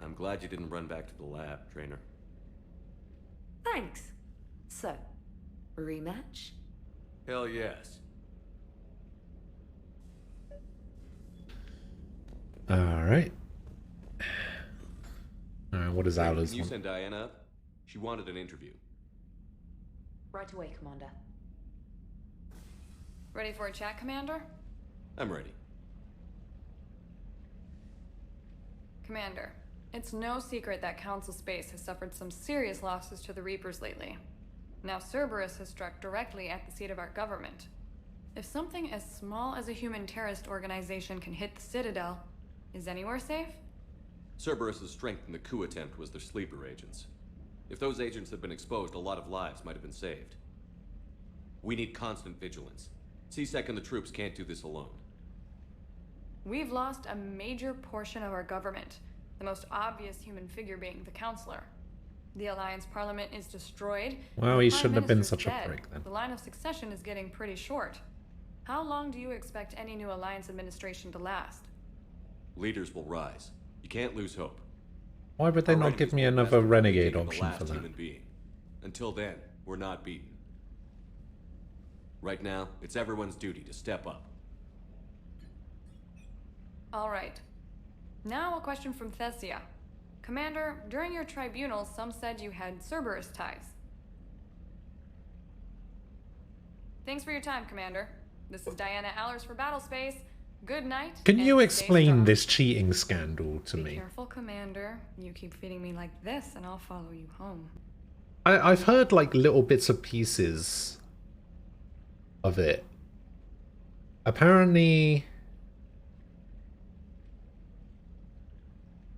I'm glad you didn't run back to the lab, Trainer. Thanks. So, rematch? Hell yes. Alright. What does Alice Can you want? send Diana up? She wanted an interview. Right away, Commander. Ready for a chat, Commander? I'm ready. Commander, it's no secret that Council Space has suffered some serious losses to the Reapers lately. Now Cerberus has struck directly at the seat of our government. If something as small as a human terrorist organization can hit the Citadel, is anywhere safe? Cerberus's strength in the coup attempt was their sleeper agents. If those agents had been exposed, a lot of lives might have been saved. We need constant vigilance. C-Sec and the troops can't do this alone. We've lost a major portion of our government, the most obvious human figure being the Counselor. The Alliance Parliament is destroyed. Well, the he Prime shouldn't have been Minister's such a dead. prick then. The line of succession is getting pretty short. How long do you expect any new Alliance administration to last? Leaders will rise. You can't lose hope. Why would they Our not give enemies me will another best Renegade protect the option last for that? human being. Until then, we're not beaten. Right now, it's everyone's duty to step up. All right. Now a question from Thessia. Commander, during your tribunal, some said you had Cerberus ties. Thanks for your time, Commander. This is Diana Allers for Battlespace. Good night. Can and you stay explain strong. this cheating scandal to Be me? careful, Commander. You keep feeding me like this, and I'll follow you home. I've heard like little bits and pieces of it. Apparently,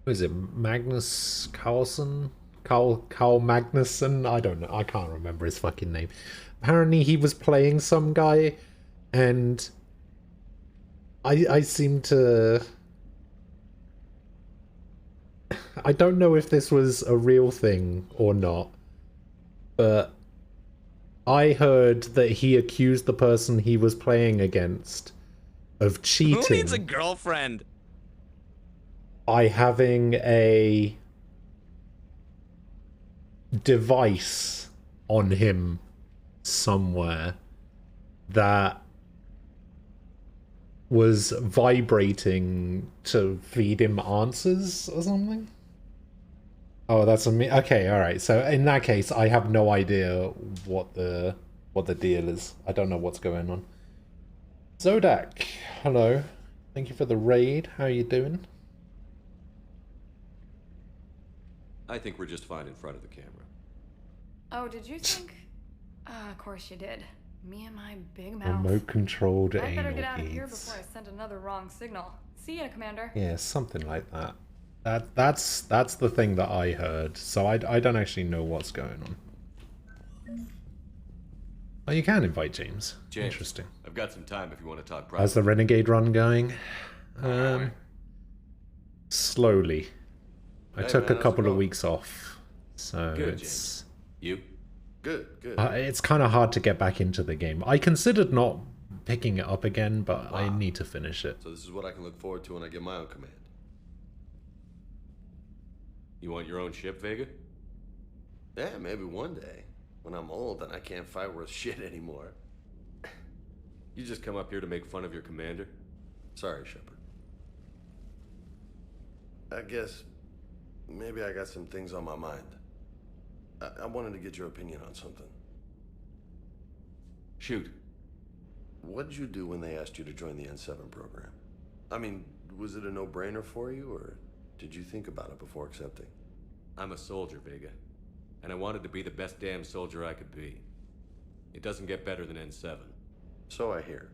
who is it? Magnus Carlsen? Carl Magnuson? I don't know. I can't remember his fucking name. Apparently, he was playing some guy, and I seem to. I don't know if this was a real thing or not, but I heard that he accused the person he was playing against of cheating. Who needs a girlfriend? By having a device on him somewhere that was vibrating to feed him answers or something. Oh, that's okay. All right. So in that case, I have no idea what the deal is. I don't know what's going on. Zodak, hello. Thank you for the raid. How are you doing? I think we're just fine in front of the camera. Oh, did you think? Of course you did. Me and my big mouth. Remote-controlled I better anal get out of here beads. before I send another wrong signal. See ya, Commander. Yeah, something like that. That's the thing that I heard. So I don't actually know what's going on. Oh, you can invite James. James, Interesting. I've got some time if you want to talk How's the privately. Renegade run going? Slowly. I Hey, took man, a how's it couple of going? weeks off, so Good, it's You? Good, good. it's kind of hard to get back into the game. I considered not picking it up again, but I need to finish it. So this is what I can look forward to when I get my own command. You want your own ship, Vega? Yeah, maybe one day. When I'm old and I can't fight worth shit anymore. You just come up here to make fun of your commander? Sorry, Shepard. I guess maybe I got some things on my mind. I wanted to get your opinion on something. Shoot. What'd you do when they asked you to join the N7 program? I mean, was it a no-brainer for you, or did you think about it before accepting? I'm a soldier, Vega. And I wanted to be the best damn soldier I could be. It doesn't get better than N7. So I hear.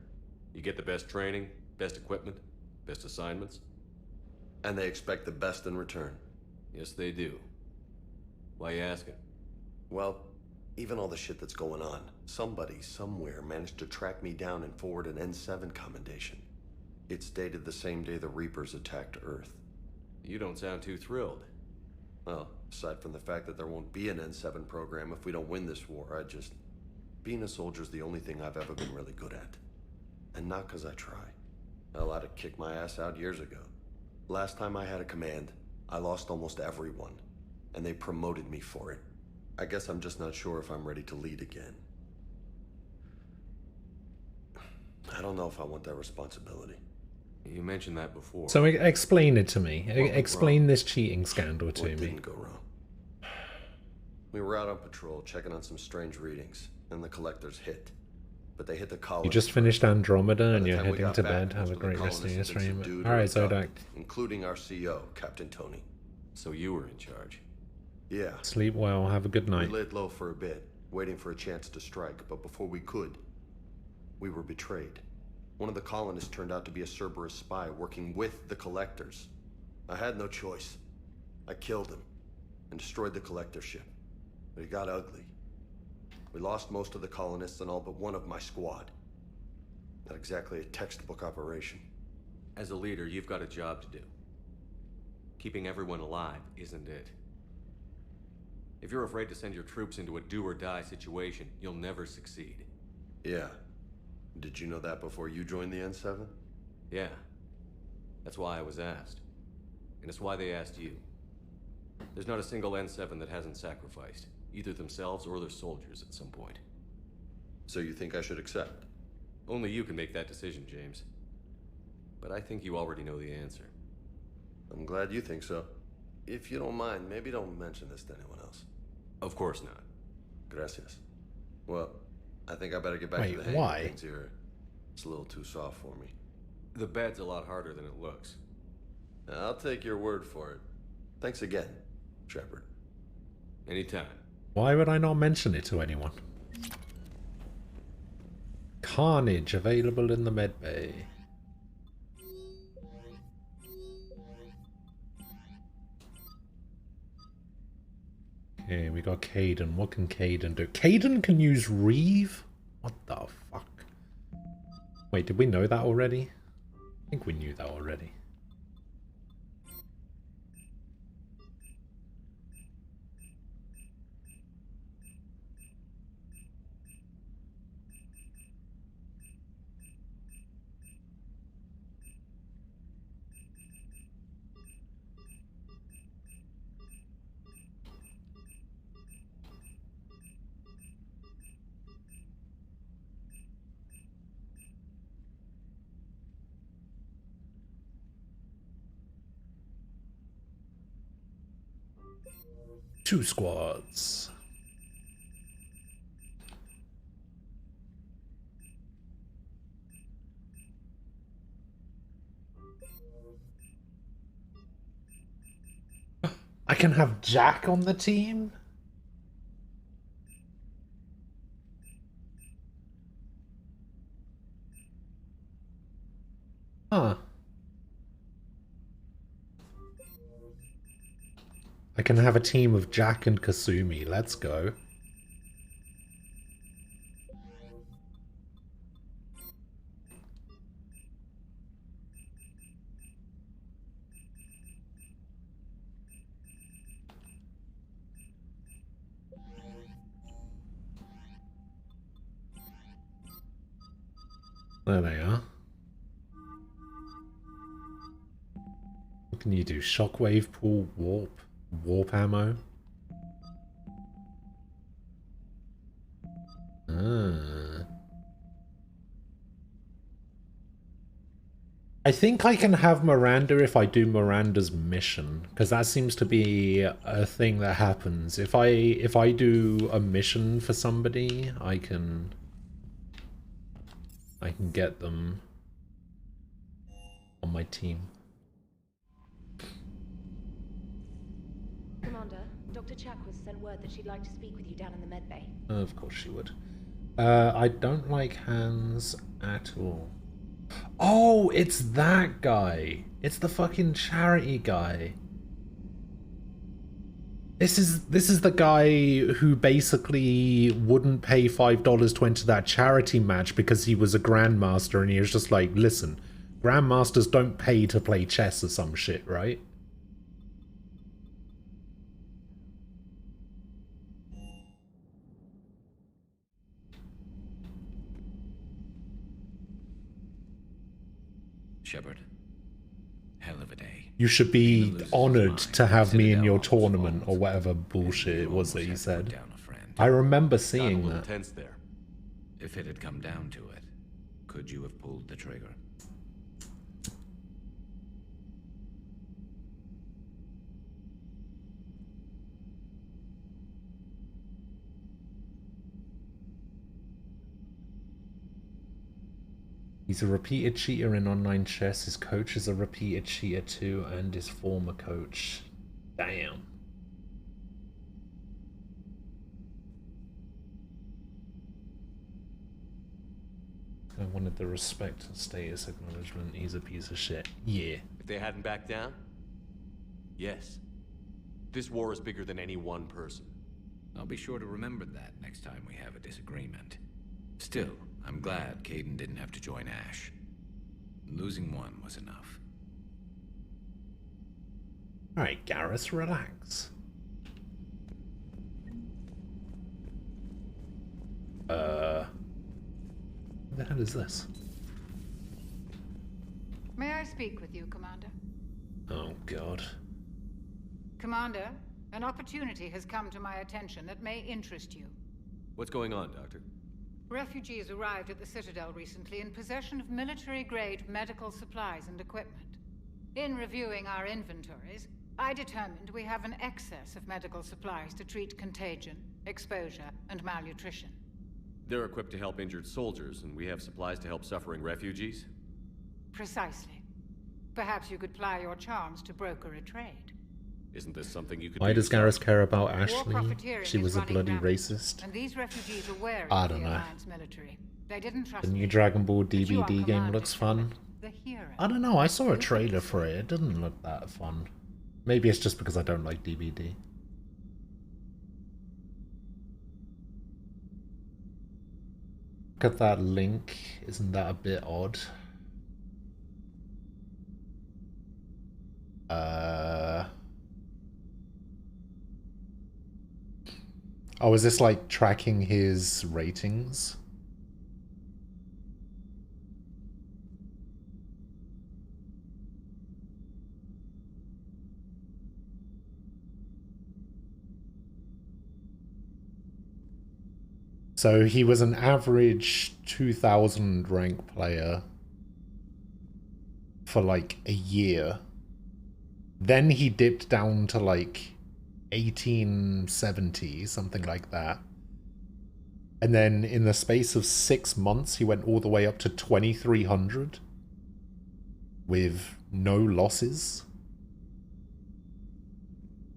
You get the best training, best equipment, best assignments. And they expect the best in return. Yes, they do. Why you asking? Well, even all the shit that's going on, somebody somewhere managed to track me down and forward an N7 commendation. It's dated the same day the Reapers attacked Earth. You don't sound too thrilled. Well, aside from the fact that there won't be an N7 program if we don't win this war, being a soldier's the only thing I've ever been really good at. And not because I try. Hell, I'd have kicked my ass out years ago. Last time I had a command, I lost almost everyone. And they promoted me for it. I guess I'm just not sure if I'm ready to lead again. I don't know if I want that responsibility. You mentioned that before. So explain it to me. What went Explain wrong? this cheating scandal to What me. didn't go wrong? We were out on patrol, checking on some strange readings, and the collectors hit. but they hit the You colonists. just finished Andromeda By and the you're time we heading got to back, bed. Have most a of the great rest of your colonists had been stream. subdued Alright, or Zodak. abducted, including our CEO, Captain Tony. So you were in charge? Yeah. Sleep well. Have a good We night. laid low for a bit, waiting for a chance to strike, but before we could, we were betrayed. One of the colonists turned out to be a Cerberus spy working with the Collectors. I had no choice. I killed him and destroyed the Collector ship. But it got ugly. We lost most of the colonists and all but one of my squad. Not exactly a textbook operation. As a leader, you've got a job to do. Keeping everyone alive isn't it. If you're afraid to send your troops into a do-or-die situation, you'll never succeed. Yeah. Did you know that before you joined the N7? Yeah. That's why I was asked. And it's why they asked you. There's not a single N7 that hasn't sacrificed, either themselves or their soldiers at some point. So you think I should accept? Only you can make that decision, James. But I think you already know the answer. I'm glad you think so. If you don't mind, maybe don't mention this to anyone else. Of course not. Gracias. Well, I think I better get back Wait, to the hang why? of things here. It's a little too soft for me. The bed's a lot harder than it looks. I'll take your word for it. Thanks again, Shepard. Anytime. Why would I not mention it to anyone? Carnage available in the medbay. Okay, we got Caden. What can Caden do? Caden can use Reeve? What the fuck? Wait, did we know that already? I think we knew that already. Two squads. I can have Jack on the team? Huh. I can have a team of Jack and Kasumi. Let's go. There they are. What can you do? Shockwave, pull, warp ammo. Ah. I think I can have Miranda if I do Miranda's mission, because that seems to be a thing that happens. If I do a mission for somebody, I can get them on my team. Commander, Dr. Chakwas sent word that she'd like to speak with you down in the medbay. Of course she would. I don't like hands at all. Oh, it's that guy. It's the fucking charity guy. This is the guy who basically wouldn't pay $5 to enter that charity match because he was a grandmaster, and he was just like, listen, grandmasters don't pay to play chess or some shit, right? Shepard, hell of a day. You should be honored to have me in your tournament, or whatever bullshit it was that he said. I remember seeing that. Tense there. If it had come down to it, could you have pulled the trigger? He's a repeated cheater in online chess. His coach is a repeated cheater too, and his former coach. Damn. I wanted the respect and status acknowledgement. He's a piece of shit. Yeah. If they hadn't backed down? Yes. This war is bigger than any one person. I'll be sure to remember that next time we have a disagreement. Still, I'm glad Caden didn't have to join Ash. Losing one was enough. Alright, Garrus, relax. What the hell is this? May I speak with you, Commander? Oh, God. Commander, an opportunity has come to my attention that may interest you. What's going on, Doctor? Refugees arrived at the Citadel recently in possession of military-grade medical supplies and equipment. In reviewing our inventories, I determined we have an excess of medical supplies to treat contagion, exposure, and malnutrition. They're equipped to help injured soldiers, and we have supplies to help suffering refugees? Precisely. Perhaps you could ply your charms to broker a trade. Isn't this something you could Why do does yourself? Garrus care about War Ashley? profiteering She is was a running bloody rampant, racist. and these refugees are wary I of don't the know. Alliance military. They didn't trust The new me. Dragon Ball But you are DBD game commanded looks to fun. the hero. I don't know, I saw a trailer for it. It doesn't look that fun. Maybe it's just because I don't like DBD. Look at that link. Isn't that a bit odd? Oh, is this like tracking his ratings? So he was an average 2000 rank player for like a year. Then he dipped down to like 1870, something like that. And then in the space of 6 months, he went all the way up to 2300 with no losses.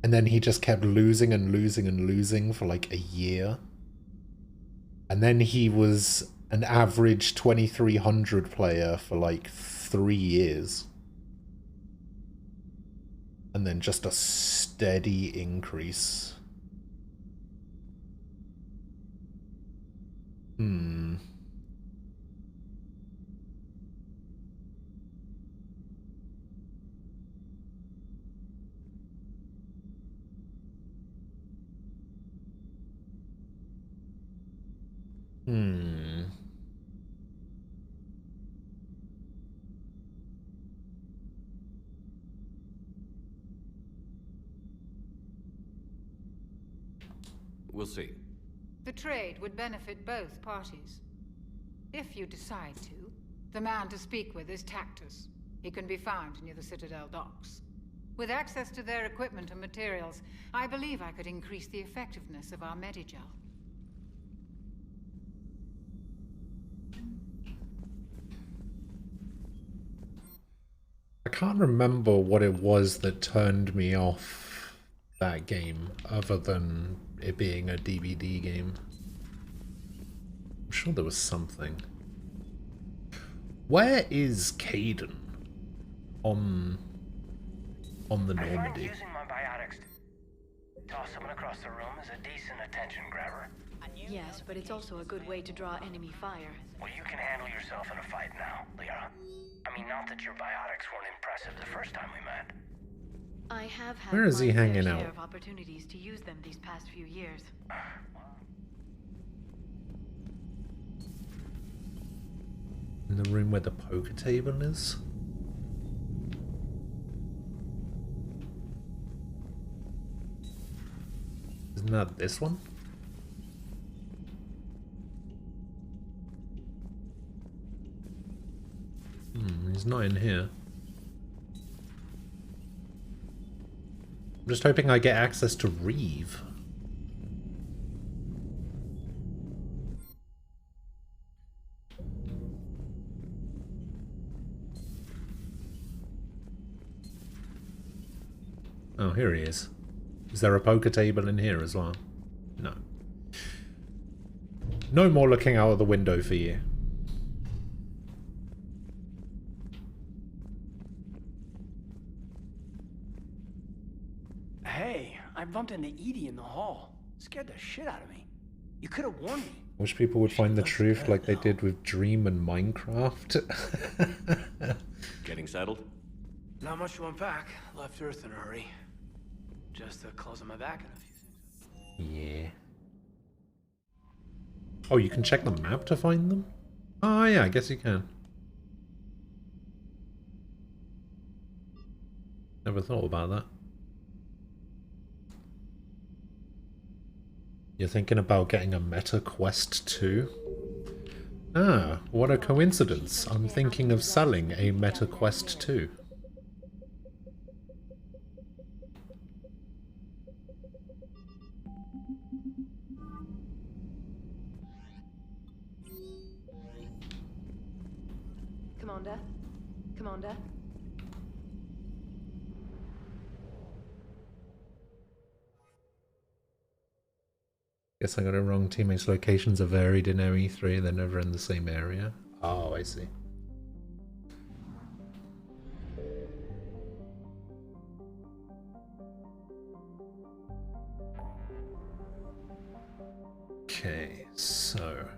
And then he just kept losing and losing and losing for like a year. And then he was an average 2300 player for like 3 years. And then just a steady increase. Hmm. Hmm. We'll see. The trade would benefit both parties. If you decide to, the man to speak with is Tactus. He can be found near the Citadel docks. With access to their equipment and materials, I believe I could increase the effectiveness of our Medigel. I can't remember what it was that turned me off that game, other than it being a DVD game. I'm sure there was something. Where is Caden on the Normandy? Using my biotics to toss someone across the room is a decent attention grabber. Yes, but it's also a good way to draw enemy fire. Well, you can handle yourself in a fight now, Lyra. I mean, not that your biotics weren't impressive the first time we met. I have had Where is he my fair hanging share out? of opportunities to use them these past few years. In the room where the poker table is? Isn't that this one? He's not in here. I'm just hoping I get access to Reeve. Oh, here he is. Is there a poker table in here as well? No. No more looking out of the window for you. Hey, I bumped into Edie in the hall. Scared the shit out of me. You could have warned me. Wish people would find the truth like they did with Dream and Minecraft. Getting settled? Not much to unpack. Left Earth in a hurry. Just closing my back in a few things. Yeah. Oh, you can check the map to find them? Oh yeah, I guess you can. Never thought about that. You're thinking about getting a Meta Quest 2? Ah, what a coincidence. I'm thinking of selling a Meta Quest 2. Commander? Commander? Guess I got it wrong. Teammates' locations are varied in OE3. They're never in the same area. Oh, I see. Okay, so...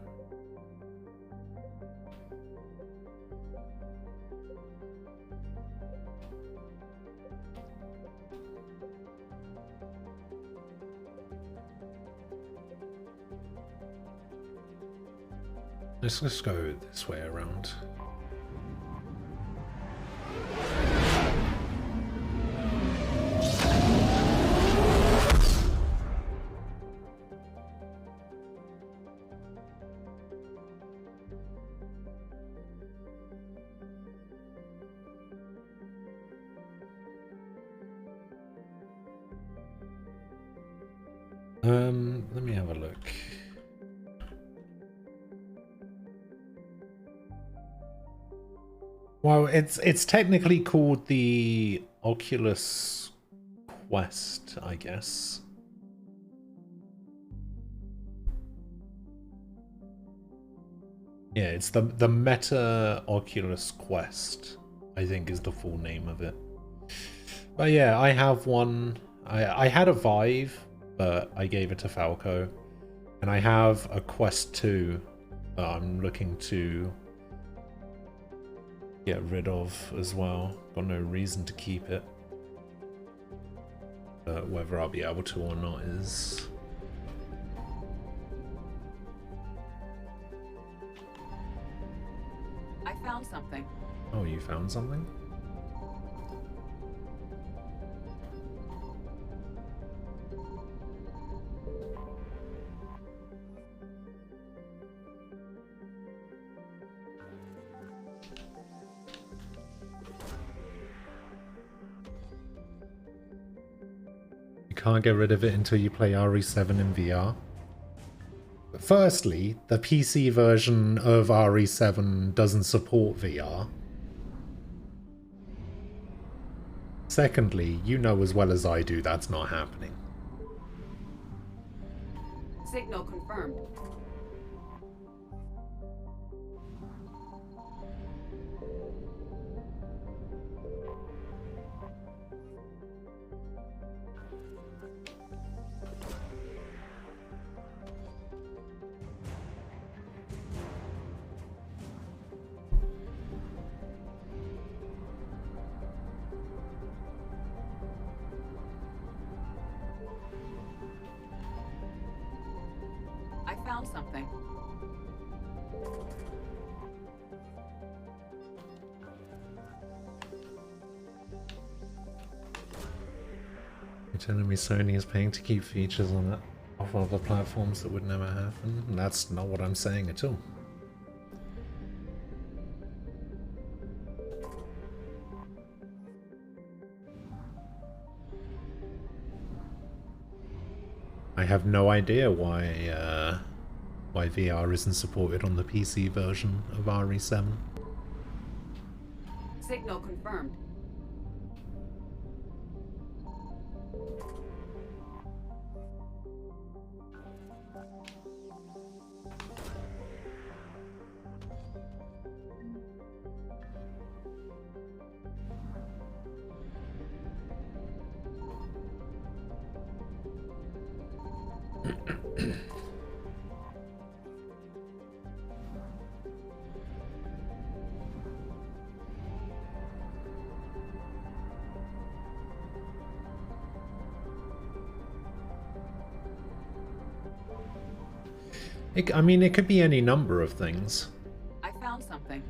Let's go this way around. Let me have a look. Well, it's technically called the Oculus Quest, I guess. Yeah, it's the Meta Oculus Quest, I think is the full name of it. But yeah, I have one. I had a Vive, but I gave it to Falco. And I have a Quest 2 that I'm looking to get rid of as well. Got no reason to keep it. But whether I'll be able to or not is... I found something. Oh, you found something? Can't get rid of it until you play RE7 in VR. Firstly, the PC version of RE7 doesn't support VR. Secondly, you know as well as I do that's not happening. Signal confirmed. Found something. You're telling me Sony is paying to keep features on it off other platforms that would never happen? That's not what I'm saying at all. I have no idea why VR isn't supported on the PC version of RE7. Signal confirmed. I mean, it could be any number of things. I found something.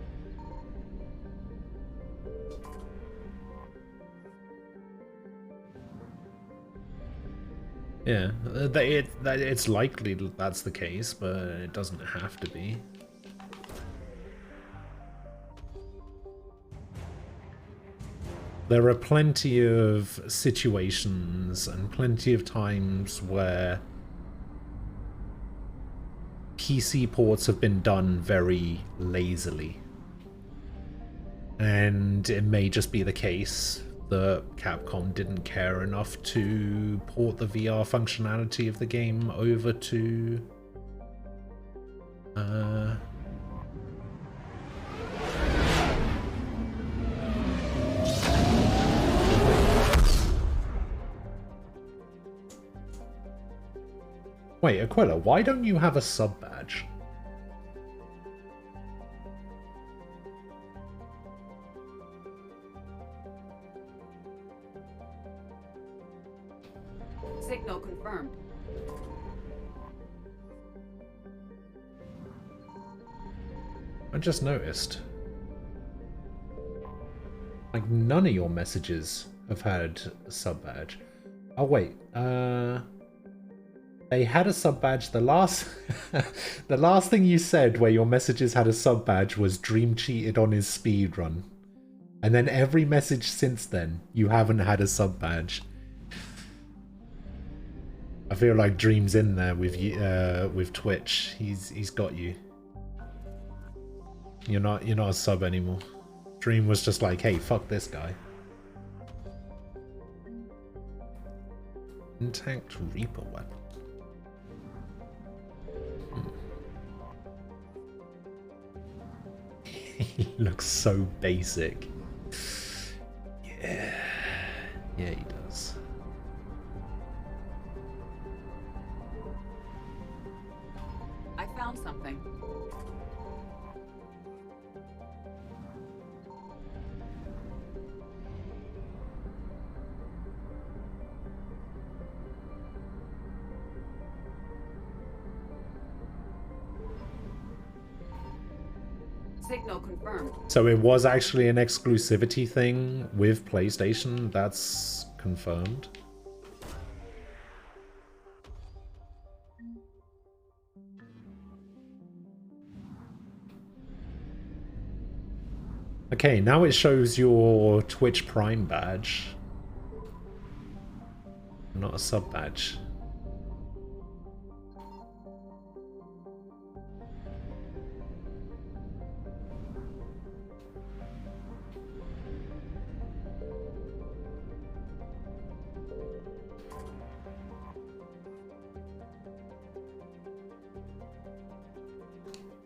Yeah, it's likely that's the case, but it doesn't have to be. There are plenty of situations and plenty of times where PC ports have been done very lazily. And it may just be the case that Capcom didn't care enough to port the VR functionality of the game over to Wait, Aquila, why don't you have a sub badge? Signal confirmed. I just noticed. Like, none of your messages have had a sub badge. Oh, wait. They had a sub badge. The last the last thing you said where your messages had a sub badge was Dream cheated on his speed run. And then every message since then, you haven't had a sub badge. I feel like Dream's in there with you, with Twitch. He's got you. You're not a sub anymore. Dream was just like, hey, fuck this guy. Intact Reaper weapon. He looks so basic. Yeah. Yeah, he does. I found something. Signal confirmed. So it was actually an exclusivity thing with PlayStation. That's confirmed. Okay, now it shows your Twitch Prime badge. Not a sub badge.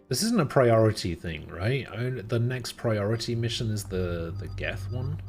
This isn't a priority thing, right? The next priority mission is the Geth one.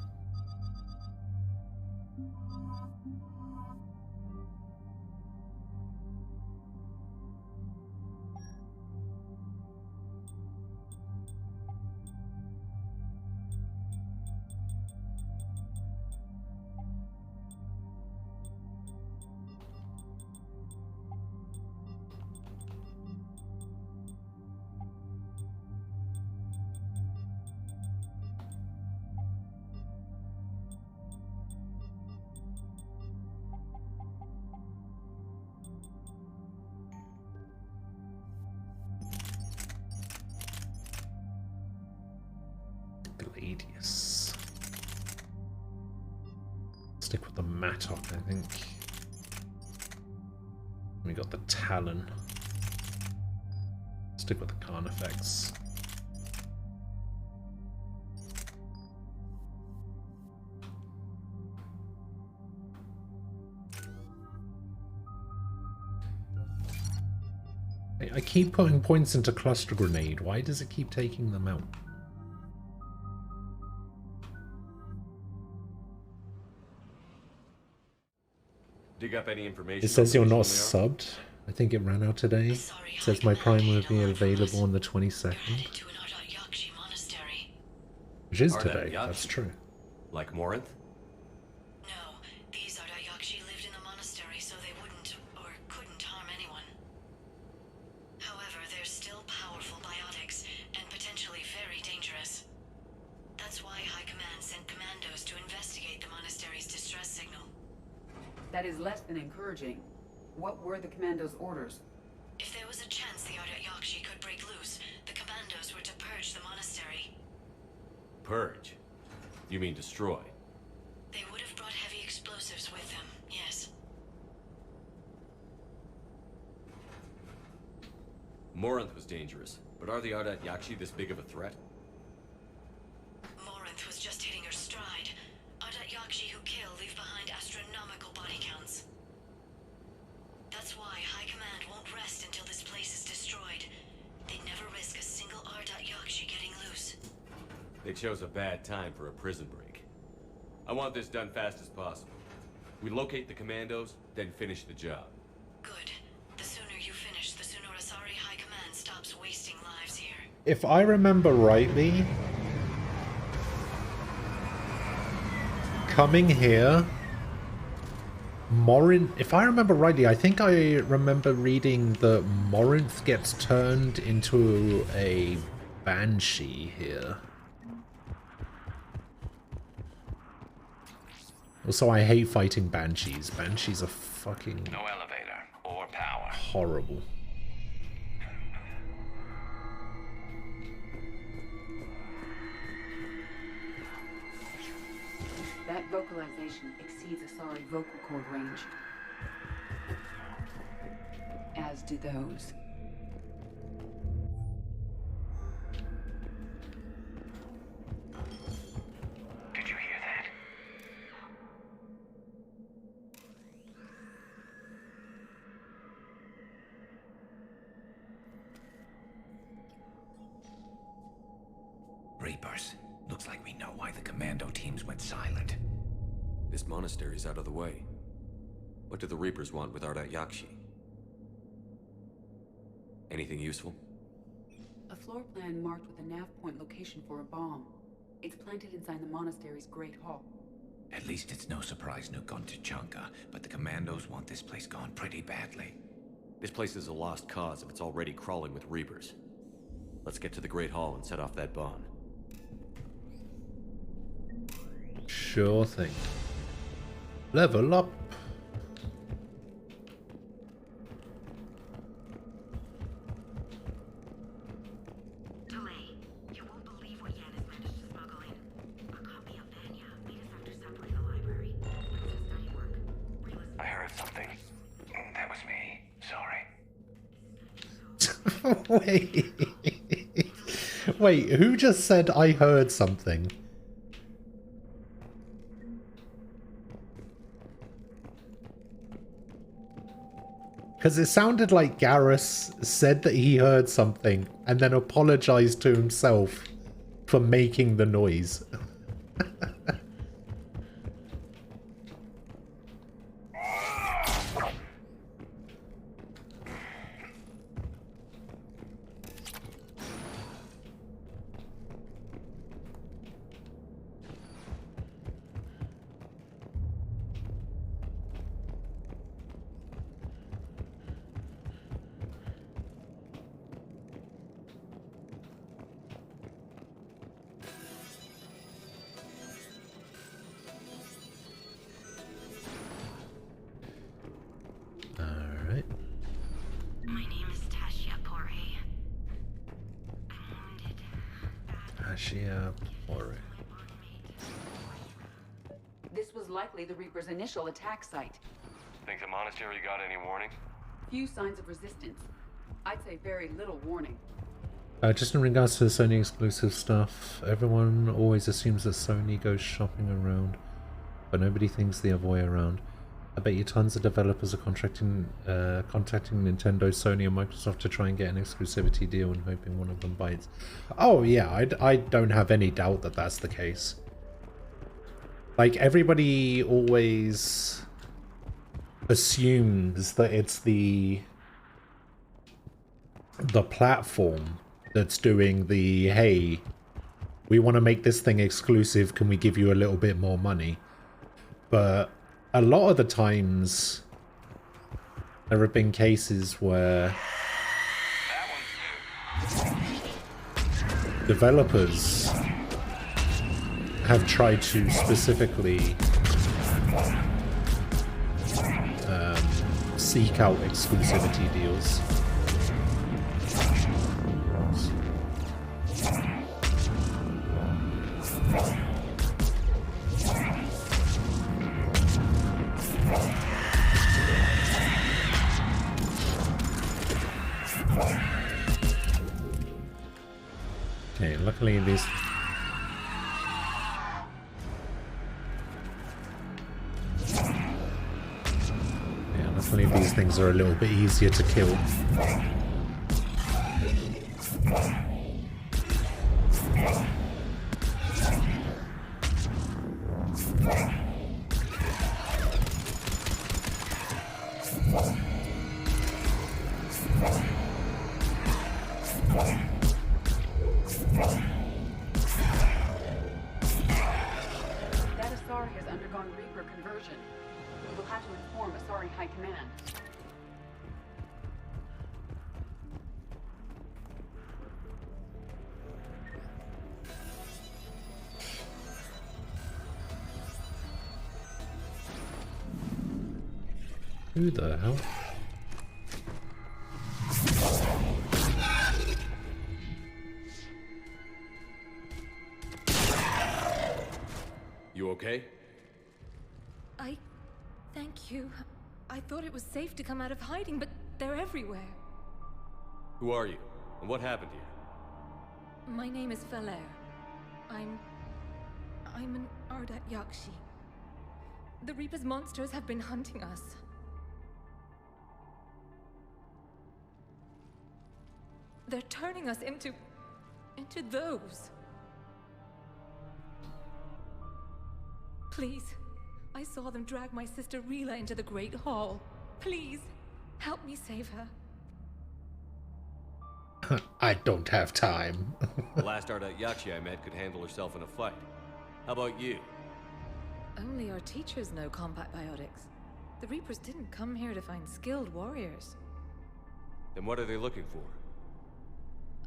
Gladius. Stick with the Mattock, I think. We got the Talon. Stick with the Carnifex. I keep putting points into cluster grenade. Why does it keep taking them out? Dig up any information? It says on you're the not mission they are? subbed. I think it ran out today. It says my Prime will be available on the 22nd. Which is Ardat today, Yakshi? that's true. Like Morinth? No, these Ardat Yakshi lived in the monastery so they wouldn't or couldn't harm anyone. However, they're still powerful biotics and potentially very dangerous. That's why High Command sent commandos to investigate the monastery's distress signal. That is less than encouraging. What were the commandos' orders? If there was a chance the Ardat Yakshi could break loose, the commandos were to purge the monastery. Purge? You mean destroy? They would have brought heavy explosives with them, yes. Morinth was dangerous, but are the Ardat Yakshi this big of a threat? Morinth was just hitting her stride. Ardat Yakshi who kill leave behind astronomical body counts. That's why High Command won't rest until this place is destroyed. They never risk a single Ardat Yakshi getting loose. They chose a bad time for a prison break. I want this done fast as possible. We locate the commandos, then finish the job. Good. The sooner you finish, the sooner Asari High Command stops wasting lives here. If I remember rightly, coming here, if I remember rightly, I think I remember reading that Morinth gets turned into a banshee here. Also, I hate fighting banshees. Banshees are fucking... No elevator or power. Horrible. That vocalization exceeds Asari vocal cord range. As do those. Did you hear that? Reapers. Looks like we know why the commando teams went silent. This monastery's out of the way. What do the Reapers want with Ardat Yakshi? Anything useful? A floor plan marked with a nav point location for a bomb. It's planted inside the monastery's Great Hall. At least it's no surprise Nuke gone to Chunka, but the commandos want this place gone pretty badly. This place is a lost cause if it's already crawling with Reapers. Let's get to the Great Hall and set off that bomb. Sure thing. Level up. I heard something. That was me. Sorry. Wait. Wait, who just said I heard something? Because it sounded like Garrus said that he heard something and then apologized to himself for making the noise. This was likely the Reaper's initial attack site. Think the monastery got any warning? Few signs of resistance. I'd say very little warning. Just in regards to the Sony exclusive stuff, everyone always assumes that Sony goes shopping around, but nobody thinks the other way around. I bet you tons of developers are contacting Nintendo, Sony, and Microsoft to try and get an exclusivity deal and hoping one of them bites. Oh yeah, I don't have any doubt that that's the case. Like, everybody always assumes that it's the platform that's doing the, hey, we want to make this thing exclusive, can we give you a little bit more money? But a lot of the times there have been cases where developers have tried to specifically seek out exclusivity deals. Okay, luckily these... Yeah, luckily these things are a little bit easier to kill. That Asari has undergone Reaper conversion. We will have to inform Asari High Command. Who the hell? You okay? Thank you. I thought it was safe to come out of hiding, but they're everywhere. Who are you? And what happened here? My name is Falair. I'm an Ardat Yakshi. The Reaper's monsters have been hunting us. They're turning us into those. Please, I saw them drag my sister Rila into the Great Hall. Please, help me save her. I don't have time. The last Ardat Yakshi I met could handle herself in a fight. How about you? Only our teachers know combat biotics. The Reapers didn't come here to find skilled warriors. Then what are they looking for?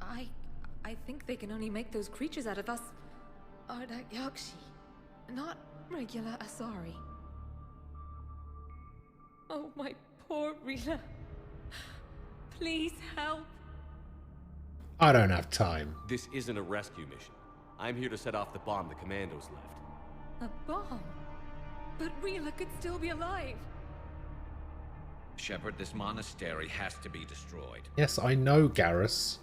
I think they can only make those creatures out of us Ardat Yakshi, not regular Asari. Oh, my poor Rila. Please help. I don't have time. This isn't a rescue mission. I'm here to set off the bomb the commandos left. A bomb? But Rila could still be alive. Shepard, this monastery has to be destroyed. Yes, I know, Garrus.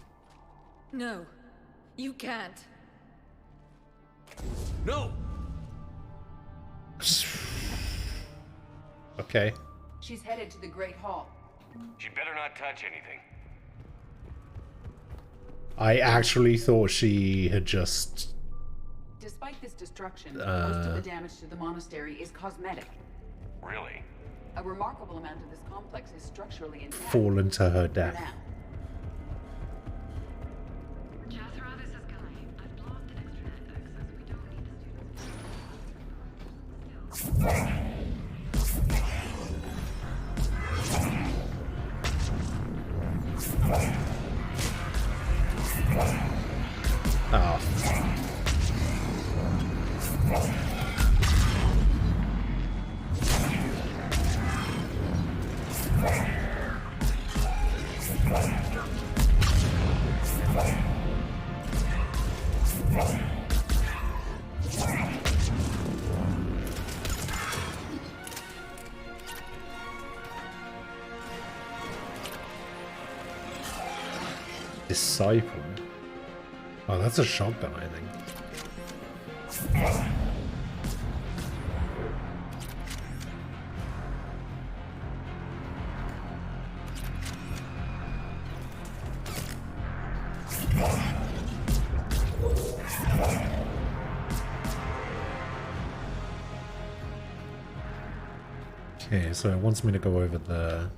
No, you can't. No! Okay. She's headed to the Great Hall. She better not touch anything. I actually thought she had just... Despite this destruction, most of the damage to the monastery is cosmetic. Really? A remarkable amount of this complex is structurally intact. fallen to her death. For now. Oh. Disciple. Oh, that's a shotgun, I think. Okay, so it wants me to go over there.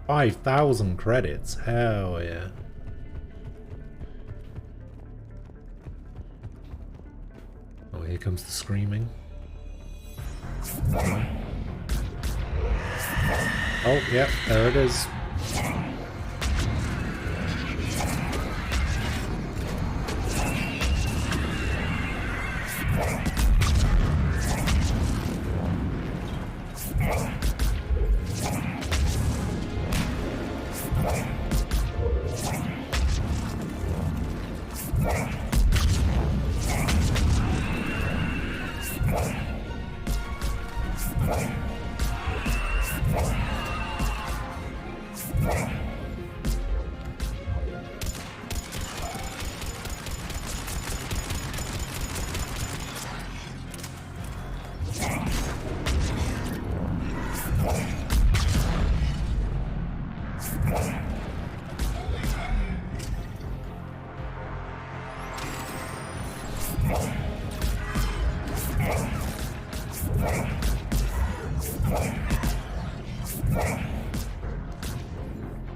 $5,000 credits. Hell yeah. Oh, here comes the screaming. Oh, yeah, there it is.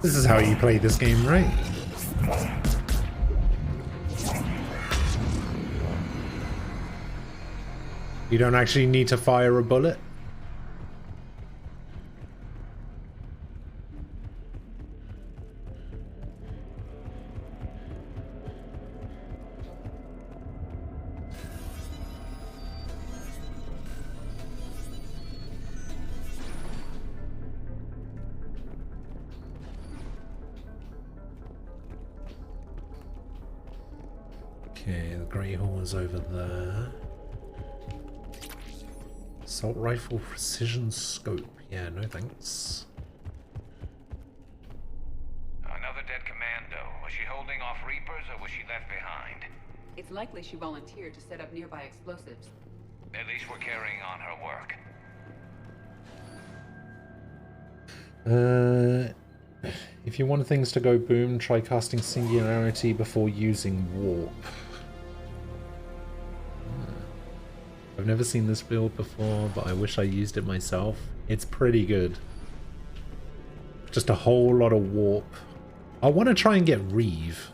This is how you play this game, right? You don't actually need to fire a bullet. Okay, the Great Hall is over there. Assault rifle precision scope. Yeah, no thanks. Another dead commando. Was she holding off Reapers or was she left behind? It's likely she volunteered to set up nearby explosives. At least we're carrying on her work. If you want things to go boom, try casting Singularity before using Warp. I've never seen this build before, but I wish I used it myself. It's pretty good. Just a whole lot of Warp. I want to try and get Reeve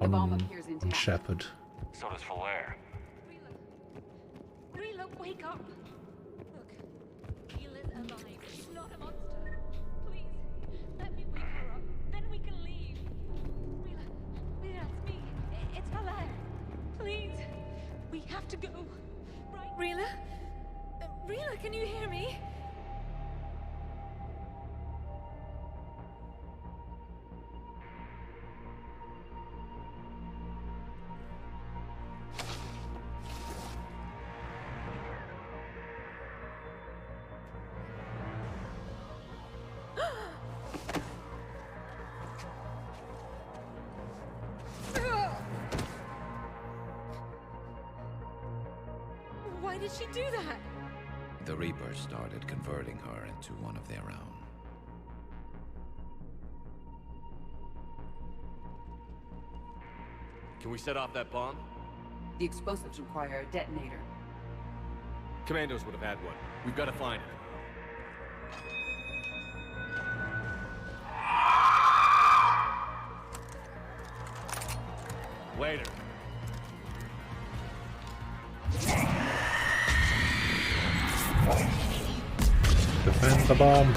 on Shepard. So does Falaire. Rila, wake up! Look, Rila's alive. She's not a monster. Please, let me wake her up. Then we can leave. Rila, it's me. It's Falaire. Please, we have to go. Right, Rila? Rila, can you hear me? Why did she do that? The Reapers started converting her into one of their own. Can we set off that bomb? The explosives require a detonator. Commandos would have had one. We've got to find it. Later. Defend the bomb.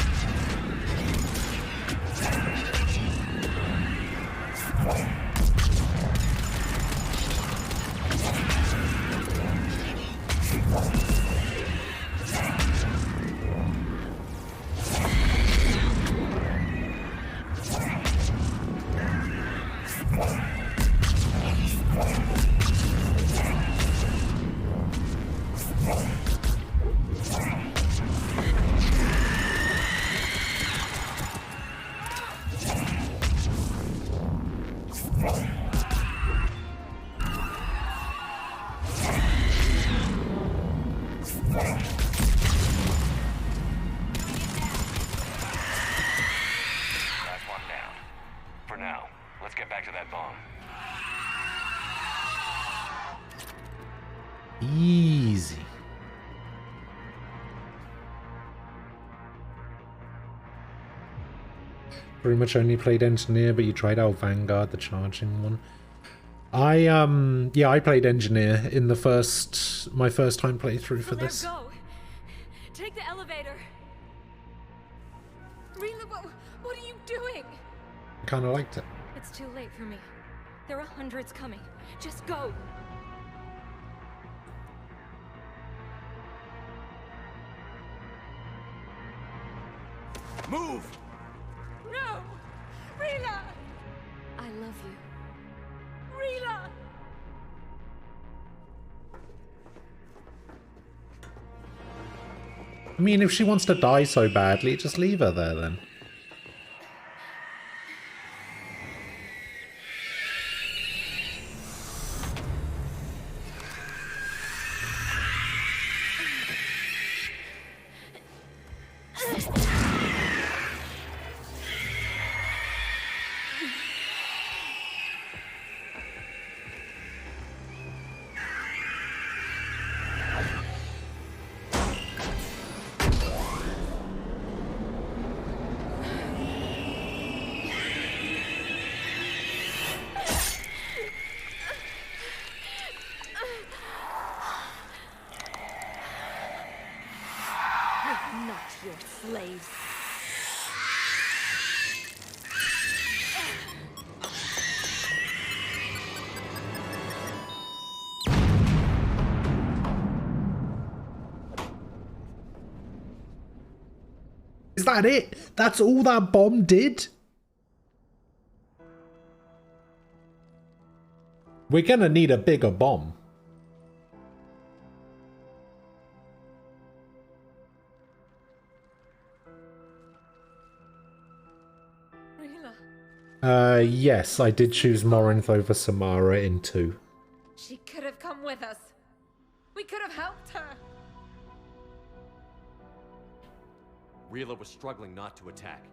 Easy. Pretty much only played Engineer, but you tried out Vanguard, the charging one. I played Engineer in the my first time playthrough for this. Go. Take the elevator. Rila, what are you doing? I kind of liked it. It's too late for me. There are hundreds coming. Just go. Move! No! Rila! I love you. Rila! I mean, if she wants to die so badly, just leave her there then. Is that it? That's all that bomb did? We're gonna need a bigger bomb. Yes, I did choose Morinth over Samara in 2. She could have come with us. We could have helped her. Rila was struggling not to attack.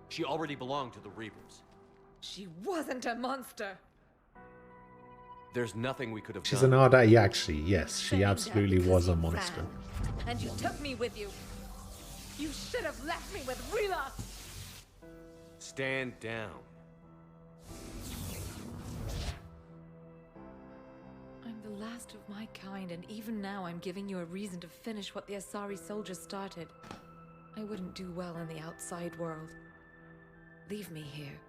She already belonged to the Reapers. She wasn't a monster. There's nothing we could have She's done. an Ardite, actually. Yes, she absolutely was a monster. And you took me with you. You should have left me with Rila. Stand down. I'm the last of my kind, and even now I'm giving you a reason to finish what the Asari soldiers started. I wouldn't do well in the outside world. Leave me here.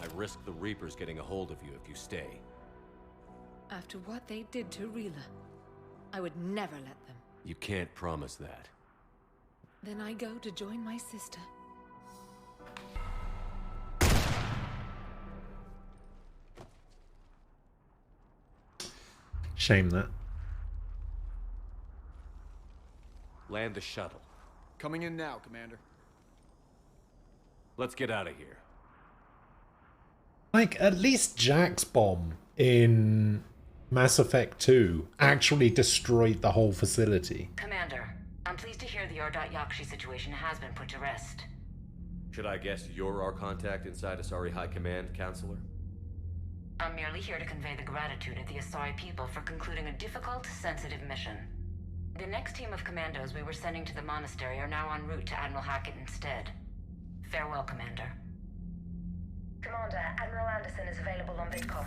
I risk the Reapers getting a hold of you if you stay. After what they did to Rila, I would never let them. You can't promise that. Then I go to join my sister. Shame that. Land the shuttle. Coming in now, Commander. Let's get out of here. Like, at least Jack's bomb in Mass Effect 2 actually destroyed the whole facility. Commander, I'm pleased to hear the Ardite Yakshi situation has been put to rest. Should I guess you're our contact inside Asari High Command, Counselor? I'm merely here to convey the gratitude of the Asari people for concluding a difficult, sensitive mission. The next team of commandos we were sending to the monastery are now en route to Admiral Hackett instead. Farewell, Commander. Commander, Admiral Anderson is available on VidCom.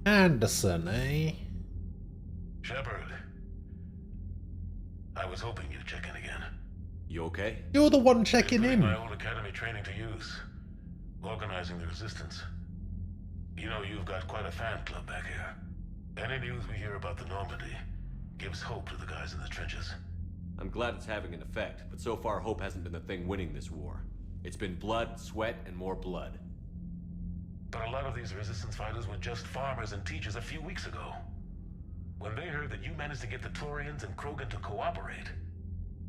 Anderson, eh? Shepard. I was hoping you'd check in again. You okay? You're the one checking Putting in. my old academy training to use. Organizing the resistance. You know, you've got quite a fan club back here. Any news we hear about the Normandy gives hope to the guys in the trenches. I'm glad it's having an effect, but so far hope hasn't been the thing winning this war. It's been blood, sweat, and more blood. But a lot of these resistance fighters were just farmers and teachers a few weeks ago. When they heard that you managed to get the Turians and Krogan to cooperate,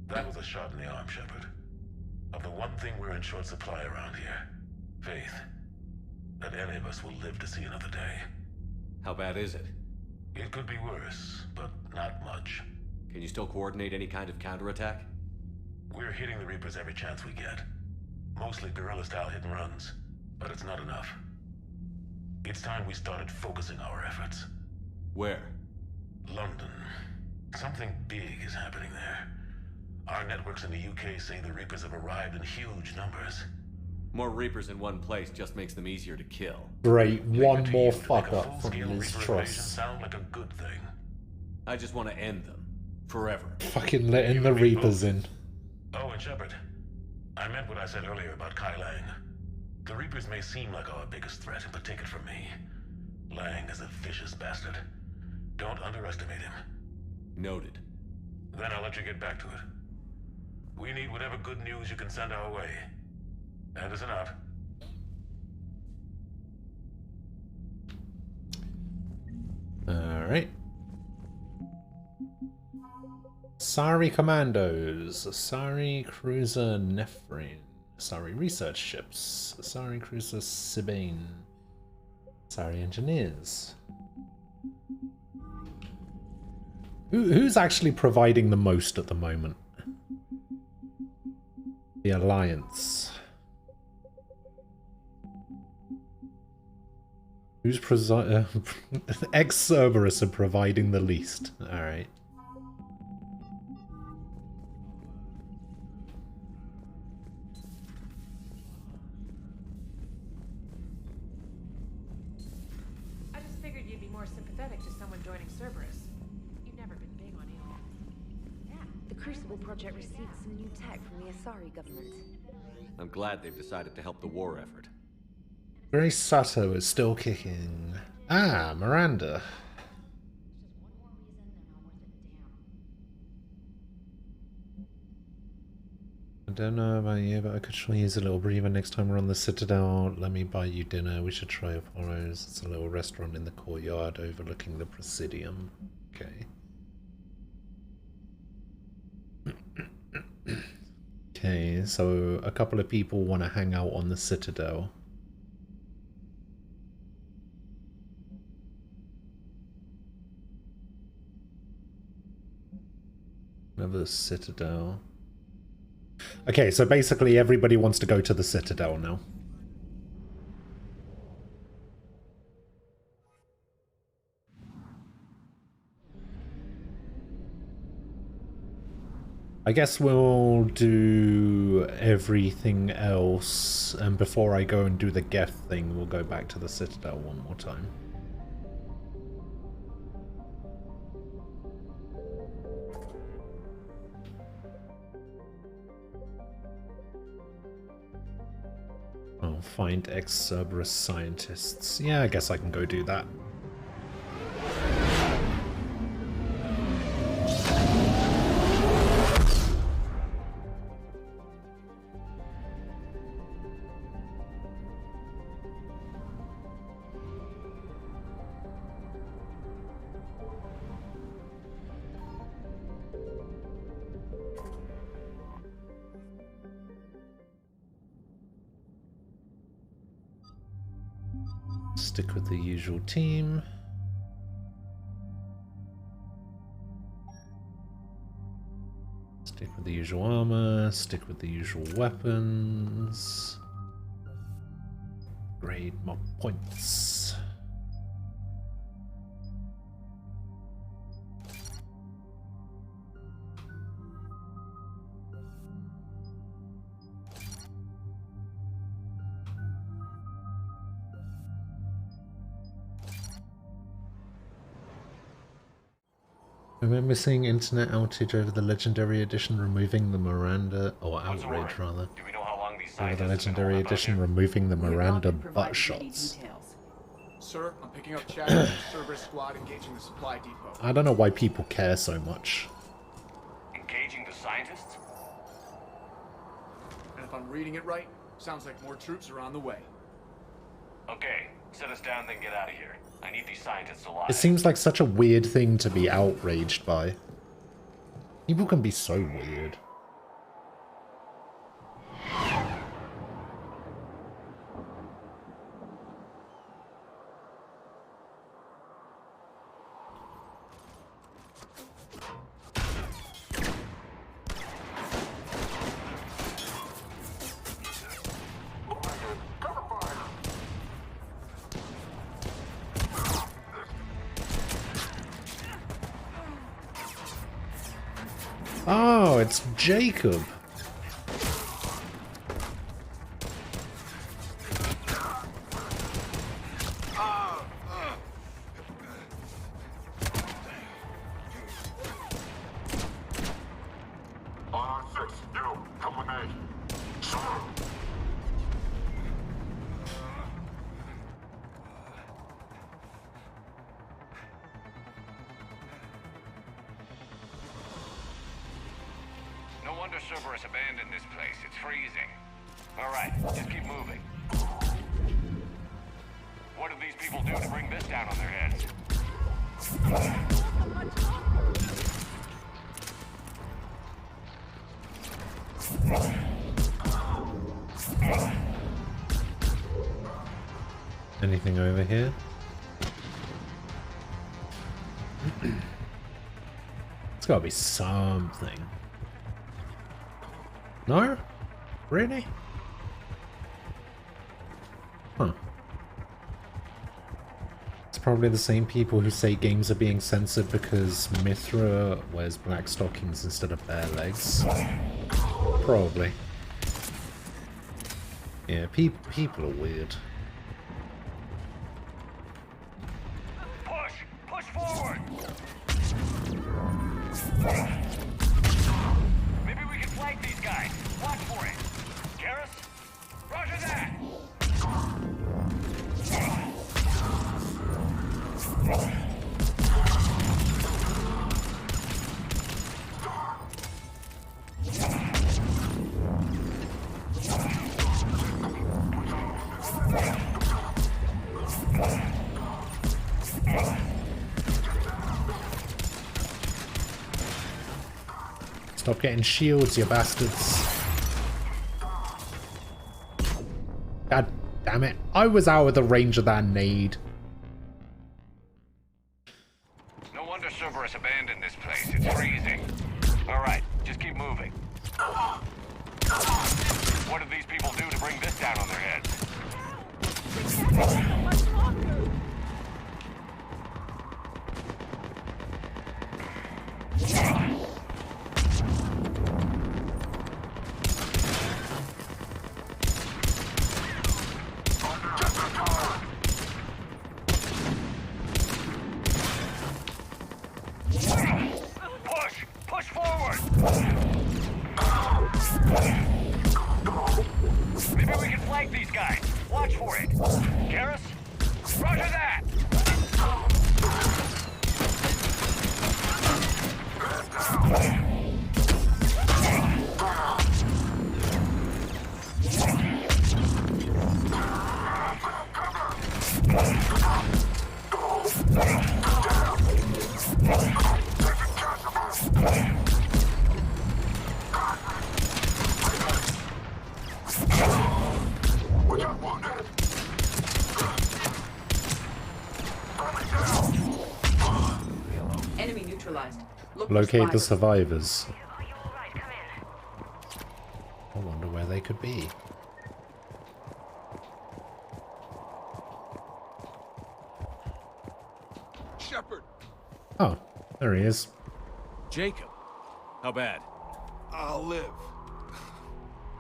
that was a shot in the arm, Shepard. Of the one thing we're in short supply around here. Faith. That any of us will live to see another day. How bad is it? It could be worse, but not much. Can you still coordinate any kind of counterattack? We're hitting the Reapers every chance we get. Mostly guerrilla-style hit-and-runs, but it's not enough. It's time we started focusing our efforts. Where? London. Something big is happening there. Our networks in the UK say the Reapers have arrived in huge numbers. More Reapers in one place just makes them easier to kill. Great, one more fuck A up from full-scale Liz Reaper invasion Truss. sound like a good thing. I just want to end them. Forever. Fucking letting the Reapers in. Oh, and Shepard, I meant what I said earlier about Kai Lang. The Reapers may seem like our biggest threat, but take it from me. Lang is a vicious bastard. Don't underestimate him. Noted. Then I'll let you get back to it. We need whatever good news you can send our way. Anderson out. Alright. Asari Commandos, Asari Cruiser Nephrine, Asari Research Ships, Asari Cruiser Sibane, Asari Engineers. Who's actually providing the most at the moment? The Alliance. Who's ex-Cerberus are providing the least? Alright. I just figured you'd be more sympathetic to someone joining Cerberus. You've never been big on aliens. Yeah, the Crucible Project received some new tech from the Asari government. I'm glad they've decided to help the war effort. Grace Sato is still kicking. Ah, Miranda. I don't know about you, but I could sure use a little breather next time we're on the Citadel. Let me buy you dinner. We should try Apollo's. It's a little restaurant in the courtyard overlooking the Presidium. Okay. Okay, so a couple of people want to hang out on the Citadel. Another Citadel. Okay, so basically everybody wants to go to the Citadel now. I guess we'll do everything else, and before I go and do the Geth thing, we'll go back to the Citadel one more time. I'll find ex-Cerberus scientists. Yeah, I guess I can go do that. Stick with the usual team. Stick with the usual armor, stick with the usual weapons. Grade more points. I remember seeing internet outage over the Legendary Edition removing the Miranda, or outrage rather, over the Legendary Edition removing the Miranda butt shots. Sir, I'm picking up chatter from the Cerberus squad engaging the supply depot. I don't know why people care so much. Engaging the scientists? And if I'm reading it right, sounds like more troops are on the way. Okay, set us down, then get out of here. I need these scientists alive. It seems like such a weird thing to be outraged by. People can be so weird. Oh, it's Jacob. No wonder Cerberus abandoned this place. It's freezing. All right, just keep moving. What do these people do to bring this down on their heads? Anything over here? It's gotta be something. No? Really? Huh. It's probably the same people who say games are being censored because Mithra wears black stockings instead of bare legs. Probably. Yeah, people are weird. Push forward! Maybe we can flank these guys. Watch for it. Garrus? Roger that! Stop getting shields, you bastards. God damn it. I was out of the range of that nade. No wonder Cerberus abandoned this place. It's freezing. All right, just keep moving. What do these people do to bring this down on their heads? Push forward! Maybe we can flank these guys. Watch for it. Garrus? Roger that! Enemy neutralized. Look Locate the for survivors. I wonder where they could be. Shepard! Oh, there he is. Jacob! How bad? I'll live.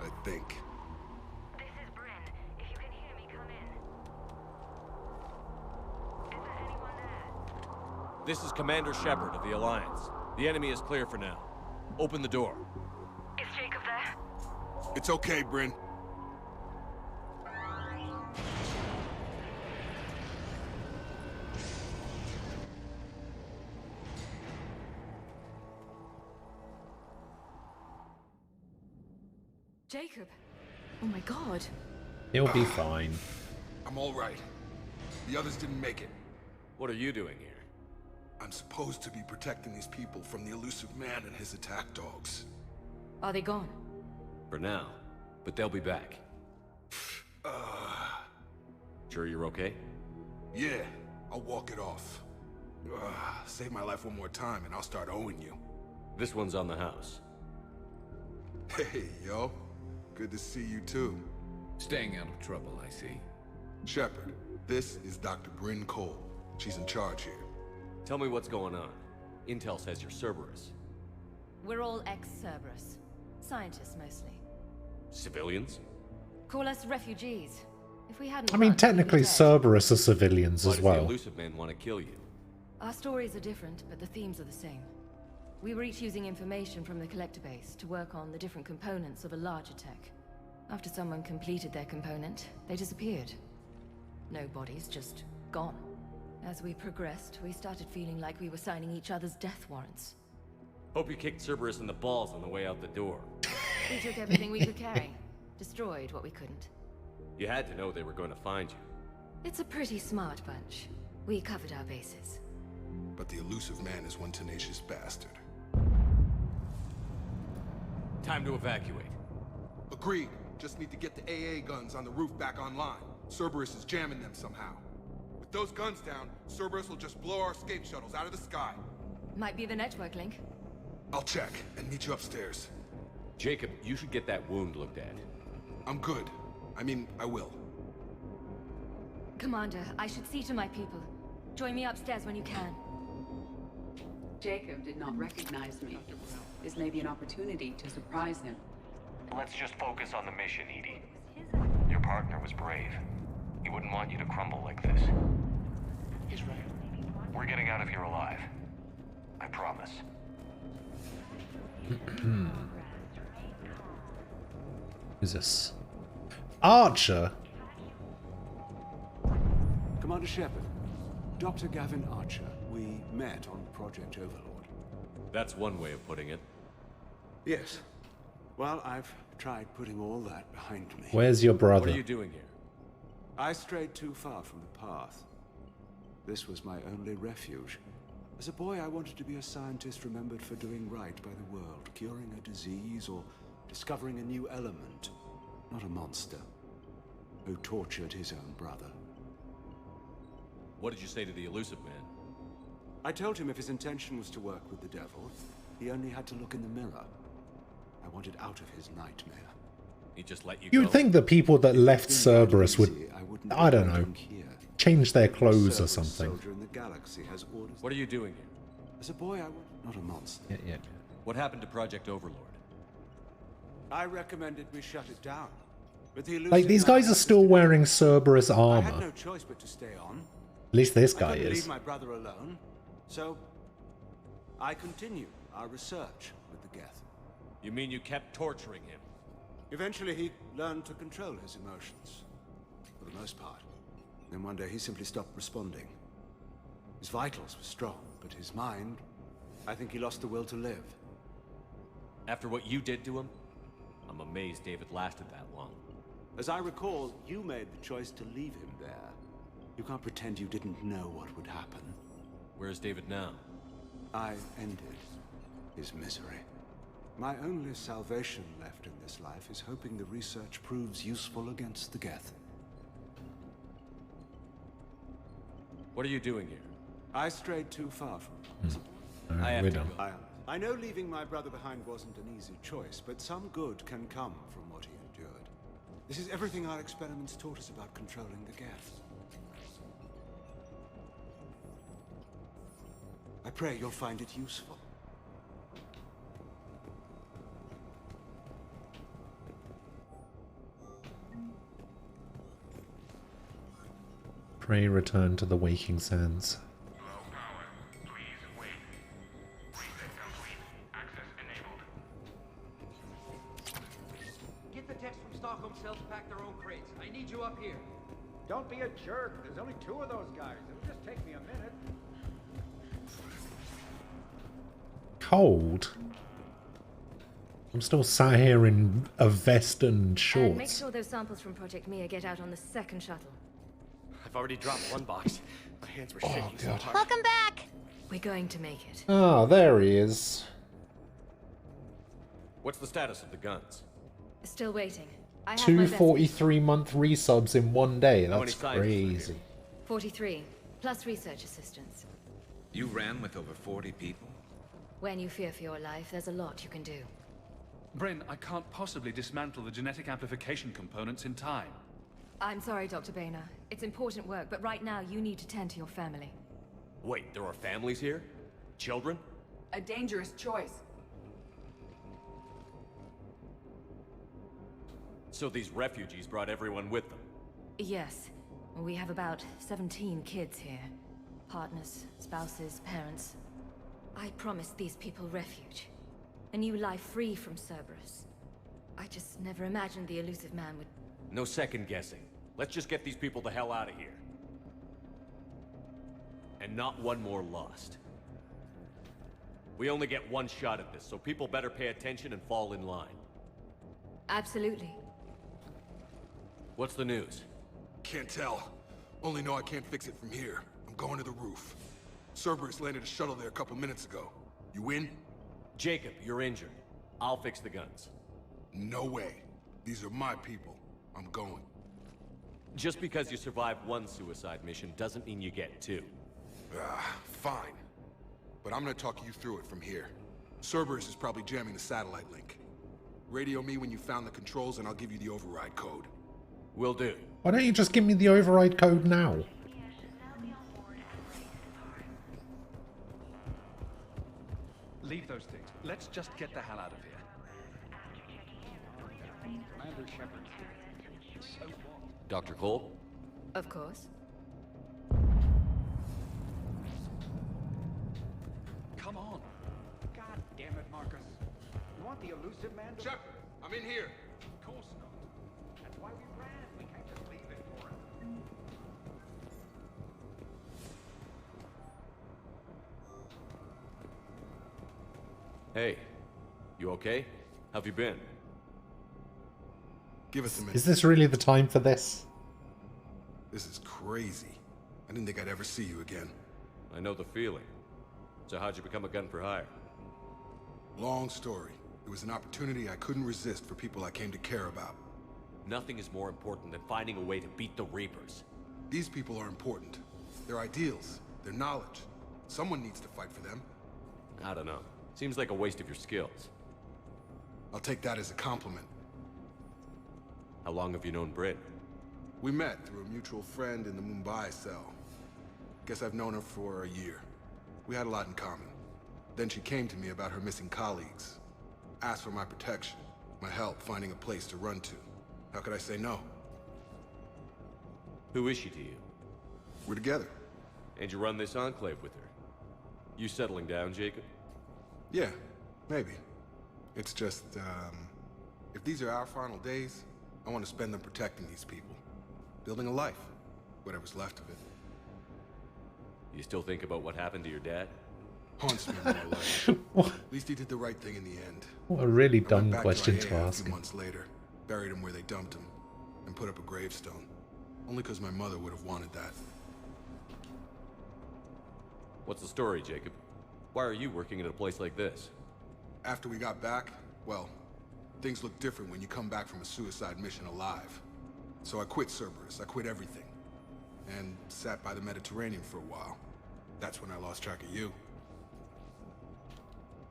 I think. This is Commander Shepard of the Alliance. The enemy is clear for now. Open the door. Is Jacob there? It's okay, Bryn. Jacob! Oh my god. He'll be fine. I'm all right. The others didn't make it. What are you doing here? I'm supposed to be protecting these people from the elusive man and his attack dogs. Are they gone? For now. But they'll be back. Sure you're okay? Yeah, I'll walk it off. Save my life one more time and I'll start owing you. This one's on the house. Hey, yo. Good to see you too. Staying out of trouble, I see. Shepard, this is Dr. Bryn Cole. She's in charge here. Tell me what's going on. Intel says you're Cerberus. We're all ex-Cerberus. Scientists, mostly. Civilians? Call us refugees. If we hadn't I mean, run, we'd be technically dead. Cerberus are civilians Why as does well. the elusive man want to kill you? Our stories are different, but the themes are the same. We were each using information from the collector base to work on the different components of a larger tech. After someone completed their component, they disappeared. No bodies, just gone. As we progressed, we started feeling like we were signing each other's death warrants. Hope you kicked Cerberus in the balls on the way out the door. We took everything we could carry, destroyed what we couldn't. You had to know they were going to find you. It's a pretty smart bunch. We covered our bases. But the elusive man is one tenacious bastard. Time to evacuate. Agreed. Just need to get the AA guns on the roof back online. Cerberus is jamming them somehow. With those guns down, Cerberus will just blow our escape shuttles out of the sky. Might be the network link. I'll check and meet you upstairs. Jacob, you should get that wound looked at. I'm good. I mean, I will. Commander, I should see to my people. Join me upstairs when you can. Jacob did not recognize me. This may be an opportunity to surprise him. Let's just focus on the mission, Edie. Your partner was brave. He wouldn't want you to crumble like this. He's right. We're getting out of here alive. I promise. Who's this? Archer? Commander Shepard, Dr. Gavin Archer. We met on Project Overlord. That's one way of putting it. Yes. Well, I've tried putting all that behind me. Where's your brother? What are you doing here? I strayed too far from the path. This was my only refuge. As a boy, I wanted to be a scientist remembered for doing right by the world, curing a disease or discovering a new element. Not a monster who tortured his own brother. What did you say to the elusive man? I told him if his intention was to work with the devil, he only had to look in the mirror. I wanted out of his nightmare. He just let you You'd go? think the people that left Cerberus would, I don't know, change their clothes or something. In the galaxy has orders. What are you doing here? As a boy, I was not a monster. Yeah. What happened to Project Overlord? I recommended we shut it down. But the Like, these guys are still wearing Cerberus I had armor. no choice but to stay on. At least this I guy couldn't is. leave my brother alone, so I continued our research with the Geth. You mean you kept torturing him? Eventually, he learned to control his emotions, for the most part. Then one day, he simply stopped responding. His vitals were strong, but his mind, I think he lost the will to live. After what you did to him? I'm amazed David lasted that long. As I recall, you made the choice to leave him there. You can't pretend you didn't know what would happen. Where's David now? I ended his misery. My only salvation left in this life is hoping the research proves useful against the Geth. What are you doing here? I strayed too far from it. I have to go. I know leaving my brother behind wasn't an easy choice, but some good can come from what he endured. This is everything our experiments taught us about controlling the Geth. I pray you'll find it useful. Pray return to the waking sands. Get the techs from Stockholm Cell to pack their own crates. I need you up here. Don't be a jerk. There's only 2 of those guys. It'll just take me a minute. Cold? I'm still sat here in a vest and And make shorts. sure those samples from Project Mia get out on the second shuttle. I've already dropped one box. My hands were shaking so hard. Welcome back! We're going to make it. Ah, there he is. What's the status of the guns? Still waiting. I have my Two best 43-month resubs in one day. How many That's scientists are here? crazy. 43, plus research assistants. You ran with over 40 people? When you fear for your life, there's a lot you can do. Bryn, I can't possibly dismantle the genetic amplification components in time. I'm sorry, Dr. Boehner. It's important work, but right now you need to tend to your family. Wait, there are families here? Children? A dangerous choice. So these refugees brought everyone with them? Yes. We have about 17 kids here. Partners, spouses, parents. I promised these people refuge. A new life free from Cerberus. I just never imagined the elusive man would... No second guessing. Let's just get these people the hell out of here. And not one more lost. We only get one shot at this, so people better pay attention and fall in line. Absolutely. What's the news? Can't tell. Only know I can't fix it from here. I'm going to the roof. Cerberus landed a shuttle there a couple minutes ago. You in? Jacob, you're injured. I'll fix the guns. No way. These are my people. I'm going. Just because you survived one suicide mission doesn't mean you get two. Fine. But I'm gonna talk you through it from here. Cerberus is probably jamming the satellite link. Radio me when you found the controls and I'll give you the override code. Will do. Why don't you just give me the override code now? Leave those things. Let's just get the hell out of here. Commander Shepard. So what? Dr. Cole? Of course. Come on. God damn it, Marcus. You want the elusive man to... Shepard, I'm in here. Of course not. That's why we ran. We can't just leave it for him. Hey, you okay? How've you been? Give us a minute. Is this really the time for this? This is crazy. I didn't think I'd ever see you again. I know the feeling. So how'd you become a gun for hire? Long story. It was an opportunity I couldn't resist for people I came to care about. Nothing is more important than finding a way to beat the Reapers. These people are important. Their ideals, their knowledge. Someone needs to fight for them. I don't know. Seems like a waste of your skills. I'll take that as a compliment. How long have you known Britt? We met through a mutual friend in the Mumbai cell. Guess I've known her for a year. We had a lot in common. Then she came to me about her missing colleagues. Asked for my protection, my help finding a place to run to. How could I say no? Who is she to you? We're together. And you run this enclave with her? You settling down, Jacob? Yeah, maybe. It's just, if these are our final days, I want to spend them protecting these people. Building a life. Whatever's left of it. You still think about what happened to your dad? Haunts me in my life. At least he did the right thing in the end. What a really I went dumb back question to to IA ask. A few months later, buried him where they dumped him, and put up a gravestone. Only because my mother would have wanted that. What's the story, Jacob? Why are you working at a place like this? After we got back, well, things look different when you come back from a suicide mission alive. So I quit Cerberus, I quit everything. And sat by the Mediterranean for a while. That's when I lost track of you.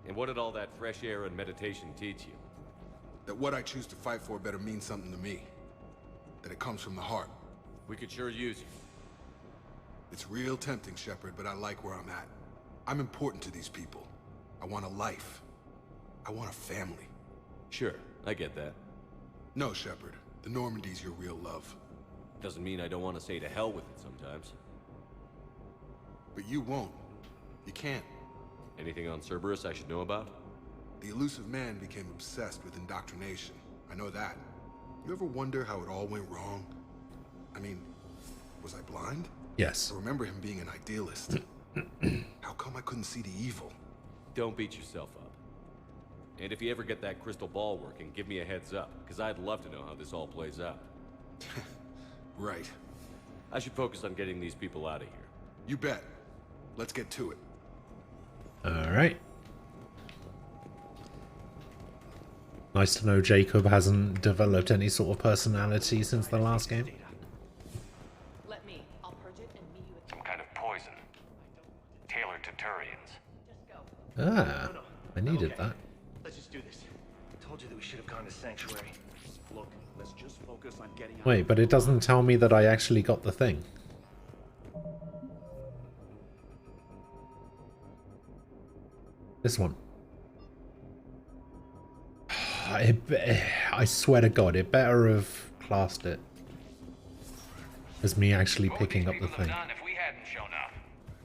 And what did all that fresh air and meditation teach you? That what I choose to fight for better mean something to me. That it comes from the heart. We could sure use you. It's real tempting, Shepard, but I like where I'm at. I'm important to these people. I want a life. I want a family. Sure, I get that. No, Shepard. The Normandy's your real love. Doesn't mean I don't want to say to hell with it sometimes. But you won't. You can't. Anything on Cerberus I should know about? The elusive man became obsessed with indoctrination. I know that. You ever wonder how it all went wrong? I mean, was I blind? Yes. I remember him being an idealist. How come I couldn't see the evil? Don't beat yourself up. And if you ever get that crystal ball working, give me a heads up, because I'd love to know how this all plays out. Right. I should focus on getting these people out of here. You bet. Let's get to it. Alright. Nice to know Jacob hasn't developed any sort of personality since the last game. Let me. I'll purge it and meet you at... Some kind of poison. Tailored to Turians. Ah, I needed that. Let's just do this. I told you that we should have gone to Sanctuary. Look, let's just focus on getting out. Wait, but it doesn't tell me that I actually got the thing. This one. I swear to God, it better have classed it as me actually picking up the thing.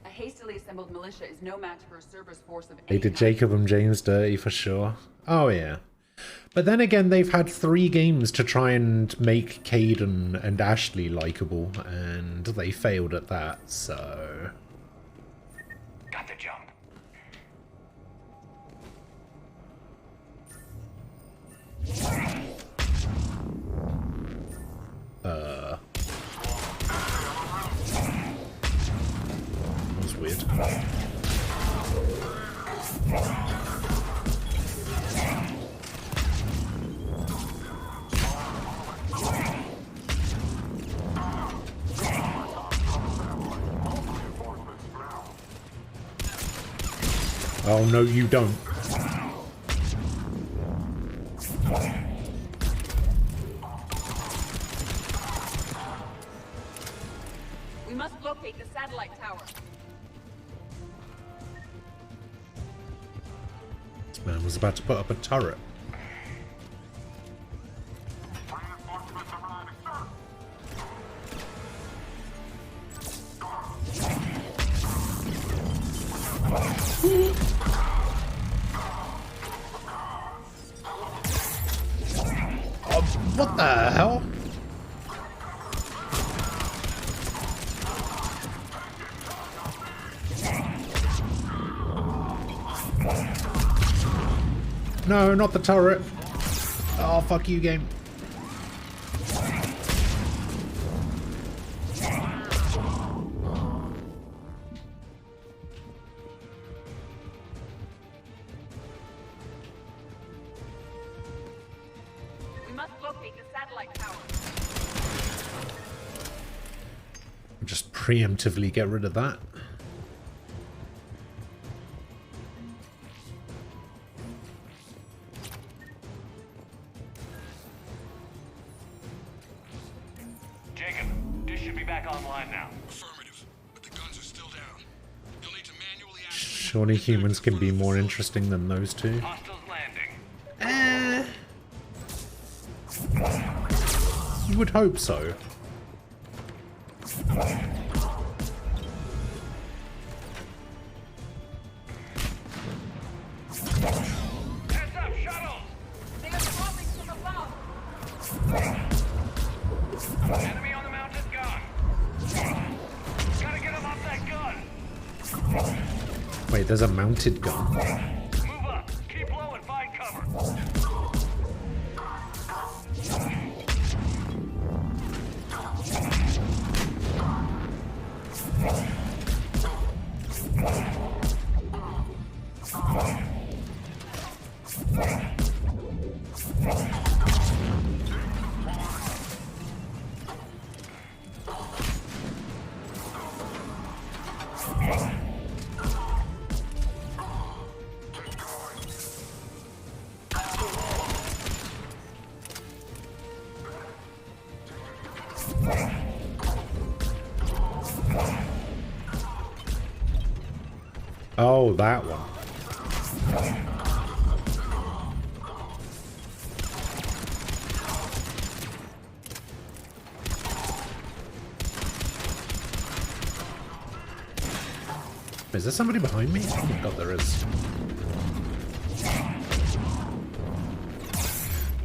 A hastily assembled militia is no match for a Cerberus force of They any did kind. Jacob and James dirty for sure. Oh yeah. But then again, they've had 3 games to try and make Caden and Ashley likable, and they failed at that, so... Got the jump. That was weird. Oh no, you don't. We must locate the satellite tower. This man was about to put up a turret. Oh, what the hell? No, not the turret. Oh, fuck you, game. We must locate the satellite tower. Just preemptively get rid of that. Jacob, dish should be back online now. Surely humans can be more interesting than those two. You would hope so. Heads up, shuttles! They are dropping from above. Enemy on the mounted gun. Gotta get him off that gun. Wait, there's a mounted gun. Move up. Keep low and find cover. Oh, that one. Is there somebody behind me? Oh my god, there is.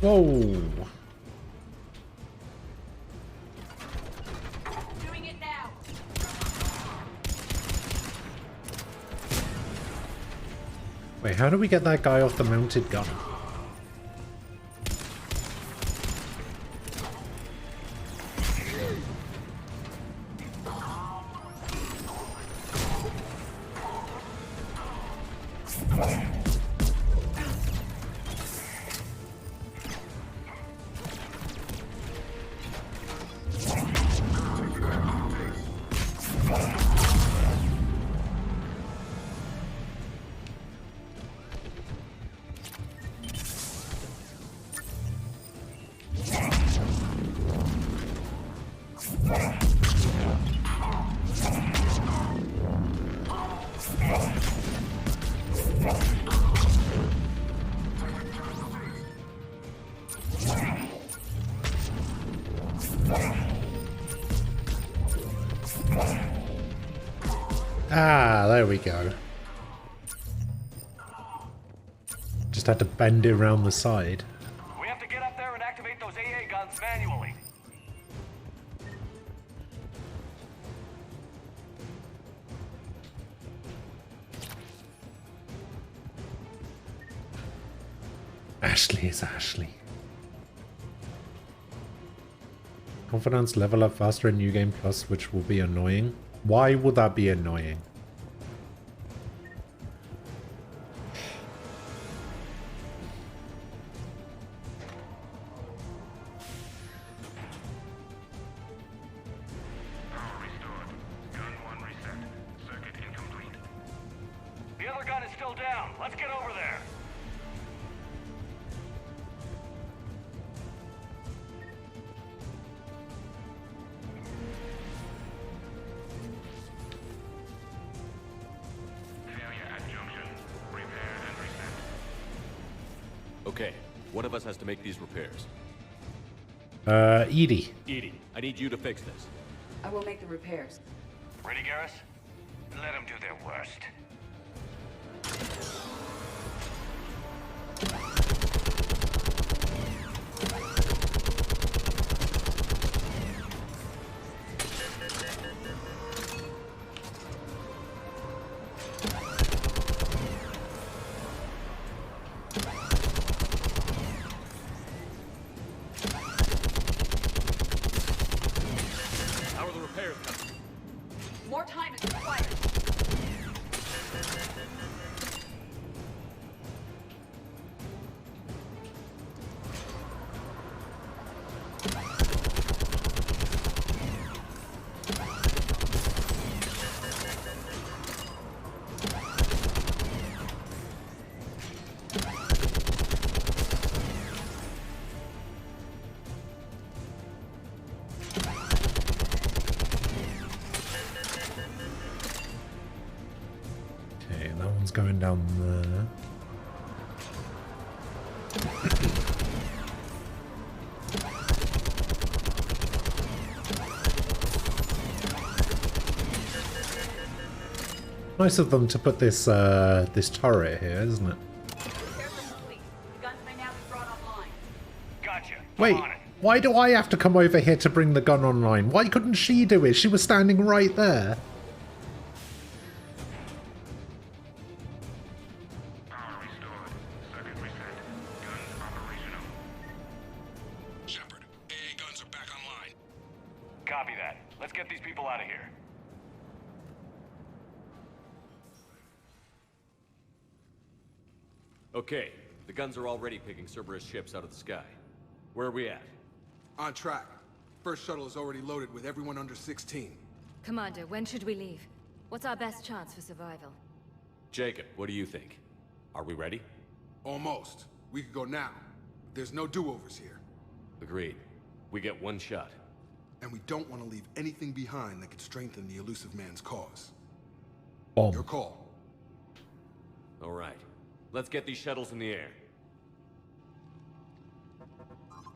Whoa. Doing it now. Wait, how do we get that guy off the mounted gun? Ah, there we go. Just had to bend it around the side. We have to get up there and activate those AA guns manually. Ashley is Ashley. Confidence level up faster in New Game Plus, which will be annoying. Why would that be annoying? The other gun is still down. Let's get over there. Okay, one of us has to make these repairs. Edie. Edie, I need you to fix this. I will make the repairs. Ready, Garrus? Let them do their worst. How are the repairs coming? More time is required. Okay, that one's going down there. Nice of them to put this this turret here, isn't it? Guns may now be brought online. Gotcha. Wait, why do I have to come over here to bring the gun online? Why couldn't she do it? She was standing right there. Shepard, AA guns are back online. Copy that. Let's get these people out of here. Okay, the guns are already picking Cerberus ships out of the sky. Where are we at? On track. First shuttle is already loaded with everyone under 16. Commander, when should we leave? What's our best chance for survival? Jacob, what do you think? Are we ready? Almost. We could go now. There's no do-overs here. Agreed. We get one shot. And we don't want to leave anything behind that could strengthen the elusive man's cause. Bomb. Your call. All right. Let's get these shuttles in the air.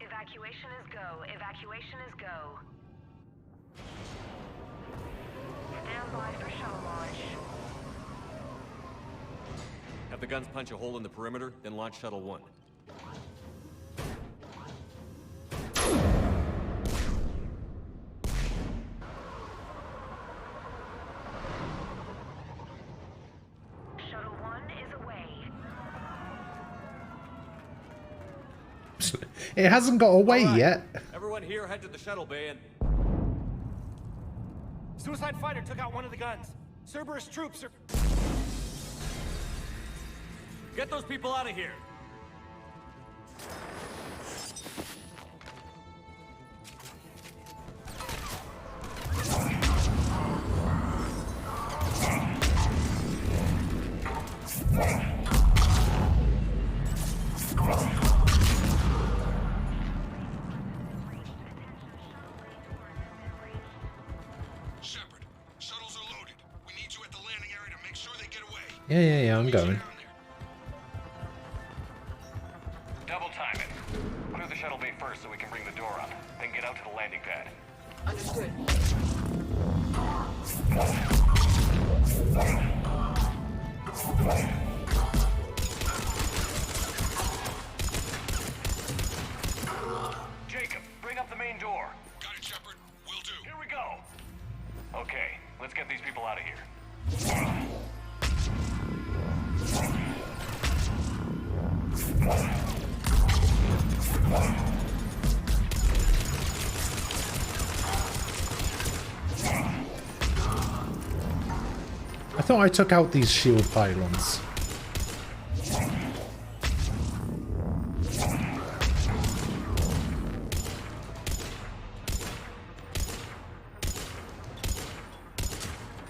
Evacuation is go. Evacuation is go. Stand by for shuttle launch. Have the guns punch a hole in the perimeter, then launch Shuttle 1. Shuttle 1 is away. It hasn't got away All right. yet. Everyone here, head to the shuttle bay and... Suicide fighter took out one of the guns. Cerberus troops are... Get those people out of here! Shepard, shuttles are loaded. We need you at the landing area to make sure they get away. Yeah, I'm going. Double time it. Clear the shuttle bay first so we can bring the door up. Then get out to the landing pad. Understood. people out of here. I thought I took out these shield pylons.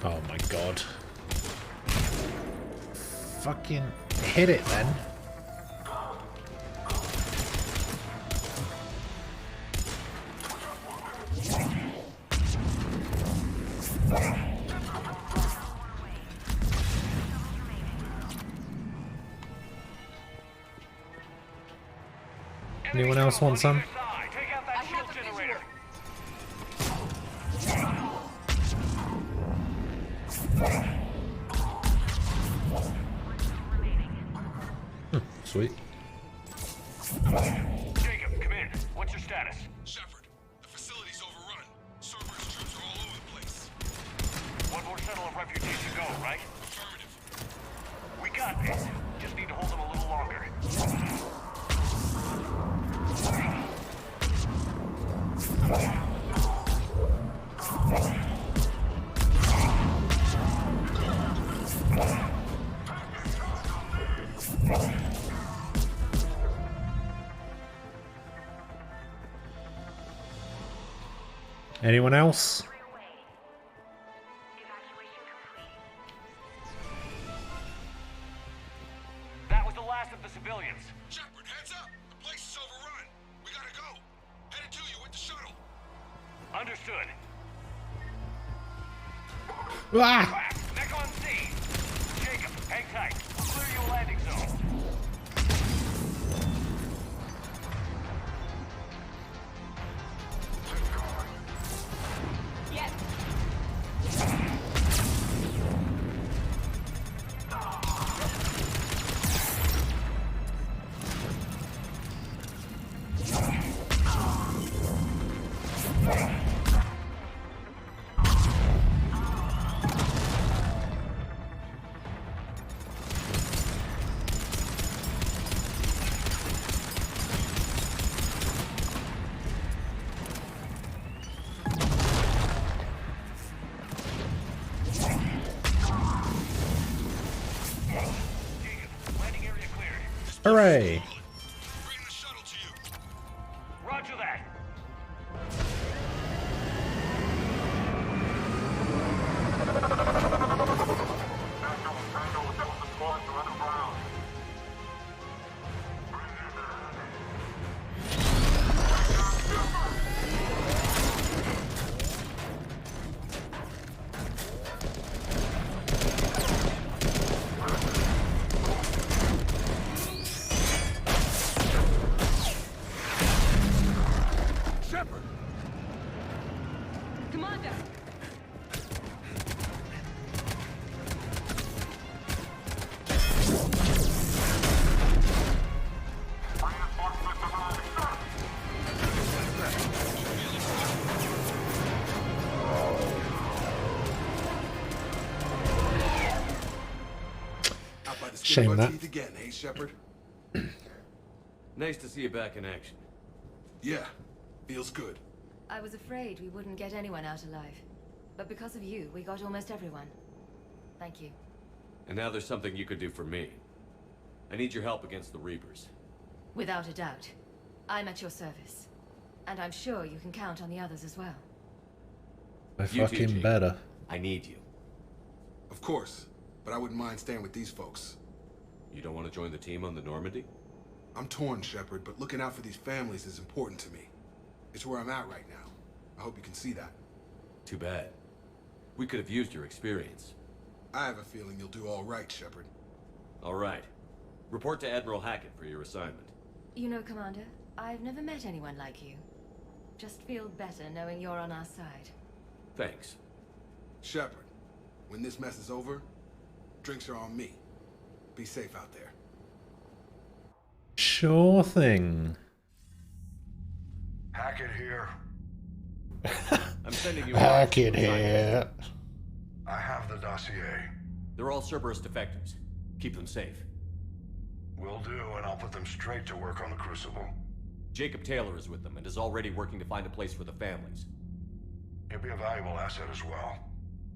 Oh my god. Fucking hit it then. Anyone else want some? Sweet. Jacob, come in. What's your status? Shepard, the facility's overrun. Cerberus troops are all over the place. One more shuttle of refugees to go, right? Affirmative. We got this. Just need to hold them a little longer. Anyone else? That was the last of the civilians. Shepard, heads up! The place is overrun. We gotta go. Headed to you with the shuttle. Understood. Ah! Neck on C. Jacob, hang tight. We'll clear you a landing zone. Yes. Hooray! Roger that. Commander! Shame that. Again, hey, Shepard? Nice to see you back in action. Yeah, feels good. I was afraid we wouldn't get anyone out alive. But because of you, we got almost everyone. Thank you. And now there's something you could do for me. I need your help against the Reapers. Without a doubt. I'm at your service. And I'm sure you can count on the others as well. I You too, fucking Jake. better. I need you. Of course, but I wouldn't mind staying with these folks. You don't want to join the team on the Normandy? I'm torn, Shepard, but looking out for these families is important to me. It's where I'm at right now. I hope you can see that. Too bad. We could have used your experience. I have a feeling you'll do all right, Shepard. All right. Report to Admiral Hackett for your assignment. You know, Commander, I've never met anyone like you. Just feel better knowing you're on our side. Thanks. Shepard, when this mess is over, drinks are on me. Be safe out there. Sure thing. Hackett here. I'm sending you Hackett here. I have the dossier. They're all Cerberus defectors. Keep them safe. Will do, and I'll put them straight to work on the Crucible. Jacob Taylor is with them and is already working to find a place for the families. He'll be a valuable asset as well.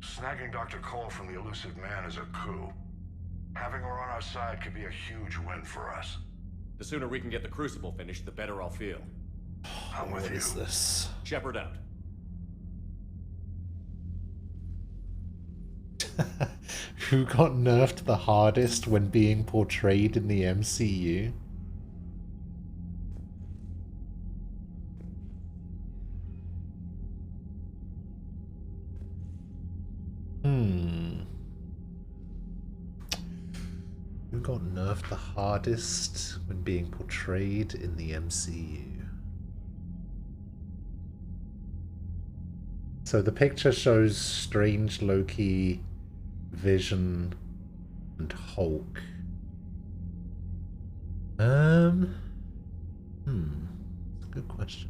Snagging Dr. Cole from the elusive man is a coup. Having her on our side could be a huge win for us. The sooner we can get the Crucible finished, the better I'll feel. I'm with you. What is this? Shepard out. Who got nerfed the hardest when being portrayed in the MCU? Who got nerfed the hardest when being portrayed in the MCU? So the picture shows Strange, Loki, Vision, and Hulk. It's a good question.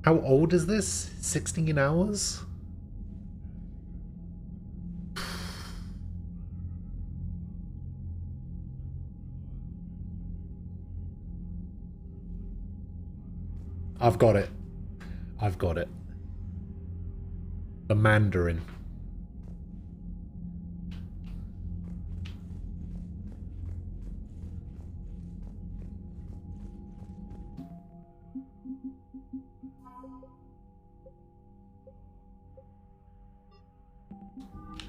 How old is this? 16 hours? I've got it. I've got it. The Mandarin.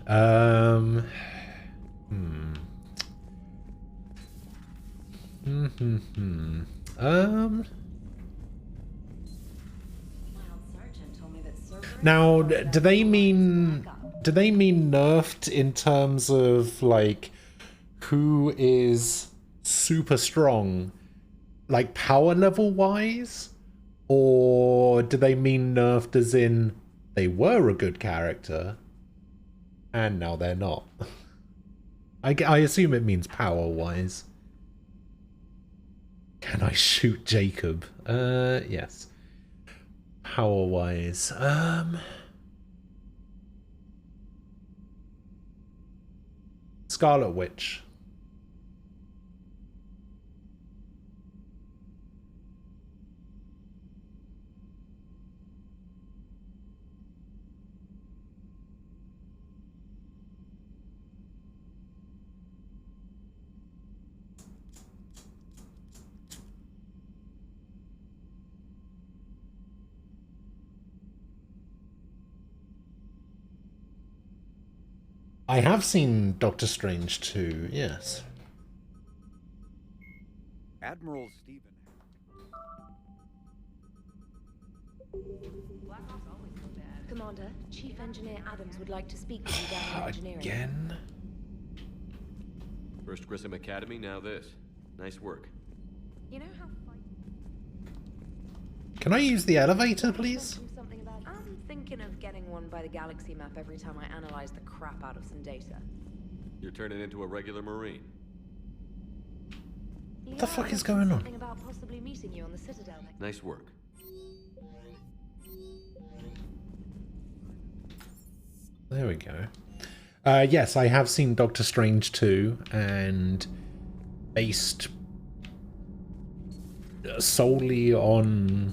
Um. Hmm. Now, do they mean nerfed in terms of like who is super strong, like power level wise, or do they mean nerfed as in they were a good character and now they're not? I assume it means power wise. Can I shoot Jacob? Yes. Power wise, Scarlet Witch. I have seen Doctor Strange 2, yes. Admiral Stephen. Commander, Chief Engineer Adams would like to speak with you down in engineering. Again? First Grissom Academy, now this. Nice work. You know how Can I use the elevator, please? I'm thinking of getting one by the galaxy map every time I analyze the crap out of some data. You're turning into a regular Marine. What the fuck is going on? Something about possibly meeting you on the Citadel. Nice work. There we go. Yes, I have seen Doctor Strange 2, and based solely on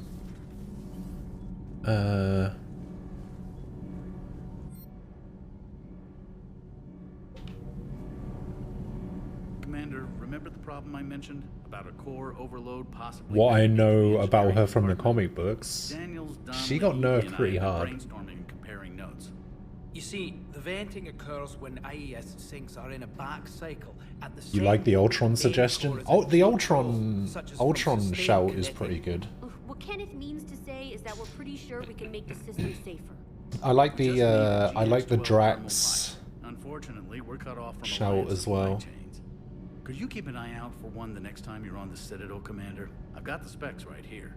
Commander, remember the problem I mentioned about a core overload possibly? what I know about her from the comic books. Daniels, She got nerfed pretty hard. Brainstorming and comparing notes. You see, the venting occurs when IES sinks are in a back cycle. At the You same like the Ultron main suggestion? core is Oh, the in Ultron such as Ultron from shout sustained is pretty good. What Kenneth means to say is that we're pretty sure we can make the system safer. I like the Drax Unfortunately, we're cut off from shout Alliance as supply well. chains. Could you keep an eye out for one the next time you're on the Citadel, Commander? I've got the specs right here.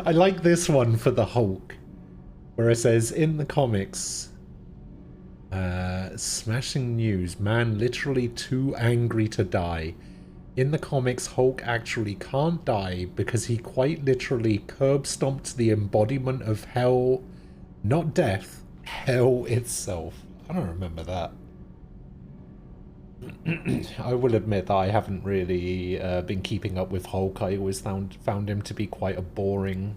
I like this one for the Hulk. where it says, in the comics, smashing news, man literally too angry to die. In the comics, Hulk actually can't die because he quite literally curb stomped the embodiment of hell, not death, hell itself. I don't remember that. I will admit that I haven't really been keeping up with Hulk. I always found him to be quite a boring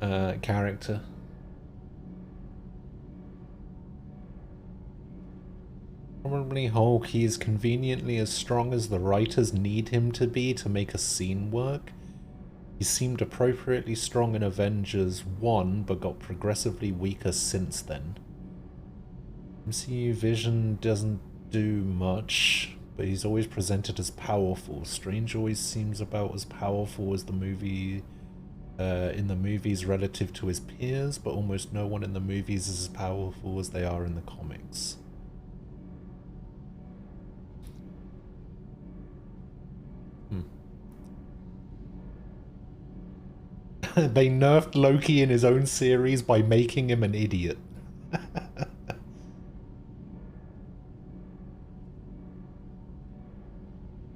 character. Probably Hulk, he is conveniently as strong as the writers need him to be to make a scene work. He seemed appropriately strong in Avengers 1, but got progressively weaker since then. MCU Vision doesn't do much, but he's always presented as powerful. Strange always seems about as powerful as the movie in the movies relative to his peers, but almost no one in the movies is as powerful as they are in the comics. They nerfed Loki in his own series by making him an idiot.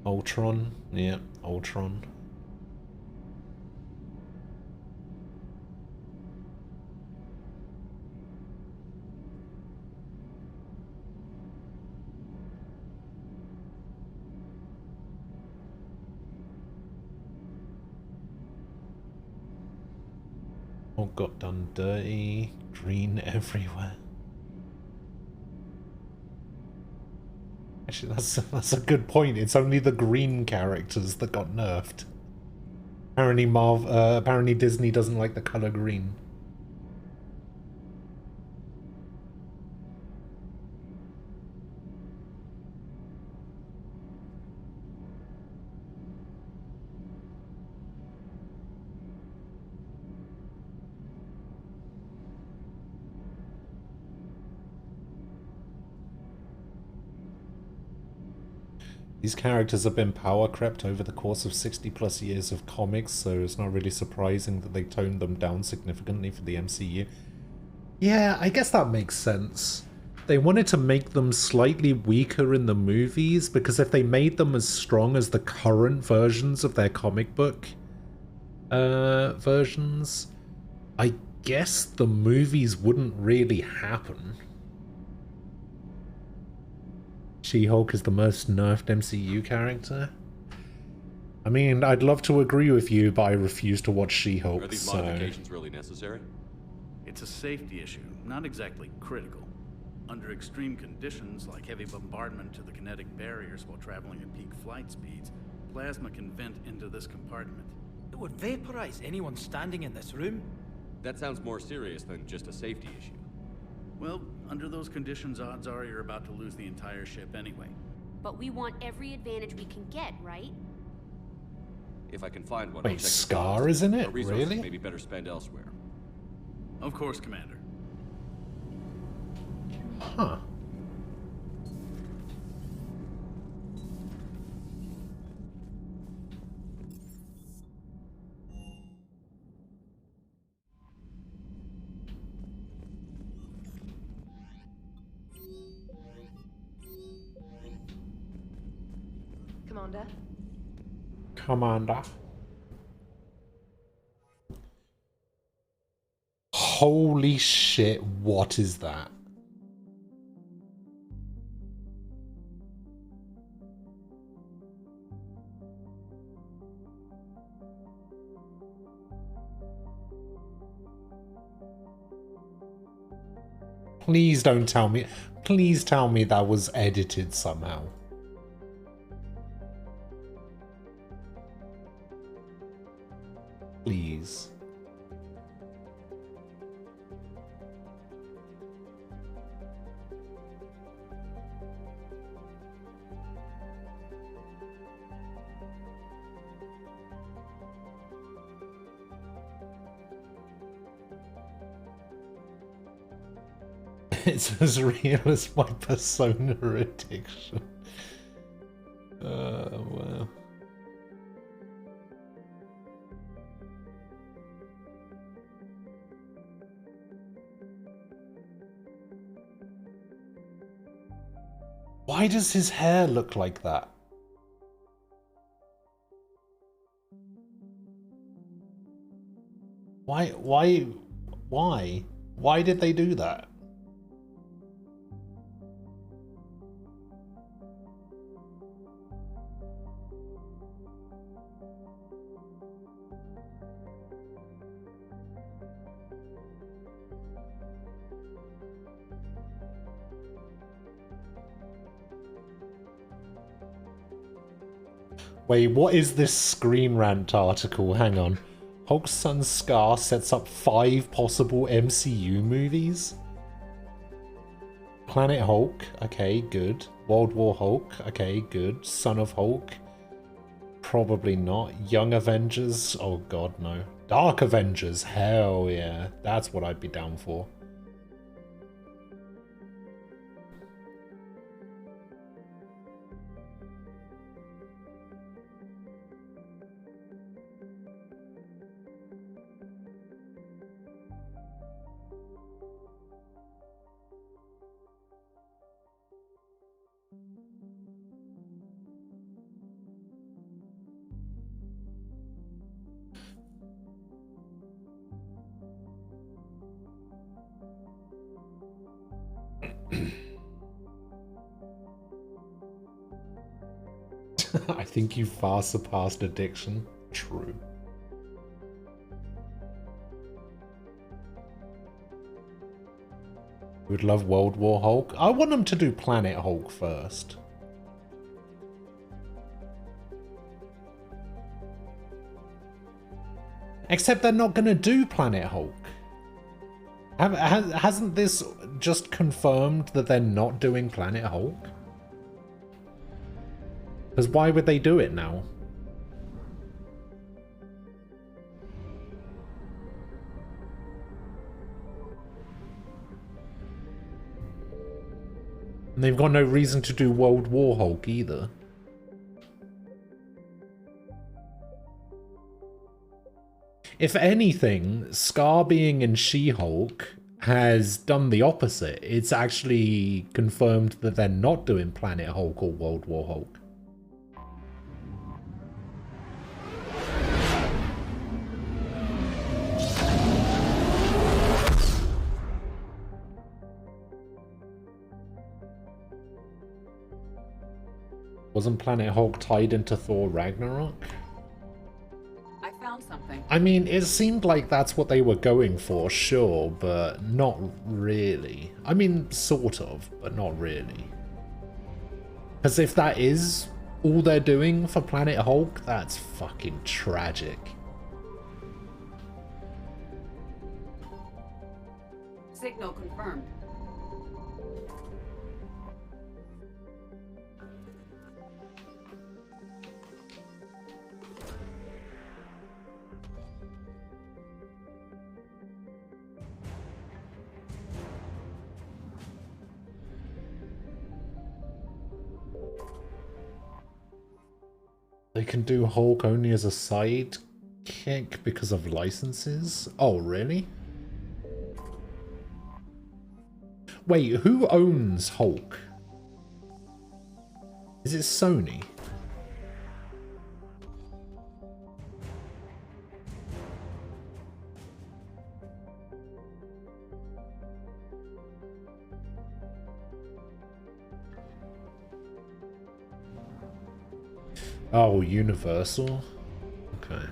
Ultron, yeah, Ultron. All got done dirty, green everywhere. Actually, that's a good point. It's only the green characters that got nerfed. Apparently Disney doesn't like the color green. These characters have been power crept over the course of 60 plus years of comics, so it's not really surprising that they toned them down significantly for the MCU. Yeah, I guess that makes sense. They wanted to make them slightly weaker in the movies, because if they made them as strong as the current versions of their comic book versions, I guess the movies wouldn't really happen. She-Hulk is the most nerfed MCU character. I mean, I'd love to agree with you, but I refuse to watch She-Hulk, Are these so... modifications really necessary? It's a safety issue, not exactly critical. Under extreme conditions, like heavy bombardment to the kinetic barriers while traveling at peak flight speeds, plasma can vent into this compartment. It would vaporize anyone standing in this room? That sounds more serious than just a safety issue. Well, under those conditions, odds are you're about to lose the entire ship anyway. But we want every advantage we can get, right? If I can find one, Wait, Scar is in it? Really? Maybe better spend elsewhere. Of course, Commander. Huh. Commander? Commander. Holy shit, what is that? Please don't tell me. Please tell me that was edited somehow. Please. It's as real as my persona addiction. Wow. Why does his hair look like that? Why did they do that? Wait, what is this Screen Rant article? Hang on. Hulk's son Scar sets up 5 possible MCU movies? Planet Hulk, okay, good. World War Hulk, okay, good. Son of Hulk, probably not. Young Avengers, oh god, no. Dark Avengers, hell yeah. That's what I'd be down for. I think you far surpassed addiction. True. Would love World War Hulk. I want them to do Planet Hulk first. Except they're not going to do Planet Hulk. Hasn't this just confirmed that they're not doing Planet Hulk? Because why would they do it now? And they've got no reason to do World War Hulk either. If anything, Scar being in She-Hulk has done the opposite. It's actually confirmed that they're not doing Planet Hulk or World War Hulk. Wasn't Planet Hulk tied into Thor Ragnarok? I found something. I mean, it seemed like that's what they were going for, sure, but not really. I mean, sort of, but not really. Because if that is all they're doing for Planet Hulk, that's fucking tragic. Signal confirmed. They can do Hulk only as a sidekick because of licenses? Oh, really? Wait, who owns Hulk? Is it Sony? Oh, Universal? Okay.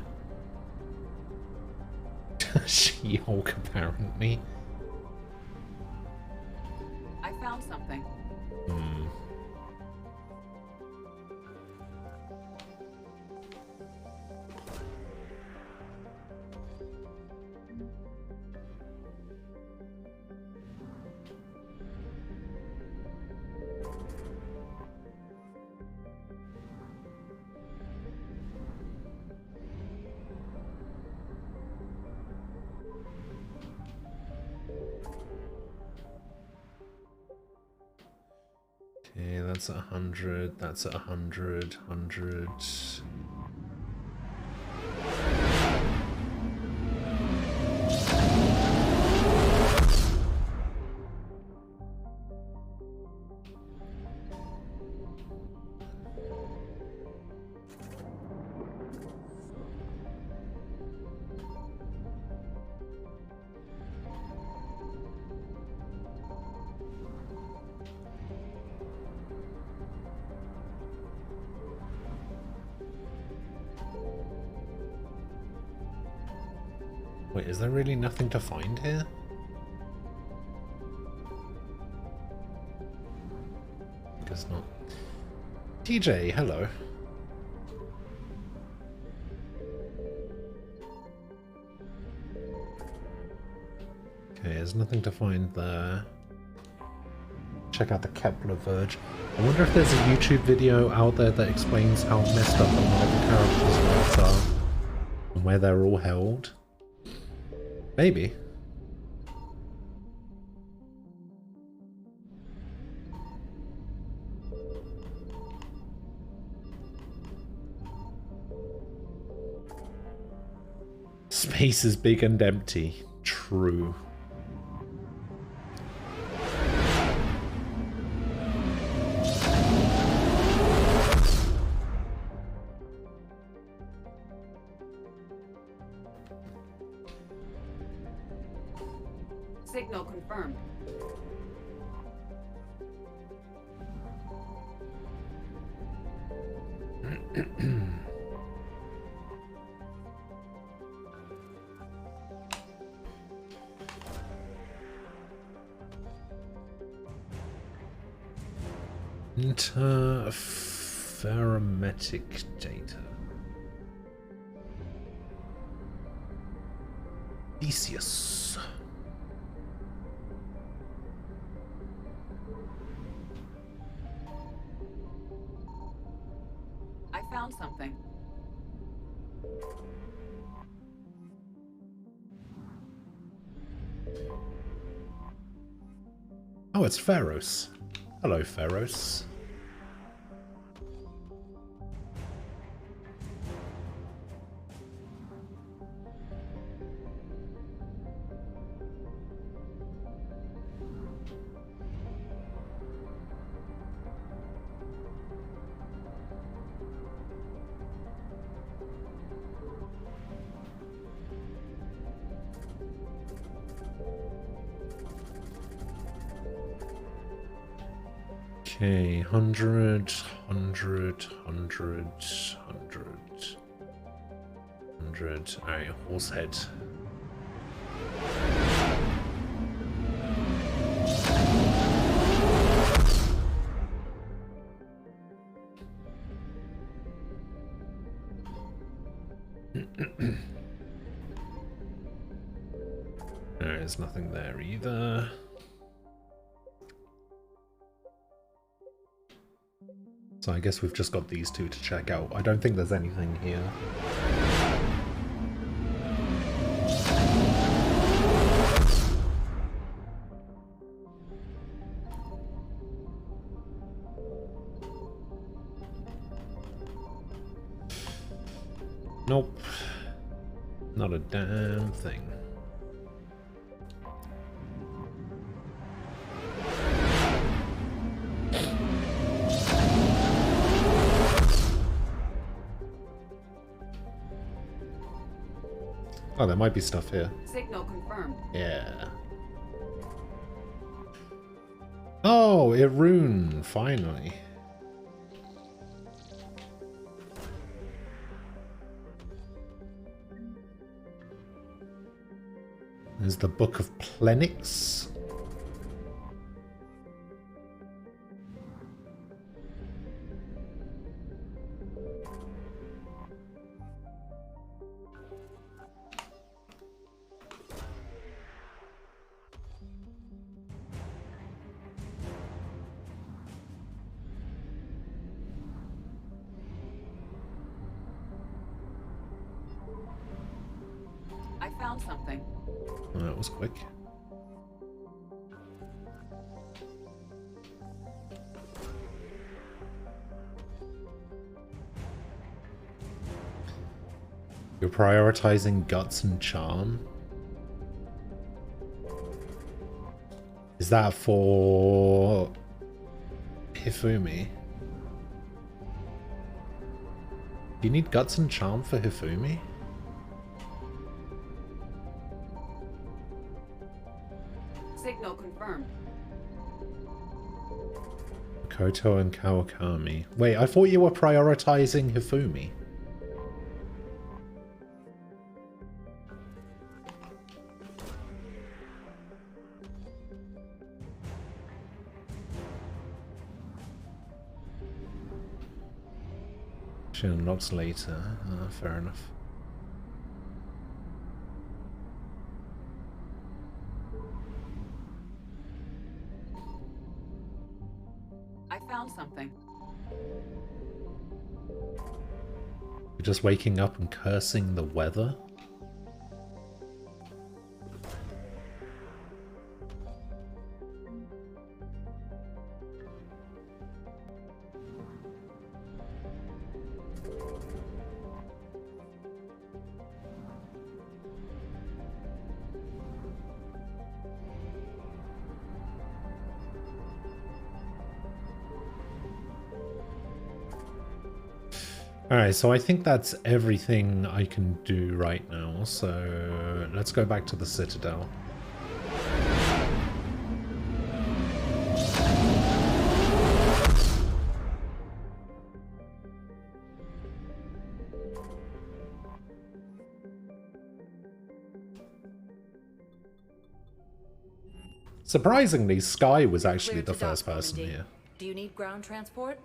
She-Hulk, apparently. I found something. Hmm. Okay, that's at 100, that's at 100, 100. Wait, is there really nothing to find here? Guess not. TJ, hello. Okay, there's nothing to find there. Check out the Kepler Verge. I wonder if there's a YouTube video out there that explains how messed up the Marvel characters' lives are and where they're all held. Maybe. Space is big and empty. True. Signal confirmed. Interferometric data. Theseus. I found something. Oh, it's Pharos. Hello, Pharos. Okay, 100, 100, 100, 100, 100. Alright, horse head. There's nothing there either. So I guess we've just got these two to check out. I don't think there's anything here. Nope. Not a damn thing. Oh, there might be stuff here. Signal confirmed. Yeah. Oh, it ruined, finally. There's the Book of Plenix. I found something. Oh, that was quick. You're prioritizing guts and charm? Is that for Hifumi? Do you need guts and charm for Hifumi? Signal confirmed. Koto and Kawakami. Wait, I thought you were prioritizing Hifumi. She unlocks later. Fair enough. I found something. You're just waking up and cursing the weather? Alright, so I think that's everything I can do right now, so let's go back to the Citadel. Surprisingly, Sky was actually the first person here. Do you need ground transport?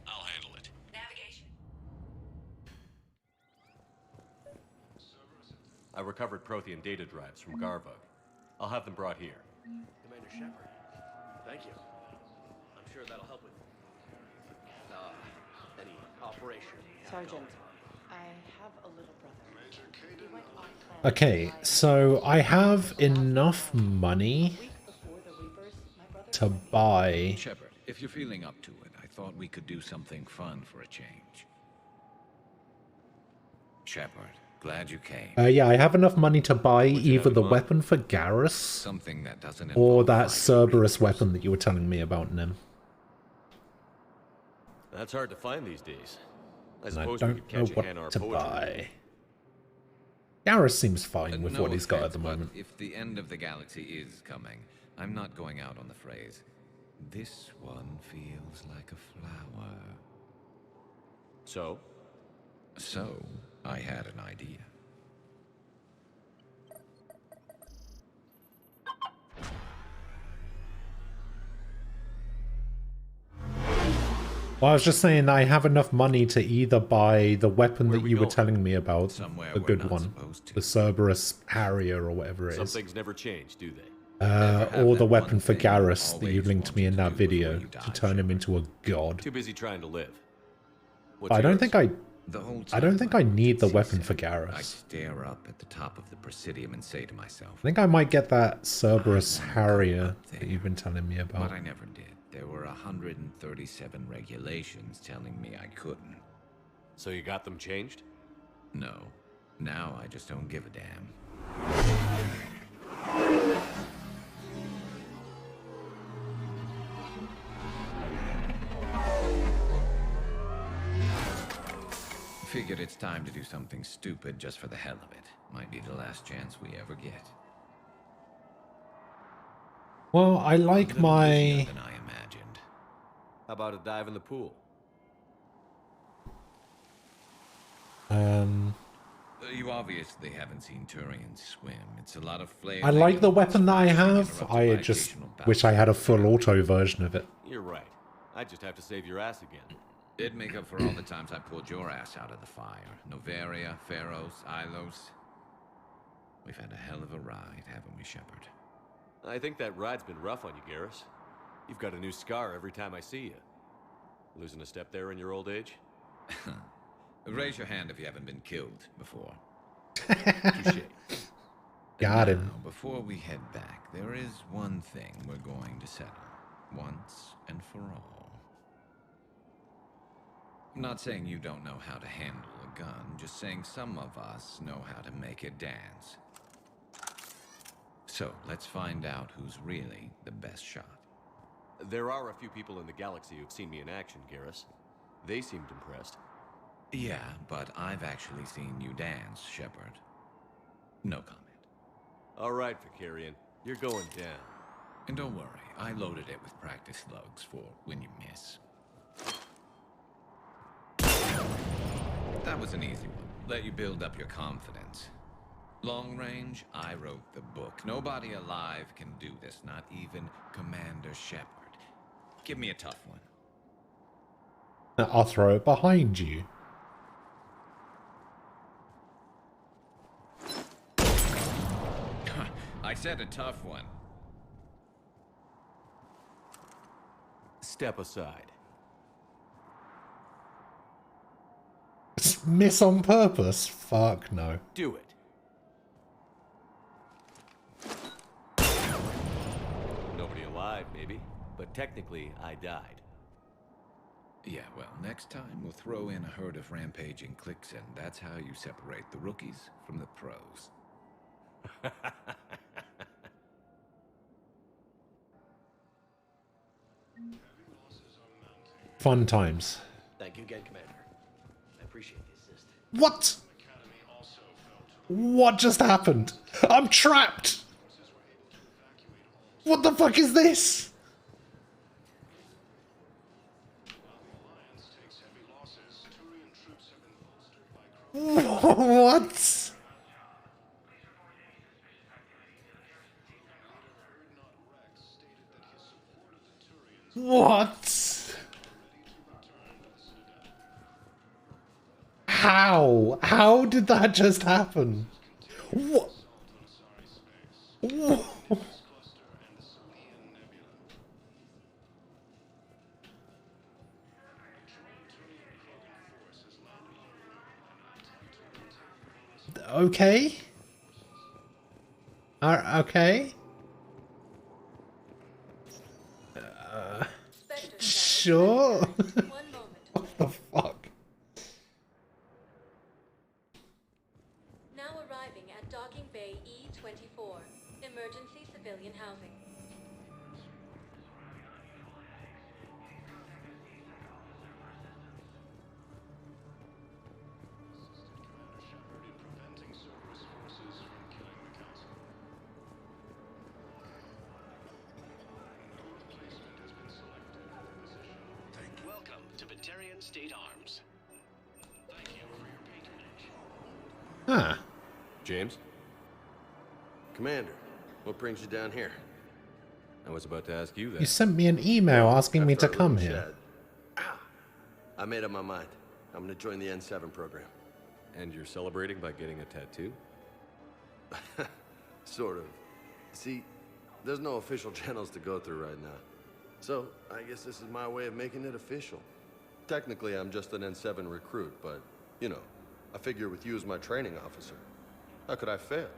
I'll handle it. I recovered Prothean data drives from Garvug. I'll have them brought here. Commander Shepard, thank you. I'm sure that'll help with any operation. Sergeant, I have a little brother. He went on planet Okay, so I have enough money to buy... Shepard, if you're feeling up to it, I thought we could do something fun for a change. Shepard, glad you came. yeah, I have enough money to buy either the weapon for Garrus Something that doesn't or involve that Cerberus weapon that you were telling me about, Nim. That's hard to find these days. I And I suppose we don't could know catch a hand what our to poetry. buy. Garrus seems fine with No what he's got at offense, the but moment. if the end of the galaxy is coming, I'm not going out on the phrase, "This one feels like a flower." So? So, I had an idea. Well, I was just saying I have enough money to either buy the weapon that you were telling me about, the good one, the Cerberus Harrier or whatever it Some is, things never change, do they? or the weapon for Garrus that you linked me in that video to turn him into a god. Too busy trying to live. But I don't think I need the weapon for I Garrus. stare up at the top of the Presidium and say to myself, I think I might get that Cerberus Harrier that you've been telling me about. but I never did. There were 137 regulations telling me I couldn't. So you got them changed? No. Now I just don't give a damn. Figured it's time to do something stupid just for the hell of it. Might be the last chance we ever get. Well, I like my... Than I imagined. How about a dive in the pool? You obviously haven't seen Turians swim. It's a lot of flailing. I like the weapon that I have. I just wish I had a full auto version of it. You're right. I just have to save your ass again. It'd make up for all the times I pulled your ass out of the fire. Noveria, Pharos, Ilos. We've had a hell of a ride, haven't we, Shepard? I think that ride's been rough on you, Garrus. You've got a new scar every time I see you. Losing a step there in your old age? Raise your hand if you haven't been killed before. Touché. Got him. Now, before we head back, there is one thing we're going to settle. Once and for all. I'm not saying you don't know how to handle a gun, just saying some of us know how to make it dance. So, let's find out who's really the best shot. There are a few people in the galaxy who've seen me in action, Garrus. They seemed impressed. Yeah, but I've actually seen you dance, Shepard. No comment. All right, Vicarian. You're going down. And don't worry, I loaded it with practice slugs for when you miss. That was an easy one. Let you build up your confidence. Long range, I wrote the book. Nobody alive can do this, not even Commander Shepard. Give me a tough one. I'll throw it behind you. I said a tough one. Step aside. Miss on purpose? Fuck no. Do it. Nobody alive, maybe. But technically, I died. Yeah, well, next time we'll throw in a herd of rampaging cliques, and that's how you separate the rookies from the pros. Fun times. Thank you again, Commander. I appreciate the assist. What? What just happened? I'm trapped! What the fuck is this? What? What? How? How did that just happen? What? What? Okay. Okay. Sure. What the fuck? Now arriving at Docking Bay E-24, emergency civilian housing. Welcome to Batarian State Arms. Thank you for your patronage. Huh. James? Commander, what brings you down here? I was about to ask you that. You sent me an email asking me to After our come little here. chat, I made up my mind. I'm gonna join the N7 program. And you're celebrating by getting a tattoo? Sort of. See, there's no official channels to go through right now. So, I guess this is my way of making it official. Technically, I'm just an N7 recruit, but, you know, I figure with you as my training officer, how could I fail?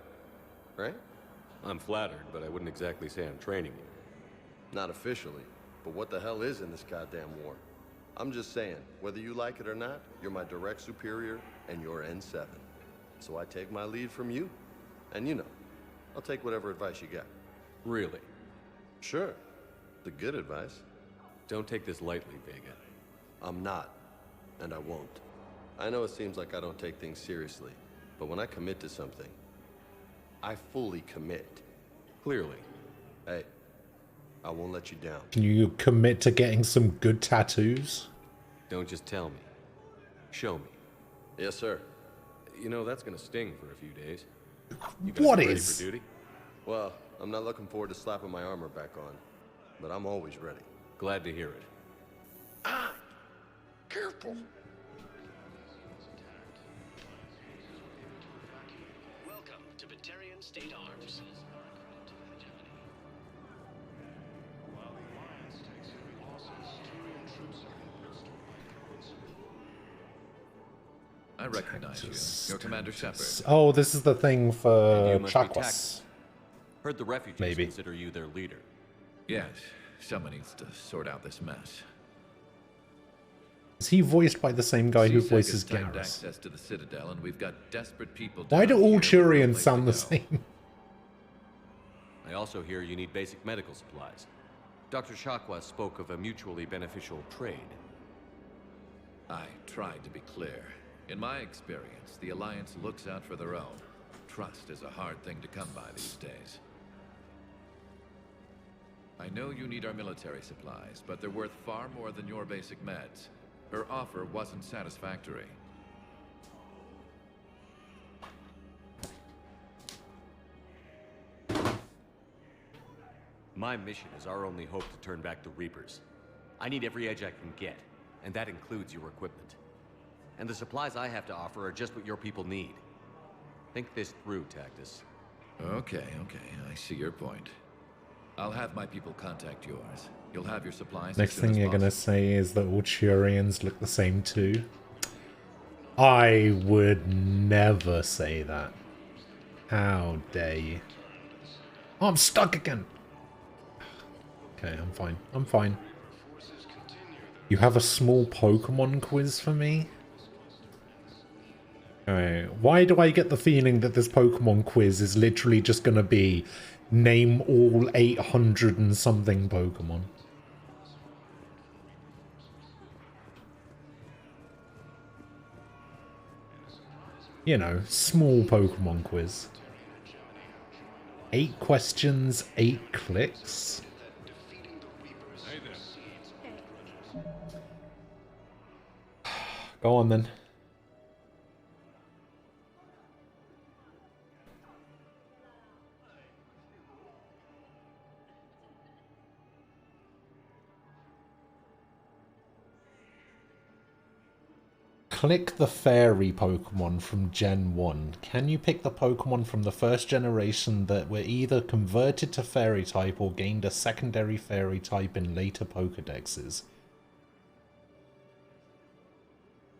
Right? I'm flattered, but I wouldn't exactly say I'm training you. Not officially, but what the hell is in this goddamn war? I'm just saying, whether you like it or not, you're my direct superior, and you're N7. So I take my lead from you. And you know, I'll take whatever advice you got. Really? Sure. The good advice. Don't take this lightly, Vega. I'm not, and I won't. I know it seems like I don't take things seriously, but when I commit to something, I fully commit. Clearly. Hey, I won't let you down. Can you commit to getting some good tattoos? Don't just tell me. Show me. Yes, sir. You know, that's gonna sting for a few days. You What ready is? for duty? Well, I'm not looking forward to slapping my armor back on, but I'm always ready. Glad to hear it. Careful. Welcome to Batarian State Arms. While the Alliance takes heavy losses, Turian troops are in Bristol by I recognize you. You're Commander Shepard. Oh, this is the thing for You must be Chakwas. tactical. Heard the refugees Maybe. consider you their leader. Yes, someone needs to sort out this mess. Is he voiced by the same guy who CSEC voices has timed Garrus? access to the Citadel, and we've got desperate people. Why do down all here with no Turians place sound to the go. same? I also hear you need basic medical supplies. Dr. Chakwas spoke of a mutually beneficial trade. I tried to be clear. In my experience, the Alliance looks out for their own. Trust is a hard thing to come by these days. I know you need our military supplies, but they're worth far more than your basic meds. Her offer wasn't satisfactory. My mission is our only hope to turn back the Reapers. I need every edge I can get, and that includes your equipment. And the supplies I have to offer are just what your people need. Think this through, Tactus. Okay, I see your point. I'll have my people contact yours. You'll have your supplies Next as soon thing as you're possible. gonna say is that all Turians look the same too. I would never say that. How dare you? Oh, I'm stuck again. Okay, I'm fine. I'm fine. You have a small Pokemon quiz for me? Alright, why do I get the feeling that this Pokemon quiz is literally just gonna be name all 800 and something Pokemon? You know, small Pokemon quiz. 8 questions, 8 clicks. Go on then. Click the fairy Pokemon from Gen 1. Can you pick the Pokemon from the first generation that were either converted to fairy type or gained a secondary fairy type in later Pokedexes?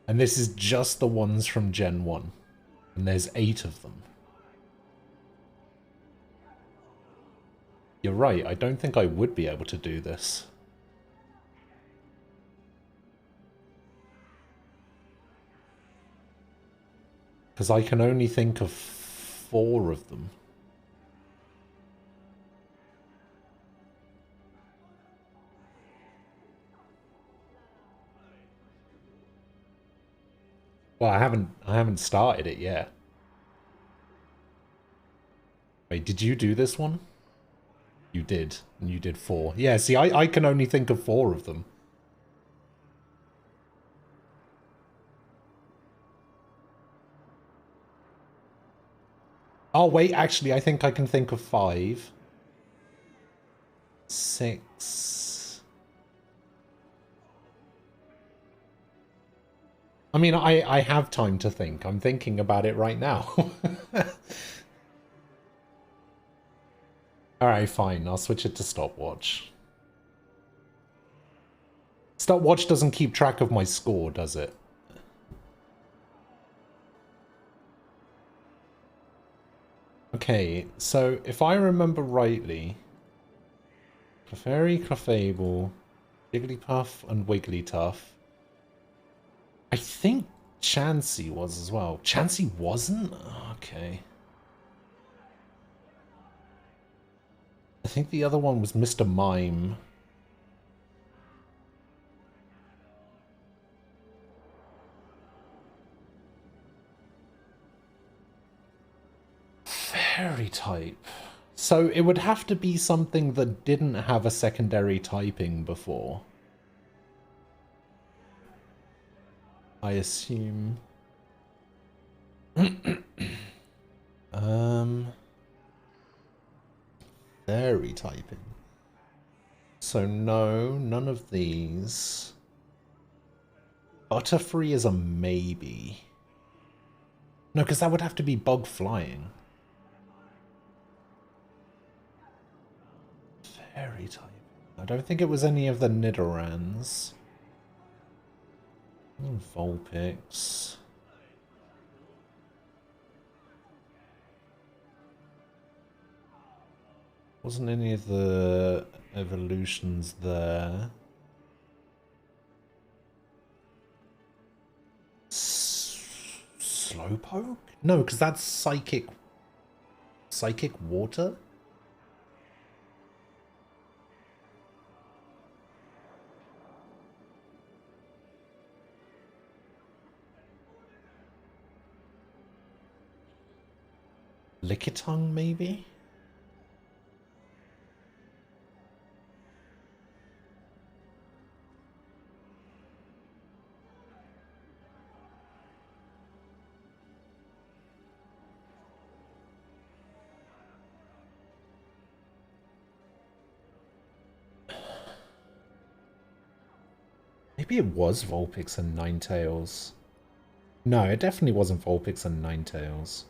And this is just the ones from Gen 1. And there's 8 of them. You're right, I don't think I would be able to do this. Because I can only think of 4 of them. Well, I haven't started it yet. Wait, did you do this one? You did, and you did 4. Yeah, see, I can only think of 4 of them. Oh, wait, actually, I think I can think of 5. 6. I mean, I have time to think. I'm thinking about it right now. Alright, fine. I'll switch it to stopwatch. Stopwatch doesn't keep track of my score, does it? Okay, so if I remember rightly, Clefairy, Clefable, Jigglypuff, and Wigglytuff. I think Chansey was as well. Chansey wasn't? Okay. I think the other one was Mr. Mime. Fairy type. So it would have to be something that didn't have a secondary typing before. I assume. Fairy typing. So no, none of these. Butterfree is a maybe. No, because that would have to be bug flying. Fairy type. I don't think it was any of the Nidorans. Vulpix. Wasn't any of the evolutions there. Slowpoke? No, because that's psychic. Psychic water? Lickitung, maybe? Maybe it was Vulpix and Ninetales. No, it definitely wasn't Vulpix and Ninetales.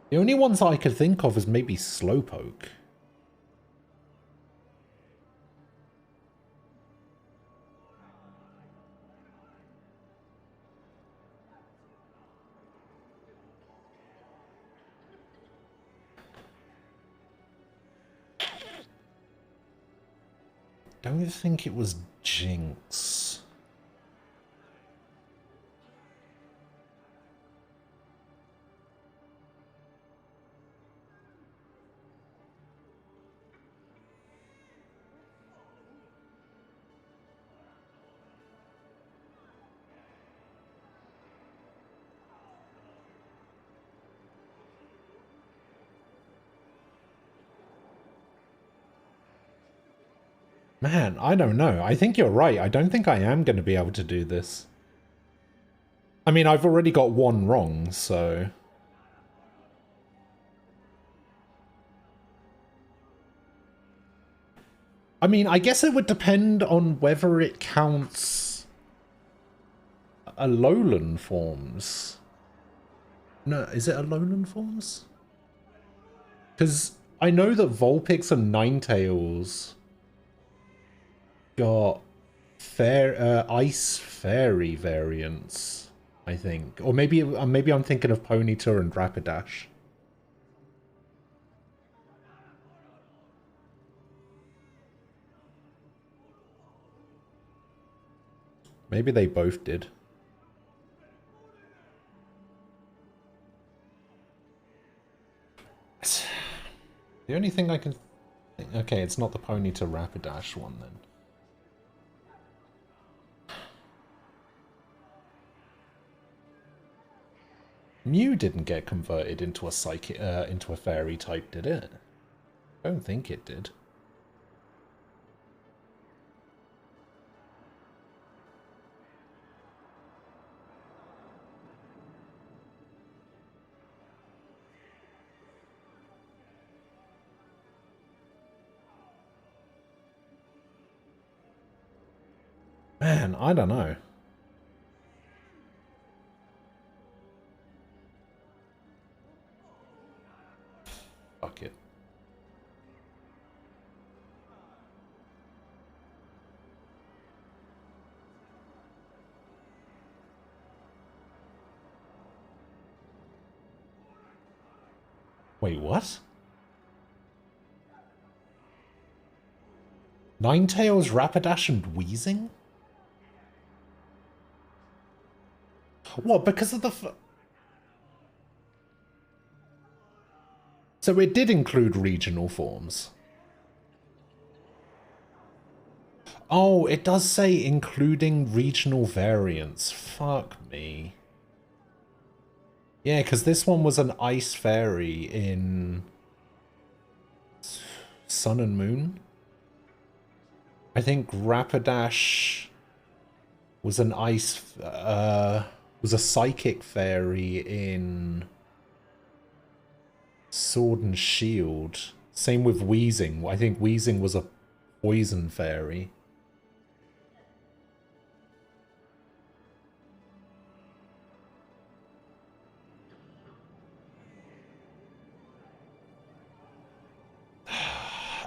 The only ones I could think of is maybe Slowpoke. Don't think it was Jinx. Man, I don't know. I think you're right. I don't think I am going to be able to do this. I mean, I've already got one wrong, so... I mean, I guess it would depend on whether it counts Alolan forms. No, is it Alolan forms? Because I know that Vulpix and Ninetales got Ice Fairy variants, I think. Or maybe I'm thinking of Ponyta and Rapidash. Maybe they both did. The only thing I can think... Okay, it's not the Ponyta Rapidash one then. Mew didn't get converted into a into a fairy type, did it? I don't think it did. Man, I don't know. Fuck it. Wait, what? Ninetales, Rapidash, and Weezing? What, because of the So it did include regional forms. Oh, it does say including regional variants. Fuck me. Yeah, because this one was an ice fairy in Sun and Moon. I think Rapidash was an ice... was a psychic fairy in Sword and Shield. Same with Weezing. I think Weezing was a poison fairy.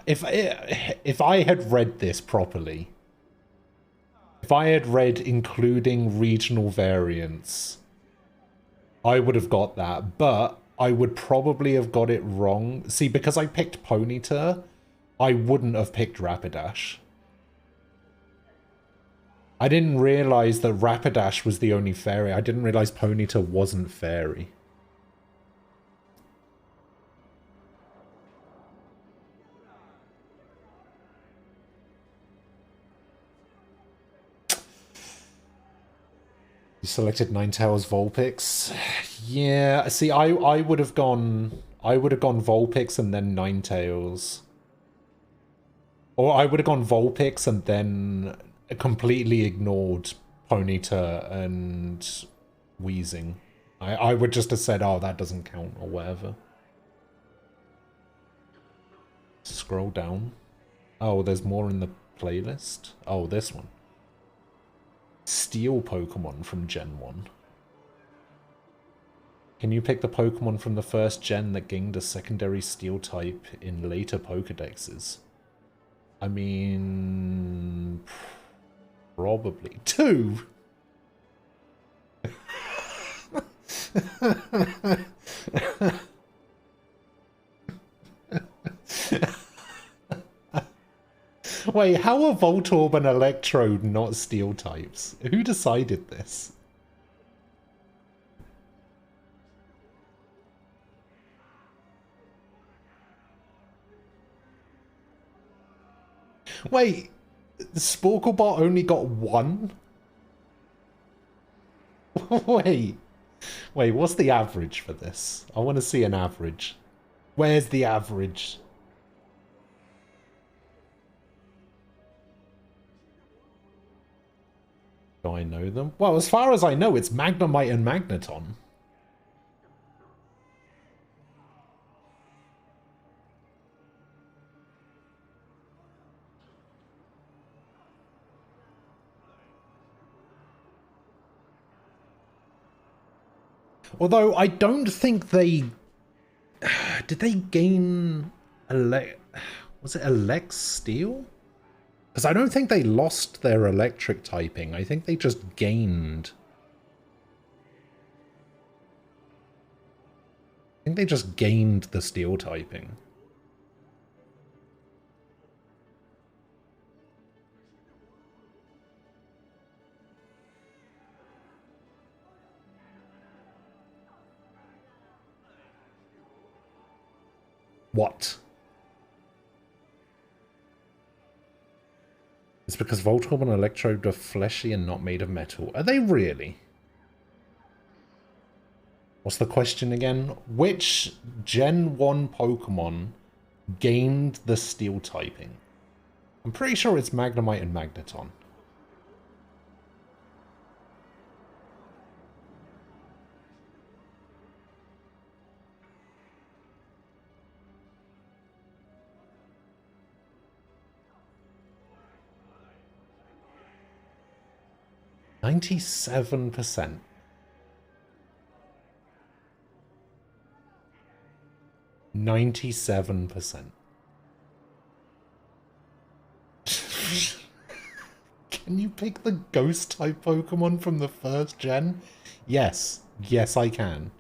If I had read this properly, if I had read including regional variants, I would have got that, but I would probably have got it wrong. See, because I picked Ponyta, I wouldn't have picked Rapidash. I didn't realize that Rapidash was the only fairy. I didn't realize Ponyta wasn't fairy. You selected Ninetales Vulpix. Yeah, see, I would have gone Vulpix and then Ninetales. Or I would have gone Vulpix and then completely ignored Ponyta and Weezing. I would just have said, oh, that doesn't count or whatever. scroll down. Oh, there's more in the playlist. Oh, this one. Steel Pokemon from Gen 1. Can you pick the Pokemon from the first gen that gained a secondary Steel type in later Pokedexes? I mean... probably. 2! Wait, how are Voltorb and Electrode not Steel types? Who decided this? Wait, Sporklebot only got 1? Wait, what's the average for this? I want to see an average. Where's the average? Do I know them? Well, as far as I know, it's Magnemite and Magneton. Although, I don't think they... Did they gain... Was it Elect Steel? Because I don't think they lost their electric typing. I think they just gained... I think they just gained the Steel typing. What? It's because Voltorb and Electrode are fleshy and not made of metal. Are they really? What's the question again? Which Gen 1 Pokemon gained the Steel typing? I'm pretty sure it's Magnemite and Magneton. %. 97%. Can you pick the ghost type Pokemon from the first gen? Yes. Yes, I can.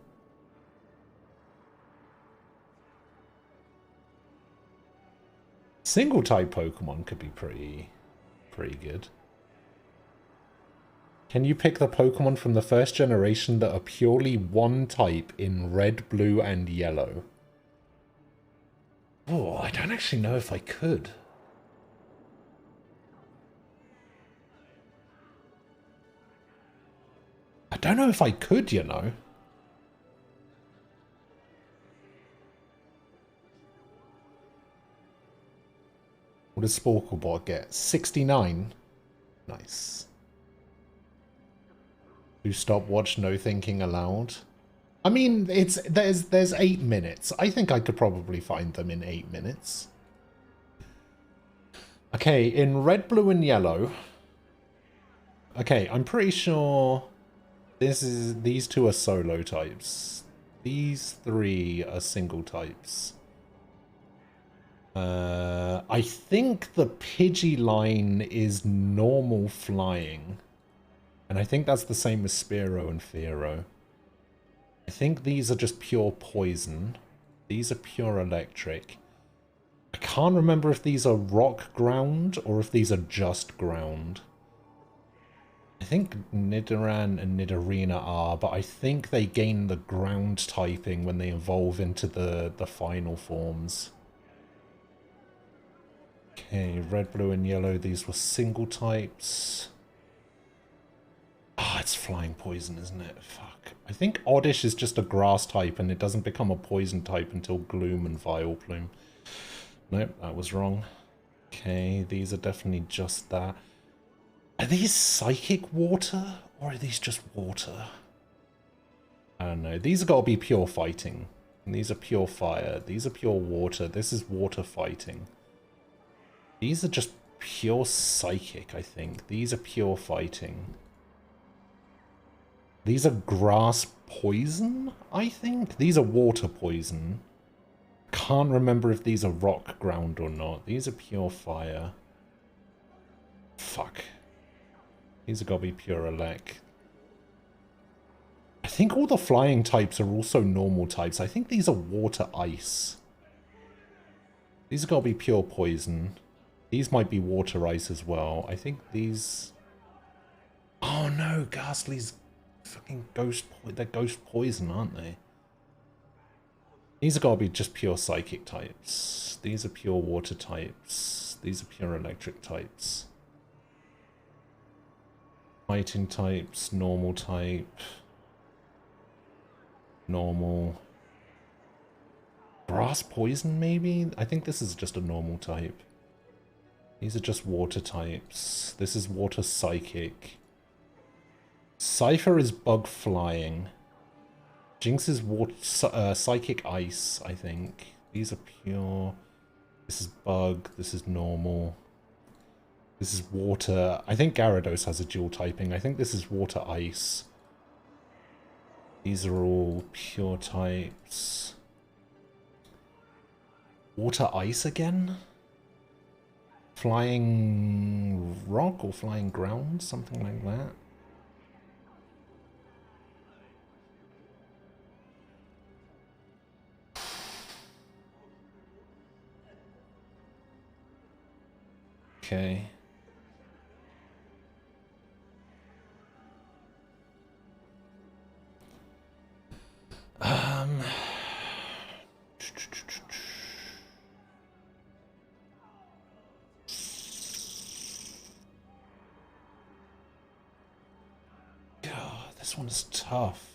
Single type Pokemon could be pretty good. Can you pick the Pokemon from the first generation that are purely one type in red, blue, and yellow? Oh, I don't actually know if I could. I don't know if I could, you know. What does Sporklebot get? 69? Nice. Do stopwatch, no thinking allowed. I mean, there's 8 minutes. I think I could probably find them in 8 minutes. Okay, in red, blue, and yellow. Okay, I'm pretty sure these two are solo types. These 3 are single types. I think the Pidgey line is normal flying. And I think that's the same as Spearow and Fearow. I think these are just pure poison. These are pure electric. I can't remember if these are rock ground or if these are just ground. I think Nidoran and Nidorina are, but I think they gain the ground typing when they evolve into the final forms. Okay, red, blue, and yellow. These were single types. Ah, it's flying poison, isn't it? Fuck. I think Oddish is just a grass type and it doesn't become a poison type until Gloom and Vileplume. Nope, that was wrong. Okay, these are definitely just that. Are these psychic water or are these just water? I don't know. These have got to be pure fighting. And these are pure fire. These are pure water. This is water fighting. These are just pure psychic, I think. These are pure fighting. These are grass poison, I think? These are water poison. Can't remember if these are rock ground or not. These are pure fire. Fuck. These are gotta be pure elect. I think all the flying types are also normal types. I think these are water ice. These are gotta be pure poison. These might be water ice as well. I think these... Oh no, Ghastly's fucking they're ghost poison, aren't they? These are gotta be just pure psychic types. These are pure water types. These are pure electric types. Fighting types, normal type. Normal. Grass poison, maybe? I think this is just a normal type. These are just water types. This is water psychic. Cypher is bug flying. Jinx is water, psychic ice, I think. These are pure. This is bug. This is normal. This is water. I think Gyarados has a dual typing. I think this is water ice. These are all pure types. Water ice again? Flying rock or flying ground? Something like that. Okay. God, this one is tough.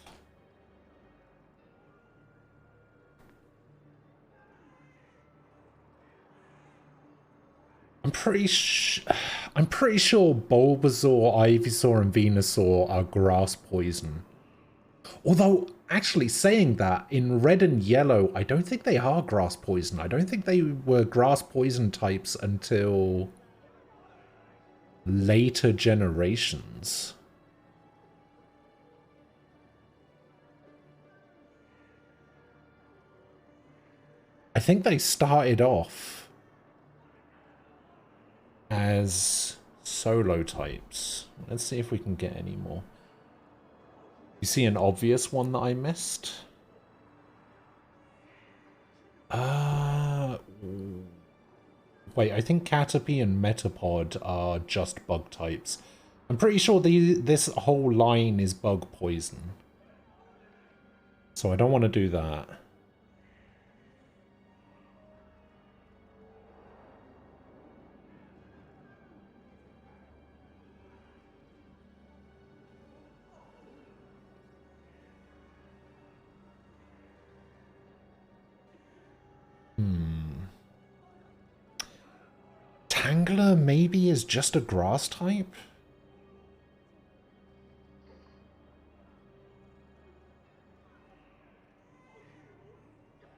I'm pretty sure Bulbasaur, Ivysaur, and Venusaur are grass poison. Although, actually, saying that, in red and yellow, I don't think they are grass poison. I don't think they were grass poison types until later generations. I think they started off as solo types. Let's see if we can get any more. You see an obvious one that I missed? Wait, I think Caterpie and Metapod are just bug types. I'm pretty sure this whole line is bug poison. So I don't want to do that. Tangler maybe is just a grass type?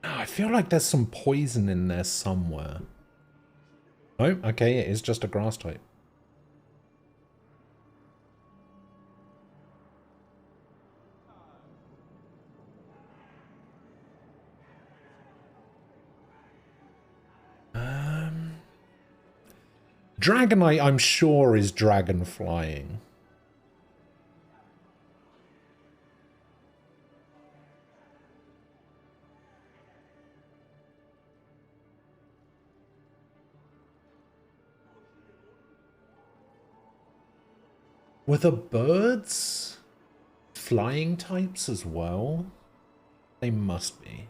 Oh, I feel like there's some poison in there somewhere. Oh, okay, it is just a grass type. Dragonite, I'm sure, is dragon flying. Were the birds flying types as well? They must be.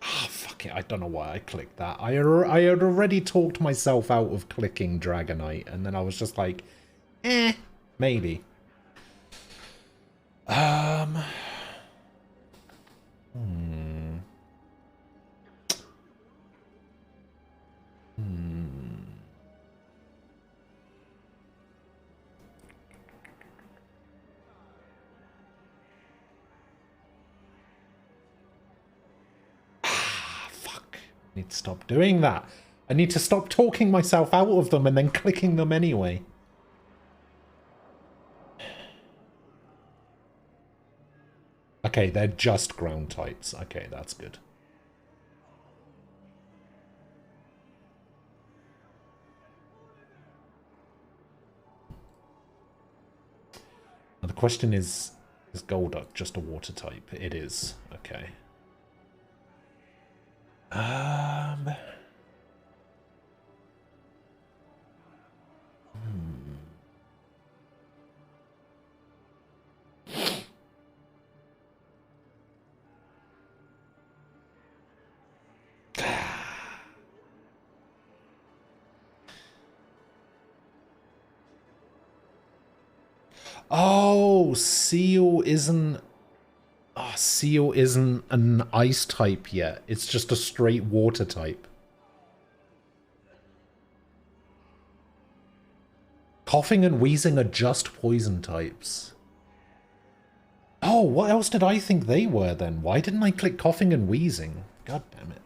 Ah, fuck it. I don't know why I clicked that. I had already talked myself out of clicking Dragonite, and then I was just like, maybe. need to stop doing that. I need to stop talking myself out of them and then clicking them anyway. Okay, they're just ground types. Okay, that's good. Now the question is Golduck just a water type? It is. Okay. Oh, Seal isn't... Oh, Seal isn't an ice type yet. It's just a straight water type. Coughing and wheezing are just poison types. Oh, what else did I think they were then? Why didn't I click coughing and wheezing? God damn it.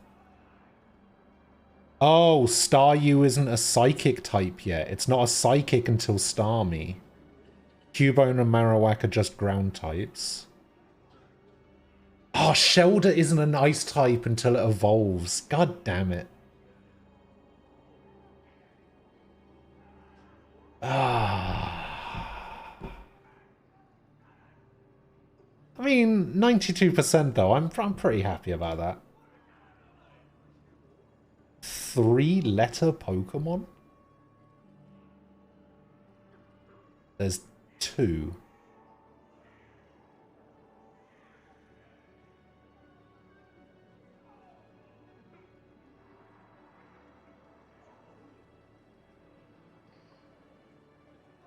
Oh, Staryu isn't a psychic type yet. It's not a psychic until Starmie. Cubone and Marowak are just ground types. Oh, Shelder isn't an ice type until it evolves. God damn it. Ah. I mean, 92% though. I'm pretty happy about that. 3-letter Pokemon? There's 2.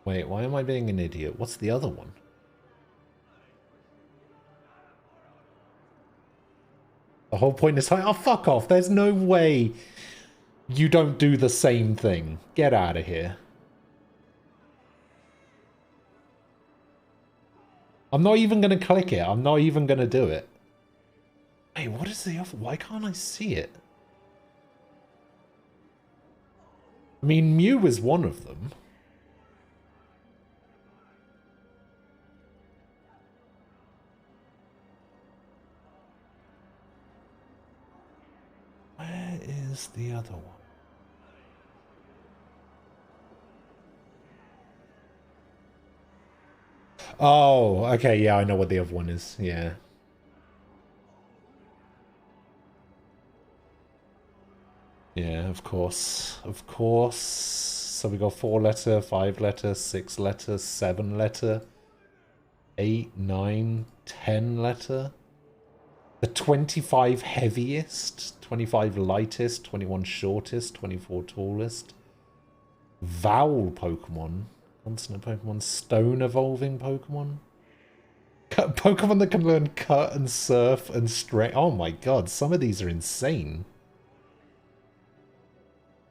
Wait, why am I being an idiot? What's the other one? The whole point is like, oh, fuck off. There's no way you don't do the same thing. Get out of here. I'm not even going to click it. I'm not even going to do it. Wait, what is the other? Why can't I see it? I mean, Mew is one of them. Where is the other one? Oh, okay, yeah, I know what the other one is, yeah. Yeah, of course. Of course. So we got 4-letter, 5-letter, 6-letter, 7-letter, 8, 9, 10-letter. The 25 heaviest, 25 lightest, 21 shortest, 24 tallest. Vowel Pokemon. Consonant Pokemon. Stone evolving Pokemon. Pokemon that can learn cut and surf and strength. Oh my god, some of these are insane.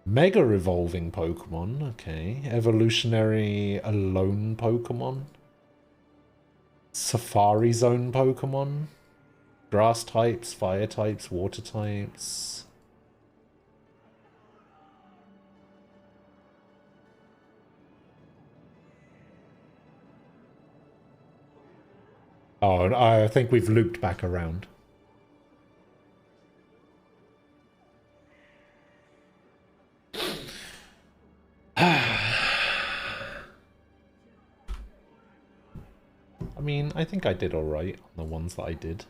Mega evolving Pokemon. Okay. Evolutionary alone Pokemon. Safari Zone Pokemon. Grass types, fire types, water types. Oh, I think we've looped back around. I mean, I think I did alright on the ones that I did.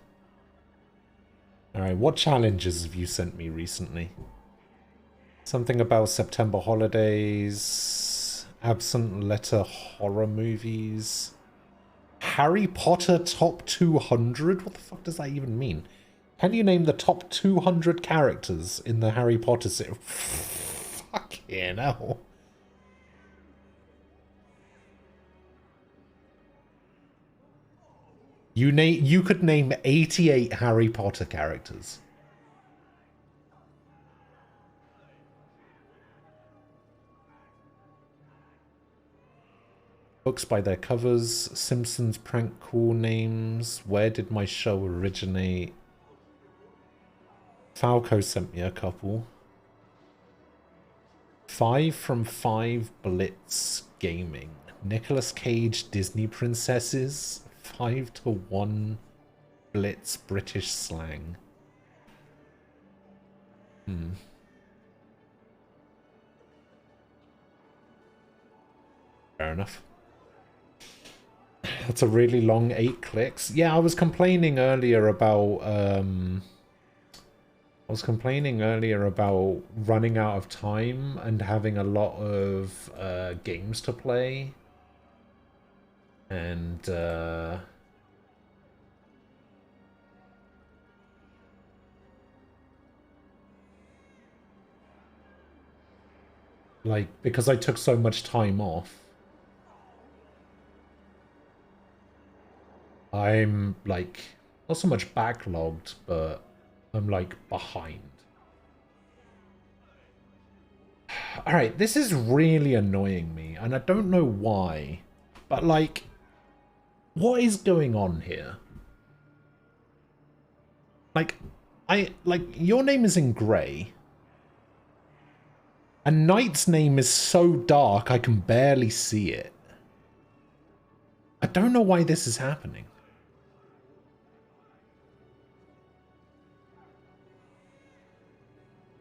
Alright, what challenges have you sent me recently? Something about September holidays, absent letter horror movies, Harry Potter top 200? What the fuck does that even mean? Can you name the top 200 characters in the Harry Potter series? Fucking hell. You could name 88 Harry Potter characters. Books by their covers, Simpsons prank call names, where did my show originate? Falco sent me a couple. 5 from 5 Blitz Gaming. Nicolas Cage Disney Princesses. 5-1 Blitz British Slang. Fair enough. That's a really long 8 clicks. Yeah, I was complaining earlier about running out of time and having a lot of games to play. And like, because I took so much time off, I'm like not so much backlogged, but I'm like behind. Alright, this is really annoying me, and I don't know why, but like, what is going on here? Like, your name is in grey, and Knight's name is so dark I can barely see it. I don't know why this is happening.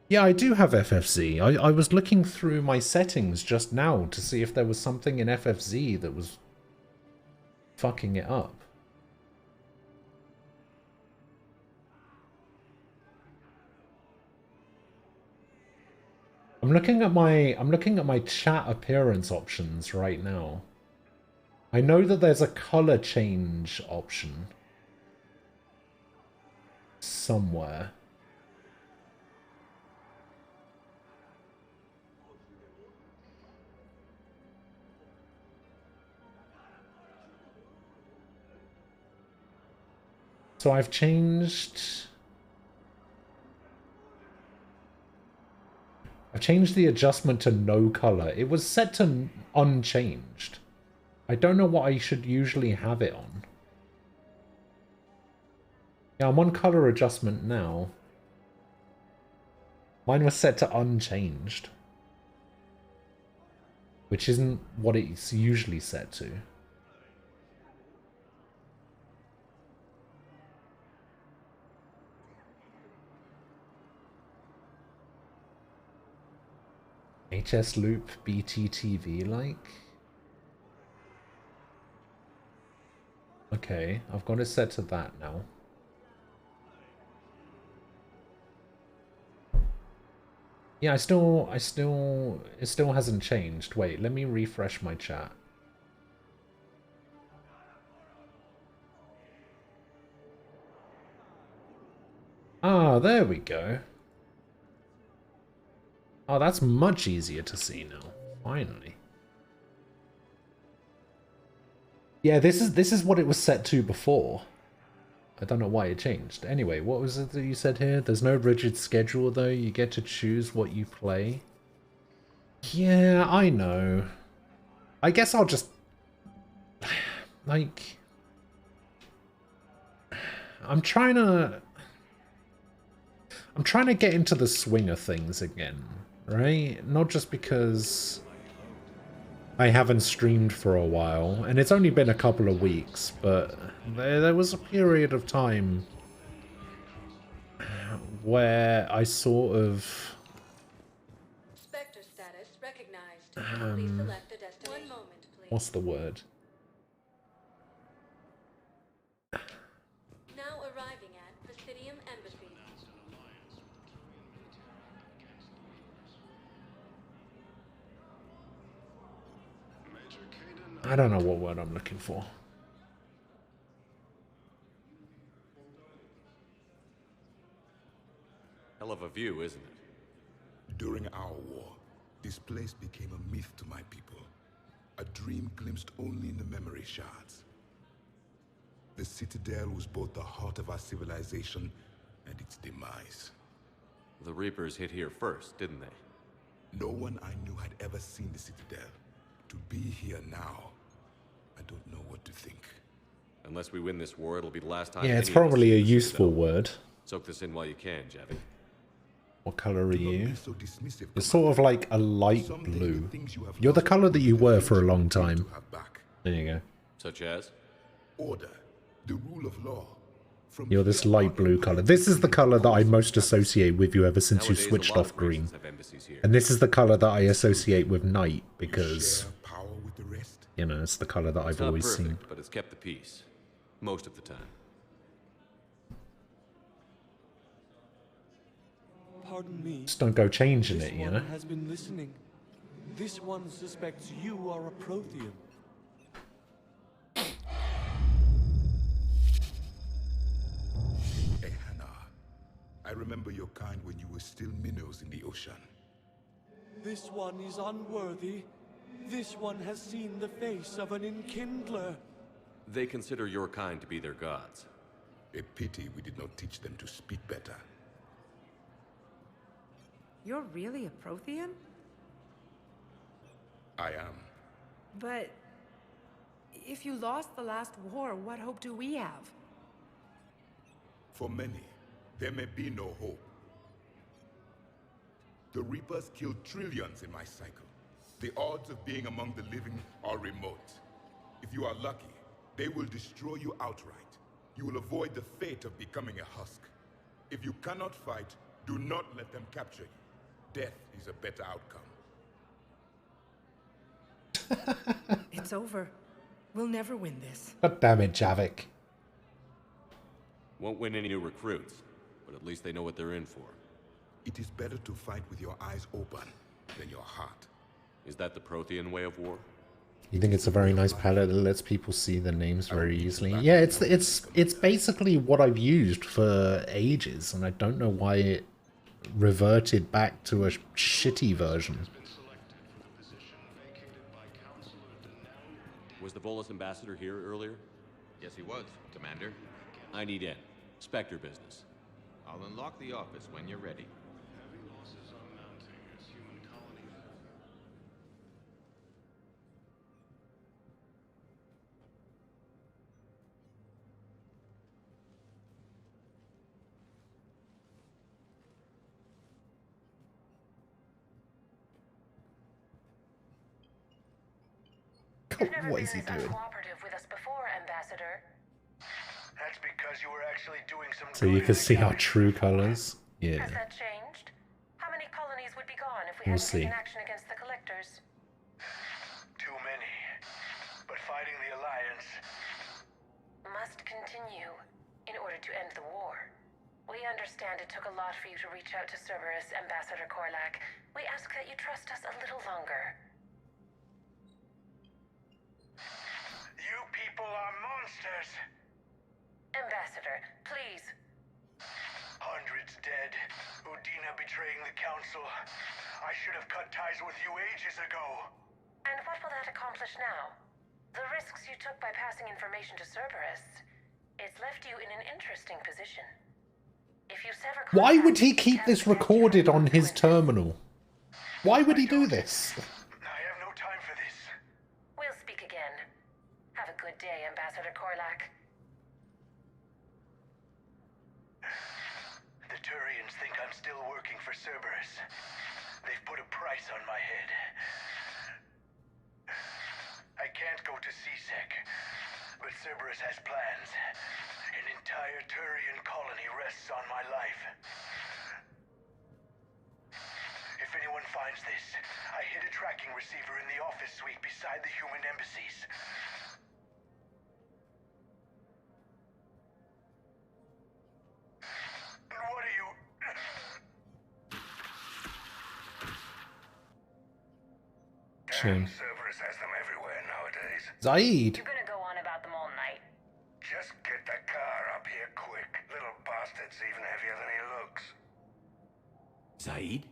Yeah, I do have FFZ. I was looking through my settings just now to see if there was something in FFZ that was fucking it up. I'm looking at my chat appearance options right now. I know that there's a color change option somewhere. So I've changed the adjustment to no color. It was set to unchanged. I don't know what I should usually have it on. Yeah, I'm on color adjustment now. Mine was set to unchanged, which isn't what it's usually set to. HS Loop BTTV like? Okay, I've got it set to that now. Yeah, it still hasn't changed. Wait, let me refresh my chat. Ah, there we go. Oh, that's much easier to see now. Finally. Yeah, this is what it was set to before. I don't know why it changed. Anyway, what was it that you said here? There's no rigid schedule though. You get to choose what you play. Yeah, I know. I guess I'll just like I'm trying to get into the swing of things again. Right? Not just because I haven't streamed for a while, and it's only been a couple of weeks, but there was a period of time where I sort of... Spectre status recognized. Please select a destination. 1 moment, please. What's the word? Now arriving at Presidium Embassy. I don't know what word I'm looking for. Hell of a view, isn't it? During our war, this place became a myth to my people. A dream glimpsed only in the memory shards. The Citadel was both the heart of our civilization and its demise. The Reapers hit here first, didn't they? No one I knew had ever seen the Citadel. To be here now, I don't know what to think. Unless we win this war, it'll be the last time. Yeah, it's probably a useful word. Soak this in while you can, Javi. What color are you? So dismissive, You're sort of like a light blue. You're the color that you were for a long time. There you go. Such as? Order, the rule of law. You're this light blue color. This is the color that I most associate with you ever since you Nowadays, switched a lot off of green. races have embassies here. And this is the color that I associate with night because, Power with the rest. you know, it's the color that It's I've not always perfect, seen. but it's kept the peace. Most of the time. Pardon me. Just don't go changing it, This you one know? has been listening. This one suspects you are a Prothean. Hey, Hannah. I remember your kind when you were still minnows in the ocean. This one is unworthy. This one has seen the face of an enkindler. They consider your kind to be their gods. A pity we did not teach them to speak better. You're really a Prothean? I am. But if you lost the last war, what hope do we have? For many, there may be no hope. The Reapers killed trillions in my cycle. The odds of being among the living are remote. If you are lucky, they will destroy you outright. You will avoid the fate of becoming a husk. If you cannot fight, do not let them capture you. Death is a better outcome. It's over. We'll never win this. God damn it, Javik. Won't win any new recruits, but at least they know what they're in for. It is better to fight with your eyes open than your heart. Is that the Prothean way of war? You think it's a very nice palette that lets people see the names very easily? Yeah, it's basically what I've used for ages, and I don't know why it reverted back to a shitty version. Was the Volus ambassador here earlier? Yes, he was, Commander. I need in. Spectre business. I'll unlock the office when you're ready. What is he doing? Cooperative with us before, Ambassador. That's because you were actually doing some So you can see our true colors. Yeah. Has that changed? How many colonies would be gone if we We'll hadn't see. taken action against the Collectors? Too many. But fighting the Alliance Must continue in order to end the war. We understand it took a lot for you to reach out to Cerberus, Ambassador Korlak. We ask that you trust us a little longer. You people are monsters! Ambassador, please. Hundreds dead. Udina betraying the Council. I should have cut ties with you ages ago. And what will that accomplish now? The risks you took by passing information to Cerberus. It's left you in an interesting position. If you sever Why would he keep this recorded on his terminal? Why would he do this? We'll speak again. Have a good day, Ambassador Korlak. The Turians think I'm still working for Cerberus. They've put a price on my head. I can't go to CSEC, but Cerberus has plans. An entire Turian colony rests on my life. If anyone finds this, I hid a tracking receiver in the office suite beside the human embassies. What are you... Shame. Cerberus has them everywhere nowadays. Zaid. You're gonna go on about them all night. Just get the car up here quick. Little bastard's even heavier than he looks. Zaid?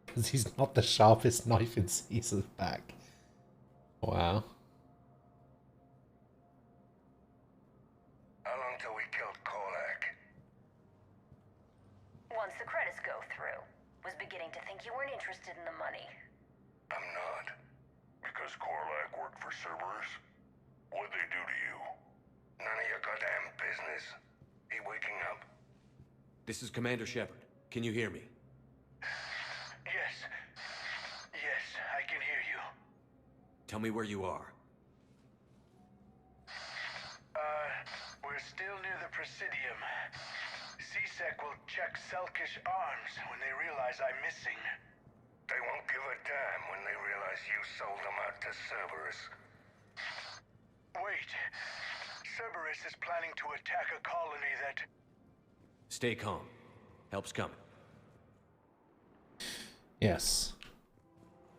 Because he's not the sharpest knife in Caesar's back. Wow. How long till we killed Korlak? Once the credits go through. Was beginning to think you weren't interested in the money. I'm not. Because Korlak worked for Cerberus? What'd they do to you? None of your goddamn business. He waking up? This is Commander Shepard. Can you hear me? Yes. Yes, I can hear you. Tell me where you are. We're still near the Presidium. C-Sec will check Selkish arms when they realize I'm missing. They won't give a damn when they realize you sold them out to Cerberus. Wait. Cerberus is planning to attack a colony that... Stay calm. Help's coming. Yes.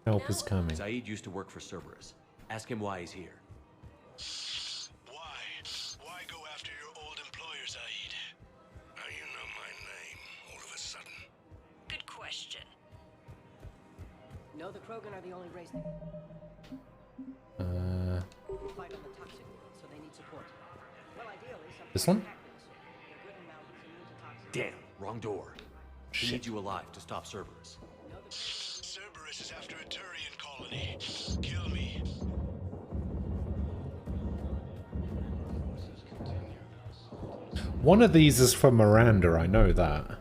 Help is coming. Zaid used to work for Cerberus. Ask him why he's here. Why go after your old employer, Zaid? How you know my name, all of a sudden? Good question. No, the Krogan are the only race that fight on the toxic world, so they need support. Well, ideally, this one? Damn, wrong door. He needs you alive to stop Cerberus. Cerberus is after a Turian colony. Kill me. One of these is for Miranda, I know that.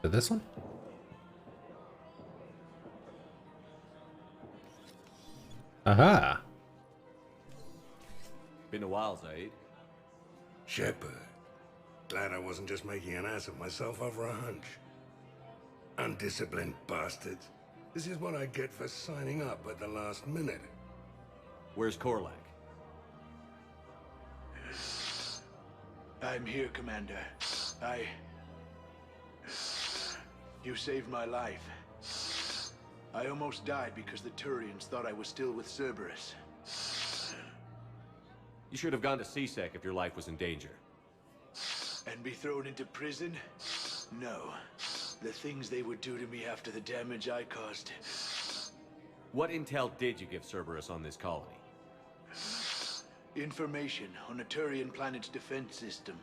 But this one? Aha! Been a while, Zaid. Shepard. Glad I wasn't just making an ass of myself over a hunch. Undisciplined bastards. This is what I get for signing up at the last minute. Where's Korlak? I'm here, Commander. You saved my life. I almost died because the Turians thought I was still with Cerberus. You should have gone to C-Sec if your life was in danger. And be thrown into prison? No. The things they would do to me after the damage I caused. What intel did you give Cerberus on this colony? Information on a Turian planet's defense system.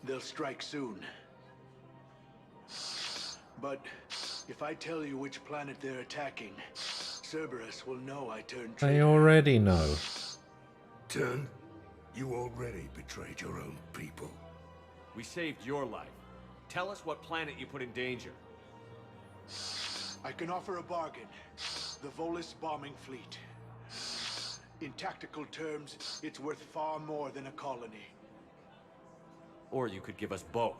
They'll strike soon. But if I tell you which planet they're attacking, Cerberus will know I turned traitor. I already know. Turn? You already betrayed your own people. We saved your life. Tell us what planet you put in danger. I can offer a bargain. The Volus bombing fleet. In tactical terms, it's worth far more than a colony. Or you could give us both.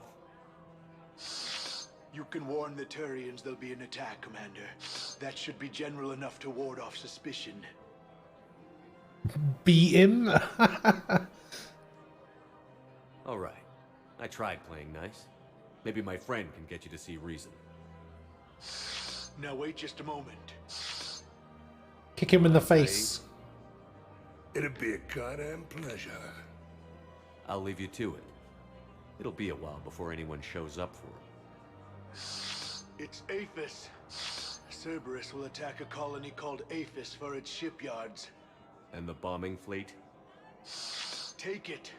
You can warn the Turians there'll be an attack, Commander. That should be general enough to ward off suspicion. Beat him? Alright. I tried playing nice. Maybe my friend can get you to see reason. Now wait just a moment. Kick him in the face. It'd be a goddamn pleasure. I'll leave you to it. It'll be a while before anyone shows up for it. It's Aphis. Cerberus will attack a colony called Aphis for its shipyards. And the bombing fleet? Take it.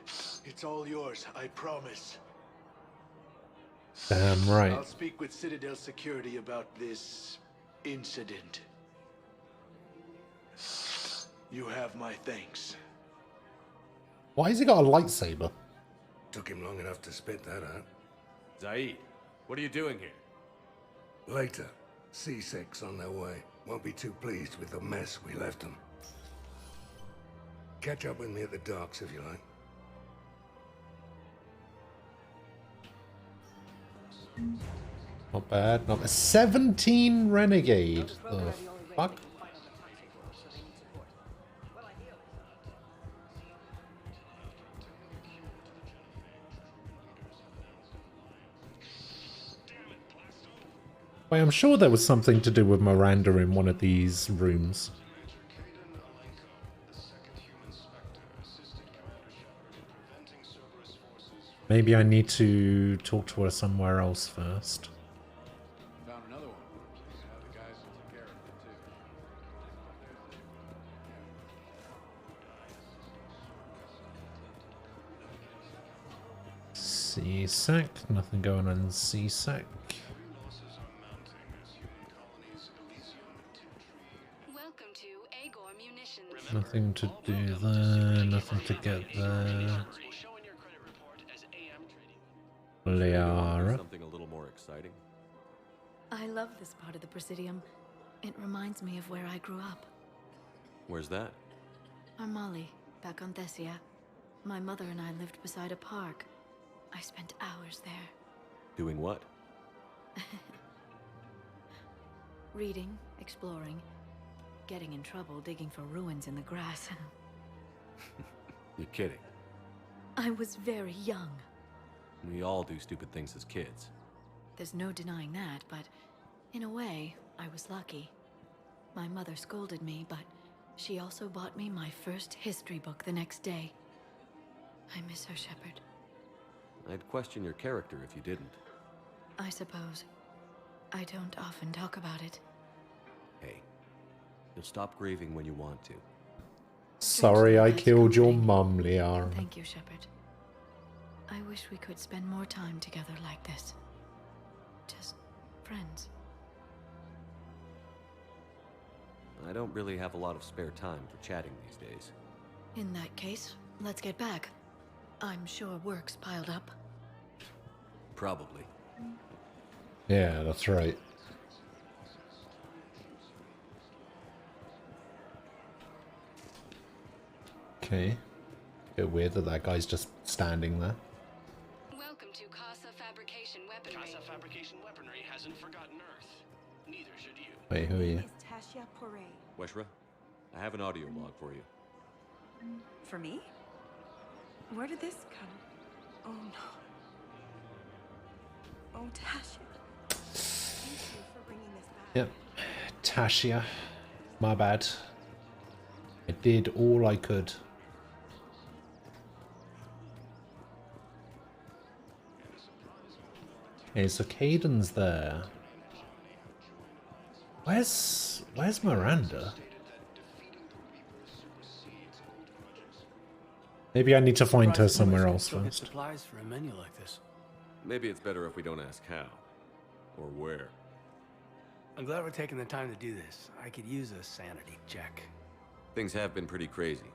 It's all yours, I promise. Damn right. I'll speak with Citadel Security about this incident. You have my thanks. Why has he got a lightsaber? Took him long enough to spit that out. Zaid, what are you doing here? Later. C-Sec's on their way. Won't be too pleased with the mess we left them. Catch up with me at the docks if you like. Not bad. Not bad. 17 Renegade. The fuck? Wait, I'm sure there was something to do with Miranda in one of these rooms. Maybe I need to talk to her somewhere else first. Found another one. The guys who took care of it too. C-Sec. Nothing going on in C-Sec. Nothing to do there, nothing to get there. Liara. Something a little more exciting. I love this part of the Presidium. It reminds me of where I grew up. Where's that? Armali, back on Thessia. My mother and I lived beside a park. I spent hours there. Doing what? Reading, exploring, getting in trouble digging for ruins in the grass. You're kidding. I was very young. We all do stupid things as kids. There's no denying that, but in a way, I was lucky. My mother scolded me, but she also bought me my first history book the next day. I miss her, Shepard. I'd question your character if you didn't. I suppose. I don't often talk about it. Hey, you'll stop grieving when you want to. Sorry I killed your mum, Liara. Thank you, Shepard. I wish we could spend more time together like this. Just friends. I don't really have a lot of spare time for chatting these days. In that case, let's get back. I'm sure work's piled up. Probably. Yeah, that's right. Okay. Bit weird that that guy's just standing there. Welcome to Casa Fabrication Weaponry. Casa Fabrication Weaponry hasn't forgotten Earth. Neither should you. Wait, who are you? Weshra, I have an audio log for you. For me? Where did this come? Oh no. Oh, Tasha. Thank you for bringing this back. Yep. Tasha. My bad. I did all I could. Okay, so Caden's there. Where's Miranda? Maybe I need to find her somewhere else first. Supplies for a menu like this. Maybe it's better if we don't ask how. Or where. I'm glad we're taking the time to do this. I could use a sanity check. Things have been pretty crazy.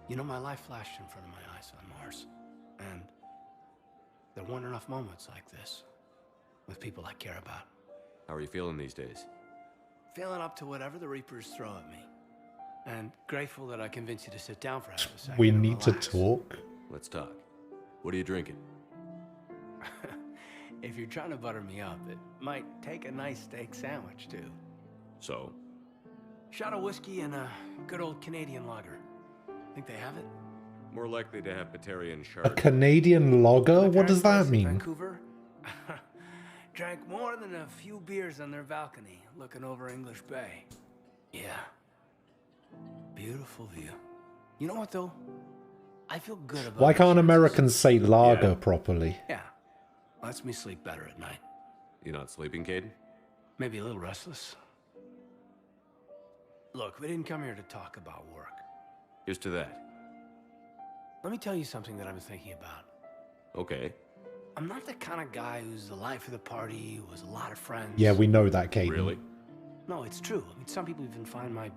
You know, my life flashed in front of my eyes on Mars. And there weren't enough moments like this. With people I care about. How are you feeling these days? Feeling up to whatever the Reapers throw at me. And grateful that I convinced you to sit down for half a second. We and need to relax. talk. Let's talk. What are you drinking? If you're trying to butter me up, it might take a nice steak sandwich, too. So? Shot of whiskey and a good old Canadian lager. Think they have it? More likely to have Batarian A Chardonnay. Canadian lager? What does that In mean? Vancouver? Drank more than a few beers on their balcony, looking over English Bay. Yeah. Beautiful view. You know what, though? I feel good about Why it. can't Americans say lager properly? Yeah. Lets me sleep better at night. You not sleeping, Caden? Maybe a little restless. Look, we didn't come here to talk about work. Here's to that. Let me tell you something that I've been thinking about. Okay. I'm not the kind of guy who's the life of the party, who has a lot of friends. Yeah, we know that, Caden. Really? No, it's true. I mean, some people even find my,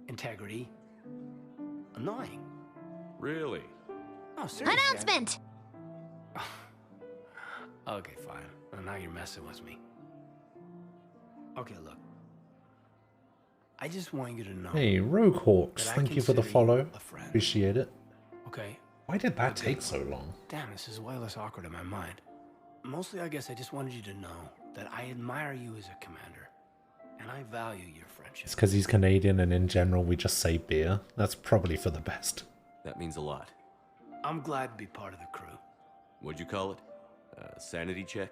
integrity annoying. Really? No, seriously. Announcement! Okay, fine. Well, now you're messing with me. Okay, look. I just want you to know. Hey, Rogue Hawks, that I thank you for the consider you follow. a friend. Appreciate it. Okay? Why did that take so long? Damn, this is way less awkward in my mind. Mostly, I guess I just wanted you to know that I admire you as a commander. And I value your friendship. It's because he's Canadian and in general we just say beer. That's probably for the best. That means a lot. I'm glad to be part of the crew. What'd you call it? Sanity check?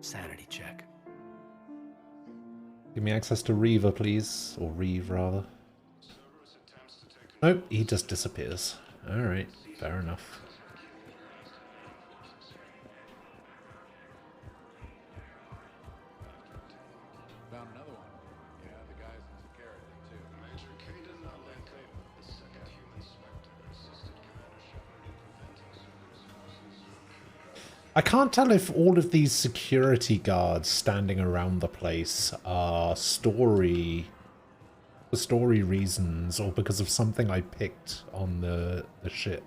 Sanity check. Give me access to Reaver, please. Or Reeve, rather. Nope, he just disappears. Alright, fair enough. Found another one. Yeah, the guy's in security, too. Major Caden Alente, the second human spectre, assisted Commander Shepard in preventing Cerberus forces. I can't tell if all of these security guards standing around the place are for story reasons or because of something I picked on the ship.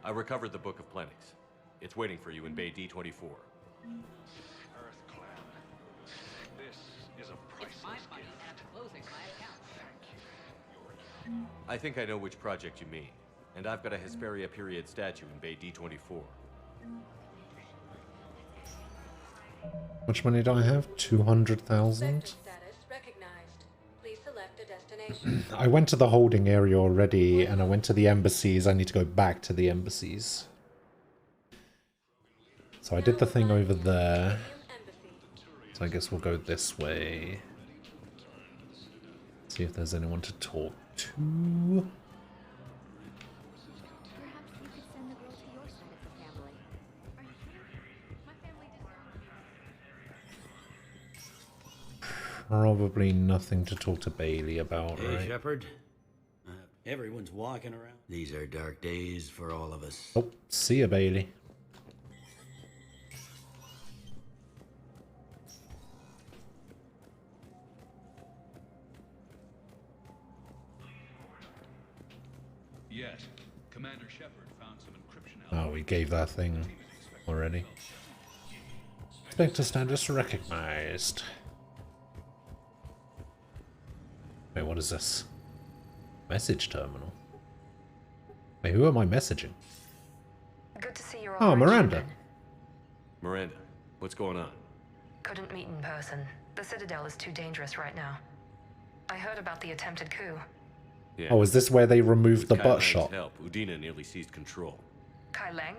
I recovered the Book of Plenix. It's waiting for you in Bay D-24. This is a priceless gift. I think I know which project you mean. And I've got a Hesperia period statue in Bay D-24. Much money do I have? 200,000? Status recognized. Please select a destination. I went to the holding area already, and I went to the embassies. I need to go back to the embassies. So I did the thing over there. So I guess we'll go this way. See if there's anyone to talk to. Probably nothing to talk to Bailey about, Hey, right? Shepard. Everyone's walking around. These are dark days for all of us. Oh, see ya, Bailey. Yes, Commander Shepard found some encryption. Oh, we gave that thing already. Inspector status recognized. Wait, what is this? Message terminal. Wait, who am I messaging? Good to see you're Oh, all right, Miranda. Shepard. Miranda, what's going on? Couldn't meet in person. The Citadel is too dangerous right now. I heard about the attempted coup. Yeah. Oh, is this where they removed the With butt Kai shot? Lang's help, Udina nearly seized control. Kai Lang?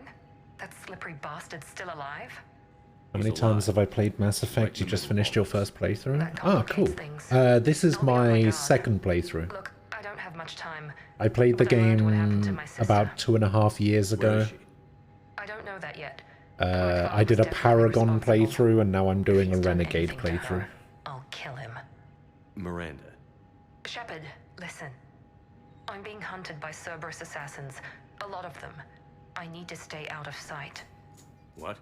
That slippery bastard's still alive? How many times have I played Mass Effect? You just finished your first playthrough? Ah, cool. things. This is my second playthrough. Look, I don't have much time. I played the game about 2.5 years ago. I don't know that yet. I did a Paragon playthrough, and now I'm doing a Renegade playthrough. I'll kill him. Miranda. Shepard, listen. I'm being hunted by Cerberus assassins. A lot of them. I need to stay out of sight. What?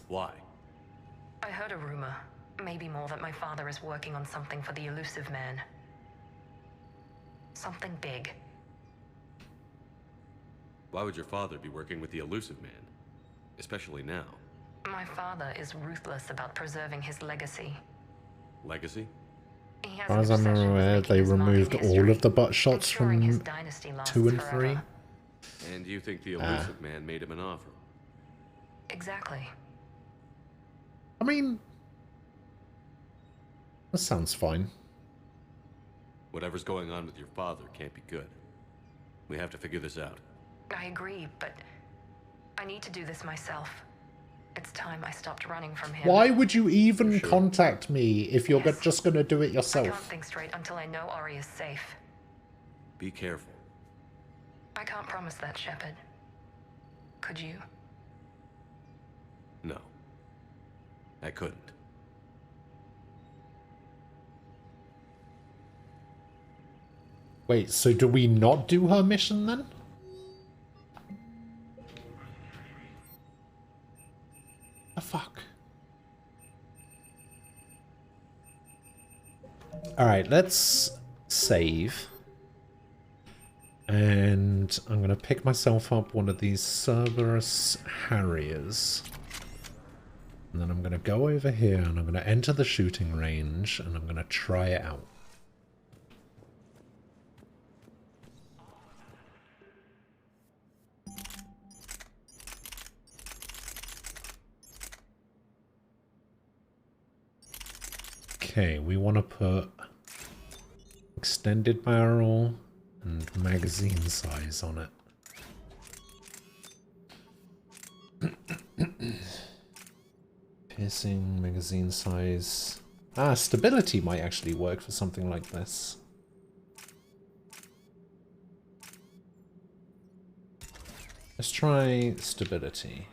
Why? I heard a rumor, maybe more, that my father is working on something for the Elusive Man. Something big. Why would your father be working with the Elusive Man? Especially now. My father is ruthless about preserving his legacy. Legacy? He has As far as I'm aware, they removed all of the butt shots from 2 and 3. And you think the Elusive Man made him an offer? Exactly. I mean, that sounds fine. Whatever's going on with your father can't be good. We have to figure this out. I agree, but I need to do this myself. It's time I stopped running from him. Why would you even contact me if you're just going to do it I yourself? can't think straight until I know Ari is safe. Be careful. I can't promise that, Shepard. Could you? No. I couldn't. Wait, so do we not do her mission then? The fuck? Alright, let's save. And I'm going to pick myself up one of these Cerberus Harriers. And then I'm going to go over here and I'm going to enter the shooting range and I'm going to try it out. Okay, we want to put extended barrel and magazine size on it. Piercing, magazine size. Ah, stability might actually work for something like this. Let's try stability.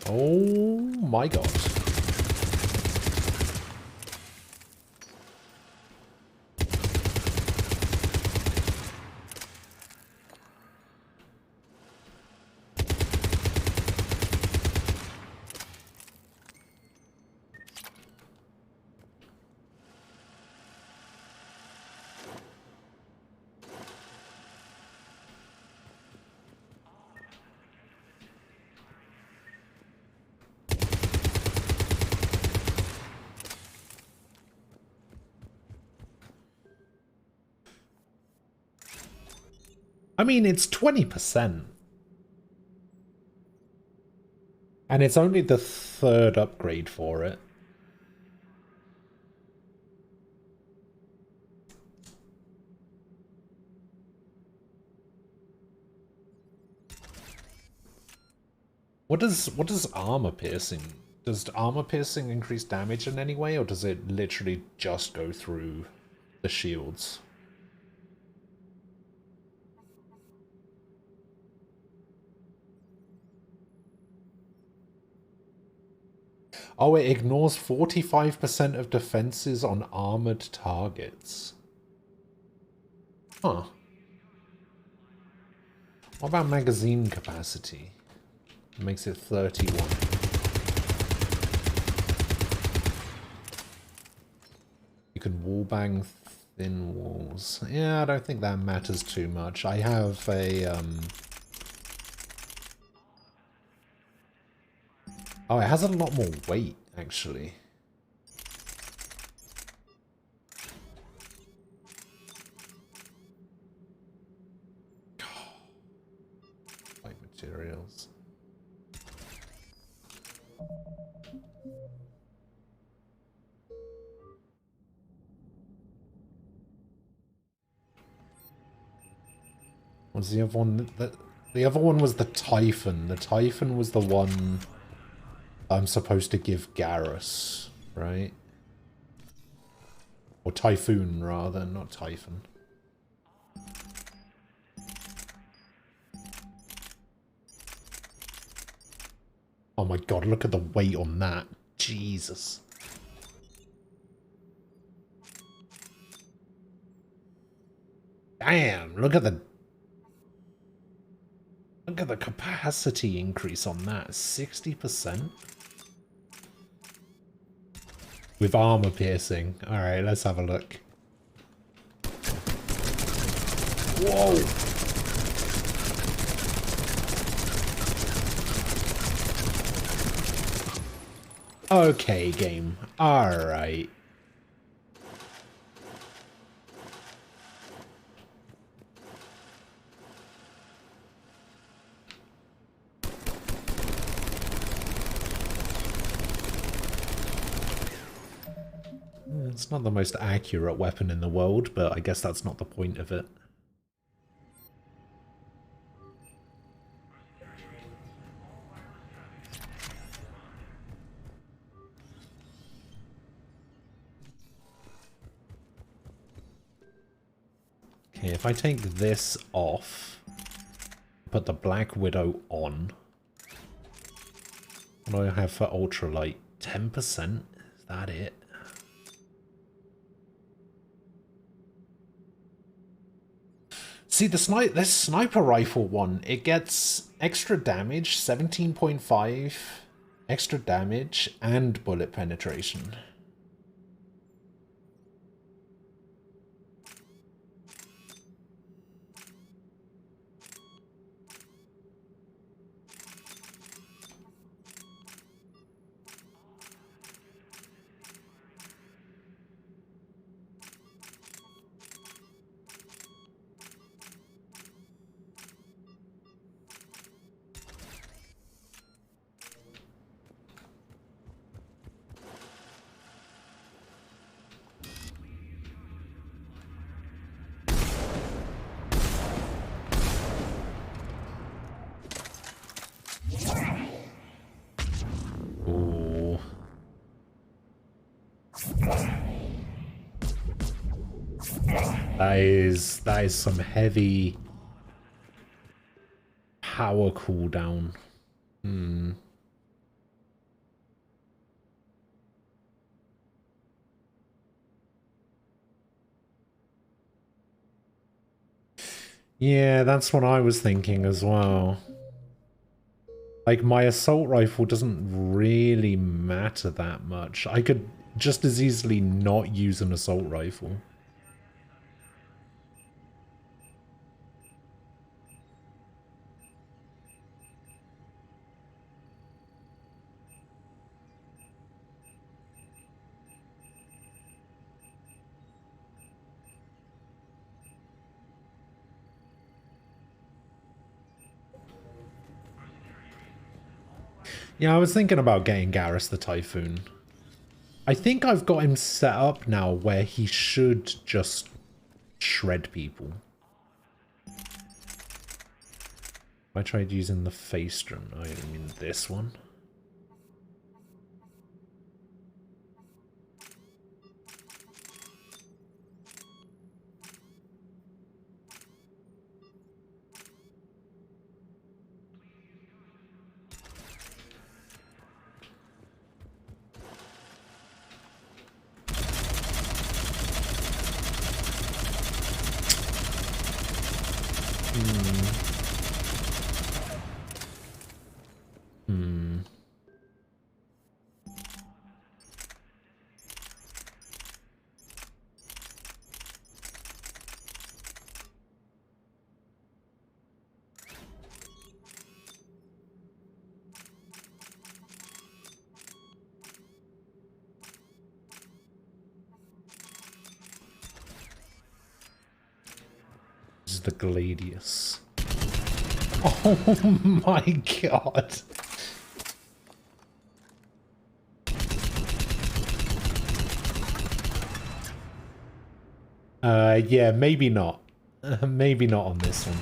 Oh my god. I mean, it's 20%. And it's only the third upgrade for it. What does armor piercing? Does armor piercing increase damage in any way, or does it literally just go through the shields? Oh, it ignores 45% of defenses on armored targets. Huh. What about magazine capacity? It makes it 31. You can wallbang thin walls. Yeah, I don't think that matters too much. I have a, Oh, it has a lot more weight, actually. Light materials. What's the other one? The other one was the Typhon. The Typhon was the one I'm supposed to give Garrus, right? Or Typhoon, rather, not Typhon. Oh my god, look at the weight on that. Jesus. Damn, look at the capacity increase on that. 60%? With armor piercing. Alright, let's have a look. Whoa! Okay, game. Alright. It's not the most accurate weapon in the world, but I guess that's not the point of it. Okay, if I take this off, put the Black Widow on, what do I have for ultralight? 10%? Is that it? See, this sniper rifle one, it gets extra damage, 17.5 extra damage, and bullet penetration. Ooh. That is some heavy power cooldown. Hmm. Yeah, that's what I was thinking as well. Like, my assault rifle doesn't really matter that much. I could just as easily not use an assault rifle. Yeah, I was thinking about getting Garrus the Typhoon. I think I've got him set up now where he should just shred people. I tried using the Faestron. I mean this one. This is the Gladius. Oh my god. Yeah, maybe not. Maybe not on this one.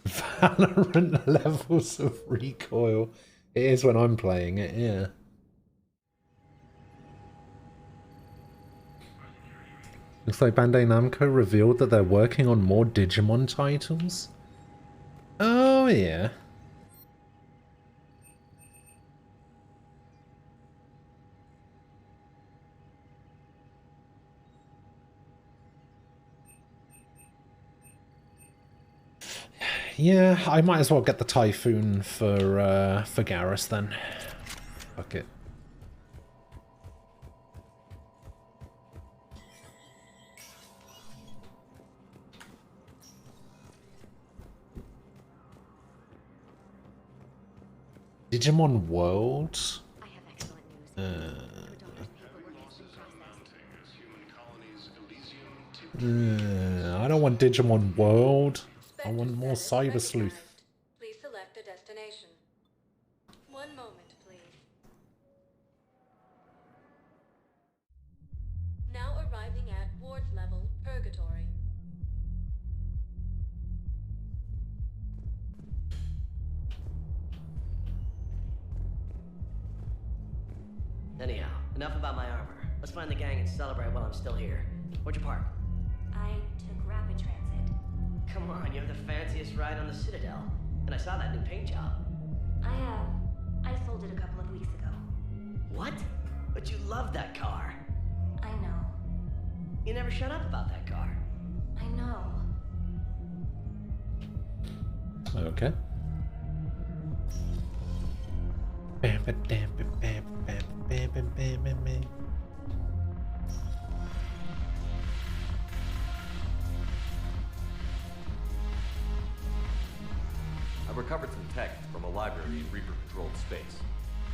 Valorant levels of recoil. It is when I'm playing it, yeah. Looks like Bandai Namco revealed that they're working on more Digimon titles. Oh, yeah. Yeah, I might as well get the Typhoon for Garrus then. Fuck it. Digimon World? I don't want Digimon World. I want more Cyber Sleuth. Please select a destination. One moment, please. Now arriving at ward level Purgatory. Anyhow, enough about my armor. Let's find the gang and celebrate while I'm still here. Where'd you park? I took rapid transit. Come on, you have the fanciest ride on the Citadel. And I saw that new paint job. I sold it a couple of weeks ago. What? But you loved that car. I know. You never shut up about that car. I know. Okay. I've recovered some tech from a library in Reaper-controlled space.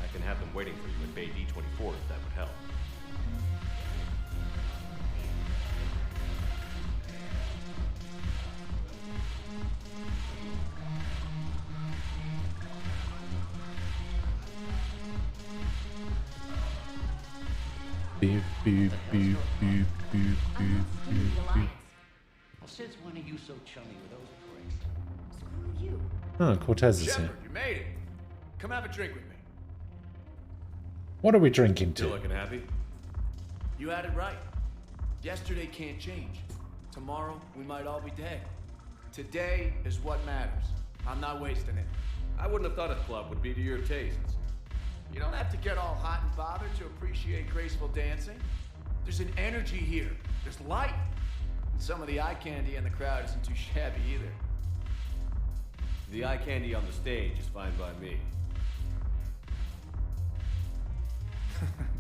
I can have them waiting for you in Bay D-24 if that would help. Beep, beep, beep, beep, beep, beep, beep, beep. Since when are you so chummy with those pricks? Screw you. Oh, Cortez is here. Shepard, you made it. Come have a drink with me. What are we drinking Still to? looking happy? You had it right. Yesterday can't change. Tomorrow, we might all be dead. Today is what matters. I'm not wasting it. I wouldn't have thought a club would be to your tastes. You don't have to get all hot and bothered to appreciate graceful dancing. There's an energy here. There's light. And some of the eye candy in the crowd isn't too shabby either. The eye candy on the stage is fine by me.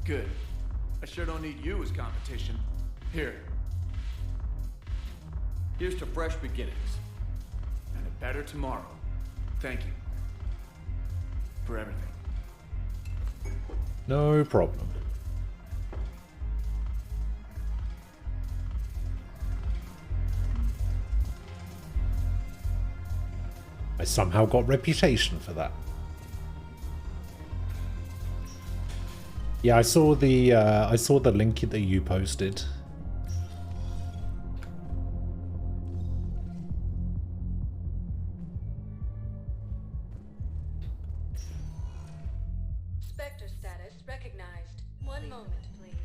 Good. I sure don't need you as competition. Here. Here's to fresh beginnings. And a better tomorrow. Thank you. For everything. No problem. I somehow got reputation for that. Yeah, I saw the link that you posted. Spectre status recognized. One moment, please.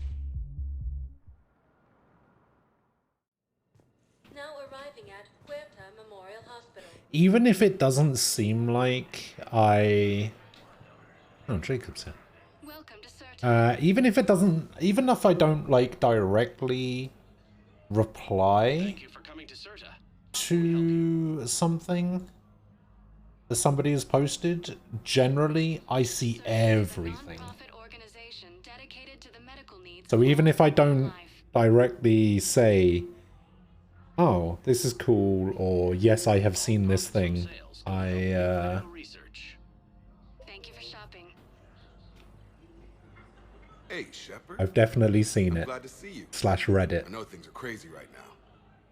Now arriving at Huerta Memorial Hospital. Even if it doesn't seem like I... Oh, Jacob's here. Even if it doesn't... Even if I don't, like, directly reply to something that somebody has posted, generally, I see everything. So even if I don't directly say, oh, this is cool, or yes, I have seen this thing, Hey, Shepard. I've definitely seen it. Glad to see you. / Reddit. I know things are crazy right now.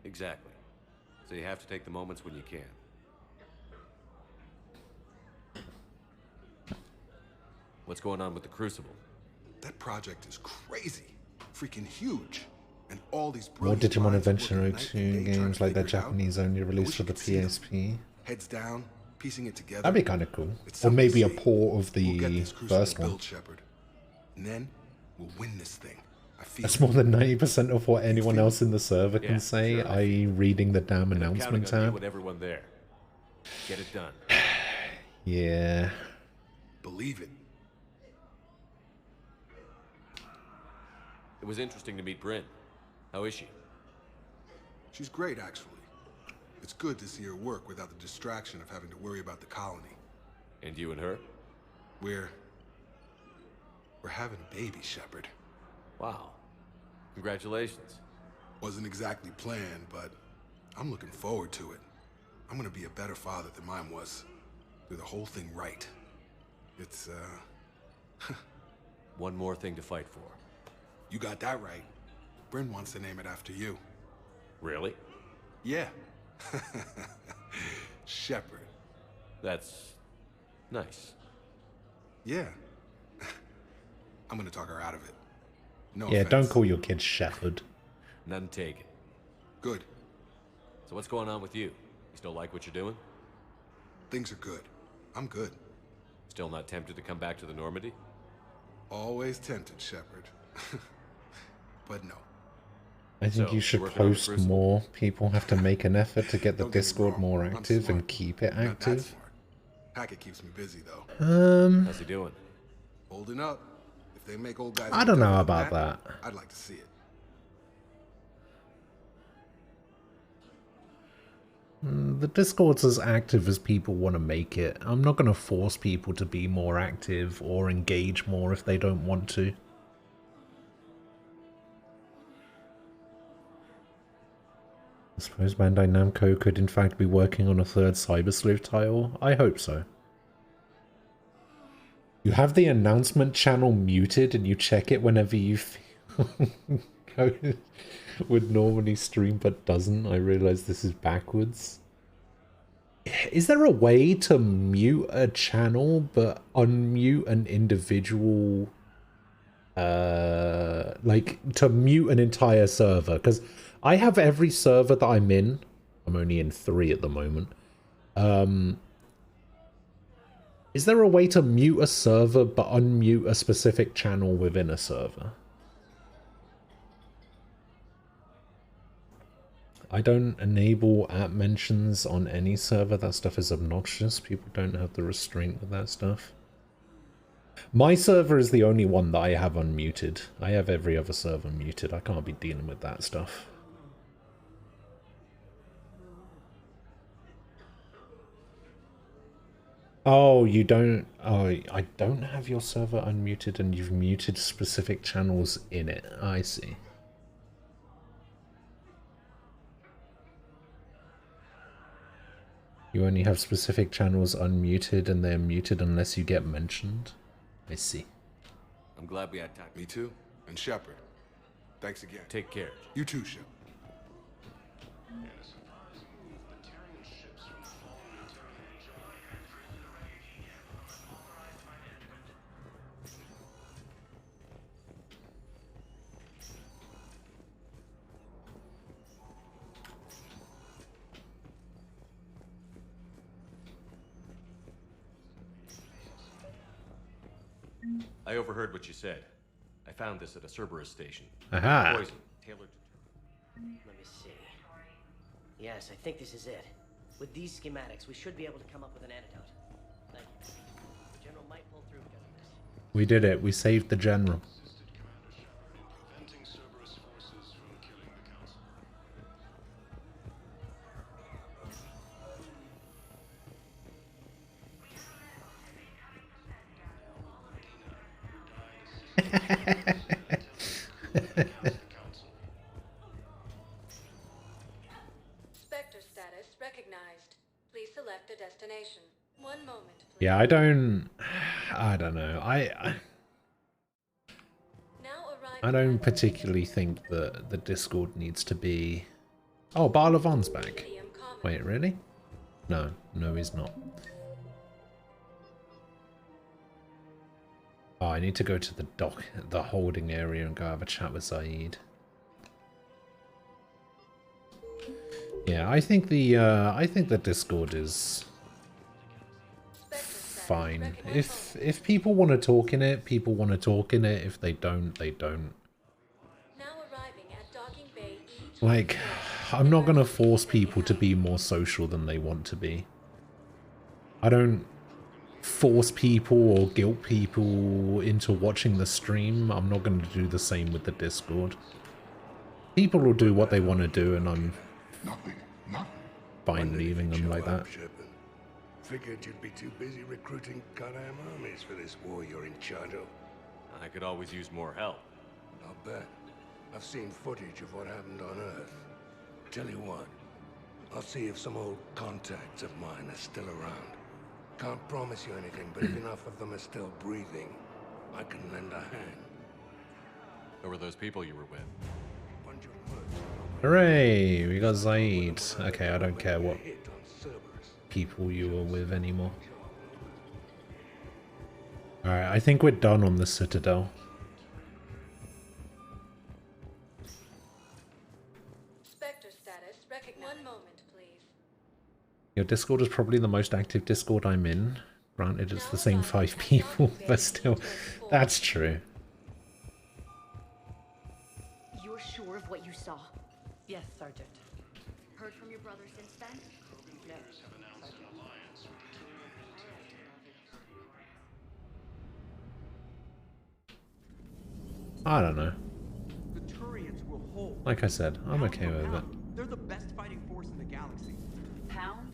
Exactly. So you have to take the moments when you can. What's going on with the Crucible? That project is crazy. Freaking huge. And all these More brilliant Digimon minds Adventure working 02 night and day trying games to like that figure it out. Japanese only I released wish for you the could see them. PSP. Heads down, piecing it together. That'd be kind of cool. It's Or something maybe a to see. port of We'll get the this Crucible first one. built, Shepard. And then we'll win this thing. I feel That's more than 90% of what anyone else in the server can Yeah, say, sure. i.e. reading the damn And I'm announcement counting on you tab. and everyone there. Get it done. Yeah. Believe it. It was interesting to meet Bryn. How is she? She's great, actually. It's good to see her work without the distraction of having to worry about the colony. And you and her? We're having a baby, Shepard. Wow. Congratulations. Wasn't exactly planned, but I'm looking forward to it. I'm gonna be a better father than mine was. Do the whole thing right. It's, One more thing to fight for. You got that right. Bryn wants to name it after you. Really? Yeah. Shepard. That's nice. Yeah. I'm gonna talk her out of it. No Yeah, offense. don't call your kid Shepherd. None taken. Good. So what's going on with you? You still like what you're doing? Things are good. I'm good. Still not tempted to come back to the Normandy? Always tempted, Shepard. But no. I think So, you should you're working on the post Crucible? more. People have to make an effort to get the Don't get me Discord wrong, more I'm active smart. and keep it Not that active. smart. Hackett keeps me busy, though. How's he doing? Holding up. If they make old guys... I don't know tougher than about that. I'd like to see it. The Discord's as active as people want to make it. I'm not going to force people to be more active or engage more if they don't want to. I suppose Bandai Namco could in fact be working on a third Cyber Sleuth title. I hope so. You have the announcement channel muted and you check it whenever you feel would normally stream but doesn't. I realize this is backwards. Is there a way to mute a channel but unmute an individual, like to mute an entire server? Because I have every server that I'm in. I'm only in 3 at the moment. Is there a way to mute a server but unmute a specific channel within a server? I don't enable app mentions on any server. That stuff is obnoxious. People don't have the restraint with that stuff. My server is the only one that I have unmuted. I have every other server muted. I can't be dealing with that stuff. Oh, you don't... Oh, I don't have your server unmuted and you've muted specific channels in it. I see. You only have specific channels unmuted and they're muted unless you get mentioned? I see. I'm glad we had time. Me too. And Shepard. Thanks again. Take care. You too, Shepard. I overheard what you said. I found this at a Cerberus station. Aha. Poison, tailored to... Let me see. Yes, I think this is it. With these schematics, we should be able to come up with an antidote. Thank you. The General might pull through because of this. We did it. We saved the general. Spectre status recognized. Please select a destination. One moment, please. Yeah, I don't know. I don't particularly think that the Discord needs to be... Oh, Barlavon's back. Wait, really? No, he's not. Oh, I need to go to the holding area and go have a chat with Zaid. Yeah, I think the Discord is fine. If people want to talk in it, people want to talk in it. If they don't, they don't. Like, I'm not gonna force people to be more social than they want to be. I don't force people or guilt people into watching the stream. I'm not going to do the same with the Discord. People will do what they want to do, and I'm fine leaving them like that. Figured you'd be too busy recruiting goddamn armies for this war you're in charge of. I could always use more help. I'll bet. I've seen footage of what happened on Earth. Tell you what, I'll see if some old contacts of mine are still around. Can't promise you anything, but if enough of them are still breathing, I can lend a hand. Who were those people you were with? Hooray! We got Zaid. Okay, I don't care what people you were with anymore. Alright, I think we're done on the Citadel. Spectre status recognized. One moment, please. Your Discord is probably the most active Discord I'm in. Granted, it's the same 5 people, but still, that's true. You're sure of what you saw? Yes, Sergeant. Heard from your brother since then? No. I don't know. The Turians will hold. Like I said, I'm okay with it. They're the best fighting force in the galaxy. Pound?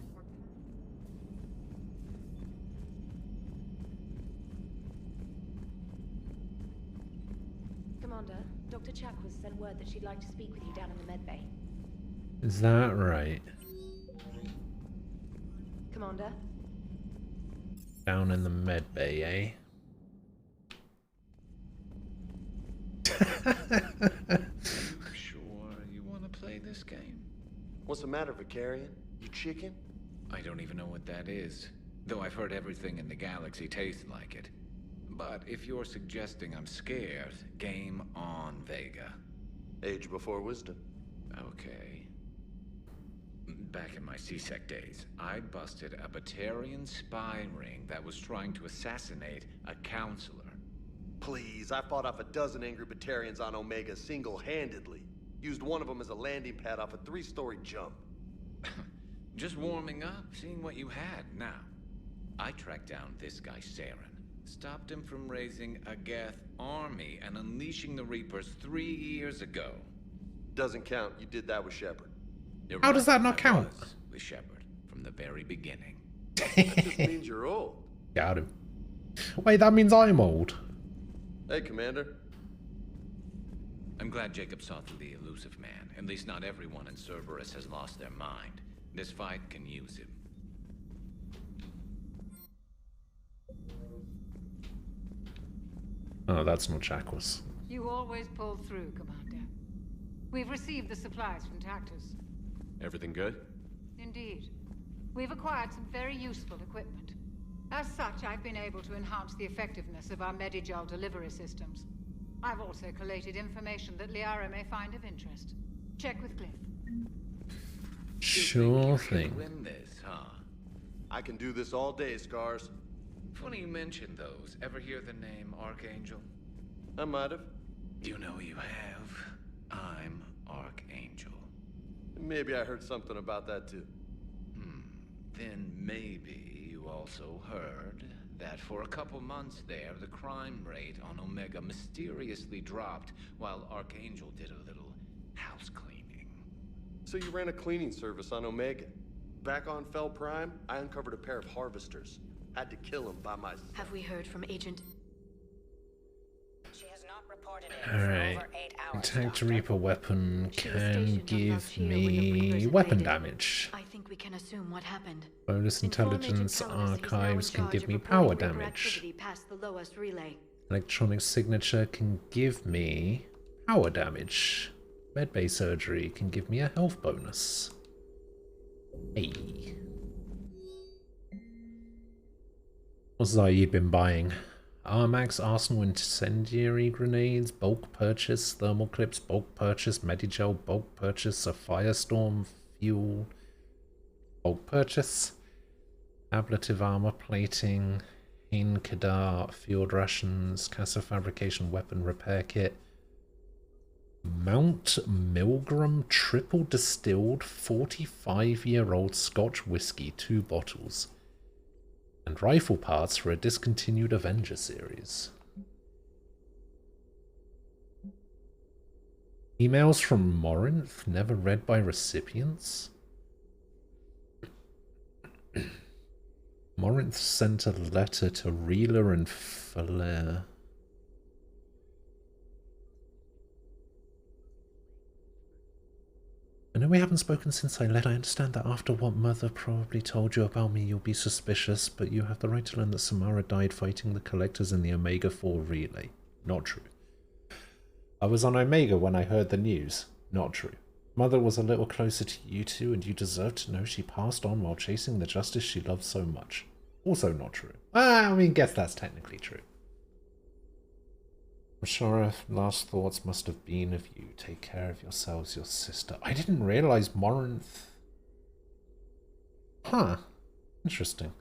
Commander, Dr. Chakwas sent word that she'd like to speak with you down in the med bay. Is that right? Commander? Down in the med bay, eh? Sure you want to play this game? What's the matter, Vicarian? You chicken? I don't even know what that is, though I've heard everything in the galaxy tastes like it. But if you're suggesting I'm scared, game on, Vega. Age before wisdom. Okay. Back in my C-Sec days, I busted a Batarian spy ring that was trying to assassinate a counselor. Please, I fought off a dozen angry Batarians on Omega single-handedly. Used one of them as a landing pad off a 3-story jump. Just warming up, seeing what you had. Now, I tracked down this guy, Saren. Stopped him from raising a Geth army and unleashing the Reapers 3 years ago. Doesn't count. You did that with Shepard. How does that not count? With Shepard from the very beginning. That just means you're old. Got him. Wait, that means I'm old. Hey, Commander. I'm glad Jacob saw through the elusive man. At least not everyone in Cerberus has lost their mind. This fight can use him. Oh, that's not Chakwas. You always pull through, Commander. We've received the supplies from Tactus. Everything good? Indeed. We've acquired some very useful equipment. As such, I've been able to enhance the effectiveness of our Medigel delivery systems. I've also collated information that Liara may find of interest. Check with Cliff. Sure thing. Win this, huh? I can do this all day, Scars. Funny you mentioned those. Ever hear the name Archangel? I might have. You know you have. I'm Archangel. Maybe I heard something about that too. Then maybe you also heard that for a couple months there, the crime rate on Omega mysteriously dropped while Archangel did a little house cleaning. So you ran a cleaning service on Omega. Back on Fel Prime, I uncovered a pair of harvesters. Had to kill them by myself. Have we heard from Agent... Alright. Attacked Reaper weapon can give me weapon damage. I think we can assume what happened. Bonus intelligence archives can give me power damage. Past the lowest relay. Electronic signature can give me power damage. Medbay surgery can give me a health bonus. Hey. What's that you've been buying? Armax, Arsenal incendiary grenades, bulk purchase, thermal clips, bulk purchase, Medigel, bulk purchase, a firestorm, fuel, bulk purchase, ablative armor plating, Hain Kadar, field rations, Casa fabrication weapon repair kit, Mount Milgram triple distilled 45-year-old Scotch whiskey, 2 bottles. And rifle parts for a discontinued Avenger series. Emails from Morinth, never read by recipients? Morinth sent a letter to Reeler and Falair. I know we haven't spoken since I left. I understand that after what Mother probably told you about me, you'll be suspicious, but you have the right to learn that Samara died fighting the Collectors in the Omega 4 relay. Not true. I was on Omega when I heard the news. Not true. Mother was a little closer to you two, and you deserve to know she passed on while chasing the justice she loved so much. Also not true. I mean, guess that's technically true. Shara, last thoughts must have been of you. Take care of yourselves, your sister. I didn't realize Morinth. Huh. Interesting.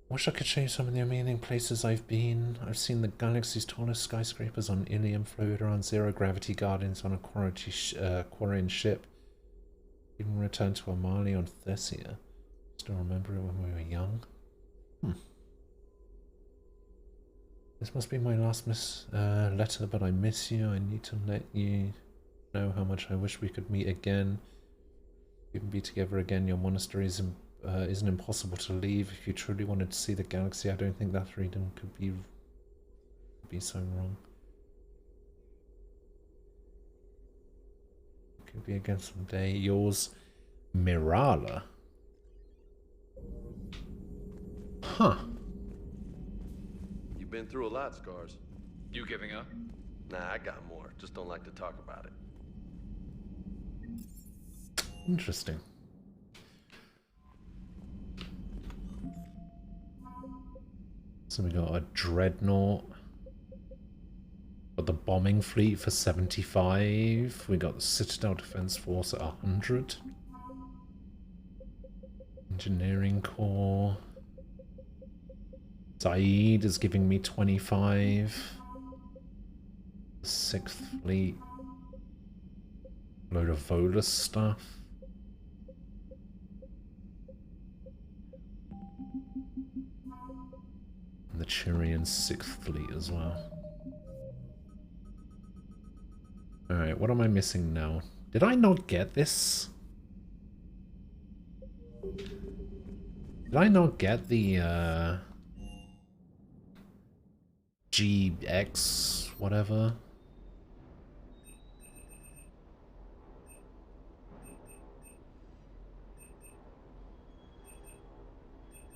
Wish I could show you some of the amazing places I've been. I've seen the galaxy's tallest skyscrapers on Ilium, floated around zero-gravity gardens on a Quarian ship. Even returned to Amali on Thessia. Still remember it when we were young? This must be my last letter, but I miss you. I need to let you know how much I wish we could meet again. We can be together again. Your monastery isn't impossible to leave. If you truly wanted to see the galaxy, I don't think that freedom could be so wrong. Could be again someday. Yours, Mirala. Huh. You've been through a lot, Scars. You giving up? Nah, I got more. Just don't like to talk about it. Interesting. So we got a dreadnought. Got the bombing fleet for 75. We got the Citadel Defense Force at 100. Engineering Corps. Saeed is giving me 25. The 6th Fleet. Load of Volus stuff. And the Chirian 6th Fleet as well. Alright, what am I missing now? Did I not get this? Did I not get the, GX, whatever?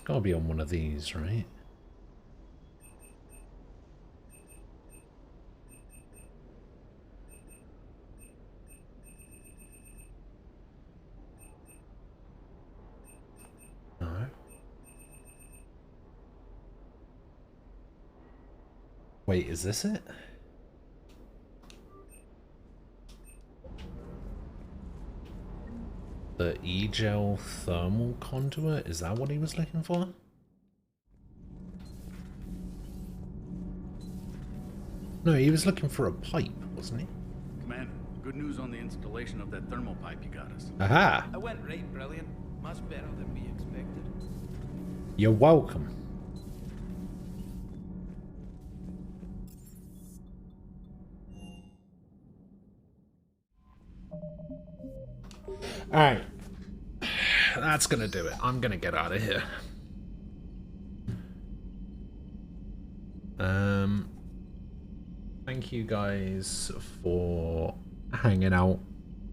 Gotta be on one of these, right? No. Wait, is this it? The E-gel thermal conduit? Is that what he was looking for? No, he was looking for a pipe, wasn't he? Commander, good news on the installation of that thermal pipe you got us. Aha! I went right brilliant. Much better than we expected. You're welcome. Alright. That's gonna do it. I'm gonna get out of here. Thank you guys for hanging out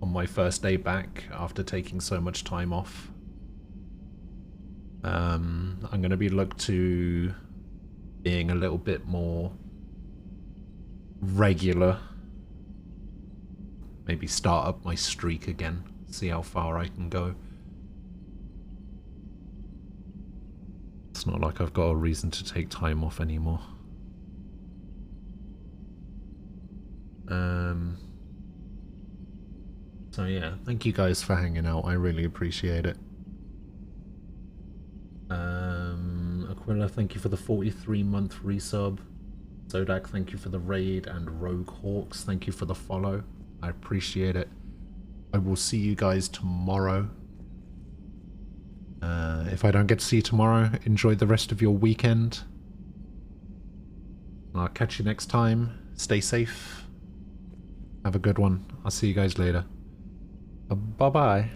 on my first day back after taking so much time off. I'm gonna be looked to being a little bit more regular. Maybe start up my streak again. See how far I can go. It's not like I've got a reason to take time off anymore. So yeah, thank you guys for hanging out. I really appreciate it. Aquila, thank you for the 43-month resub. Zodak, thank you for the raid, and Rogue Hawks, thank you for the follow. I appreciate it. I will see you guys tomorrow. If I don't get to see you tomorrow, enjoy the rest of your weekend. I'll catch you next time. Stay safe. Have a good one. I'll see you guys later. Bye-bye.